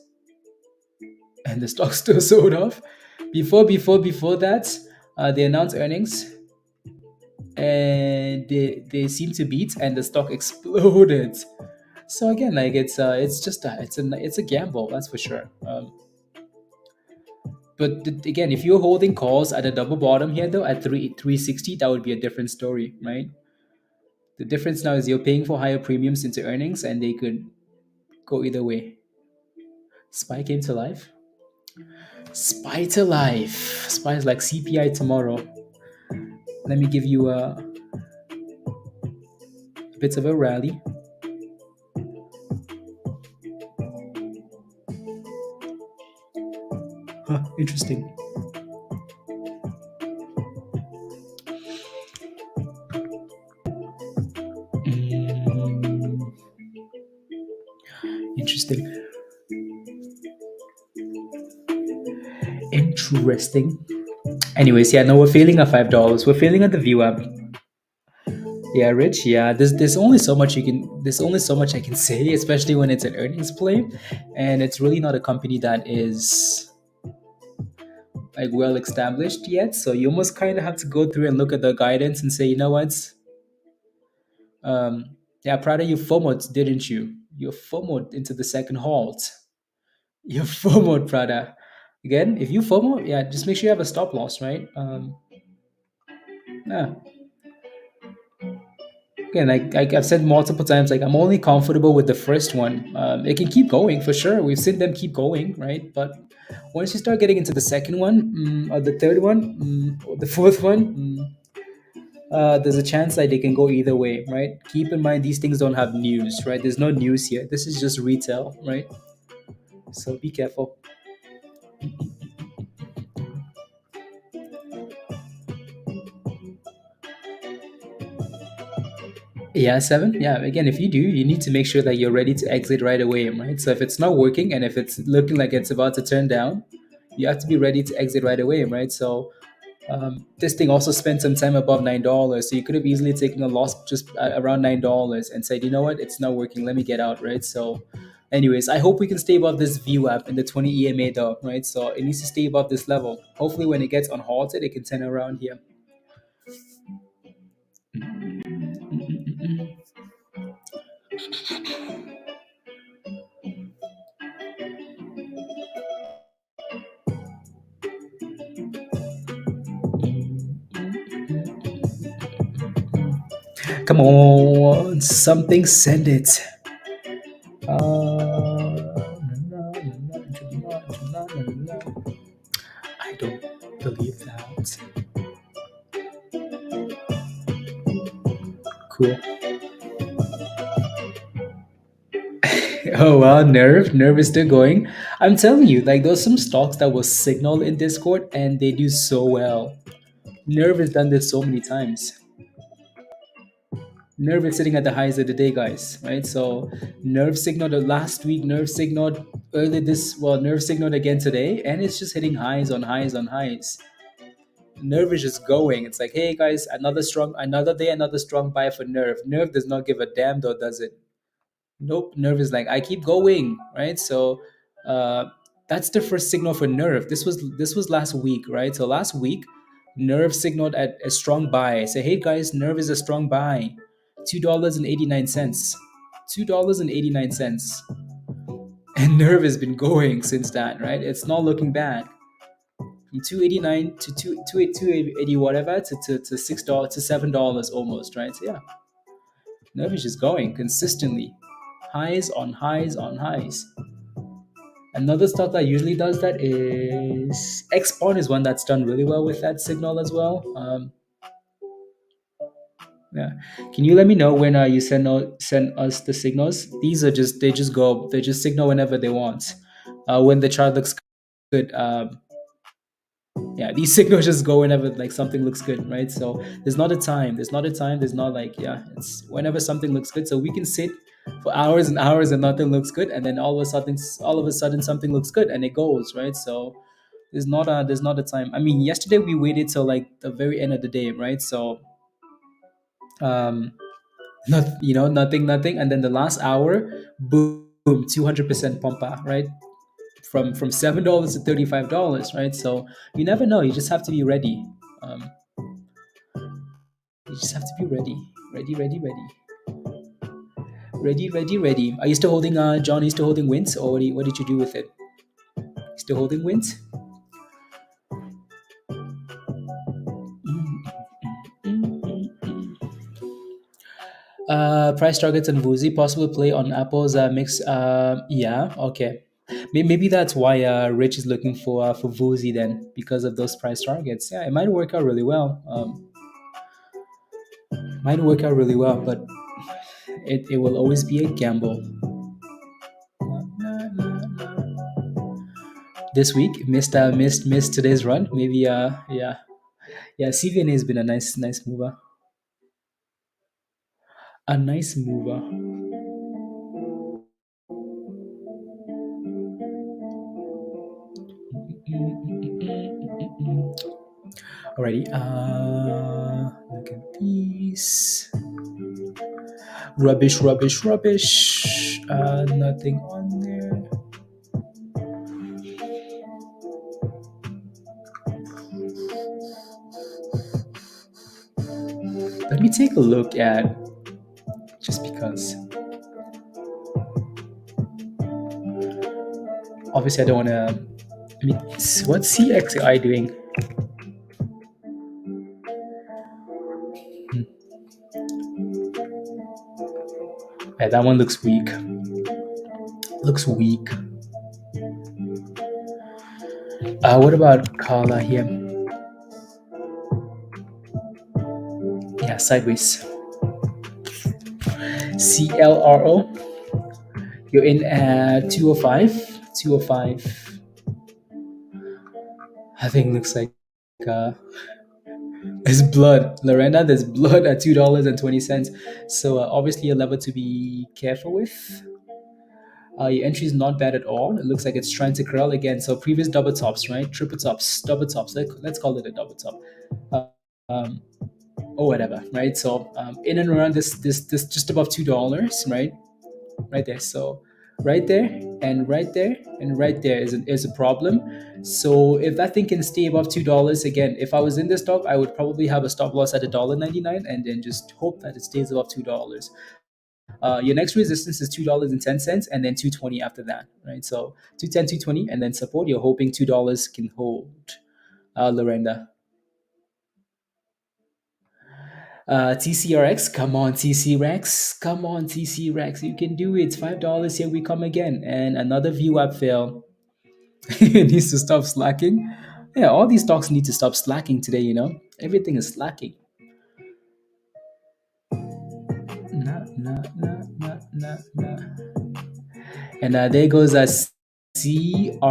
and the stock still sold off. Before that, they announced earnings, and they seem to beat, and the stock exploded. So again, like it's just it's a gamble, that's for sure. But again, if you're holding calls at a double bottom here though at 360, that would be a different story, right? The difference now is you're paying for higher premiums into earnings, and they could go either way. Spy came to life. Spy to life. Spy is like CPI tomorrow. Let me give you a bit of a rally. Huh, interesting. Interesting. Interesting. Anyways, yeah, no, we're failing at $5. We're failing at the view app. Yeah, Rich. Yeah, there's only so much I can say, especially when it's an earnings play, and it's really not a company that is like well established yet. So you almost kind of have to go through and look at the guidance and say, you know what? Yeah, Prada, you FOMOed, didn't you? You FOMOed into the second halt. You FOMOed, Prada. Again, if you FOMO, yeah, just make sure you have a stop loss, right? Yeah. Again, like I've said multiple times, like I'm only comfortable with the first one. It can keep going for sure. We've seen them keep going, right? But once you start getting into the second one, or the third one, or the fourth one, there's a chance that they can go either way, right? Keep in mind these things don't have news, right? There's no news here. This is just retail, right? So be careful. Yeah, seven. Yeah, again, if you do, you need to make sure that you're ready to exit right away, right? So if it's not working and if it's looking like it's about to turn down, you have to be ready to exit right away, right? So this thing also spent some time above $9, so you could have easily taken a loss just around $9 and said, you know what, it's not working, let me get out, right? So, anyways, I hope we can stay above this view app in the 20 EMA though, right? So it needs to stay above this level. Hopefully, when it gets unhalted, it can turn around here. Come on, something, send it. I don't believe that. Cool. Oh well, nerve is still going. I'm telling you, like there's some stocks that will signal in Discord and they do so well. Nerve has done this so many times. Nerve is sitting at the highs of the day, guys, right? So Nerve signaled last week, Nerve signaled early this, well, Nerve signaled again today, and it's just hitting highs on highs on highs. Nerve is just going. It's like, hey guys, another day, another strong buy for Nerve. Nerve does not give a damn though, does it? Nope. Nerve is like, I keep going, right? So uh, that's the first signal for Nerve. This was last week, right? So last week, Nerve signaled at a strong buy. Say, hey guys, Nerve is a strong buy. $2.89. $2.89. And Nerve has been going since that, right? It's not looking back. From 289 to 280 whatever to $6 to $7 almost, right? So yeah, Nerve is just going consistently. Highs on highs on highs. Another stock that usually does that is Xpawn is one that's done really well with that signal as well. Yeah, can you let me know when you send us the signals? These are just they just signal whenever they want. When the chart looks good, yeah, these signals just go whenever like something looks good, right? So there's not a time, there's not like, yeah, it's whenever something looks good. So we can sit for hours and hours and nothing looks good, and then all of a sudden something looks good and it goes, right? So there's not a time. I mean, yesterday we waited till like the very end of the day, right? So um not, nothing, and then the last hour, boom, 200% pumpa, right? From $7 to $35, right? So you never know. You just have to be ready. Um, you just have to be ready, ready. Are you still holding, John? Are you still holding wins, or what did you do with it? Still holding wins? Price targets and Woozy, possible play on Apple's mix. Yeah, okay. Maybe that's why Rich is looking for Woozy then, because of those price targets. Yeah, it might work out really well. Might work out really well, but it will always be a gamble. This week missed today's run. Maybe yeah, CVN has been a nice mover. A nice mover. Alrighty. Look at these. Rubbish. Nothing on there. Let me take a look at, just because. Obviously, I don't want to. I mean, what's CXI doing? Yeah, that one looks weak. Looks weak. What about Kala here? Yeah, sideways. CLRO. You're in at 205. 205. I think looks like uh, there's blood. Lorena, there's blood at $2.20. So obviously a level to be careful with. Your entry is not bad at all. It looks like it's trying to curl again. So previous double tops, right? Triple tops, double tops. Let's call it a double top. Uh, um, or whatever, right? So in and around this just above $2, right? Right there. So right there and right there and right there is a problem. So if that thing can stay above $2, again, if I was in this stock, I would probably have a stop loss at $1.99 and then just hope that it stays above $2. Your next resistance is $2.10 and then 220 after that, right? So 210, 220, and then support. You're hoping $2 can hold. Lorenda. TCRX, come on, TCRX, come on, TCRX, you can do it. $5, here we come again. And another VWAP fail. It needs to stop slacking. Yeah, all these stocks need to stop slacking today, Everything is slacking. Nah, nah, nah, nah, nah, nah. And there goes a CLRO,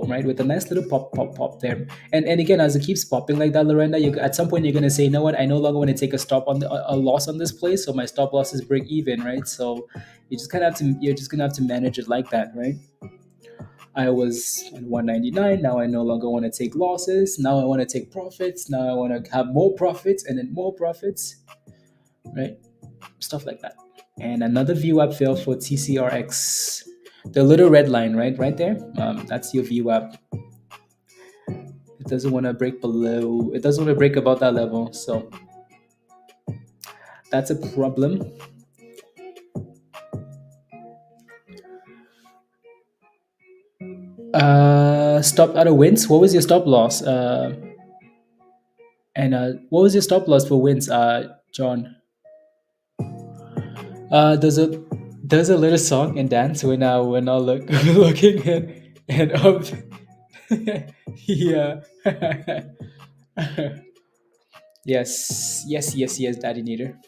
right, with a nice little pop, pop, pop there. And again, as it keeps popping like that, Lorenda, at some point you're gonna say, you know what? I no longer want to take a stop on a loss on this play, so my stop loss is break even, right? So you're just gonna have to manage it like that, right? I was on 199. Now I no longer want to take losses. Now I want to take profits. Now I want to have more profits and then more profits, right? Stuff like that. And another VWAP fail for TCRX. The little red line, right? Right there. That's your VWAP. It doesn't want to break below. It doesn't want to break above that level. So that's a problem. Stop out of wins. What was your stop loss? And what was your stop loss for wins, John? There's a little song and dance when I look looking and up. Yeah. Yes, yes, yes, yes, Daddy Neater.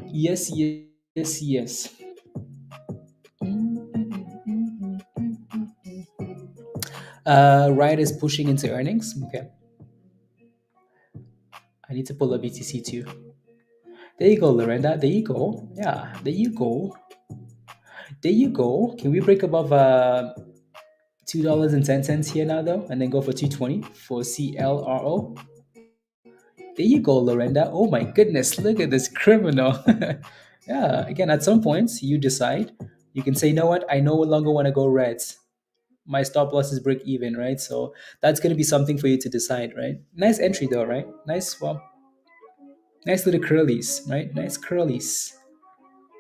Yes, yes, yes, yes. Riot is pushing into earnings. Okay. I need to pull a BTC too. There you go, Lorenda. There you go. Yeah, there you go. There you go. Can we break above $2.10 here now though, and then go for 220 for CLRO? There you go, Lorenda. Oh my goodness, look at this criminal. Yeah, again, at some points you decide. You can say, you know what? I no longer want to go reds. My stop loss is break even, right? So that's going to be something for you to decide, right? Nice entry though, right? Nice, well, nice little curlies, right? Nice curlies.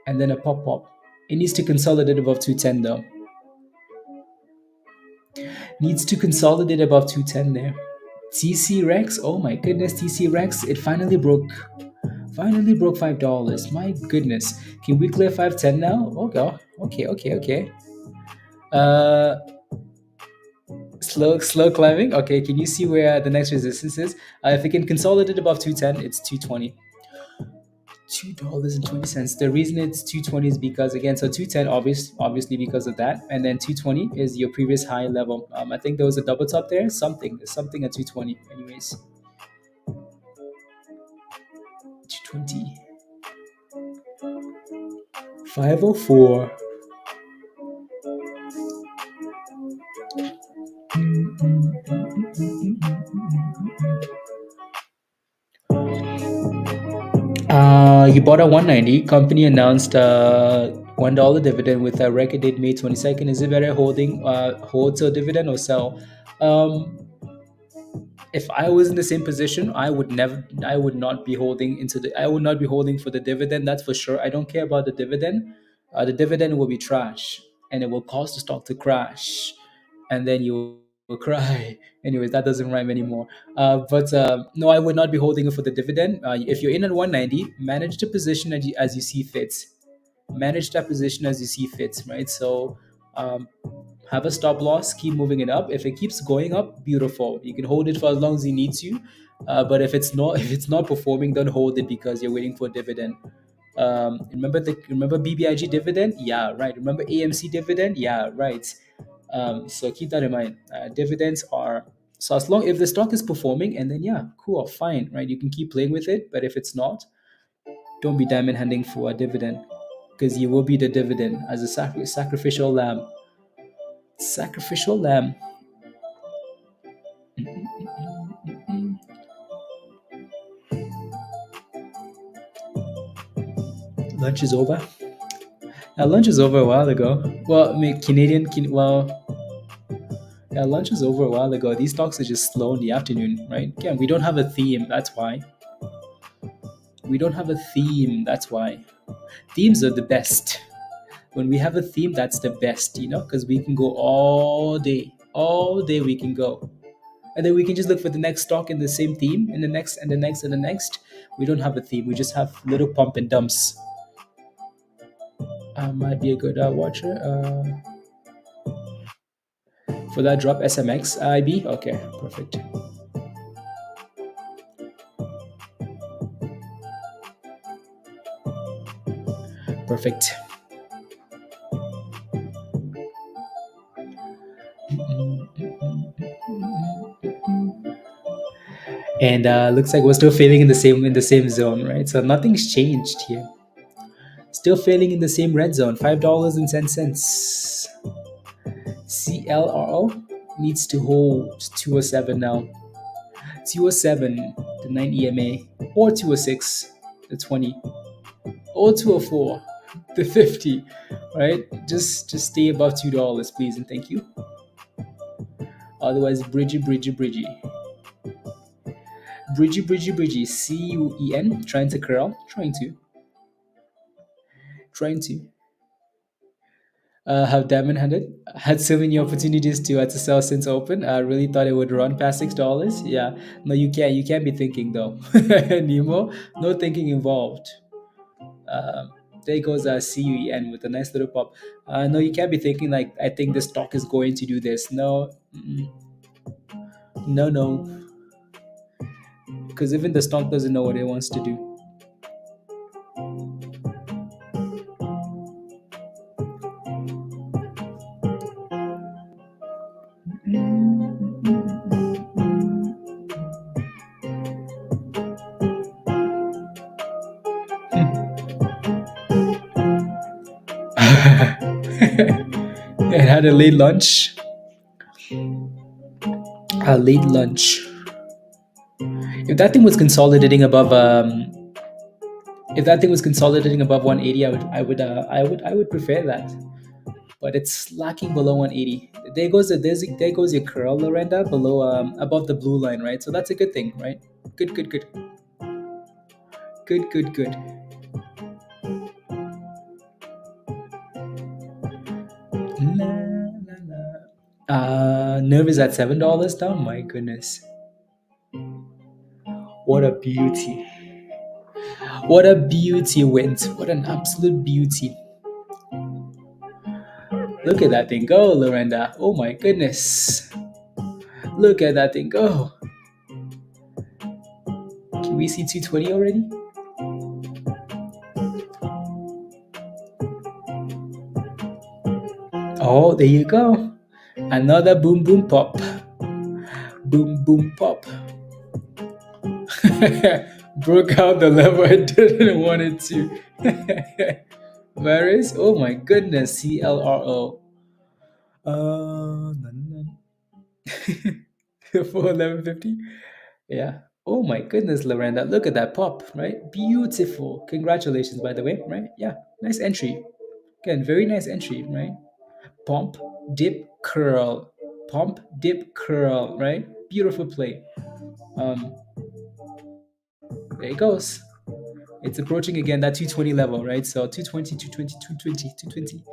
And then a pop pop. It needs to consolidate above 210 though. Needs to consolidate above 210 there. TC Rex, oh my goodness, TC Rex, it finally broke $5. My goodness. Can we clear 510 now? Okay. Uh slow climbing. Okay, can you see where the next resistance is? If it can consolidate above 210, it's 220. $2.20. The reason it's 220 is because again, so 210 obviously because of that, and then 220 is your previous high level. I think there was a double top there. Something at 220. Anyways, 220. 504. You bought at 190. Company announced $1 dividend with a record date May 22nd. Is it better hold till dividend or sell? If I was in the same position, I would not be holding for the dividend. That's for sure. I don't care about the dividend. The dividend will be trash, and it will cause the stock to crash, and then you will cry. Anyways, that doesn't rhyme anymore. But no, I would not be holding it for the dividend. If you're in at 190, manage the position as you see fit. Manage that position as you see fit, right? So have a stop loss, keep moving it up. If it keeps going up, beautiful. You can hold it for as long as you need to. But if it's not performing, don't hold it because you're waiting for a dividend. Remember BBIG dividend? Yeah, right. Remember AMC dividend? Yeah, right. So keep that in mind. Dividends are so as long if the stock is performing, and then yeah, cool, fine, right? You can keep playing with it. But if it's not, don't be diamond handing for a dividend because you will be the dividend as a sacrificial lamb. Sacrificial lamb. Lunch is over. Lunch is over a while ago. Well, I mean, yeah, lunch is over a while ago. These talks are just slow in the afternoon, right? Again, we don't have a theme. That's why. We don't have a theme. That's why. Themes are the best. When we have a theme, that's the best, because we can go all day. All day we can go. and then we can just look for the next stock in the same theme, and the next, and the next, and the next. We don't have a theme. We just have little pump and dumps. Might be a good watcher for that drop. SMX IB. Okay, perfect. Perfect. And looks like we're still failing in the same zone, right? So nothing's changed here. Still failing in the same red zone. $5.10. CLRO needs to hold 207 now. 207, the 9 EMA, or 206, the 20, or 204, the 50, right? Just stay above $2, please, and thank you. Otherwise, bridgy. CUEN, trying to curl, trying to. Have Diamond had so many opportunities to sell since open. I really thought it would run past $6. Yeah, no, you can't be thinking though. Nemo, no thinking involved. There goes CUEN with a nice little pop. No, you can't be thinking like, I think the stock is going to do this. No, no, because even the stock doesn't know what it wants to do. It had a late lunch. If that thing was consolidating above, if that thing was consolidating above 180, I would prefer that. But it's lacking below 180. There goes your curl, Lorenda, below above the blue line, right? So that's a good thing, right? Good. Nerve is at $7 down. My goodness, what a beauty! What a beauty, Wint! What an absolute beauty! Look at that thing go, Lorenda! Oh my goodness! Look at that thing go! Can we see 220 already? Oh, there you go! Another boom pop. Boom pop. Broke out the level I didn't want it to. Where is? Oh my goodness, CLRO. For 1150. Yeah. Oh my goodness, Lorenda. Look at that pop, right? Beautiful. Congratulations, by the way, right? Yeah. Nice entry. Again, very nice entry, right? Pump, dip, curl. Pump, dip, curl, right? Beautiful play. There it goes. It's approaching again that 220 level, right? So 220, 220,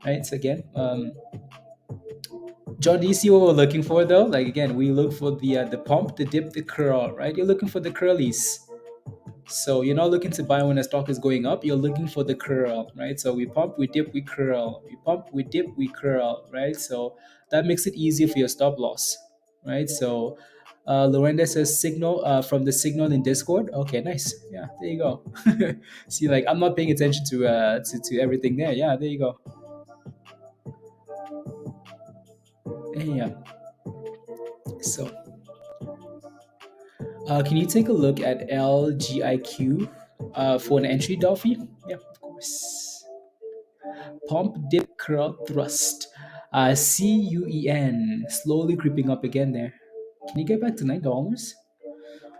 right? So again, John, do you see what we're looking for though? Like again, we look for the pump, the dip, the curl, right? You're looking for the curlies. So you're not looking to buy when a stock is going up. You're looking for the curl, right? So we pump, we dip, we curl. We pump, we dip, we curl, right? So that makes it easier for your stop loss, right? So Lorenda says signal from the signal in Discord. Okay, nice. Yeah, there you go. See, like I'm not paying attention to everything there. Yeah, there you go. Yeah. So, can you take a look at LGIQ for an entry, Dolphy? Yeah, of course. Pump, dip, curl, thrust. CUEN slowly creeping up again there. Can you get back to $9?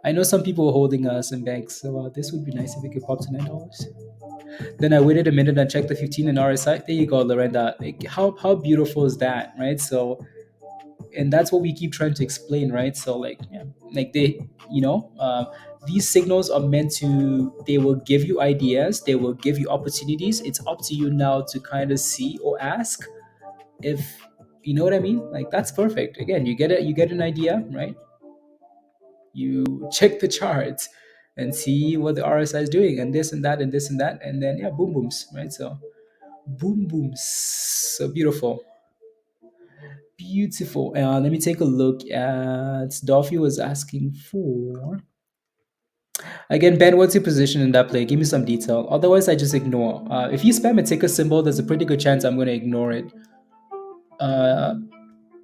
I know some people are holding some bags, so this would be nice if it could pop to $9. Then I waited a minute and checked the 15 and RSI. There you go, Lorenda. Like, how beautiful is that, right? So, and that's what we keep trying to explain, right? So, like, yeah, like these signals are meant to. They will give you ideas. They will give you opportunities. It's up to you now to kind of see or ask if You know what I mean? Like that's perfect. Again, you get an idea, right? You check the charts and see what the RSI is doing, and this and that and this and that, and then yeah, boom booms, right? So boom booms, so beautiful, beautiful. Let me take a look at Dolphy was asking for. Again, Ben, what's your position in that play? Give me some detail. Otherwise, I just ignore. If you spam a ticker symbol, there's a pretty good chance I'm going to ignore it. Uh,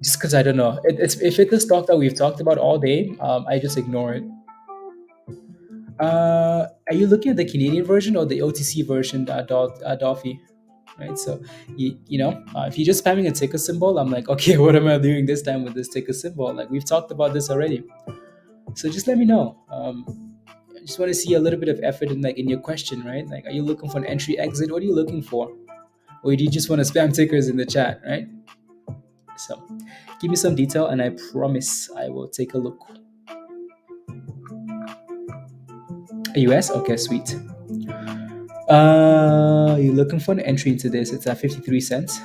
just because I don't know. If it's a stock that we've talked about all day, I just ignore it. Are you looking at the Canadian version or the OTC version, Dolphy? Right. So, if you're just spamming a ticker symbol, I'm like, okay, what am I doing this time with this ticker symbol? Like we've talked about this already. So just let me know. I just want to see a little bit of effort in your question, right? Like, are you looking for an entry exit? What are you looking for? Or do you just want to spam tickers in the chat, right? So, give me some detail, and I promise I will take a look. US, okay, sweet. You're looking for an entry into this. It's at 53 cents.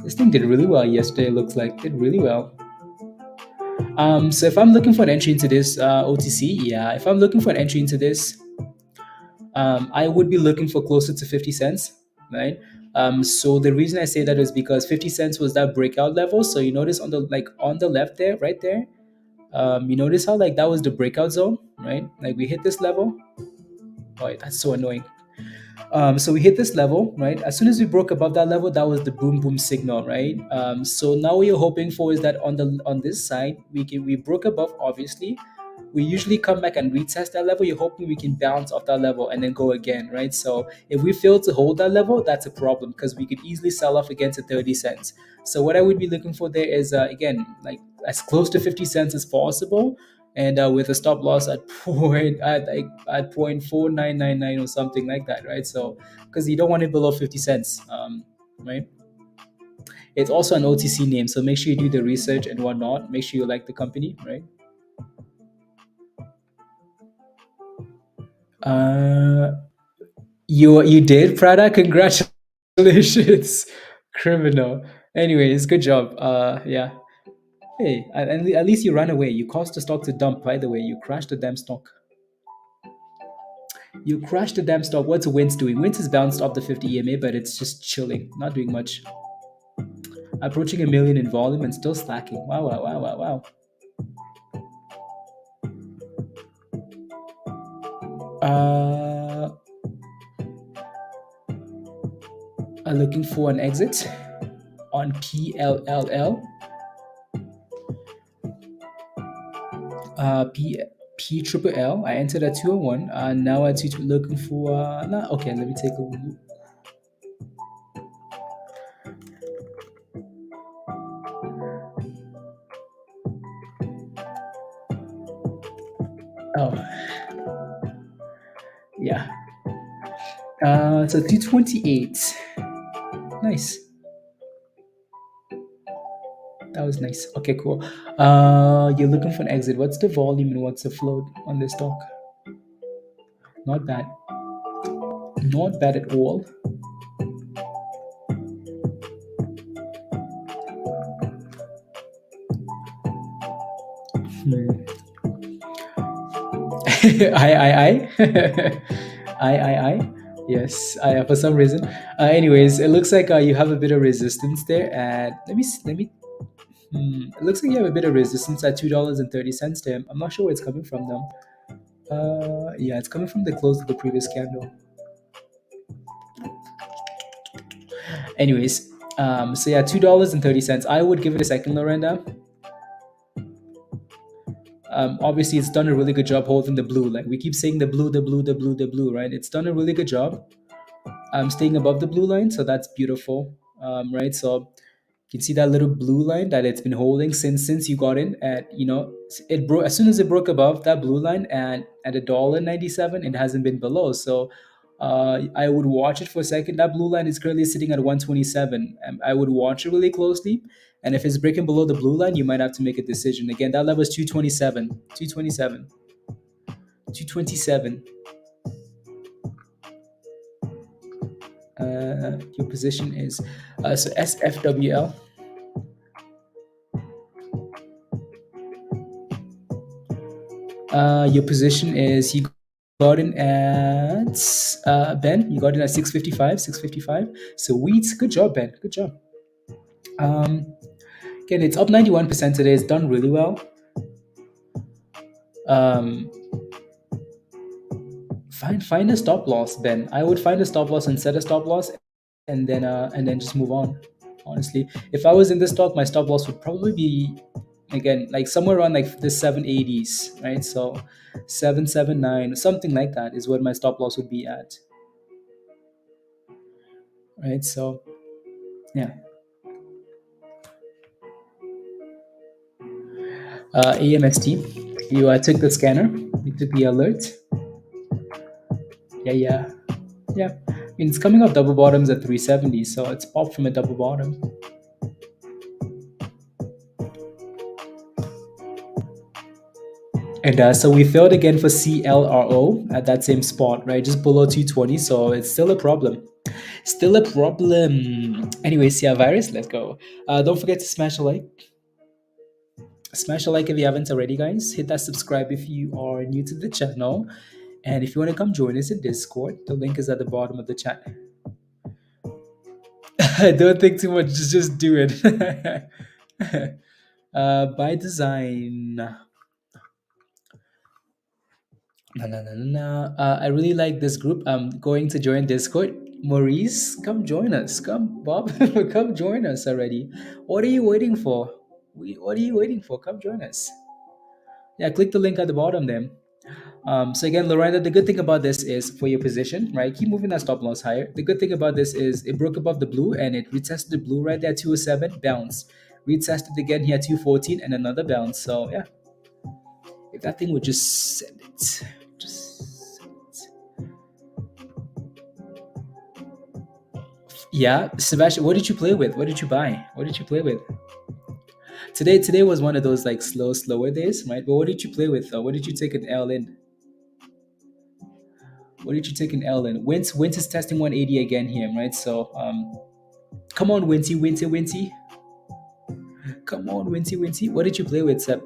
This thing did really well yesterday. It looks like did really well. So if I'm looking for an entry into this OTC, yeah, if I'm looking for an entry into this, I would be looking for closer to 50 cents, right? So the reason I say that is because 50 cents was that breakout level. So you notice on the left there, right there, you notice how like that was the breakout zone, right? Like we hit this level. Oh, that's so annoying. So we hit this level, right? As soon as we broke above that level, that was the boom boom signal, right? So now what you're hoping for is that on this side, we broke above, obviously. We usually come back and retest that level. You're hoping we can bounce off that level and then go again, right? So if we fail to hold that level, that's a problem because we could easily sell off again to 30 cents. So what I would be looking for there is again, like as close to 50 cents as possible, and with a stop loss at at 0.4999 or something like that, right? So because you don't want it below 50 cents, right? It's also an OTC name, so make sure you do the research and whatnot. Make sure you like the company, right? Uh, you did, Prada. Congratulations, criminal. Anyways, good job. Yeah. Hey, at least you ran away. You caused the stock to dump. By the way, you crashed the damn stock. You crashed the damn stock. What's Wince doing? Wince has bounced off the 50 EMA, but it's just chilling, not doing much. Approaching a million in volume and still slacking. Wow, wow, wow, wow, wow. Looking for an exit on PLLL. P triple L. I entered at 201. Now at 2 looking for. Okay, let me take a look. Oh, yeah. So 228. Nice. That was nice. Okay, cool. You're looking for an exit. What's the volume and what's the float on this stock? Not bad. Not bad at all. I. I. Yes, for some reason. Anyways, it looks like you have a bit of resistance there. And let me. It looks like you have a bit of resistance at $2.30 there. I'm not sure where it's coming from though. Yeah, it's coming from the close of the previous candle. Anyways, so yeah, $2.30. I would give it a second, Lorenda. Obviously, it's done a really good job holding the blue. Like we keep saying the blue, the blue, the blue, the blue, right? It's done a really good job. Staying above the blue line, so that's beautiful, right? So you can see that little blue line that it's been holding since you got in at it broke as soon as it broke above that blue line and at $1.97 it hasn't been below. So I would watch it for a second. That blue line is currently sitting at 127. I would watch it really closely, and if it's breaking below the blue line, you might have to make a decision. Again, that level is 227. 227. 227. Your position is so SFWL. Your position is you got in at Ben. You got in at 655. 655. So Wheats, good job, Ben. Good job. Again, it's up 91% today. It's done really well. Find a stop loss, Ben. I would find a stop loss and set a stop loss, and then just move on. Honestly, if I was in this stock, my stop loss would probably be again like somewhere around like the 780s, right? So 779, something like that is what my stop loss would be at, right? So yeah. AMXT, you took the scanner, you took the alert. Yeah. I mean, it's coming off double bottoms at 370, so it's popped from a double bottom. And so we failed again for CLRO at that same spot, right? Just below 220, so it's still a problem. Still a problem. Anyways, yeah, virus, let's go. Don't forget to smash a like. Smash a like if you haven't already, guys. Hit that subscribe if you are new to the channel. And if you want to come join us in Discord, the link is at the bottom of the chat. Don't think too much, just do it. By design. I really like this group. I'm going to join Discord. Maurice, come join us. Come, Bob, come join us already. What are you waiting for? What are you waiting for? Come join us. Yeah, click the link at the bottom then. So again, Lorena, the good thing about this is for your position, right? Keep moving that stop loss higher. The good thing about this is it broke above the blue and it retested the blue right there, 207, bounce. Retested again here, 214, and another bounce. So yeah, if that thing would just send it. Yeah, Sebastian, what did you play with? What did you buy? What did you play with? Today was one of those like slower days, right? But what did you play with? What did you take an L in? What did you take an L in? Wint is testing 180 again here, right? So come on, Winty. Come on, Winty. What did you play with, Seb?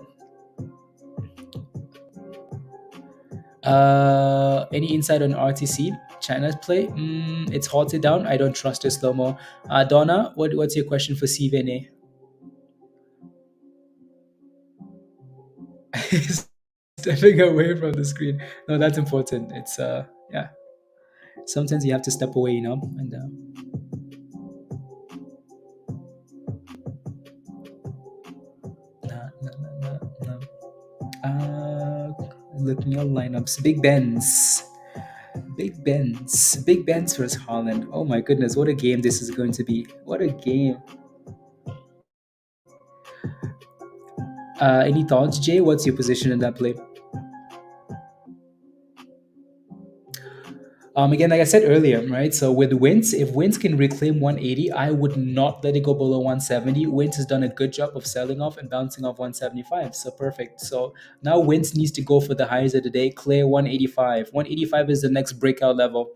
Any insight on RTC? China's play? It's halted down. I don't trust it slow-mo. Donna, what's your question for CVNA? Stepping away from the screen. No, that's important. It's yeah. Sometimes you have to step away, and looking at lineups. Big Benz versus Holland. Oh my goodness, what a game this is going to be. What a game. Any thoughts, Jay? What's your position in that play? Again, like I said earlier, right? So with Wins, if Wins can reclaim 180, I would not let it go below 170. Wins has done a good job of selling off and bouncing off 175. So perfect. So now Wins needs to go for the highs of the day, clear 185. 185 is the next breakout level.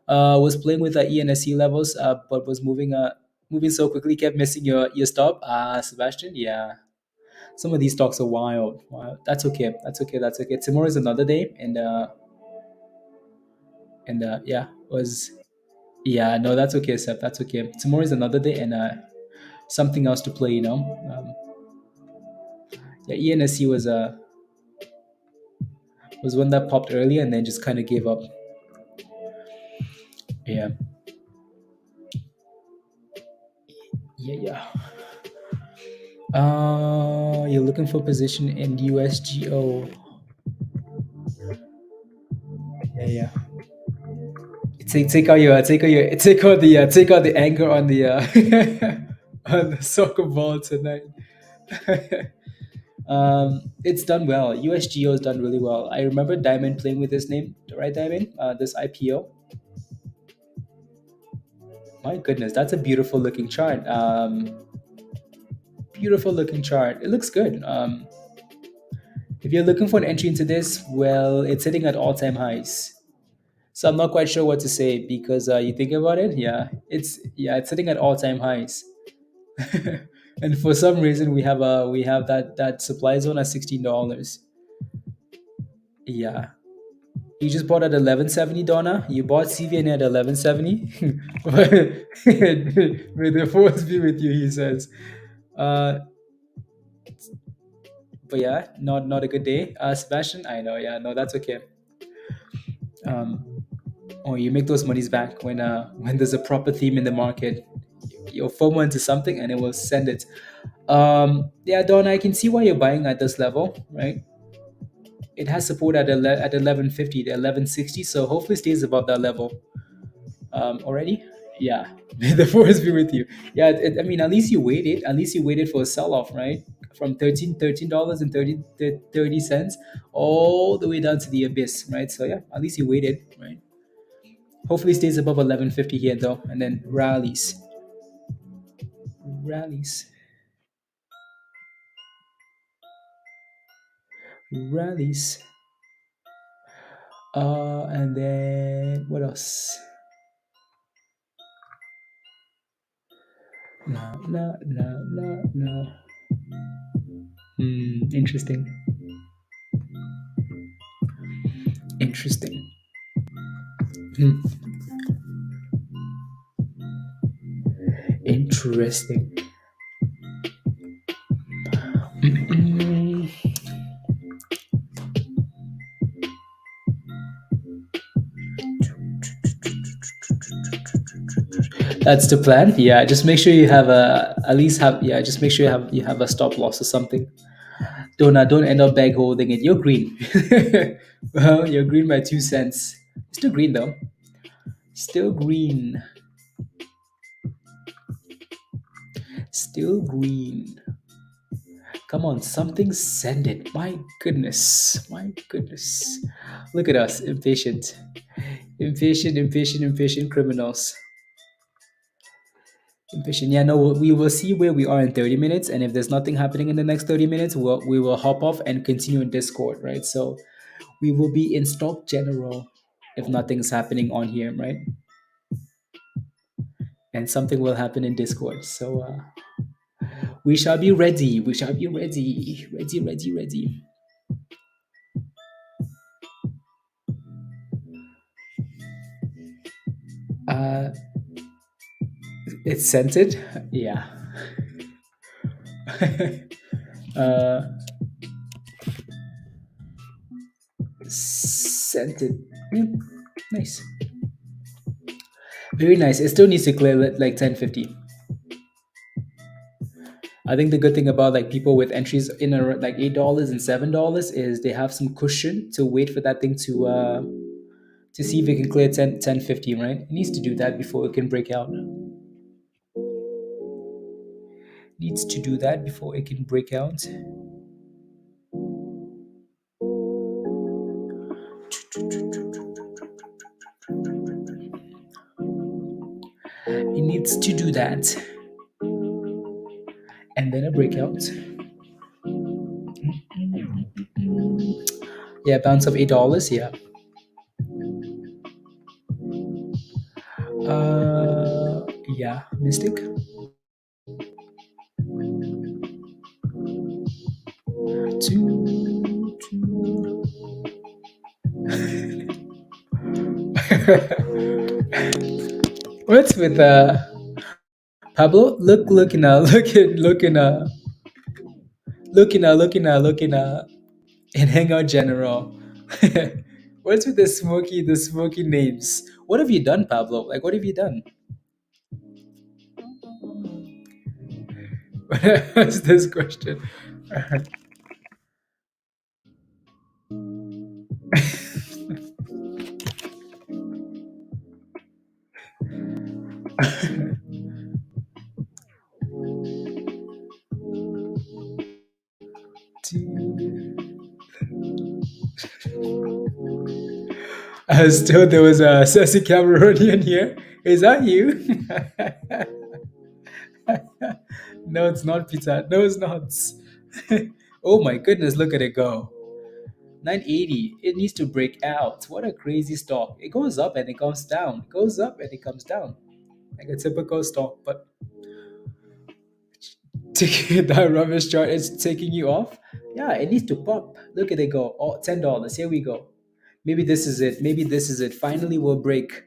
Was playing with the ENSC levels, but was moving so quickly, kept missing your stop. Sebastian, yeah. Some of these stocks are wild. That's okay. Tomorrow is another day, and no, that's okay, Seth. That's okay. Tomorrow is another day, and something else to play. ENSC was one that popped earlier and then just kind of gave up. Yeah. You're looking for position in USGO. Yeah. Take out the anger on the on the soccer ball tonight. It's done well. USGO has done really well. I remember Diamond playing with this name, right, Diamond? This IPO. My goodness, that's a beautiful looking chart. It looks good. If you're looking for an entry into this, well, it's sitting at all-time highs. So I'm not quite sure what to say because you think about it, it's sitting at all time highs, and for some reason we have that supply zone at $16. Yeah, you just bought at 1170, Donna. You bought CVN at 1170. May the force be with you, he says. Uh, but yeah, not a good day. Sebastian, I know. Yeah, no, that's okay. Um, or you make those monies back when there's a proper theme in the market. You'll FOMO into something and it will send it. Yeah, Donna, I can see why you're buying at this level, right? It has support at 1150 to 1160, so hopefully stays above that level. Already. Yeah. May the force be with you. Yeah, I mean, at least you waited. At least you waited for a sell off, right? From $13 and 30 cents all the way down to the abyss, right? So yeah, at least you waited, right? Hopefully stays above 1150 here though, and then rallies, rallies. And then what else? No, no, no, no, no. Interesting. Interesting. Hmm. Interesting. Mm. That's the plan. Yeah, just make sure you have a at least have yeah. Just make sure you have a stop loss or something. Don't end up bag holding it. You're green. Well, you're green by 2 cents. Still green though. Still green. Still green. Come on, something send it. My goodness. My goodness. Look at us, impatient. Impatient criminals. Impatient. Yeah, no, we will see where we are in 30 minutes. And if there's nothing happening in the next 30 minutes, we will hop off and continue in Discord, right? So we will be in stock general if nothing's happening on here, right? And something will happen in Discord. So we shall be ready. We shall be ready. Ready, ready, ready. Uh, it's scented. Yeah. uh, scented. Nice. Very nice. It still needs to clear like 1050. I think the good thing about like people with entries in like $8 and $7 is they have some cushion to wait for that thing to see if it can clear 1050, right? It needs to do that before it can break out. Needs to do that before it can break out. It needs to do that. And then a breakout. Yeah, bounce of $8. Yeah. Yeah, Mystic. Two. What's with Pablo? Looking in Hangout General. What's with the smoky names? What have you done, Pablo? Like, what have you done? What's this question? Still, there was a sassy Cameroonian here. Is that you? No, it's not, Peter. No, it's not. Oh my goodness, look at it go. 980. It needs to break out. What a crazy stock. It goes up and it comes down. It goes up and it comes down. Like a typical stock, but that rubbish chart is taking you off. Yeah, it needs to pop. Look at it go. Oh, $10. Here we go. Maybe this is it. Maybe this is it. Finally, we'll break.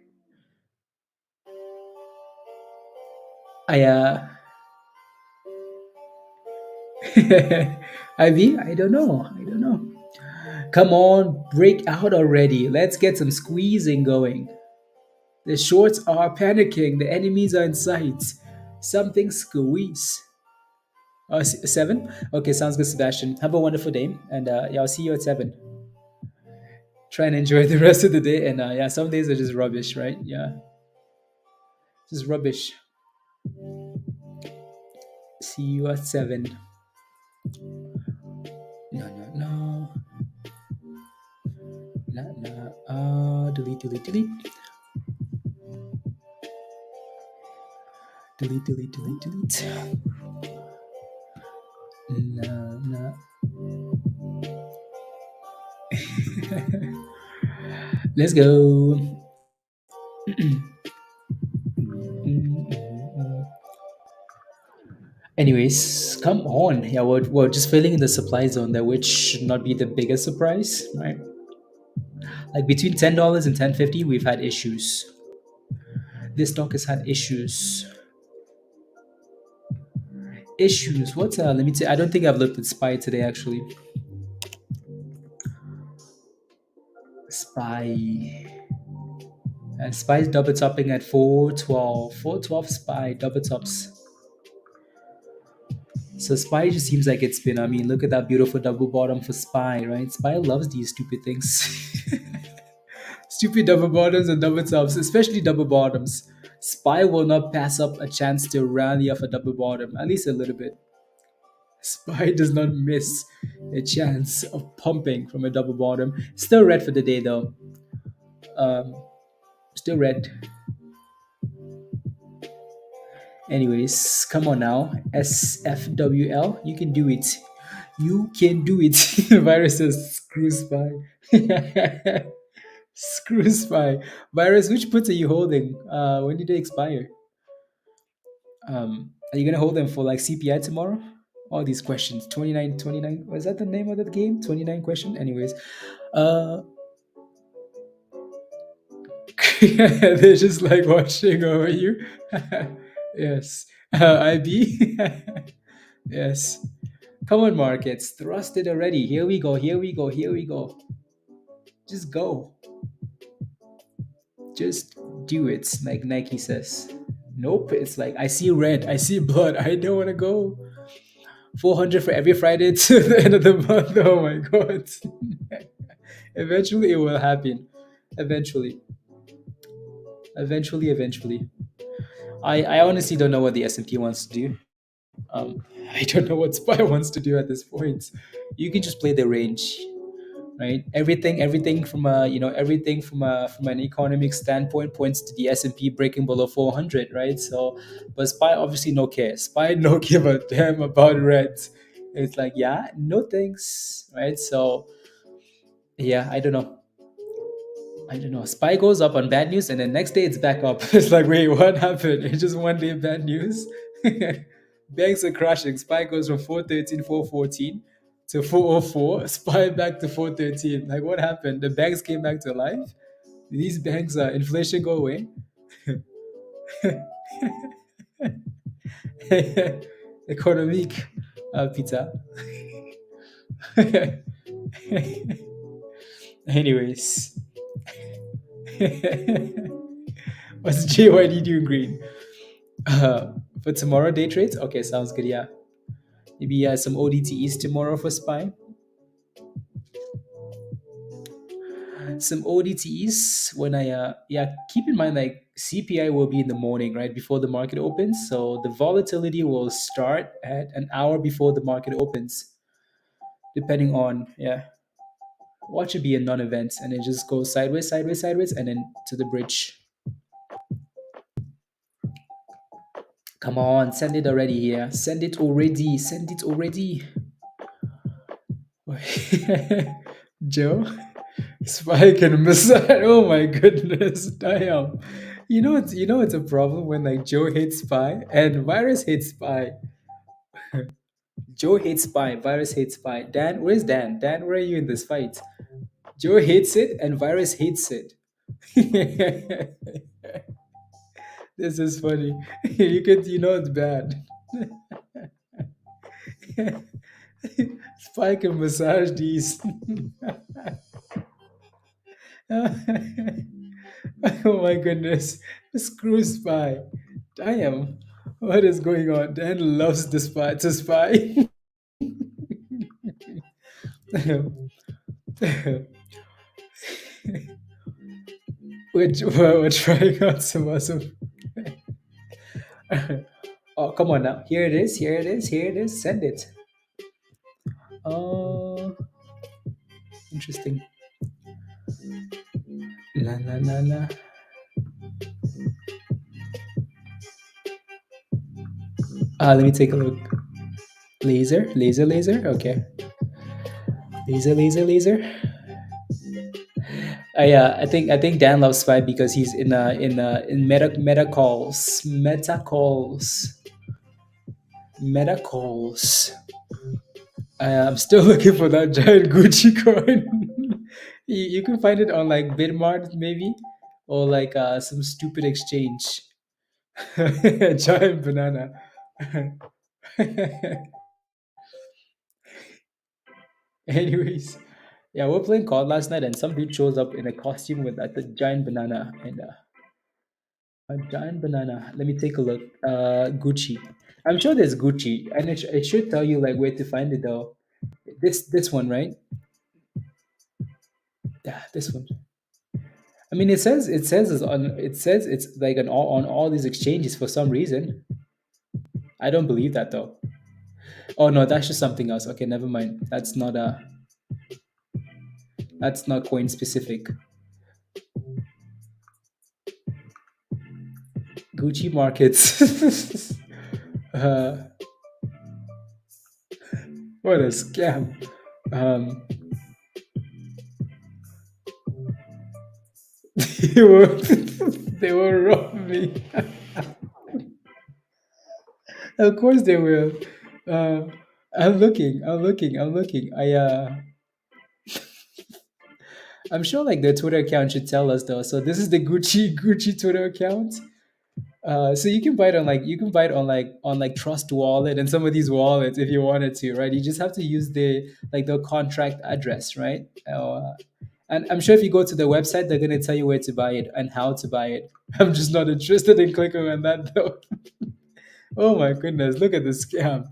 I Ivy, I don't know. I don't know. Come on, break out already. Let's get some squeezing going. The shorts are panicking. The enemies are in sight. Something squeeze. 7? Okay, sounds good, Sebastian. Have a wonderful day. And yeah, I'll see you at 7. Try and enjoy the rest of the day. And yeah, some days are just rubbish, right? Yeah, just rubbish. See you at 7. No, no, no. No, no. Delete, delete, delete. Delete, delete, delete, delete. No, no. Let's go. Anyways, come on. Yeah, we're just filling in the supply zone there, which should not be the biggest surprise, right? Like between $10 and 10.50, we've had issues. This stock has had issues. Issues. What's let me see. I don't think I've looked at SPY today actually. SPY. And SPY is double topping at 412. 412 SPY double tops. So SPY just seems like it's been, I mean, look at that beautiful double bottom for SPY, right? SPY loves these stupid things. Stupid double bottoms and double tops, especially double bottoms. SPY will not pass up a chance to rally off a double bottom, at least a little bit. SPY does not miss a chance of pumping from a double bottom. Still red for the day though. Still red. Anyways, come on now. SFWL, you can do it. You can do it. Virus says screw SPY. Screw SPY. Virus, which puts are you holding? When did they expire? Are you gonna hold them for like CPI tomorrow? All these questions. 29, 29. Was that the name of the game? 29 question? Anyways. Uh they're just like watching over you. Yes. IB. Yes. Come on, markets. Thrust it already. Here we go. Here we go. Here we go. Just go. Just do it, like Nike says. Nope. It's like I see red. I see blood. I don't want to go. 400 for every Friday to the end of the month. Oh my god. Eventually it will happen. Eventually. Eventually. I honestly don't know what the S&P wants to do. I don't know what SPY wants to do at this point. You can just play the range, right? Everything from a everything from an economic standpoint points to the S&P breaking below 400, right? So, but SPY obviously no care. SPY no give a damn about red. It's like yeah, no thanks, right? So yeah, I don't know. SPY goes up on bad news, and then next day it's back up. It's like, wait, what happened? It's just one day bad news. Banks are crashing. SPY goes from 413, 414 to 404. SPY back to 413. Like, what happened? The banks came back to life. These banks, inflation go away. Economic, Peter. Anyways. What's JYD doing green? For tomorrow day trades? Okay, sounds good. Yeah, maybe some ODTEs tomorrow for SPY. Some ODTEs when I yeah, keep in mind like CPI will be in the morning, right before the market opens. So the volatility will start at an hour before the market opens, depending on yeah. Watch it be a non-event and it just goes sideways, sideways, sideways, and then to the bridge. Come on, send it already here. Send it already. Send it already. Joe, Spike and Messiah. Oh my goodness, damn. It's a problem when like Joe hates Spy and Virus hates Spy. Joe hates Spy, Virus hates Spy. Dan, where's Dan? Dan, where are you in this fight? Joe hates it and Virus hates it. This is funny. It's bad. Spike and massage these. Oh my goodness. Screw Spy. Damn. What is going on? Dan loves the spy to spy. we're trying out some awesome. Oh, come on now. Here it is. Here it is. Here it is. Send it. Oh, interesting. La la la la. Let me take a look. Laser, laser, laser. Okay. Laser, laser, laser. I think Dan loves Spy because he's in meta calls, meta calls. I'm still looking for that giant Gucci coin. You can find it on like Bitmart maybe, or like some stupid exchange. Giant banana. Anyways, yeah, we are playing COD last night, and some dude shows up in a costume with like a giant banana and a giant banana. Let me take a look. Gucci. I'm sure there's Gucci, and it should tell you like where to find it though. This one, right? Yeah, this one. I mean, it says it's like on all these exchanges for some reason. I don't believe that though. Oh no, that's just something else. Okay, never mind. That's not coin specific. Gucci markets. uh, what a scam. Um, they will they will rob me. Of course they will. Uh, I'm looking. I'm looking. I'm looking. I'm sure like their Twitter account should tell us though. So this is the Gucci Twitter account. So you can buy it on like Trust Wallet and some of these wallets if you wanted to, right? You just have to use the contract address, right? And I'm sure if you go to the website, they're gonna tell you where to buy it and how to buy it. I'm just not interested in clicking on that though. Oh my goodness, look at the scam.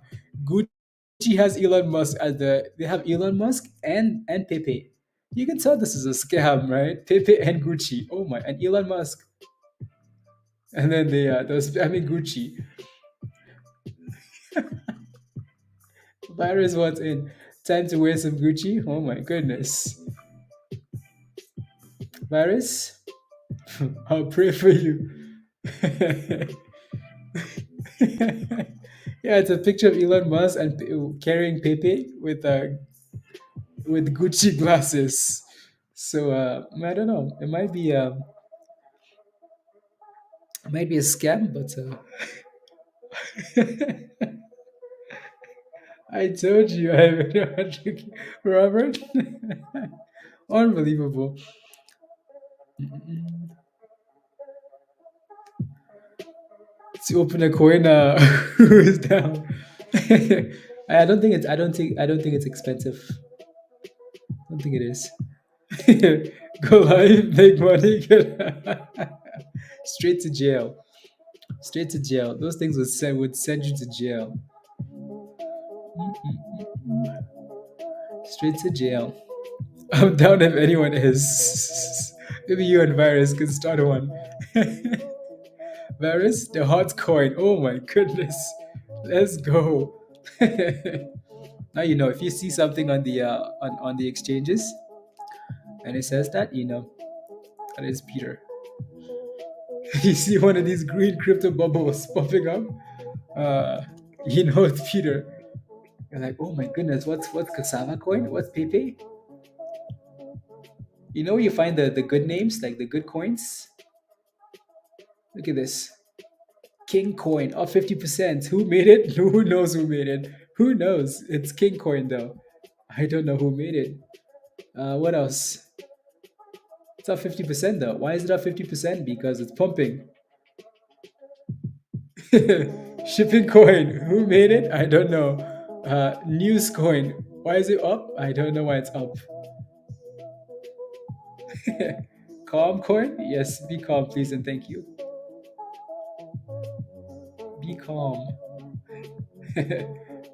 Gucci has Elon Musk as they have Elon Musk and Pepe. You can tell this is a scam, right? Pepe and Gucci. Oh my, and Elon Musk. And then they're spamming Gucci. Virus what's in? Time to wear some Gucci? Oh my goodness. Virus, I'll pray for you. Yeah, it's a picture of Elon Musk and carrying Pepe with Gucci glasses. So I don't know. It might be a scam, but I told you Robert. Unbelievable. To open a coin, who's down? I don't think it's expensive. I don't think it is. Go live, make money, straight to jail. Straight to jail. Those things would send you to jail. Straight to jail. I'm down if anyone is. Maybe you and Virus can start one. Varys, the hot coin. Oh my goodness. Let's go. Now you know if you see something on the exchanges and it says that, that is Peter. You see one of these green crypto bubbles popping up, it's Peter. You're like, oh my goodness, what's cassava coin? What's Pepe? You know where you find the good names, like the good coins? Look at this. King coin up 50%. Who made it? Who knows who made it? Who knows? It's King coin though. I don't know who made it. What else? It's up 50% though. Why is it up 50%? Because it's pumping. Shipping coin. Who made it? I don't know. News coin. Why is it up? I don't know why it's up. Calm coin? Yes, be calm, please, and thank you. Be calm.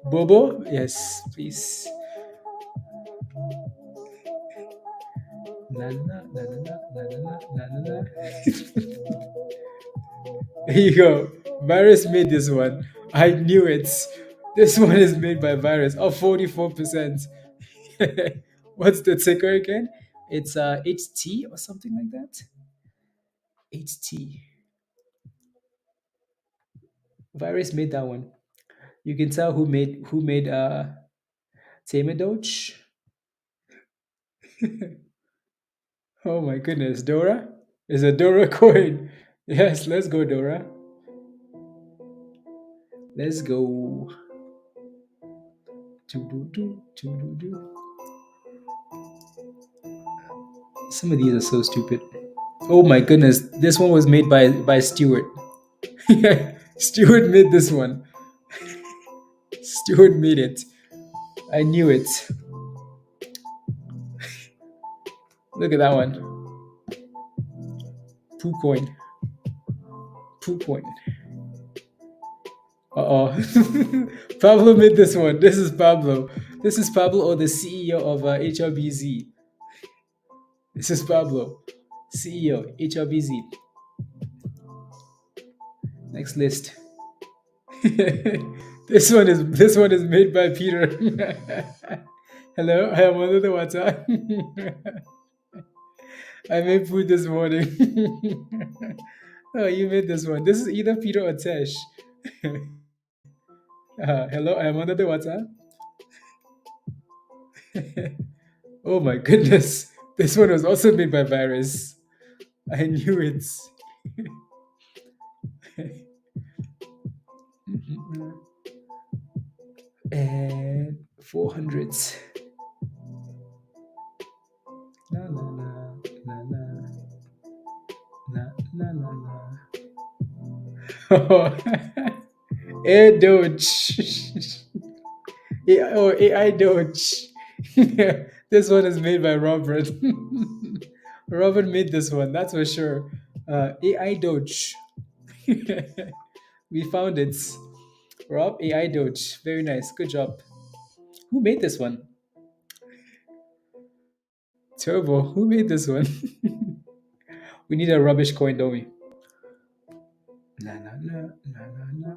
Bobo? Yes, please. La la la la la la la la la. Here you go. Virus made this one. I knew it. This one is made by Virus. Oh, 44%. What's the ticker again? It's HT or something like that. HT. Virus made that one. You can tell who made Tamadoch. Oh my goodness, Dora? Is a Dora coin. Yes, let's go, Dora. Let's go. Some of these are so stupid. Oh my goodness, this one was made by Stewart. Stewart made this one. Stewart made it. I knew it. Look at that one. Poo coin. Poo coin. Pablo made this one. This is Pablo. This is Pablo, or the CEO of HRBZ. This is Pablo, CEO, HRBZ. Next list. This one is made by Peter. Hello, I am under the water. I made food this morning. Oh, you made this one. This is either Peter or Tesh. Hello, I am under the water. Oh my goodness. This one was also made by Virus. I knew it. And 400s. La la la la la la la la la. Air Doge. AI Doge. This one is made by Robert. Robert made this one, that's for sure. AI Doge. We found it. Rob, AI Doge. Very nice. Good job. Who made this one? Turbo. Who made this one? We need a rubbish coin, don't we? La la la la la la.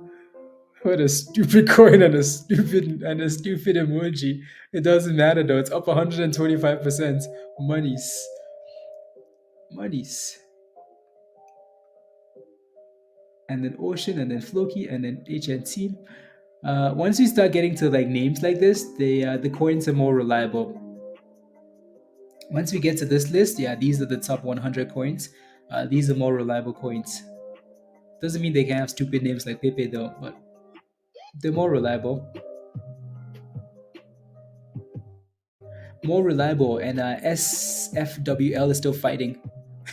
What a stupid coin and a stupid emoji. It doesn't matter though. It's up 125%. Monies. Monies. And then Ocean, and then Floki, and then HNT. Once you start getting to like names like this, the coins are more reliable. Once we get to this list, yeah, these are the top 100 coins. These are more reliable coins. Doesn't mean they can have stupid names like Pepe though, but they're more reliable. More reliable, and SFWL is still fighting.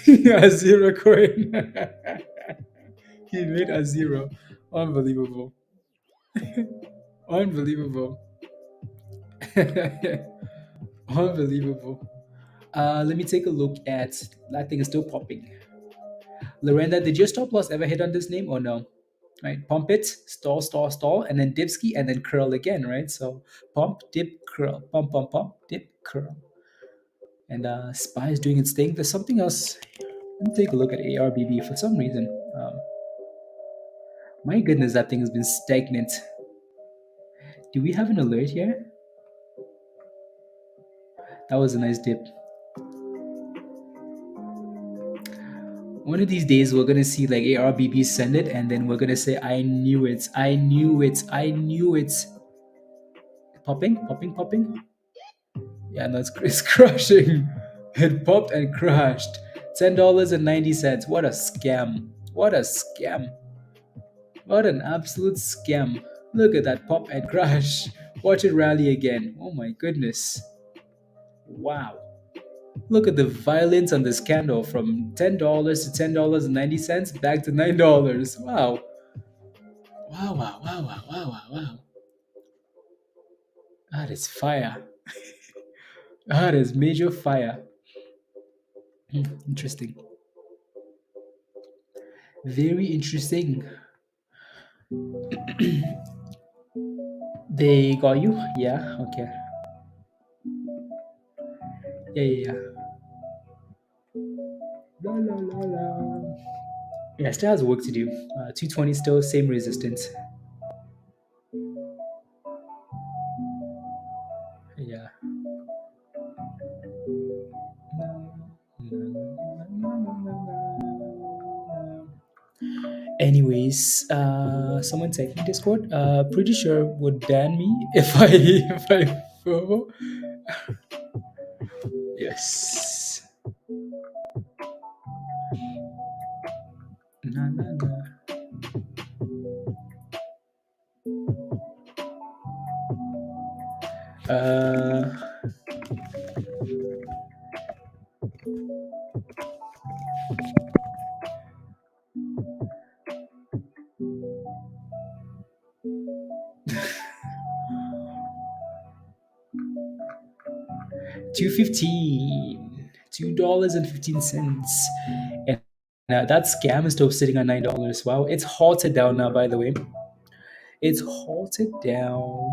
A zero coin. He made a zero. Unbelievable. Unbelievable. Unbelievable. Let me take a look at that thing is still popping. Lorenda, did your stop loss ever hit on this name or no? Right, pump it, stall, stall, stall, and then dipski, and then curl again, right? So pump, dip, curl, pump, pump, pump, dip, curl. And SPY is doing its thing. There's something else. Let me take a look at ARBB for some reason. My goodness, that thing has been stagnant. Do we have an alert here? That was a nice dip. One of these days, we're gonna see like ARBB send it, and then we're gonna say, "I knew it! I knew it! I knew it!" Popping, popping, popping. Yeah, no, it's crushing. It popped and crashed. $10.90. What a scam. What a scam. What an absolute scam. Look at that pop and crash. Watch it rally again. Oh my goodness. Wow. Look at the violence on this candle from $10 to $10.90 back to $9. Wow. Wow, wow, wow, wow, wow, wow, wow. That is fire. That is major fire. Interesting. Very interesting. They got you? Yeah, okay. Yeah, yeah, yeah. La, la, la, la. Yeah, still has work to do. 220 still, same resistance. Yeah. Anyways, someone text me Discord. Pretty sure would ban me if I if I follow. Yes. Na, na, na. 215. $2.15. And that scam is still sitting at $9. Wow. It's halted down now, by the way. It's halted down.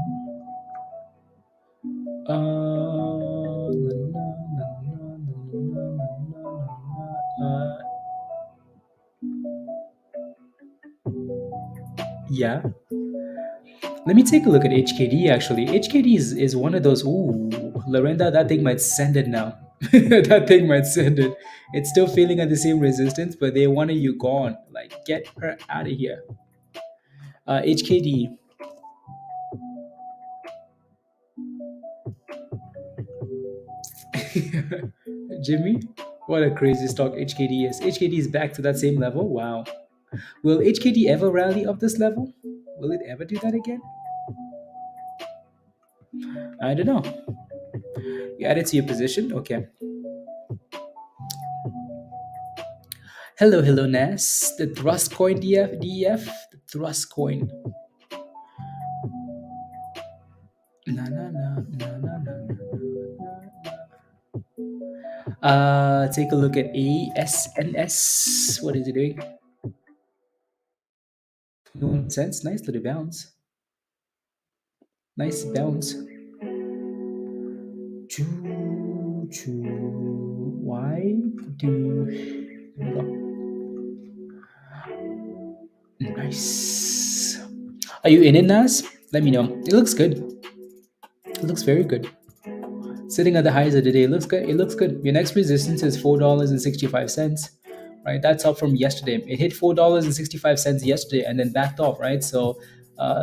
Yeah. Let me take a look at HKD actually. HKD is one of those. Ooh, Lorenda, that thing might send it now. That thing might send it. It's still failing at the same resistance, but they wanted you gone. Like, get her out of here. HKD. Jimmy, what a crazy stock HKD is. HKD is back to that same level. Wow. Will HKD ever rally up this level? Will it ever do that again? I don't know. You add it to your position? Okay. Hello, hello, Nas. The Thrust Coin DEF. The Thrust Coin. Na, na, na, na, na, na, na, na. Take a look at ASNS. What is it doing? No sense. Nice little bounce. Nice bounce. Choo, choo. Why do... There we go. Nice. Are you in it, Nas? Let me know. It looks good. It looks very good. Sitting at the highs of the day, it looks good. It looks good. Your next resistance is $4.65. Right? That's up from yesterday. It hit $4.65 yesterday and then backed off, right? So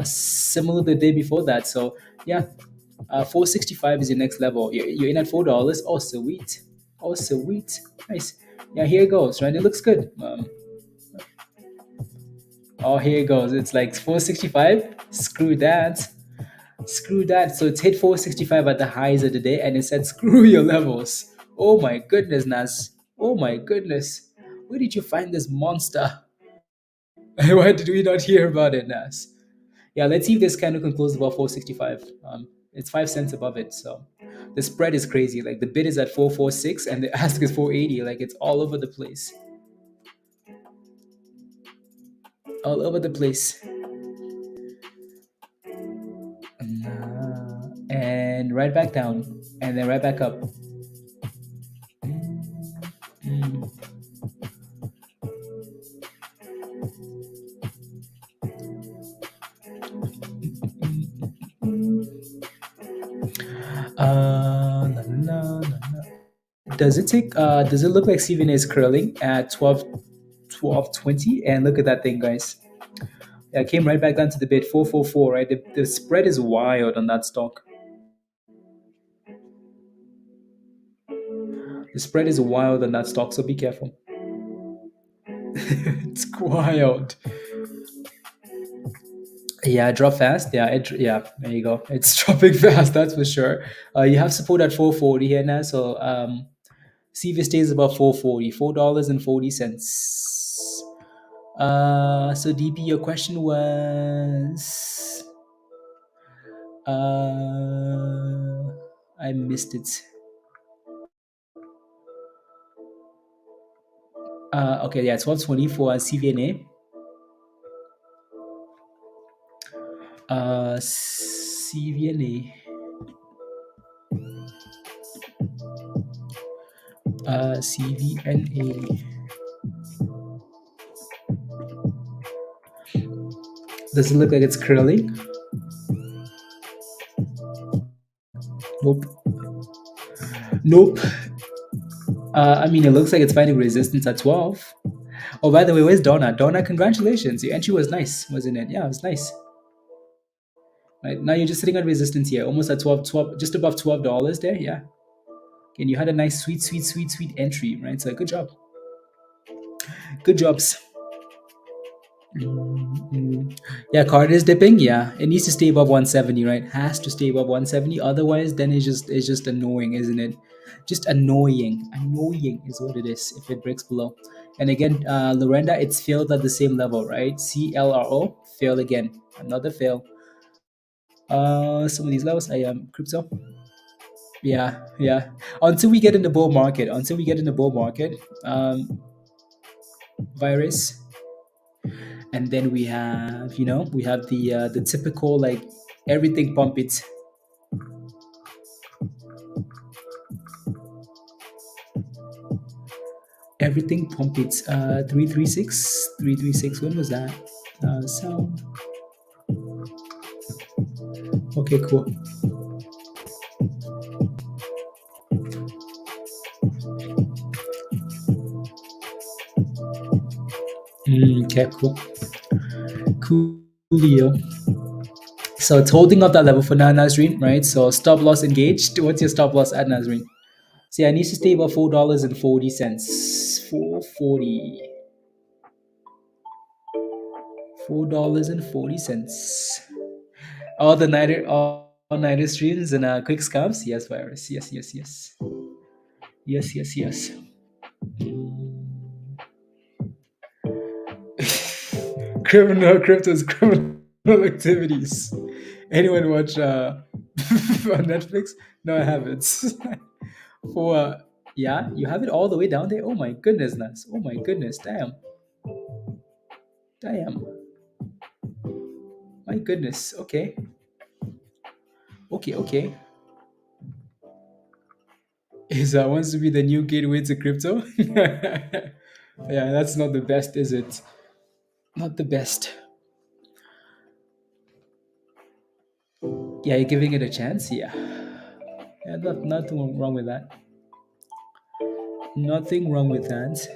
similar the day before that. So yeah, 465 is your next level. You're in at $4. Oh, sweet. Oh, sweet. Nice. Yeah, here it goes, right? It looks good. Oh, here it goes. It's like 465. Screw that. Screw that. So it's hit 465 at the highs of the day and it said, screw your levels. Oh my goodness, Nas. Oh my goodness. Where did you find this monster? Why did we not hear about it, Nas? Yeah, let's see if this candle can close above 465. It's 5 cents above it. So the spread is crazy. Like the bid is at 446 and the ask is 480. Like it's all over the place. All over the place. And right back down. And then right back up. La, la, la, la. Does it look like CVN is curling at 12.20? And look at that thing, guys. Yeah, it came right back down to the bid 444, right? The spread is wild on that stock. The The spread is wild on that stock, so be careful. It's wild. Yeah, drop fast. Yeah, yeah. There you go. It's dropping fast. That's for sure. You have support at 440 here now, so see if it stays above 440. $4.40. So DP, your question was, I missed it. Okay, yeah, 1220 for CVNA. CVNA. CVNA. Does it look like it's curling? Nope. Nope. I mean, it looks like it's finding resistance at 12. Oh, by the way, where's Donna? Donna, congratulations. Your entry was nice, wasn't it? Yeah, it was nice. Right now you're just sitting at resistance here, almost at 12, just above $12 there. Yeah. And you had a nice, sweet entry, right? So good job. Good jobs. Yeah, card is dipping. Yeah, it needs to stay above 170, right? Has to stay above 170. Otherwise, then it's just annoying, isn't it? Just annoying. Annoying is what it is if it breaks below. And again, Lorenda, it's failed at the same level, right? CLRO fail again. Another fail. Some of these levels, I am crypto. Yeah, yeah. Until we get in the bull market, virus, and then we have, we have the typical, like, everything pump it. Everything pump it. 336. When was that? Sound. Okay, cool. Okay, cool. Coolio. So it's holding up that level for now, Nazreen, right? So stop loss engaged. What's your stop loss at, Nazreen? See, I need to stay above $4.40. 440. $4.40. All nighter streams and quick scams. Yes, virus. Yes. Yes. Crypto's criminal activities. Anyone watch on Netflix? No, I haven't. For yeah, you have it all the way down there. Oh my goodness, Nas. Oh my goodness, damn. My goodness. Okay. Is that wants to be the new gateway to crypto? Yeah, that's not the best, is it? Not the best. Yeah, you're giving it a chance. Yeah. Nothing wrong with that. Nothing wrong with that.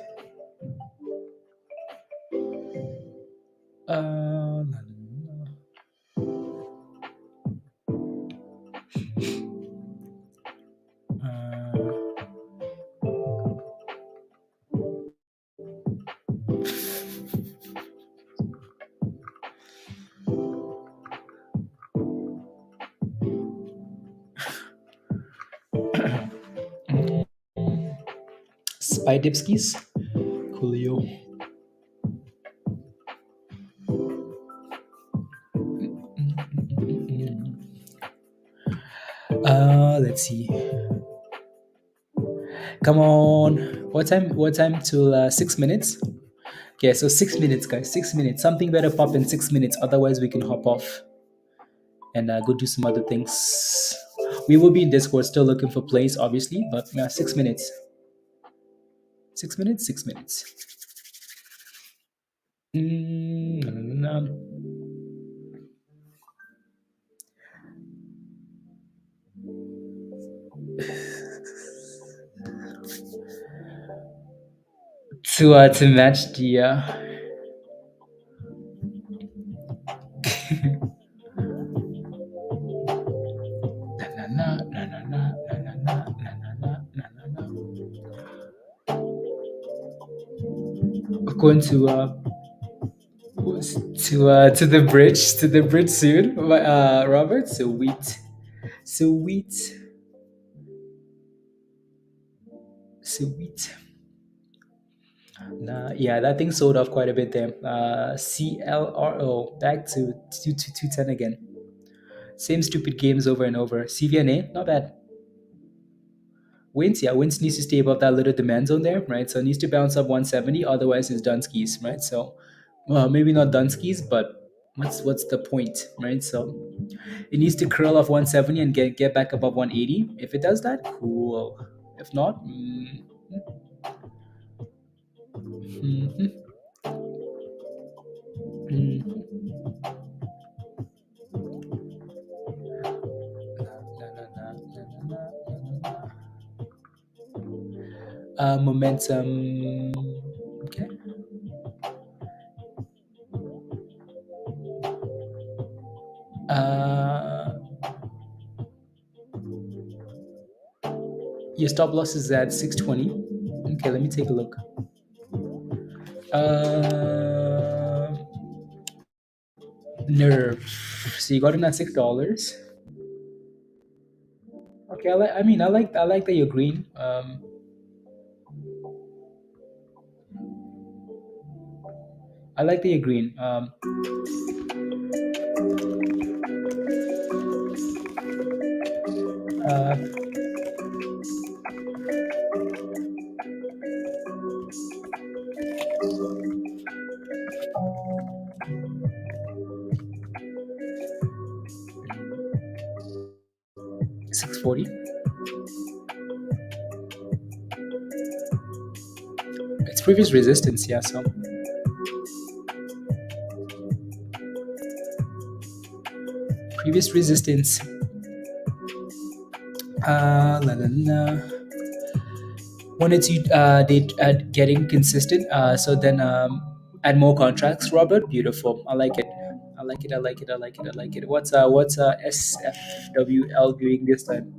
Uh, Spy Dipskis. Coolio. Let's see. Come on. What time till 6 minutes? Okay, so 6 minutes, guys. 6 minutes. Something better pop in 6 minutes. Otherwise, we can hop off and go do some other things. We will be in Discord still looking for plays, obviously, but 6 minutes. 6 minutes. 6 minutes. To match the Going to the bridge soon, Robert. Sweet, sweet, sweet. Nah, yeah, that thing sold off quite a bit there. CLRO back to 210 again. Same stupid games over and over. CVNA, not bad. Wins, yeah, Wins needs to stay above that little demand zone there, right? So it needs to bounce up 170, otherwise it's done skis, right? So, well, maybe not done skis, but what's the point, right? So it needs to curl off 170 and get back above 180. If it does that, cool. If not, mhm, mhm. Na, na, na, na, na, na, na, momentum. Okay. Uh, your stop loss is at 620. Okay, let me take a look. Uh, Nerve. So you got in at $6. Okay, I like that you're green. I like that you're green. Uh, 640. It's previous resistance, yeah. So previous resistance. La la la. Wanted to they getting consistent. So then add more contracts, Robert. Beautiful. I like it. I like it. I like it. I like it. I like it. What's SFWL doing this time?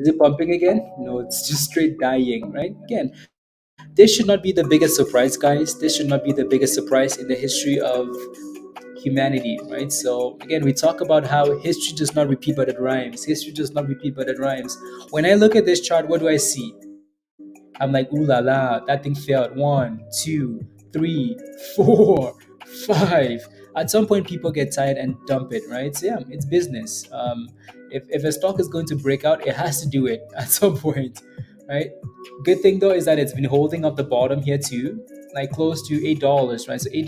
Is it pumping again? No, it's just straight dying, right? Again, this should not be the biggest surprise, guys. This should not be the biggest surprise in the history of humanity, right? So again, we talk about how history does not repeat, but it rhymes. History does not repeat, but it rhymes. When I look at this chart, what do I see? I'm like, ooh la la, that thing failed. One, two, three, four, five. At some point, people get tired and dump it, right? So yeah, it's business. If a stock is going to break out, it has to do it at some point, right? Good thing though is that it's been holding up the bottom here too, like close to $8, right? So $8,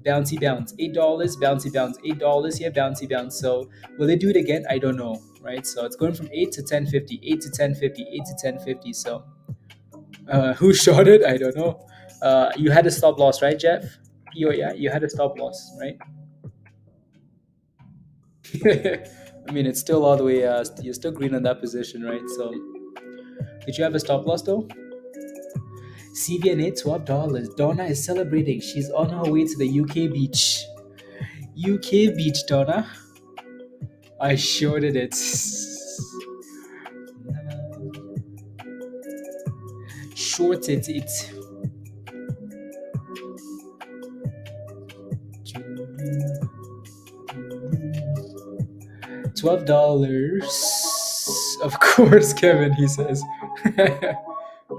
bouncy bounce, $8, bouncy bounce, $8 here, bouncy bounce. So will they do it again? I don't know, right? So it's going from 8 to 1050, 8 to 1050, 8 to 1050. So who shot it? I don't know. You had a stop loss, right, Jeff? Yeah, you had a stop loss, right? I mean, it's still all the way. You're still green on that position, right? So, did you have a stop loss though? CVNA $12. Donna is celebrating. She's on her way to the UK beach. UK beach, Donna. I shorted it. Shorted it. $12. Of course, Kevin, he says.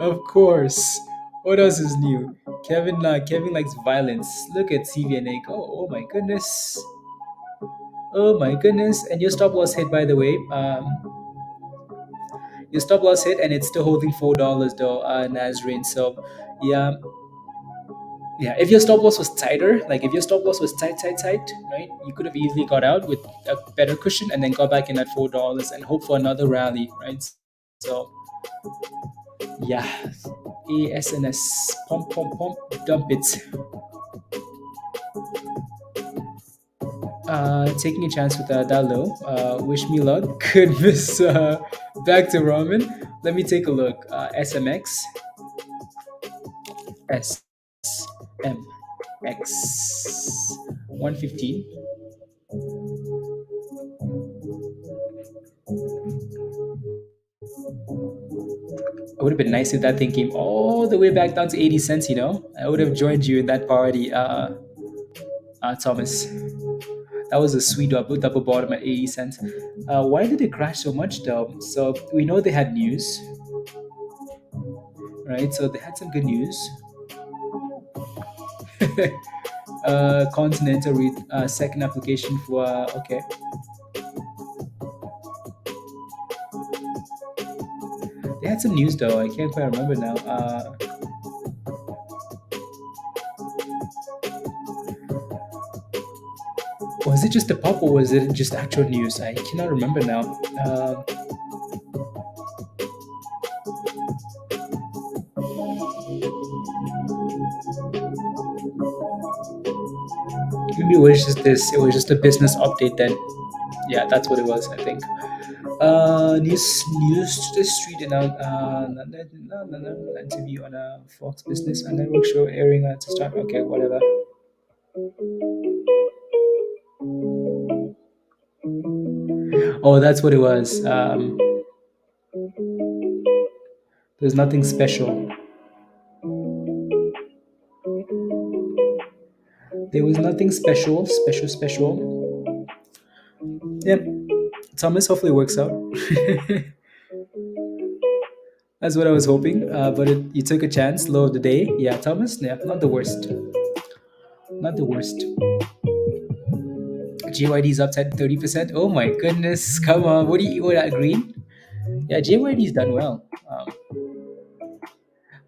Of course. What else is new? Kevin likes violence. Look at CVNA go. Oh my goodness. Oh my goodness. And your stop loss hit, by the way. Your stop loss hit and it's still holding $4 though, Nazrin. So yeah. Yeah, if your stop loss was tighter, like if your stop loss was tight, right, you could have easily got out with a better cushion and then got back in at $4 and hope for another rally, right? So, yeah, ASNS, pump, pump, pump, dump it. Taking a chance with that low. Wish me luck. Could miss back to Ramen. Let me take a look. SMX, SMX, 115. would have been nice if that thing came all the way back down to 80 cents, you know? I would have joined you in that party, Thomas. That was a sweet double bottom at 80 cents. Why did it crash so much though? So we know they had news, right? So they had some good news. Continental second application for, okay. They had some news though. I can't quite remember now. Was it just a pop or was it just actual news? I cannot remember now. Maybe it was just this. It was just a business update then. Yeah, that's what it was. I think. News to the street and interview on a Fox Business and Network show airing to start. Okay, whatever. Oh, that's what it was. There's nothing special. There was nothing special. Yep. Thomas, hopefully it works out. That's what I was hoping. But you took a chance. Low of the day. Yeah, Thomas. Yeah, not the worst. Not the worst. JYD's up 30%. Oh my goodness. Come on. What green? Yeah, JYD's done well.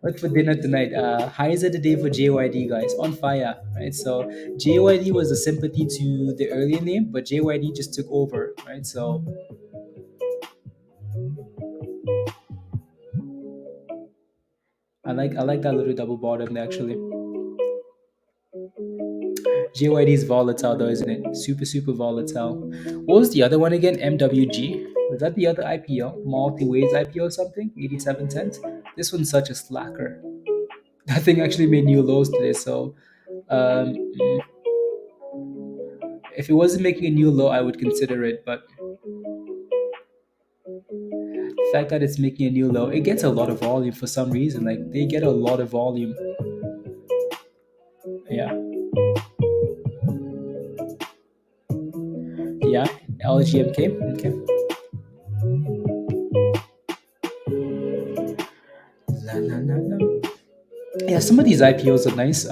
What for dinner tonight? Highs of the day for JYD, guys. On fire, right? So JYD was a sympathy to the earlier name, but JYD just took over, right? So I like that little double bottom actually. JYD is volatile though, isn't it? Super volatile. What was the other one again? MWG. Was that the other IPO? Multi-ways IPO or something? 87 cents. This one's such a slacker. That thing actually made new lows today. So if it wasn't making a new low, I would consider it. But the fact that it's making a new low, it gets a lot of volume for some reason. Like they get a lot of volume. Yeah. Yeah, LGMK. Okay. Yeah, some of these IPOs are nice.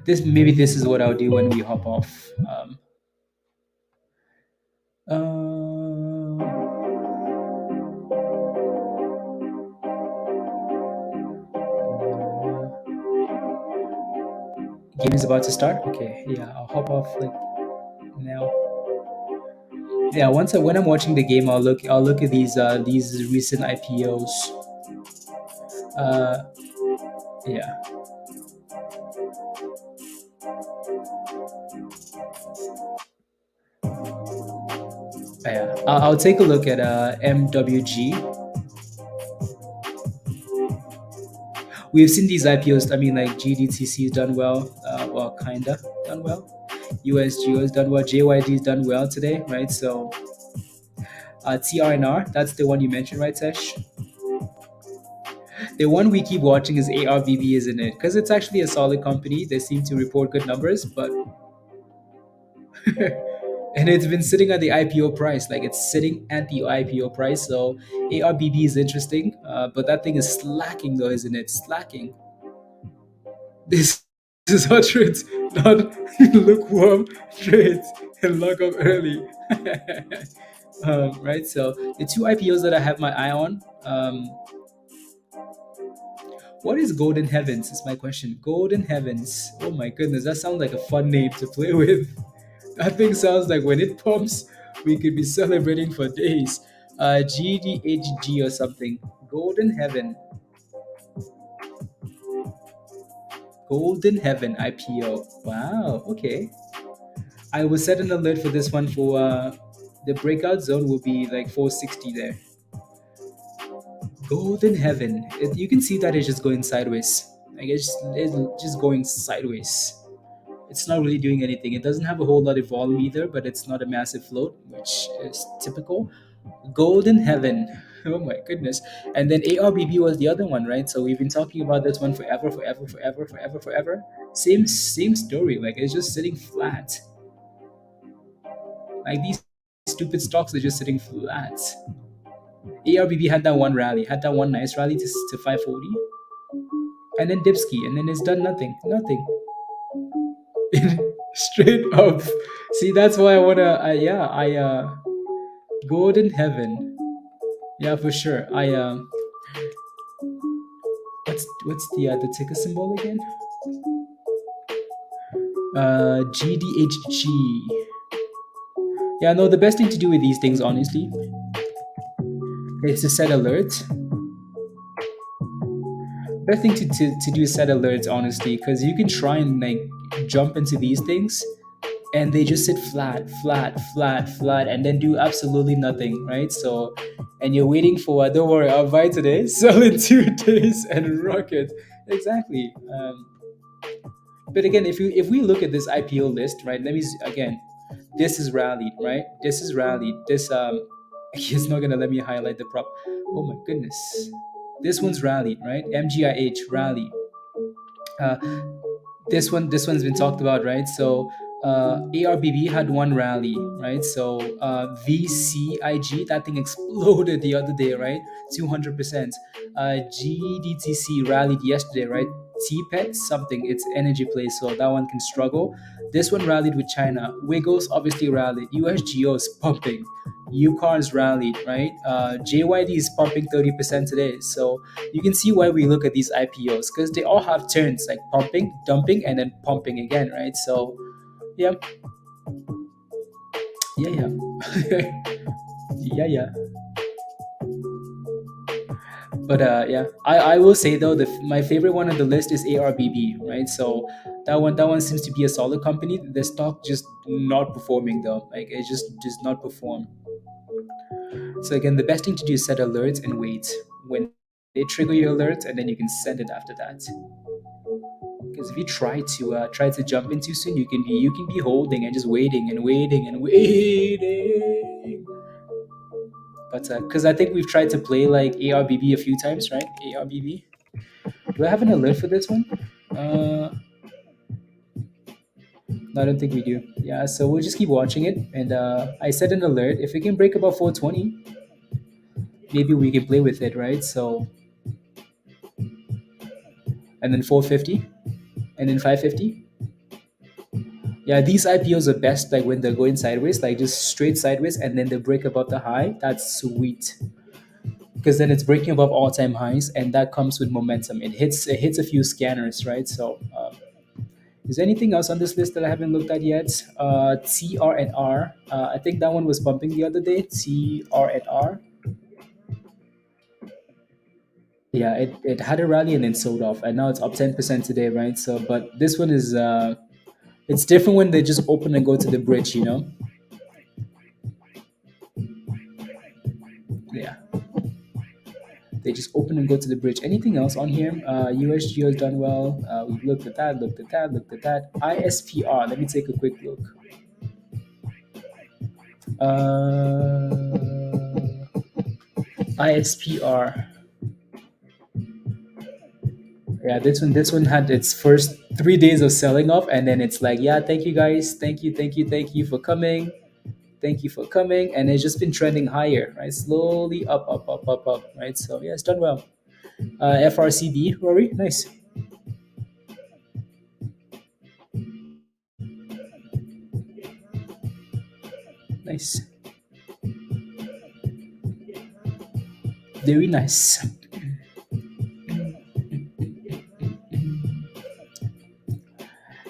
This is what I'll do when we hop off. Game is about to start. Okay, yeah, I'll hop off like now. Yeah, when I'm watching the game, I'll look at these recent IPOs. Yeah. Yeah, I'll take a look at MWG. We've seen these IPOs. I mean, like GDTC has done well. Well, kinda done well. USGO has done well. JYD has done well today, right? So TRNR, that's the one you mentioned, right, Sesh? The one we keep watching is ARBB, isn't it? Because it's actually a solid company. They seem to report good numbers, but and it's been sitting at the IPO price. Like it's sitting at the IPO price. So ARBB is interesting, but that thing is slacking though, isn't it? Slacking. This is how trades, not lukewarm trades and lock up early. Right. So the two IPOs that I have my eye on. What is Golden Heavens? Is my question. Golden Heavens. Oh my goodness, that sounds like a fun name to play with. That thing sounds like when it pumps, we could be celebrating for days. GDHG or something. Golden Heaven. Golden Heaven IPO. Wow. Okay. I will set an alert for this one for the breakout zone will be like 460 there. Golden Heaven. You can see that it's just going sideways. Like it's just going sideways. It's not really doing anything. It doesn't have a whole lot of volume either, but it's not a massive float, which is typical. Golden Heaven. Oh my goodness. And then ARBB was the other one, right? So we've been talking about this one forever, forever, forever, forever, forever. Same story. Like it's just sitting flat. Like these stupid stocks are just sitting flat. ARBB had that one rally, had that one nice rally to 540, and then Dipski, and then it's done nothing, nothing. Straight up. See, that's why I wanna. Yeah, I Golden Heaven. Yeah, for sure. What's the ticker symbol again? GDHG. Yeah, no. The best thing to do with these things, honestly, is to set alerts. Best thing to do is set alerts, honestly, because you can try and like jump into these things, and they just sit flat, flat, flat, flat, and then do absolutely nothing, right? So, and you're waiting for, don't worry, I'll buy today, sell in 2 days, and rock it. Exactly. But again, if we look at this IPO list, right? Again, this is rallied, right? This is rallied. This he's not gonna let me highlight the prop. Oh my goodness, this one's rallied, right? MGIH rallied. Uh, this one's been talked about, right? So ARBB had one rally, right? So VCIG, that thing exploded the other day, right? 200%. GDTC rallied yesterday, right? TPET something, it's energy play, so that one can struggle. This one rallied with China. Wiggles obviously rallied. USGO is pumping. UCAR's rallied, right? JYD is pumping 30% today. So you can see why we look at these IPOs, because they all have turns like pumping, dumping, and then pumping again, right? So, yeah, yeah, yeah, yeah, yeah. But yeah, I will say though, my favorite one on the list is ARBB, right? So that one seems to be a solid company. The stock just not performing though, like it just does not perform. So again, the best thing to do is set alerts and wait when they trigger your alerts, and then you can send it after that. Because if you try to jump in too soon, you can be holding and just waiting and waiting and waiting. But because I think we've tried to play like ARBB a few times, right? ARBB. Do I have an alert for this one? No, I don't think we do. Yeah, so we'll just keep watching it. And I set an alert. If it can break above 420, maybe we can play with it, right? So, and then 450, and then 550. Yeah, these IPOs are best like when they're going sideways, like just straight sideways, and then they break above the high. That's sweet. Because then it's breaking above all-time highs, and that comes with momentum. It hits a few scanners, right? So, is there anything else on this list that I haven't looked at yet? TRNR. I think that one was bumping the other day. TRNR. Yeah, it had a rally and then sold off, and now it's up 10% today, right? So, but this one is it's different when they just open and go to the bridge, you know? Yeah. They just open and go to the bridge. Anything else on here? USGO has done well. We've looked at that, looked at that, looked at that. ISPR. Let me take a quick look. ISPR. Yeah, this one had its first 3 days of selling off, and then it's like, yeah, thank you guys, thank you for coming, thank you for coming, and it's just been trending higher, right? Slowly up, up, up, up, up, right? So yeah, it's done well. FRCB, Rory, nice, nice, very nice,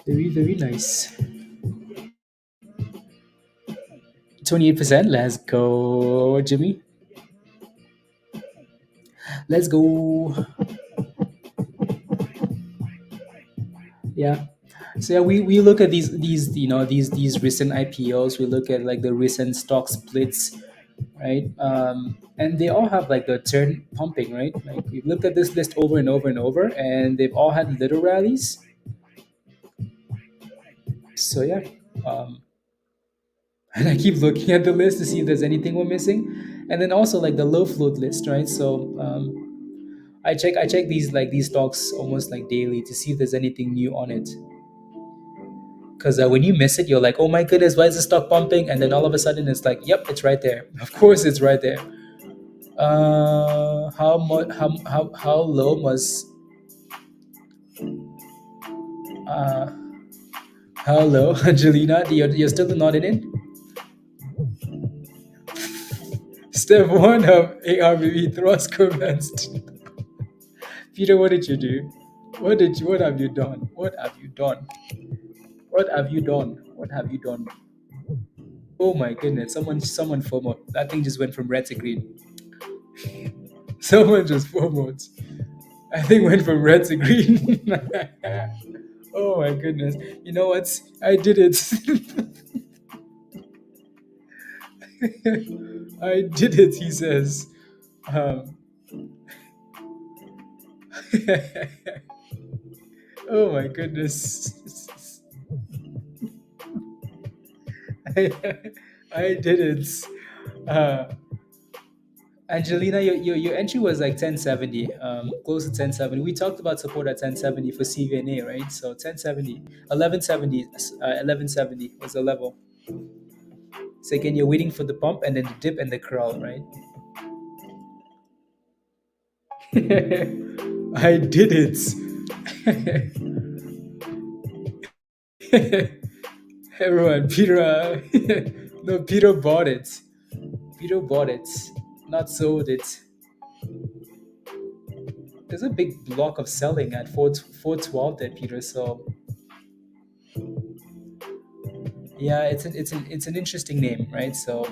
very nice. 28%. Let's go, Jimmy. Let's go. Yeah. So yeah, we look at these recent IPOs. We look at like the recent stock splits, right? And they all have like the turn pumping, right? Like we've looked at this list over and over and over, and they've all had little rallies. So yeah, um, and I keep looking at the list to see if there's anything we're missing, and then also like the low float list, right? So I check these stocks almost like daily to see if there's anything new on it. Because when you miss it, you're like, oh my goodness, why is the stock pumping? And then all of a sudden, it's like, yep, it's right there. Of course, it's right there. How much? How low was? Uh, how low, Angelina? You're still not in it. Step one of ARBV thrust commenced. Peter, what did you do? What have you done? What have you done? What have you done? What have you done? Oh my goodness! Someone FOMO. That thing just went from red to green. Someone just FOMO. I think went from red to green. Oh my goodness! You know what? I did it. I did it. He says. Um, oh my goodness! I, I did it. Uh, Angelina, your entry was like 1070, close to 1070. We talked about support at 1070 for CVNA, right? So 1070, 1170, 1170 was the level. So again, you're waiting for the pump and then the dip and the curl, right? I did it. Everyone, Peter, no, Peter bought it. Peter bought it, not sold it. There's a big block of selling at 412 there, Peter. So yeah, it's an interesting name, right? So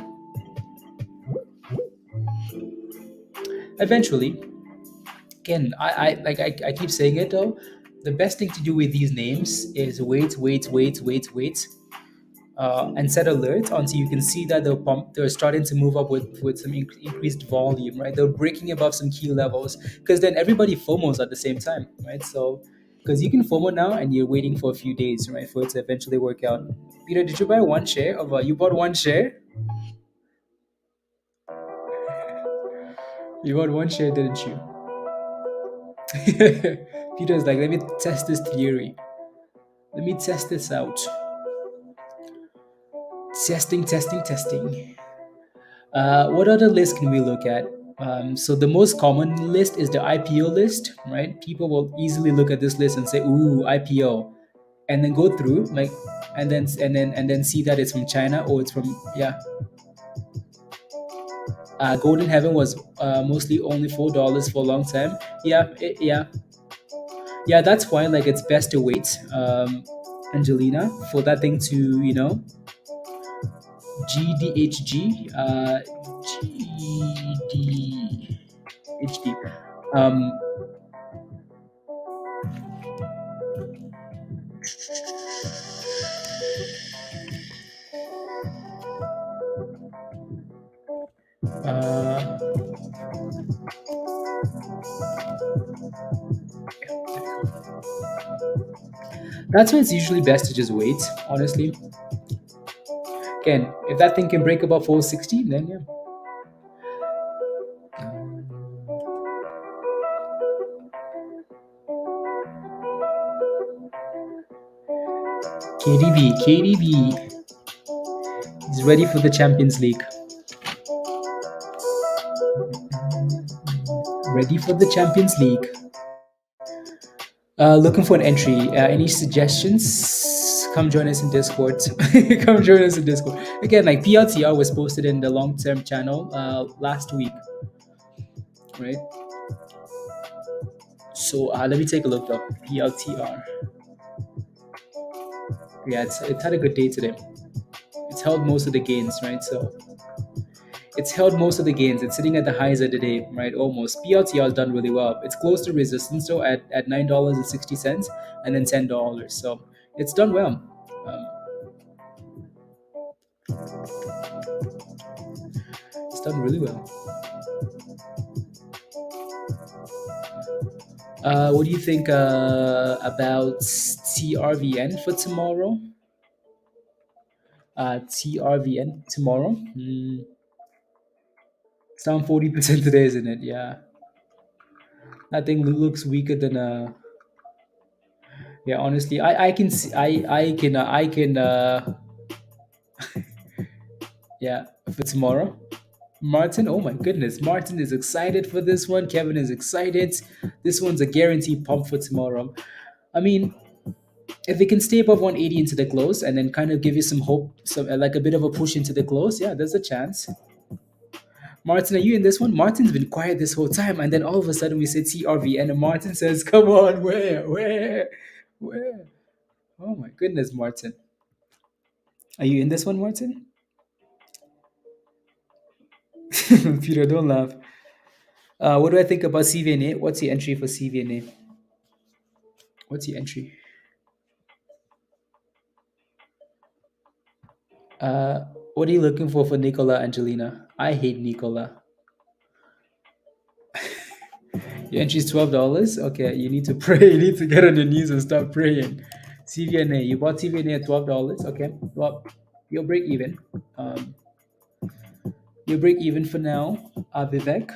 eventually, again, I keep saying it though. The best thing to do with these names is wait, and set alerts until you can see that they're starting to move up with some increased volume, right? They're breaking above some key levels because then everybody FOMOs at the same time, right? So because you can FOMO now and you're waiting for a few days, right, for it to eventually work out. Peter, did you buy one share of? You bought one share. You bought one share, didn't you? Peter's like, let me test this theory. Let me test this out. Testing. What other list can we look at? So the most common list is the IPO list, right? People will easily look at this list and say, "Ooh, IPO," and then go through like, and then see that it's from China or it's from yeah. Golden Heaven was mostly only $4 for a long time. Yeah. That's why like it's best to wait, Angelina, for that thing to GDHG, GDHD. Um, uh, that's why it's usually best to just wait. Honestly, again, if that thing can break above 460, then yeah. KDB is ready for the Champions League. Ready for the Champions League. Looking for an entry. Any suggestions? Come join us in Discord. Come join us in Discord. Again, like PLTR was posted in the long term channel last week, right? So let me take a look though. PLTR. Yeah, it had a good day today. It's held most of the gains, right? So it's held most of the gains. It's sitting at the highs of the day, right? Almost. PLTR has done really well. It's close to resistance though at $9.60 and then $10. So it's done well. Um, it's done really well. What do you think about TRVN for tomorrow? TRVN tomorrow. It's down 40% today, isn't it? Yeah. That thing looks weaker than yeah, honestly, I can see I can yeah, for tomorrow. Martin, oh my goodness, Martin is excited for this one. Kevin is excited. This one's a guaranteed pump for tomorrow. I mean, if it can stay above 180 into the close and then kind of give you some hope, some like a bit of a push into the close, yeah, there's a chance. Martin, are you in this one? Martin's been quiet this whole time, and then all of a sudden we say TRV, and then Martin says, "Come on, where?" Oh my goodness, Martin, are you in this one, Martin? Peter, don't laugh. What do I think about CVNA? What's the entry for CVNA? What's the entry? Uh, what are you looking for Nicola Angelina? I hate Nicola. Your entry is $12. Okay, you need to pray. You need to get on your knees and start praying. CVNA. You bought CVNA at $12. Okay, well, you'll break even. Um, you'll break even for now, Vivek.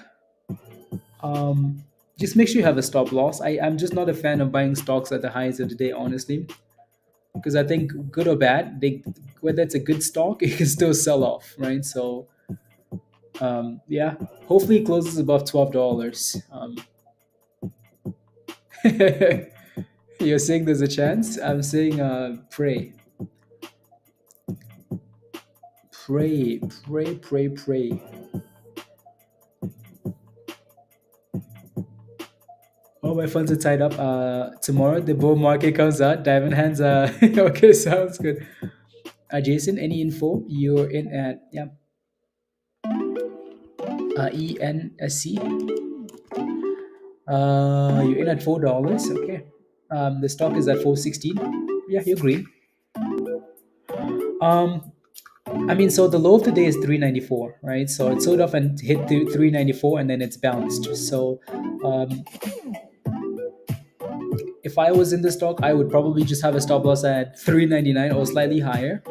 Just make sure you have a stop loss. I'm just not a fan of buying stocks at the highs of the day, honestly, because I think good or bad, whether it's a good stock, it can still sell off, right? So, yeah, hopefully it closes above $12. You're saying there's a chance? I'm saying pray. Pray, pray, pray, pray. All my funds are tied up. Tomorrow the bull market comes out. Diamond hands. Okay, sounds good. Jason, any info? You're in at yeah. ENSC. You're in at $4. Okay. The stock is at 416. Yeah, you're green. I mean, so the low of the day is 394, right? So it sold off and hit 394, and then it's bounced. So, if I was in the stock, I would probably just have a stop loss at 399 or slightly higher,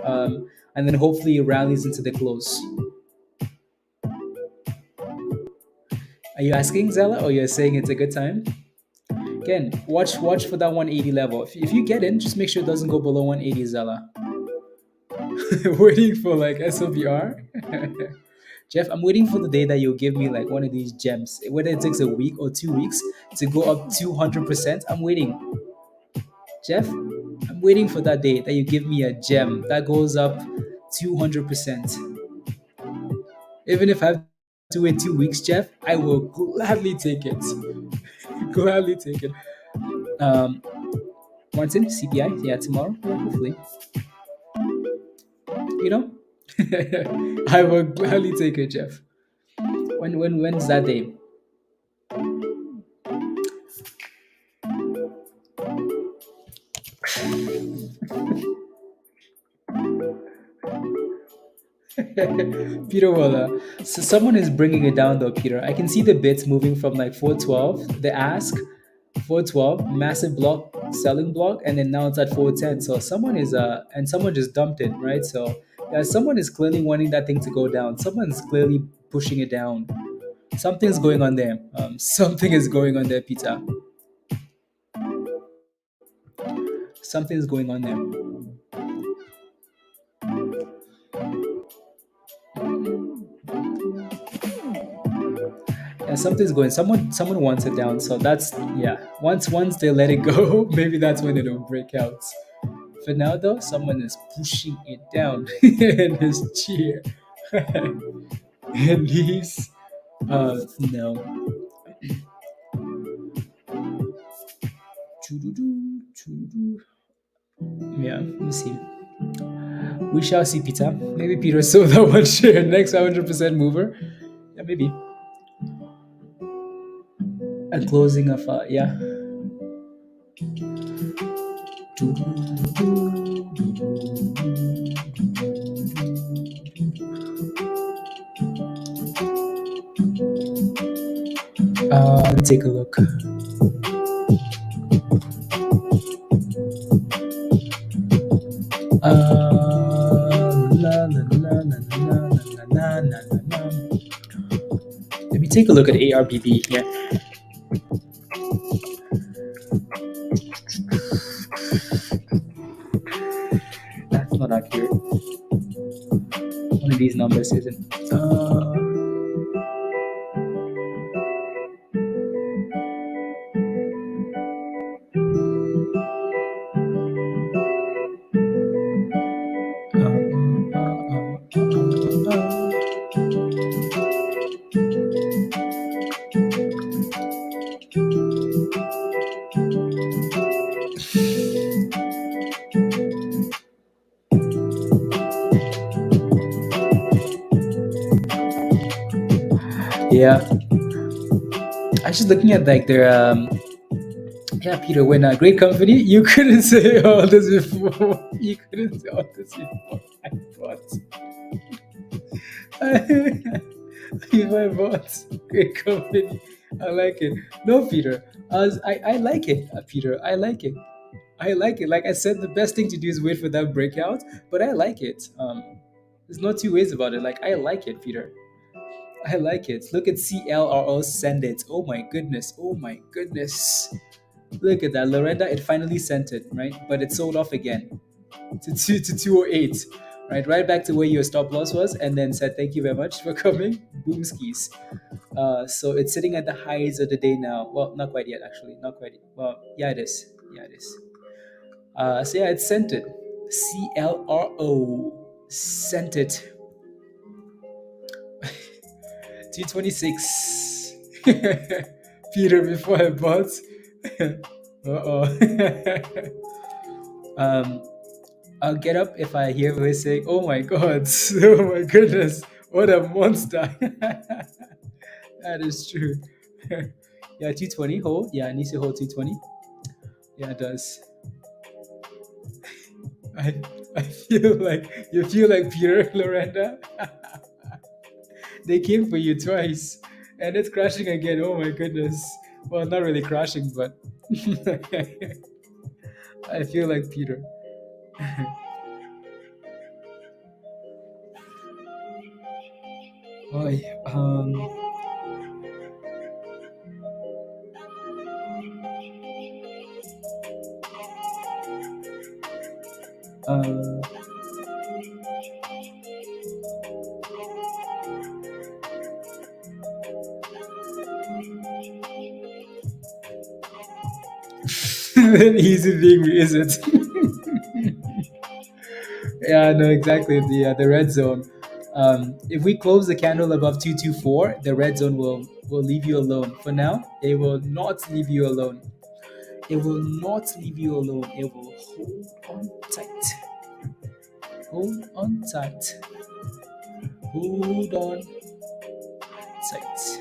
and then hopefully it rallies into the close. Are you asking, Zella, or you're saying it's a good time? Again, watch for that 180 level. If you get in, just make sure it doesn't go below 180, Zella. Waiting for like SOBR. Jeff, I'm waiting for the day that you'll give me like one of these gems. Whether it takes a week or 2 weeks to go up 200%, I'm waiting. Jeff, I'm waiting for that day that you give me a gem that goes up 200%. Even if I have to wait 2 weeks, Jeff, I will gladly take it. Gladly take it. Martin, CPI, yeah, tomorrow, yeah, hopefully. You know, I will gladly take it, Jeff. When's that day? Peter Waller. So someone is bringing it down though, Peter. I can see the bits moving from like 412, the ask, 412, massive block, selling block, and then now it's at 410. So someone is and someone just dumped it, right? So yeah, someone is clearly wanting that thing to go down. Someone's clearly pushing it down. Something's going on there. Something is going on there, Peter. Something's going on there. And something's going. Someone wants it down. So that's yeah. Once they let it go, maybe that's when it'll break out. For now, though, someone is pushing it down in his chair, and he's no. Yeah, we'll see. We shall see, Peter. Maybe Peter sold that one share. Next 100% mover. Yeah, maybe. A closing of yeah. Let's take a look. me take a look at ARBB here. That's not accurate. One of these numbers isn't. Yeah, I was just looking at like their yeah, Peter, when a great company, you couldn't say all this before. You couldn't say all this before. I thought. If I bought great company, I like it. No, Peter, I like it, Peter. I like it. I like it. Like I said, the best thing to do is wait for that breakout, but I like it. There's no two ways about it. Like I like it, Peter. I like it. Look at CLRO send it. Oh my goodness. Oh my goodness. Look at that, Lorenda. It finally sent it, right? But it sold off again to 208, right back to where your stop loss was, and then said thank you very much for coming. Boom skis. So it's sitting at the highs of the day now. Well, not quite yet, actually. Not quite yet. Well, yeah, it is. Yeah, it is. So yeah, it sent it. CLRO sent it. 226. Peter before I bought. Uh-oh. I'll get up if I hear voice saying, "Oh my God! Oh my goodness! What a monster!" That is true. Yeah, 220 hold. Yeah, it needs to hold 220. Yeah, it does. I feel like you feel like Peter, Lorenda. They came for you twice, and it's crashing again. Oh my goodness! Well, not really crashing, but I feel like Peter. Oy, uh, easy thing, is it? Yeah, no, exactly. The red zone. If we close the candle above 224, the red zone will leave you alone. For now, it will not leave you alone. It will not leave you alone. It will hold on tight. Hold on tight. Hold on tight.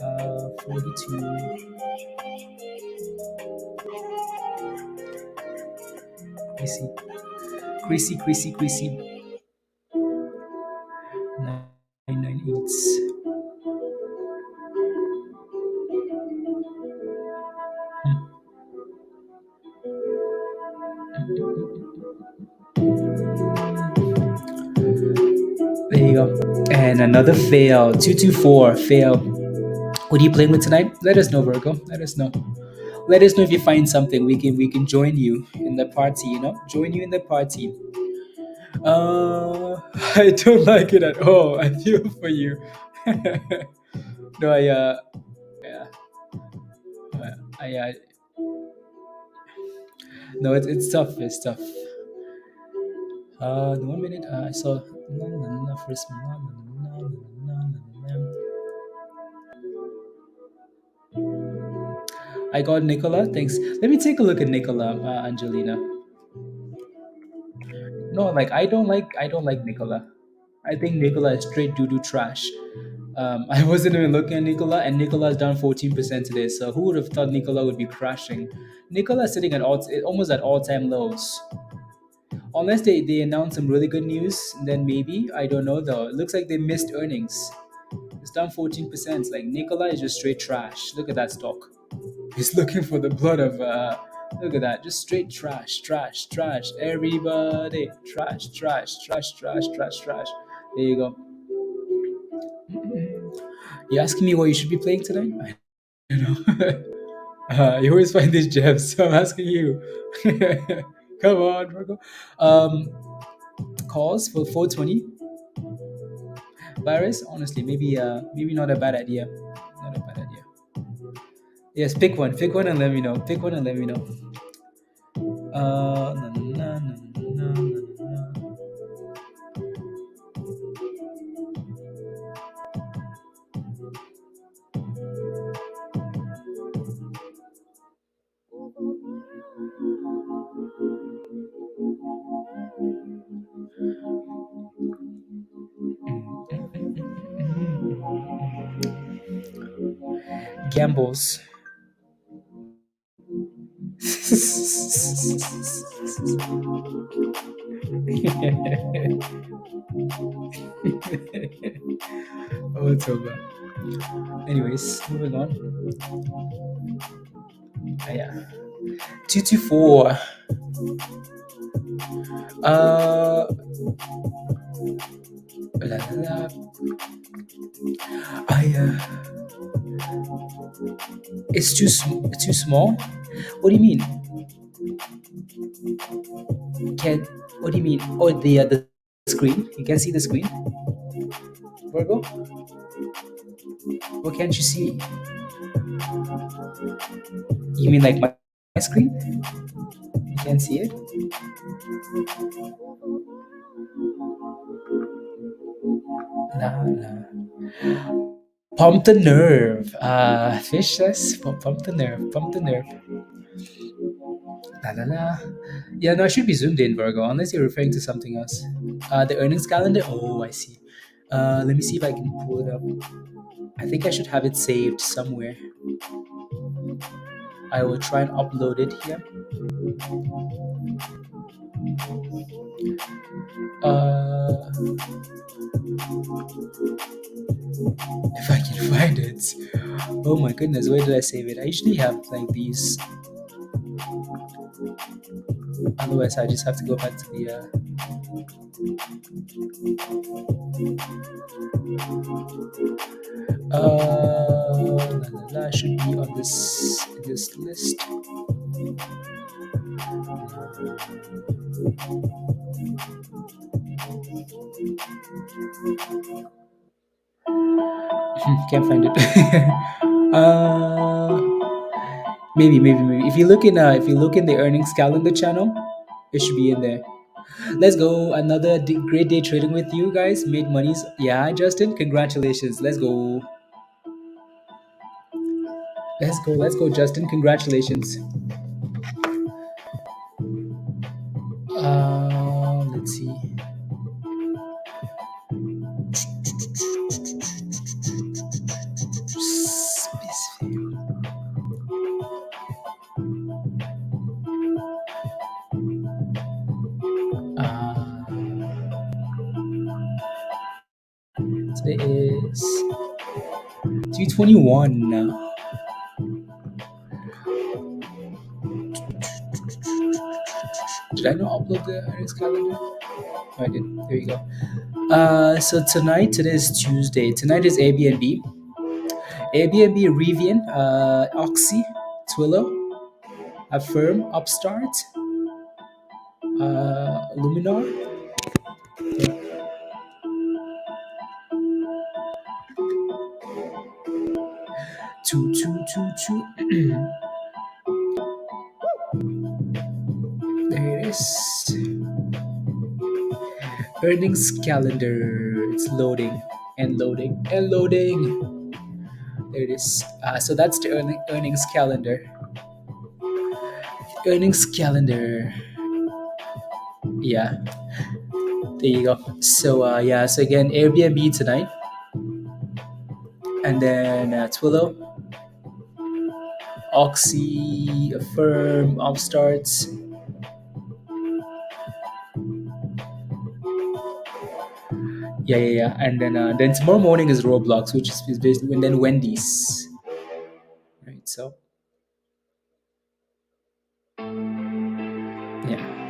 Uh, 42. Crazy. Crazy, crazy, crazy. 998. There you go. And another fail. 224 fail. What are you playing with tonight? Let us know, Virgo. Let us know. Let us know if you find something. We can join you in the party. Join you in the party. I don't like it at all. I feel for you. No, yeah, I no, it's tough. It's tough. The 1 minute I saw first. I got Nicola. Thanks. Let me take a look at Nicola, Angelina. No, like I don't like Nicola. I think Nicola is straight doo doo trash. I wasn't even looking at Nicola, and Nicola is down 14% today. So who would have thought Nicola would be crashing? Nicola is sitting at almost at all-time lows. Unless they announce some really good news, then maybe I don't know though. It looks like they missed earnings. down 14%. Like Nikola is just straight trash. Look at that stock. He's looking for the blood of. Look at that, just straight trash, trash, trash. Everybody, trash, trash, trash, trash, trash, trash. There you go. You asking me what you should be playing today? I don't know. You always find these gems, so I'm asking you. Come on, Virgo. Calls for 420 virus. Honestly, maybe not a bad idea. Not a bad idea. Yes, pick one. Pick one and let me know. Pick one and let me know. Na, na, na, na, na, na. Gambles. Oh, it's over. Anyways, moving on. Yeah. 224. La, la, la. It's too small. What do you mean? What do you mean? Oh, the screen. You can see the screen, Virgo. What can't you see? You mean like my screen? You can't see it? Nah, nah. Pump the nerve. Fish says, pump the nerve, pump the nerve. La la la. Yeah, no, I should be zoomed in, Virgo, unless you're referring to something else. The earnings calendar. Oh, I see. Let me see if I can pull it up. I think I should have it saved somewhere. I will try and upload it here. If I can find it. Oh my goodness, where did I save it? I usually have like these. Otherwise, I just have to go back to the. Should be on this list. Can't find it. Maybe. If you look in the earnings calendar channel, it should be in there. Let's go. Another great day trading with you guys. Made monies. Yeah, Justin, congratulations. Let's go. Let's go, Justin. Congratulations. Let's see. Today is 221. Did I not upload the earnings calendar? Oh, I did. There you go. So today is Tuesday. Tonight is Airbnb, Rivian, Oxy, Twilio, Affirm, Upstart, Luminar. Yeah. Two. There it is. Earnings calendar. It's loading and loading and loading. There it is. So that's the earnings calendar. Earnings calendar. Yeah. There you go. So so again, Airbnb tonight, and then Twilio, Oxy, Affirm, Upstarts. Yeah, yeah, yeah. And then tomorrow morning is Roblox, which is basically, and then Wendy's. Right. So yeah,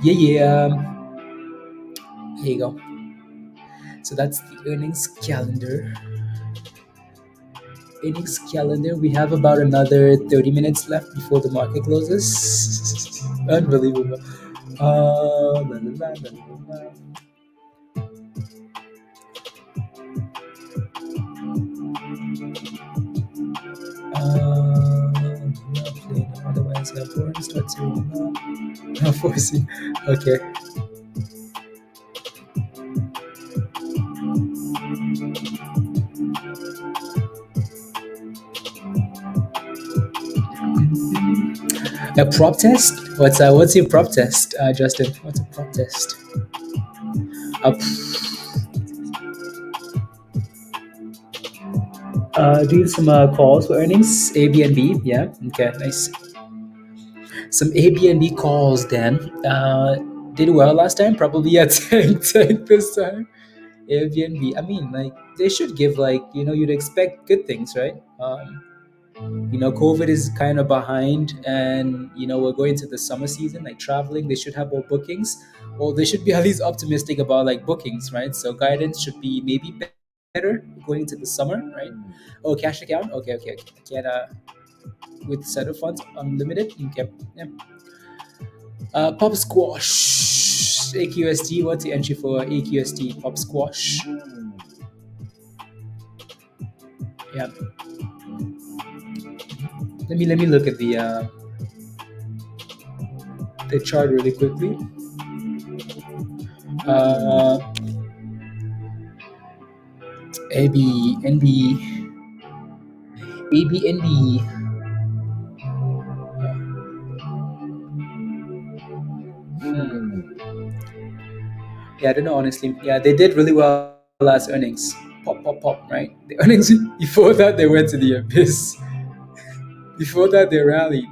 yeah, yeah. Here you go. So that's the earnings calendar. Earnings calendar. We have about another 30 minutes left before the market closes. Unbelievable. La, la, la, la, la, la. Otherwise, foreign starts to forcing. Okay. A prop test? What's your prop test, Justin? What's a prop test? Uh, doing some calls for earnings, A, B, and B. Yeah. Okay. Nice. Some A, B, and B calls. Then did well last time. Probably yeah, tank this time. A, B, and B. I mean, like they should give you'd expect good things, right? COVID is kind of behind, and we're going to the summer season, like traveling. They should have more bookings, or they should be at least optimistic about like bookings, right? So guidance should be maybe better going into the summer, right? Oh, cash account. Okay, okay, okay. Get with set of funds unlimited. Okay, yeah. Pop squash. AQST. What's the entry for AQST? Pop squash. Yeah. Let me look at the chart really quickly. Uh, AB, NB, AB, NB. Yeah, I don't know honestly. Yeah, they did really well last earnings. Pop, pop, pop. Right. The earnings before that they went to the abyss. Before that they rallied.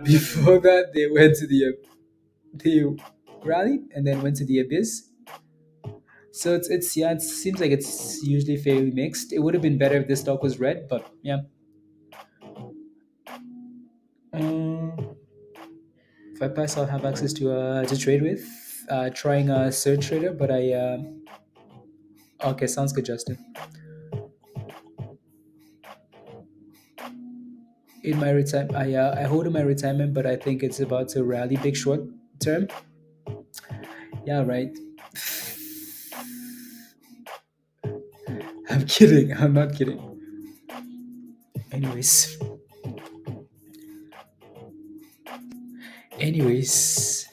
Before that they went to they rallied and then went to the abyss. So it's yeah, it seems like it's usually fairly mixed. It would have been better if this stock was red, but yeah. Um, if I pass, I'll have access to trade with. Trying a search trader, but I okay, sounds good, Justin. In my retirement, I hold in my retirement, but I think it's about to rally big short term. Yeah, right. I'm kidding. I'm not kidding. Anyways, anyways,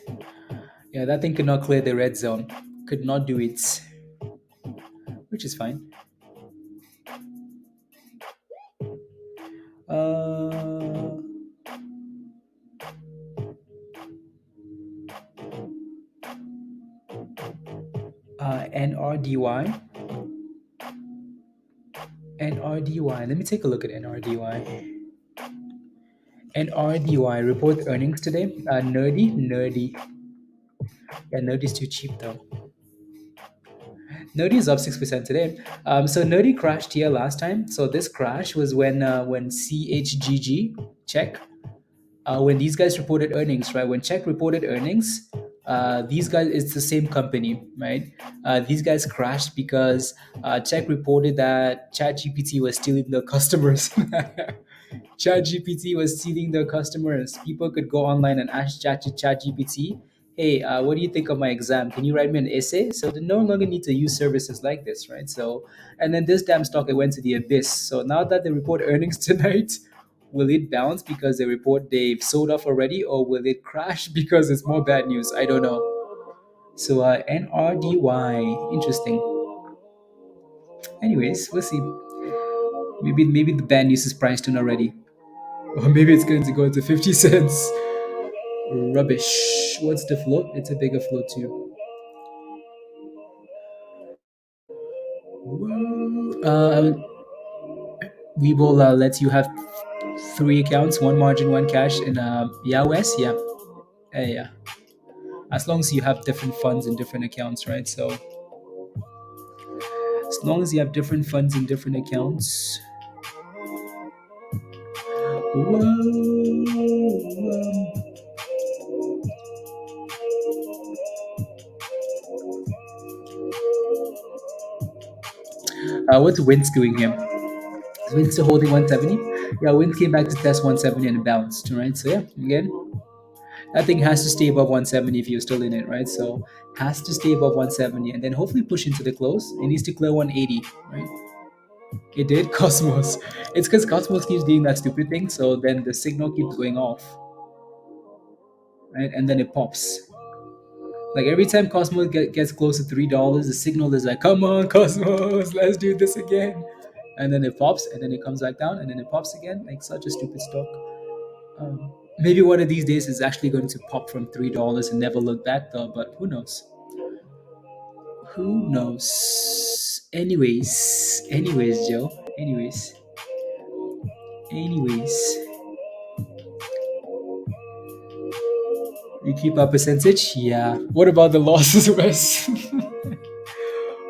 yeah, that thing could not clear the red zone. Could not do it, which is fine. Uh, NRDY. NRDY. Let me take a look at NRDY. NRDY report earnings today. Nerdy. Yeah, Nerdy's too cheap though. Nerdy is up 6% today. So Nerdy crashed here last time. So this crash was when CHGG check when these guys reported earnings, right? When Check reported earnings, these guys, it's the same company, right? These guys crashed because Check reported that ChatGPT was stealing their customers. ChatGPT was stealing their customers. People could go online and ask ChatGPT, hey, what do you think of my exam? Can you write me an essay? So they no longer need to use services like this, right? So, and then this damn stock, it went to the abyss. So now that they report earnings tonight, will it bounce because they report they've sold off already, or will it crash because it's more bad news? I don't know. So NRDY, interesting. Anyways, we'll see. Maybe the bad news is priced in already, or maybe it's going to go to 50 cents. Rubbish. What's the float? It's a bigger float too. Uh, we will let you have three accounts, one margin, one cash in yeah, West, yeah. Yeah, as long as you have different funds in different accounts, right? So as long as you have different funds in different accounts. Whoa. What's Wins doing here? Is Wins still holding 170? Yeah, Wins came back to test 170 and it bounced, right? So yeah, again, that thing has to stay above 170 if you're still in it, right? So has to stay above 170 and then hopefully push into the close. It needs to clear 180, right? It did. Cosmos. It's because Cosmos keeps doing that stupid thing, so then the signal keeps going off, right? And then it pops. Like every time Cosmos gets close to $3, the signal is like, "Come on, Cosmos, let's do this again." And then it pops, and then it comes back down, and then it pops again. Like such a stupid stock. Maybe one of these days it's actually going to pop from $3 and never look back, though. But who knows? Who knows? Anyways, Joe. Anyways. You keep our percentage? Yeah. What about the losses, Wes?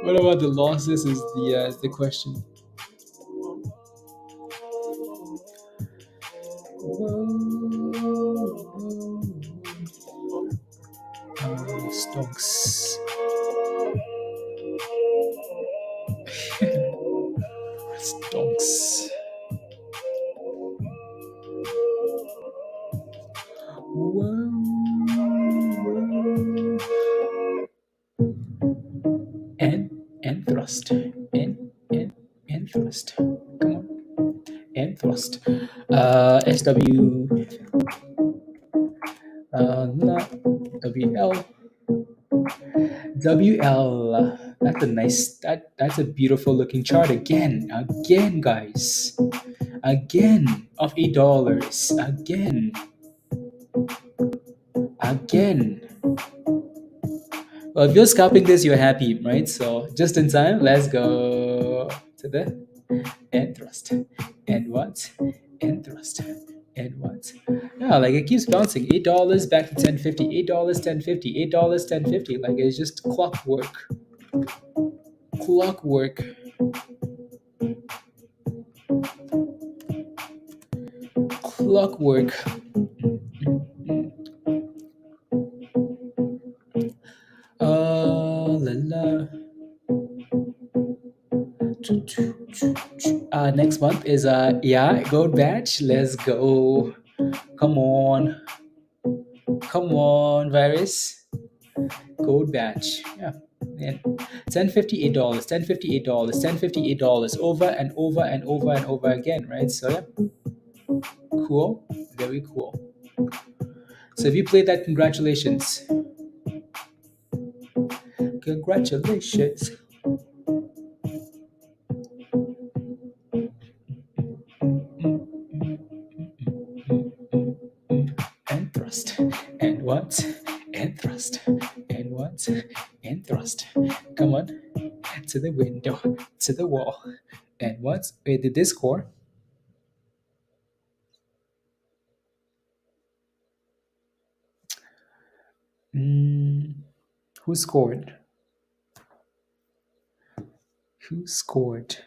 What about the losses is the question. Stocks. Stocks. And thrust. And thrust. Come on. And thrust. SW WL. WL. That's a nice that's a beautiful looking chart again, guys. Again of $8. Again. Well, if you're scalping this, you're happy, right? So just in time, let's go to the end thrust. And what? End thrust. And what? Yeah, like it keeps bouncing. $8 back to 10.50. $8, 10.50. $8, 10.50. Like it's just clockwork. Clockwork. Clockwork. La la. Next month is yeah, gold batch. Let's go. Come on, virus. Gold batch. Yeah. Man. $10.58, $10.58, $10.58 over and over and over and over again, right? So yeah, cool. Very cool. So if you played that, congratulations. Congratulations. And thrust. And what? And thrust. And what? And thrust. Come on. To the window. To the wall. And what? Wait, did this score? Who scored? Who scored?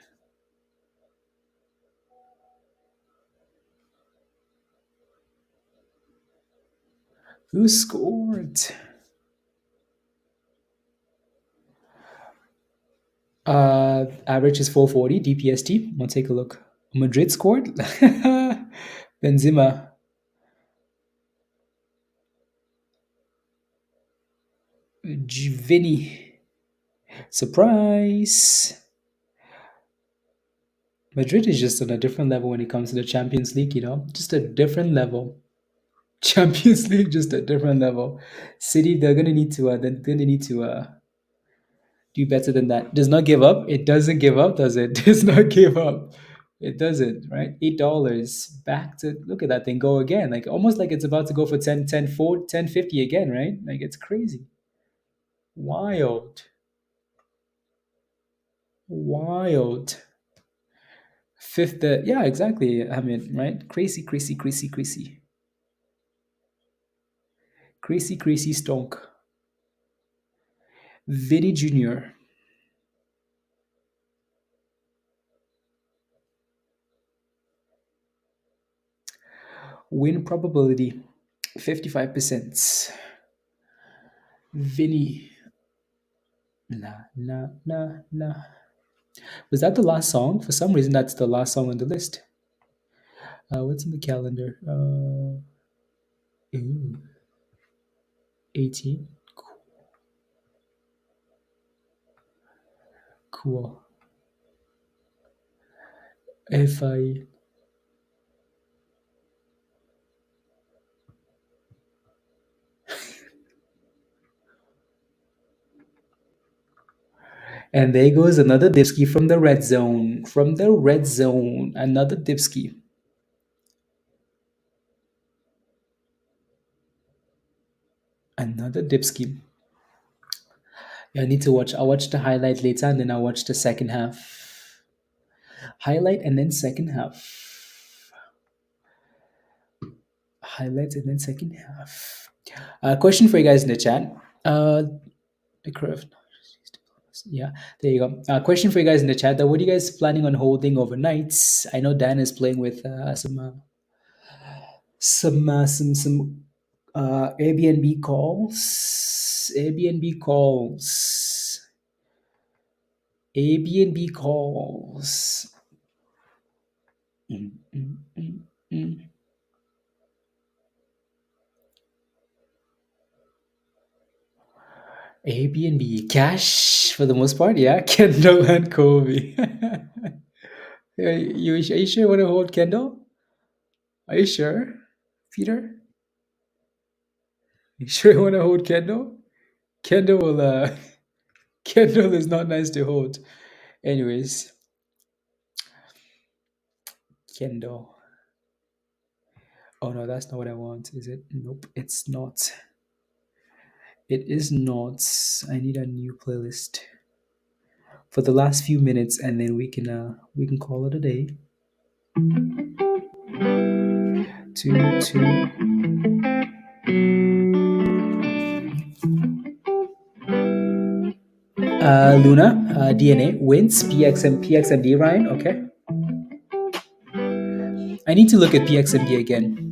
Who scored? Average is 440 DPST. We'll take a look. Madrid scored. Benzema. Givini. Surprise. Madrid is just on a different level when it comes to the Champions League, just a different level. Champions League, just a different level. City, they're gonna need to do better than that. Does not give up. It doesn't give up, does it? Does not give up. It doesn't, right? $8 back to look at that thing go again. Like almost like it's about to go for 10, 10, 4, 10, 50 again, right? Like it's crazy. Wild. Wild. Fifth, yeah, exactly. I mean, right? Crazy, crazy, crazy, crazy. Crazy, crazy stonk. Vinny Jr. Win probability 55%. Vinny. La, la, la, la. Was that the last song? For some reason, that's the last song on the list. What's in the calendar? Ooh, 18. Cool. If I. And there goes another dipski from the red zone. From the red zone. Another dipski. Another dipski. Yeah, I need to watch. I'll watch the highlight later and then I'll watch the second half. Highlight and then second half. Highlights and then second half. Question for you guys in the chat. Yeah, there you go. Question for you guys in the chat. What are you guys planning on holding overnight? I know Dan is playing with some Airbnb calls. Airbnb calls. Airbnb calls. Mm, mm, mm, mm. Airbnb cash for the most part, yeah. Kendall and Kobe. Are you sure you want to hold Kendall? Are you sure, Peter? You sure you want to hold Kendall? Kendall will. Kendall is not nice to hold. Anyways, Kendall. Oh no, that's not what I want. Is it? Nope, it's not. It is not. I need a new playlist for the last few minutes, and then we can call it a day. Two. Luna, DNA wins PXMD Ryan. Okay, I need to look at PXMD again.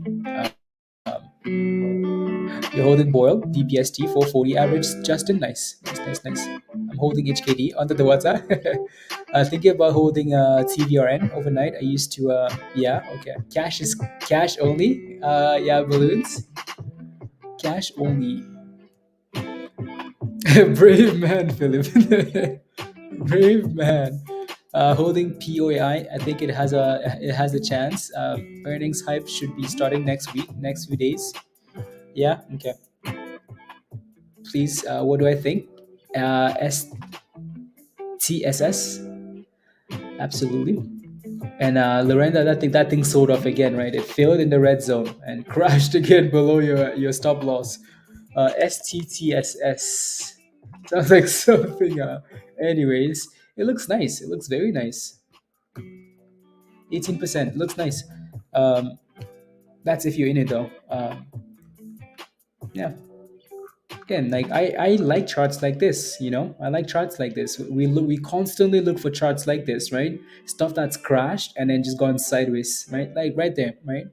You're holding Boyle, DPST 440 average. Justin, nice. I'm holding HKD under the water. Thinking about holding TVRN overnight. I used to, yeah, okay. Cash only. Yeah, balloons. Cash only. Brave man, Philip. Brave man. Holding POI, I think it has a chance. Earnings hype should be starting next week, next few days. Yeah, okay. Please, what do I think? TSS, absolutely. And Lorenda, that thing sold off again, right? It failed in the red zone and crashed again below your stop loss. STTSS sounds like something. Anyways, it looks nice. It looks very nice. 18% looks nice. That's if you're in it though. Yeah. Again, like I like charts like this, I like charts like this. We constantly look for charts like this, right? Stuff that's crashed and then just gone sideways, right? Like right there, right?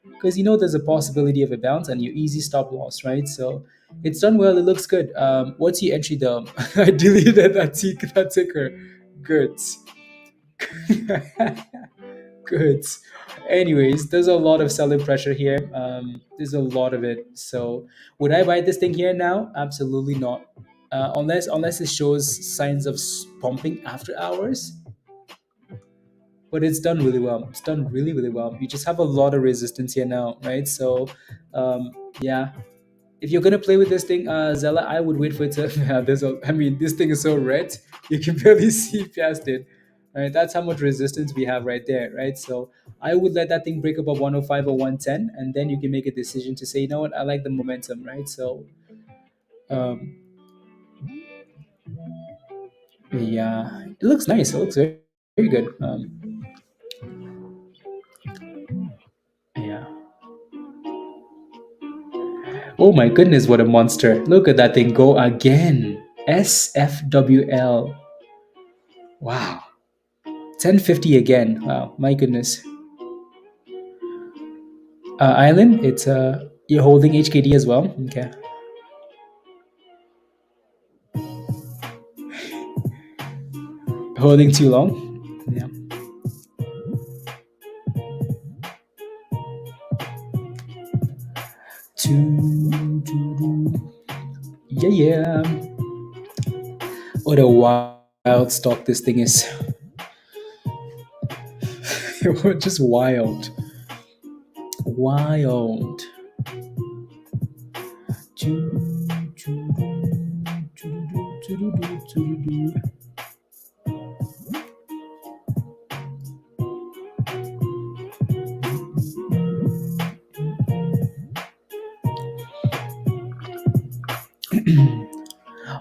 Because there's a possibility of a bounce and your easy stop loss, right? So it's done well. It looks good. What's your entry though? I deleted that ticker. Good. Good. Anyways, there's a lot of selling pressure here. There's a lot of it. So would I buy this thing here now? Absolutely not. Unless it shows signs of pumping after hours. But it's done really well. It's done really, really well. You just have a lot of resistance here now, right? So, yeah. If you're gonna play with this thing, Zella, I would wait for it to. This thing is so red, you can barely see past it. Right, that's how much resistance we have right there, right? So I would let that thing break above 105 or 110, and then you can make a decision to say, you know what, I like the momentum, right? So, um, yeah, it looks nice. It looks very, very good. Yeah. Oh my goodness, what a monster. Look at that thing go again. SFWL. Wow. 1050 again. Wow, my goodness. Island, it's you're holding HKD as well. Okay. Holding too long. Yeah. Yeah, yeah. What a wild stock this thing is. Just wild. Wild.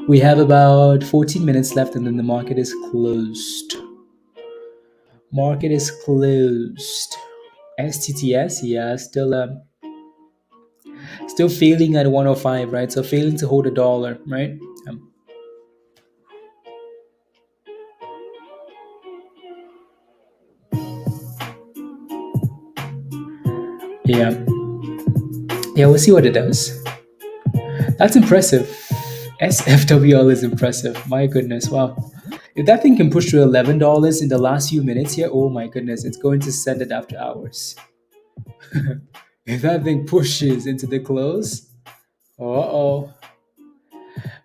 We have about 14 minutes left and then the market is closed. Market is closed. STTS, yeah, still failing at 105, right? So failing to hold a dollar, right? Yeah. Yeah, we'll see what it does. That's impressive. SFWL is impressive. My goodness, wow. If that thing can push to $11 in the last few minutes here, oh my goodness, it's going to send it after hours. If that thing pushes into the close, uh-oh,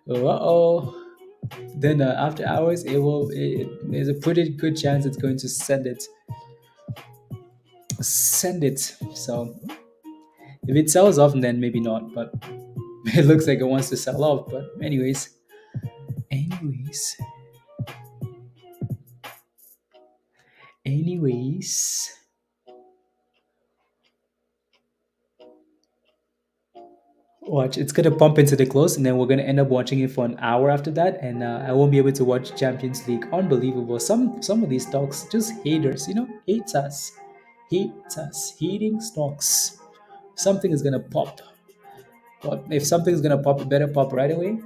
uh-oh, then after hours, there's a pretty good chance it's going to send it. Send it. So if it sells off, then maybe not, but it looks like it wants to sell off. But anyways, anyways. Watch, it's gonna pump into the close, and then we're gonna end up watching it for an hour after that, and I won't be able to watch Champions League. Unbelievable. Some of these stocks just haters, hates us, hating stocks. Something is gonna pop, but if something's gonna pop, it better pop right away.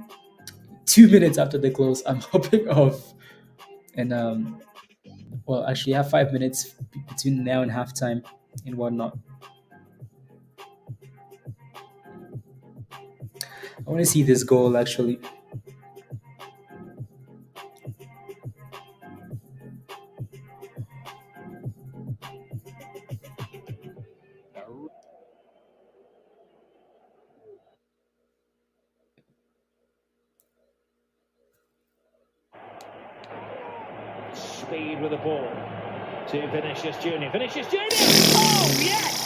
2 minutes after the close, I'm hopping off, and well, actually, I have 5 minutes between now and halftime and whatnot. I want to see this goal actually. Speed with the ball to Vinicius Junior. Vinicius Junior! Oh, yes!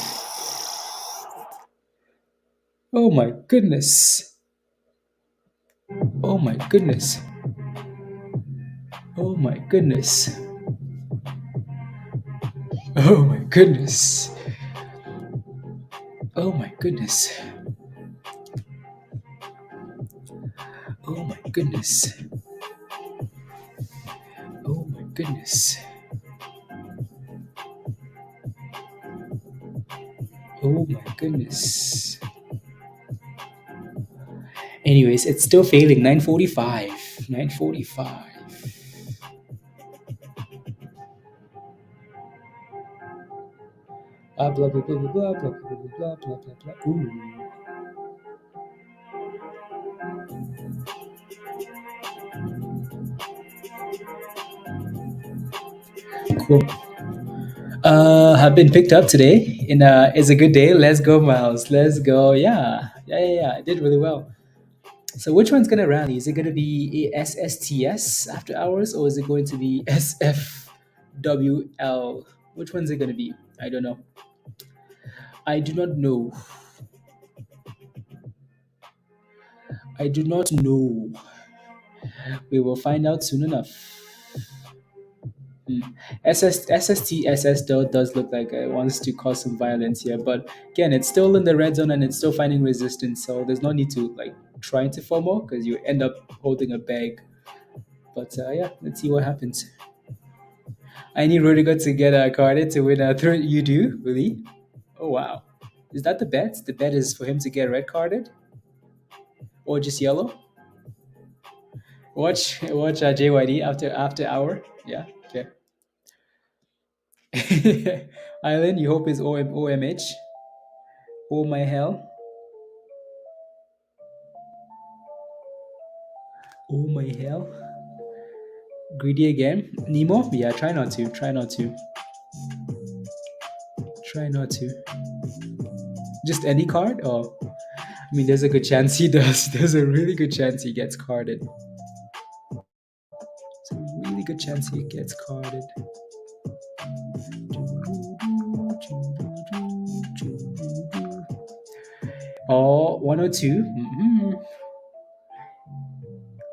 Oh my goodness. Oh my goodness. Oh my goodness. Oh my goodness. Oh my goodness. Oh my goodness. Oh my goodness. Oh my goodness. Anyways, it's still failing. 9:45. 9:45. Blah blah blah blah blah blah blah blah blah blah blah. Ooh. Cool. Have been picked up today. It's a good day. Let's go, Miles. Let's go. Yeah. I did really well. So which one's gonna rally? Is it gonna be SSTS after hours, or is it going to be SFWL? Which one's it gonna be? I don't know. I do not know. I do not know. We will find out soon enough. SSTSS though does look like it wants to cause some violence here, but again, it's still in the red zone and it's still finding resistance, so there's no need to like try to FOMO because you end up holding a bag. But yeah, let's see what happens. I need Rudiger to get a carded to win a third. You do? Really? Oh, wow. Is that the bet? The bet is for him to get red carded? or just yellow? Watch JYD after hour. Yeah. Okay. Island, you hope is OMH. Oh my hell. Oh my hell. Greedy again. Nemo? Yeah, try not to. Try not to. Try not to. Just any card? Oh. I mean, there's a good chance he does. There's a really good chance he gets carded. There's a really good chance he gets carded. Oh, 102. Mm-hmm.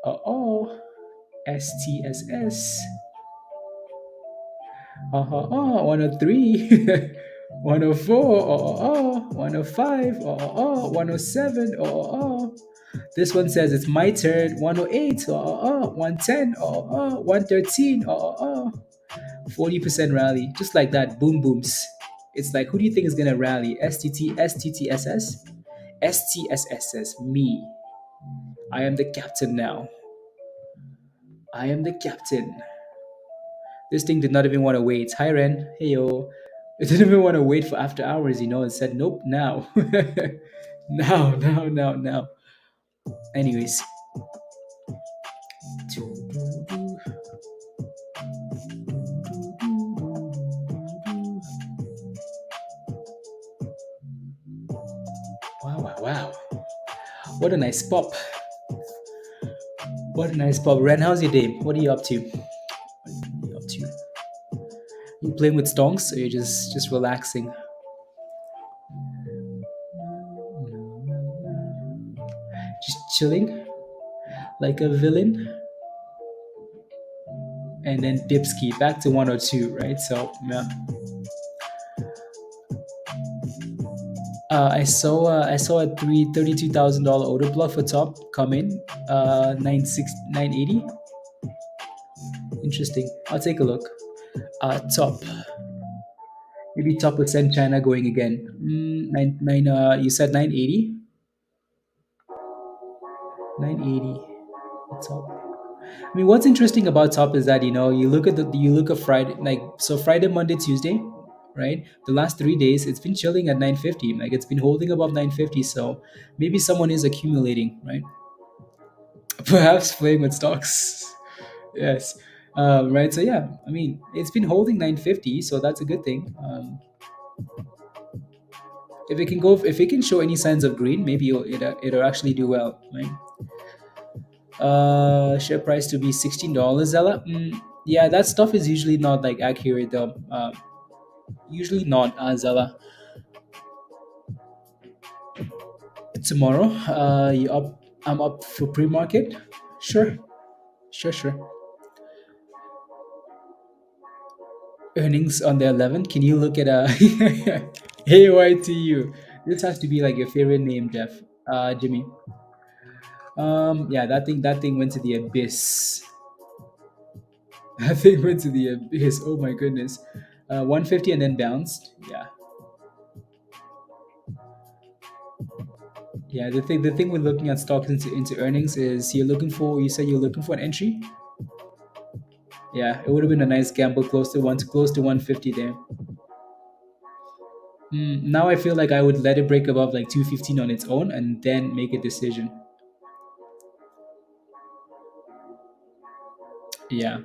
Oh, STSS. 103. 104. 105. 107. This one says it's my turn. 108. 110. 113. 40% rally. Just like that. Boom booms. It's like, who do you think is going to rally? STTSS? STSS. Me. I am the captain now. I am the captain. This thing did not even want to wait. Hi, Ren. Hey, yo. It didn't even want to wait for after hours, It said, nope, now. Now. Anyways. Wow. What a nice pop. What a nice pop. Ren, how's your day? What are you up to? You playing with stonks or you're just relaxing? Just chilling like a villain? And then Dipski back to 102, right? So yeah. I saw a $32,000 order block for top come in 980. Interesting. I'll take a look. Top. Maybe top will send China going again. You said 980. 980. Top. I mean, what's interesting about top is that you look at Friday, like, so Friday, Monday, Tuesday, right? The last 3 days, it's been chilling at 950. Like, it's been holding above 950. So maybe someone is accumulating, right? Perhaps playing with stocks. Yes. Right. So yeah, I mean, it's been holding 950, so that's a good thing. If it can show any signs of green, maybe it'll actually do well, right? Share price to be $16, Zella. Yeah, that stuff is usually not like accurate though. Usually not, Zella. Tomorrow, you up? I'm up for pre-market. Sure. Earnings on the 11th. Can you look at AYTU? This has to be like your favorite name, Jeff. Jimmy. Yeah, that thing went to the abyss. That thing went to the abyss. Oh my goodness. 150 and then bounced. Yeah. Yeah, the thing with looking at stocks into earnings is you said you're looking for an entry. Yeah, it would have been a nice gamble close to 150 there. Now I feel like I would let it break above like 215 on its own and then make a decision. Yeah.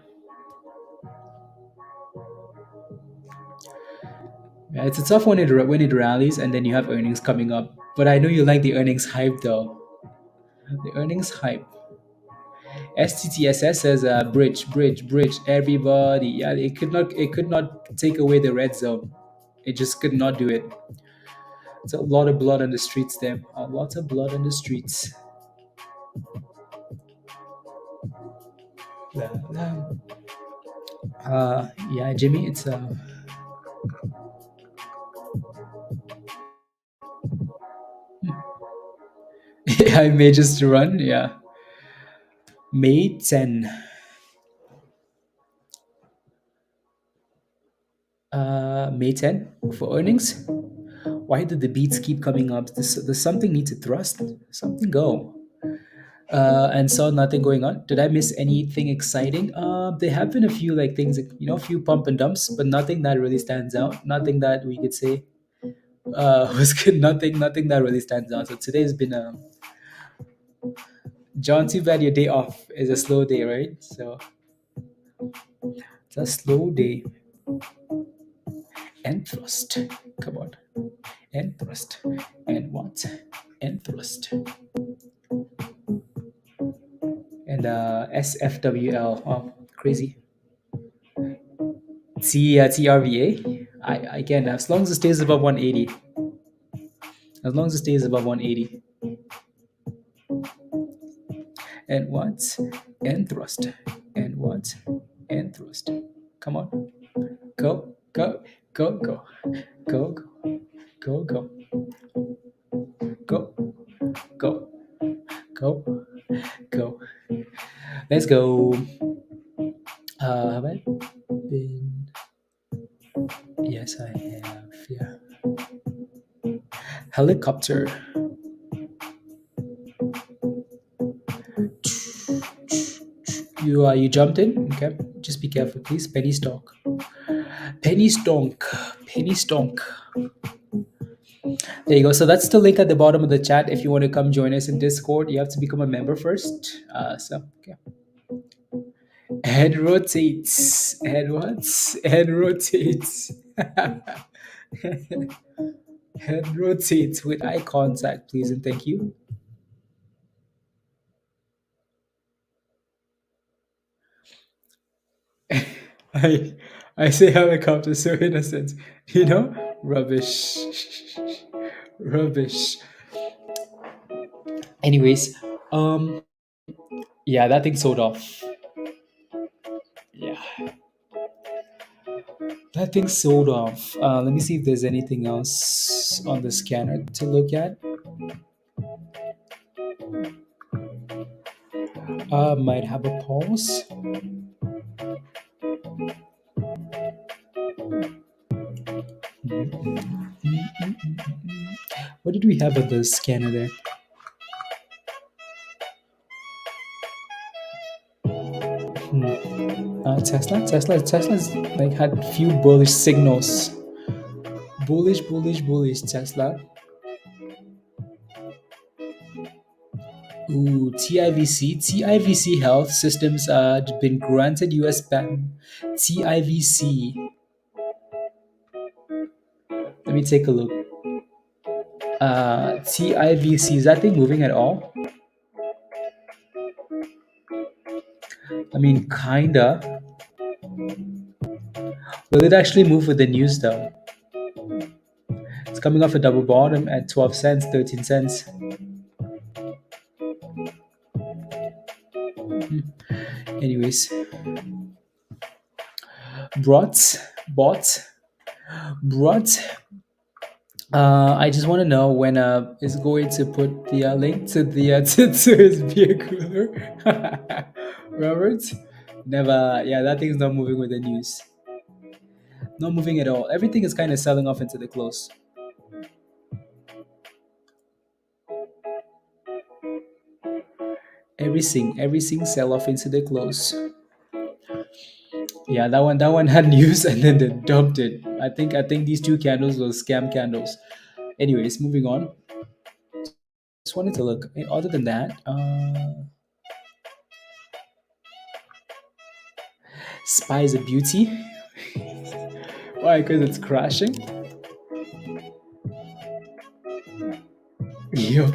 Yeah, it's a tough one when it rallies and then you have earnings coming up. But I know you like the earnings hype though. The earnings hype. STTSS says bridge. Everybody. Yeah, it could not take away the red zone. It just could not do it. It's a lot of blood on the streets there. A lot of blood on the streets. Yeah, Jimmy, it's I may just run, yeah. May 10. May 10 for earnings. Why did the beats keep coming up? Does something need to thrust? Something go. and saw nothing going on. Did I miss anything exciting? There have been a few like things, a few pump and dumps, but nothing that really stands out. Nothing that we could say was good. Nothing that really stands out. So today's been John. Too bad your day off is a slow day, right? So it's a slow day. And thrust. Come on. And thrust. And what? And thrust. And SFWL. Oh, crazy. TRVA. Again, as long as it stays above 180. As long as it stays above 180. And what? And thrust. And what? And thrust. Come on. Go, go, go, go. Go, go, go, go. Go, go, go, go. Let's go. Have I been? Yes, I have. Yeah. Helicopter. You jumped in. Okay. Just be careful, please. Penny stock. Penny stonk. Penny stonk. There you go. So that's the link at the bottom of the chat. If you want to come join us in Discord, you have to become a member first. Okay. Head rotates. Head what? Head rotates. Head rotates with eye contact, please and thank you. I say helicopter so innocent, rubbish. Rubbish. Anyways, yeah, that thing sold off. Yeah, that thing sold off. Let me see if there's anything else on the scanner to look at. Might have a pause. What did we have at the scanner there? Tesla's like had few bullish signals. Bullish Tesla. Ooh, TIVC Health Systems been granted US patent. TIVC. Let me take a look. TIVC, is that thing moving at all? I mean, kinda. Will it actually move with the news though? It's coming off a double bottom at 12 cents, 13 cents. Anyways. Bots. I just want to know when is going to put the link to the to his beer cooler. Robert, never. Yeah, that thing's not moving with the news. Not moving at all. Everything is kind of selling off into the close. Everything sell off into the close. Yeah, that one had news and then they dumped it. I think these two candles were scam candles. Anyways, moving on. Just wanted to look. Other than that, SPY is a beauty. Why? Because it's crashing. Yup.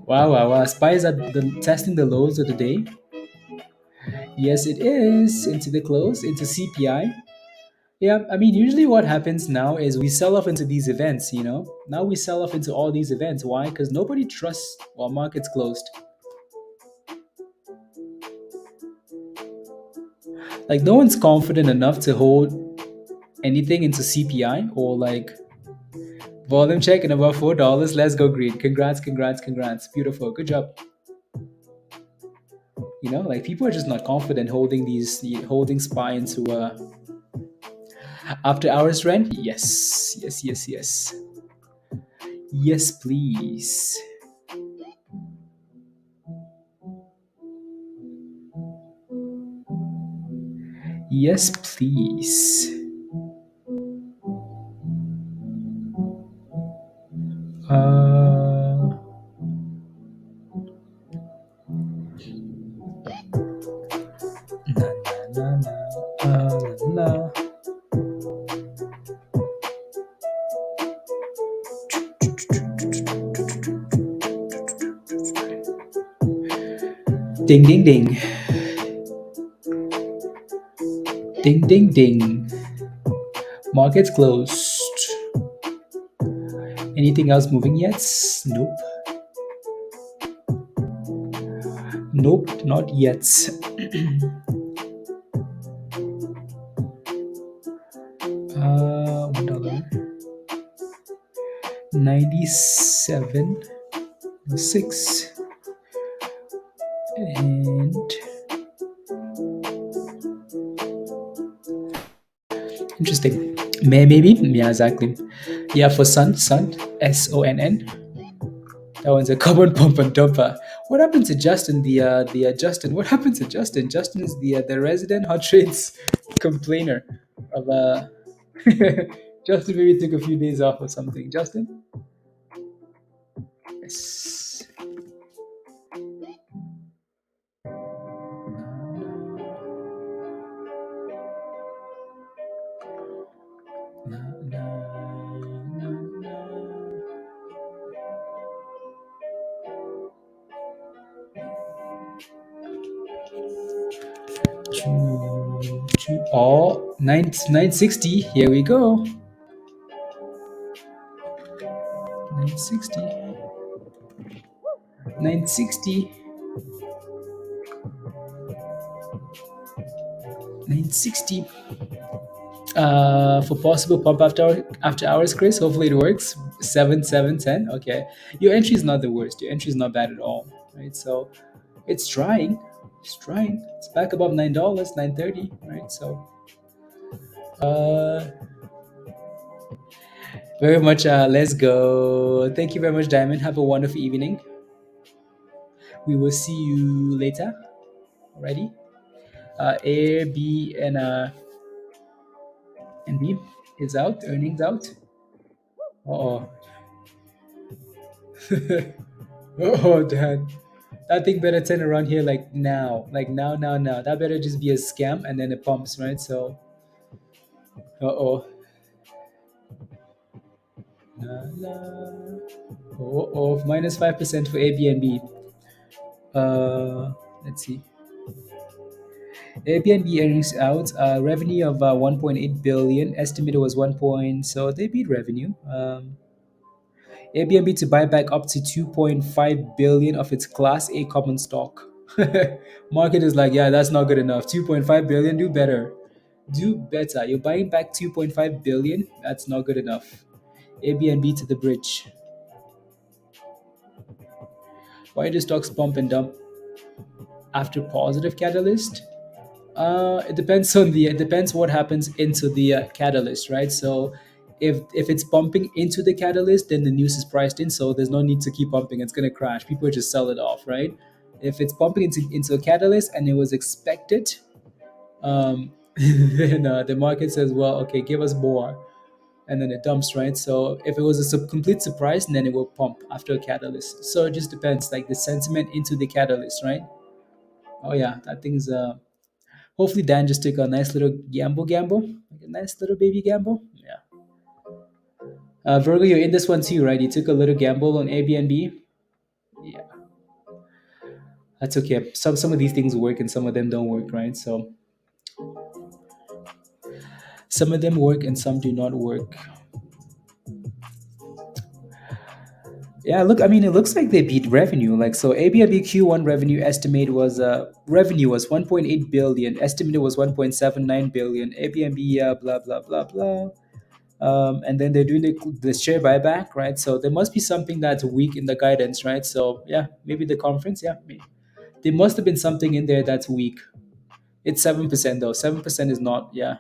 Wow. SPY is at testing the lows of the day. Yes, it is. Into the close, into CPI. Yeah, I mean, usually what happens now is we sell off into these events, Now we sell off into all these events. Why? Because nobody trusts while market's closed. Like, no one's confident enough to hold anything into CPI or like volume check and above $4. Let's go green. Congrats. Beautiful. Good job. Like people are just not confident holding SPY into after hours trend. Yes. Yes, please. Yes, please. Uh, na, na, na, na, la, la. Ding, ding, ding. Ding, ding, ding. Market's closed. Anything else moving yet? Nope. Nope, not yet. 97.6 and interesting. Maybe, yeah, exactly. Yeah, for Sun, SONN. That one's a common pump and dumper. What happened to Justin? The Justin. What happened to Justin? Justin is the resident hot trades complainer of Justin maybe took a few days off or something. Justin. Yes. Na, na, na, na. Oh, 960. Here we go. 960. 960. 960. For possible pump after hours, Chris. Hopefully it works. 7, 7, 10. Okay. Your entry is not the worst. Your entry is not bad at all. Right. So it's trying. It's trying. It's back above $9, 930. Right. So very much. Let's go. Thank you very much, Diamond. Have a wonderful evening. We will see you later. Alrighty. A, B, and B is out. Earnings out. Oh. Oh, Dad. That thing better turn around here like now. Like now, now, now. That better just be a scam and then it pumps, right? So, uh-oh. La, la. Oh, minus 5% for ABNB. Let's see. ABNB earnings out. Revenue of 1.8 billion. Estimated was 1 point. So they beat revenue. Airbnb to buy back up to 2.5 billion of its Class A common stock. Market is like, yeah, that's not good enough. 2.5 billion, do better. Do better. You're buying back 2.5 billion. That's not good enough. Airbnb to the bridge. Why do stocks pump and dump after positive catalyst? It depends what happens into the catalyst, right? So if it's pumping into the catalyst, then the news is priced in, so there's no need to keep pumping. It's going to crash. People just sell it off, right? If it's pumping into a catalyst and it was expected, then the market says, well, okay, give us more, and then it dumps, right? So if it was a complete surprise, then it will pump after a catalyst. So it just depends, like the sentiment into the catalyst, right? Oh yeah, that thing's hopefully Dan just took a nice little gamble, like a nice little baby gamble. Yeah. Virgo, you're in this one too, right? You took a little gamble on Airbnb. Yeah, that's okay. Some of these things work and some of them don't work, right? So some of them work and some do not work. Yeah, look, I mean, it looks like they beat revenue. Like, so Airbnb Q1 revenue was 1.8 billion. Estimated was 1.79 billion. Airbnb, blah blah blah blah. And then they're doing the share buyback, right? So there must be something that's weak in the guidance, right? So yeah, maybe the conference, yeah, there must have been something in there that's weak. It's 7% though. 7% is not, yeah,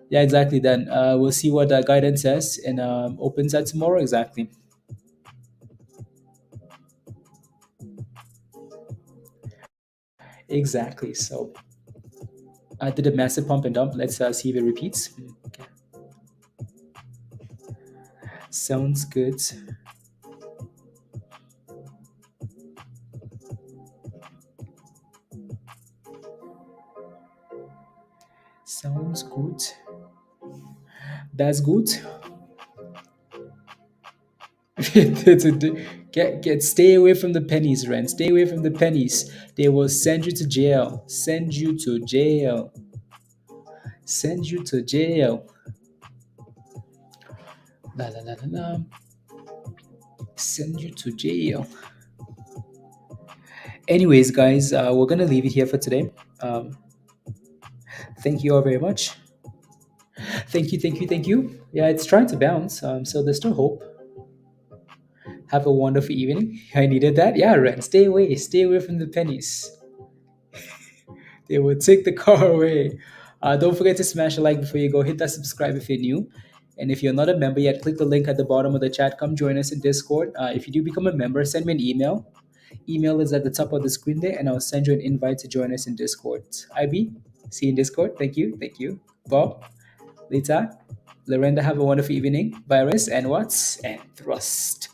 yeah, exactly. Then we'll see what the guidance says and opens at tomorrow exactly. Exactly. So I did a massive pump and dump. Let's see if it repeats. Okay. Sounds good. Sounds good. That's good. Stay away from the pennies, Ren. Stay away from the pennies. They will send you to jail. Send you to jail. Send you to jail. La la la la la. Send you to jail. Anyways, guys, we're gonna leave it here for today. Thank you all very much. Thank you, thank you, thank you. Yeah, it's trying to bounce, so there's still hope. Have a wonderful evening. I needed that. Yeah, Ren, stay away from the pennies. They will take the car away. Don't forget to smash a like before you go. Hit that subscribe if you're new. And if you're not a member yet, click the link at the bottom of the chat. Come join us in Discord. If you do become a member, send me an email. Email is at the top of the screen there, and I'll send you an invite to join us in Discord. IB, see you in Discord. Thank you. Thank you. Bob, Lita, Lorenda, have a wonderful evening. Virus, and Watts, and Thrust.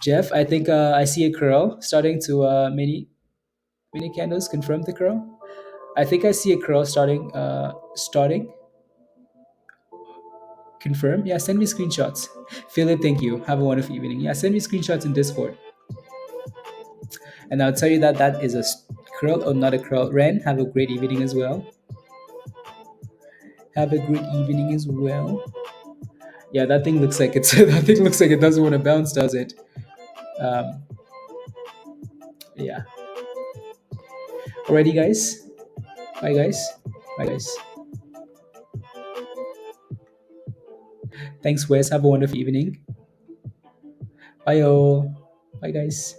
Jeff, I think I see a curl starting to mini candles. Confirm the curl. I think I see a curl starting. Confirm. Yeah, send me screenshots. Philip, thank you. Have a wonderful evening. Yeah, send me screenshots in Discord. And I'll tell you that that is a curl or not a curl. Ren, have a great evening as well. Have a great evening as well. Yeah, that thing looks like it's that thing looks like it doesn't want to bounce, does it? Yeah. Alrighty, guys. Bye, guys. Bye, guys. Thanks, Wes. Have a wonderful evening. Bye, all. Bye, guys.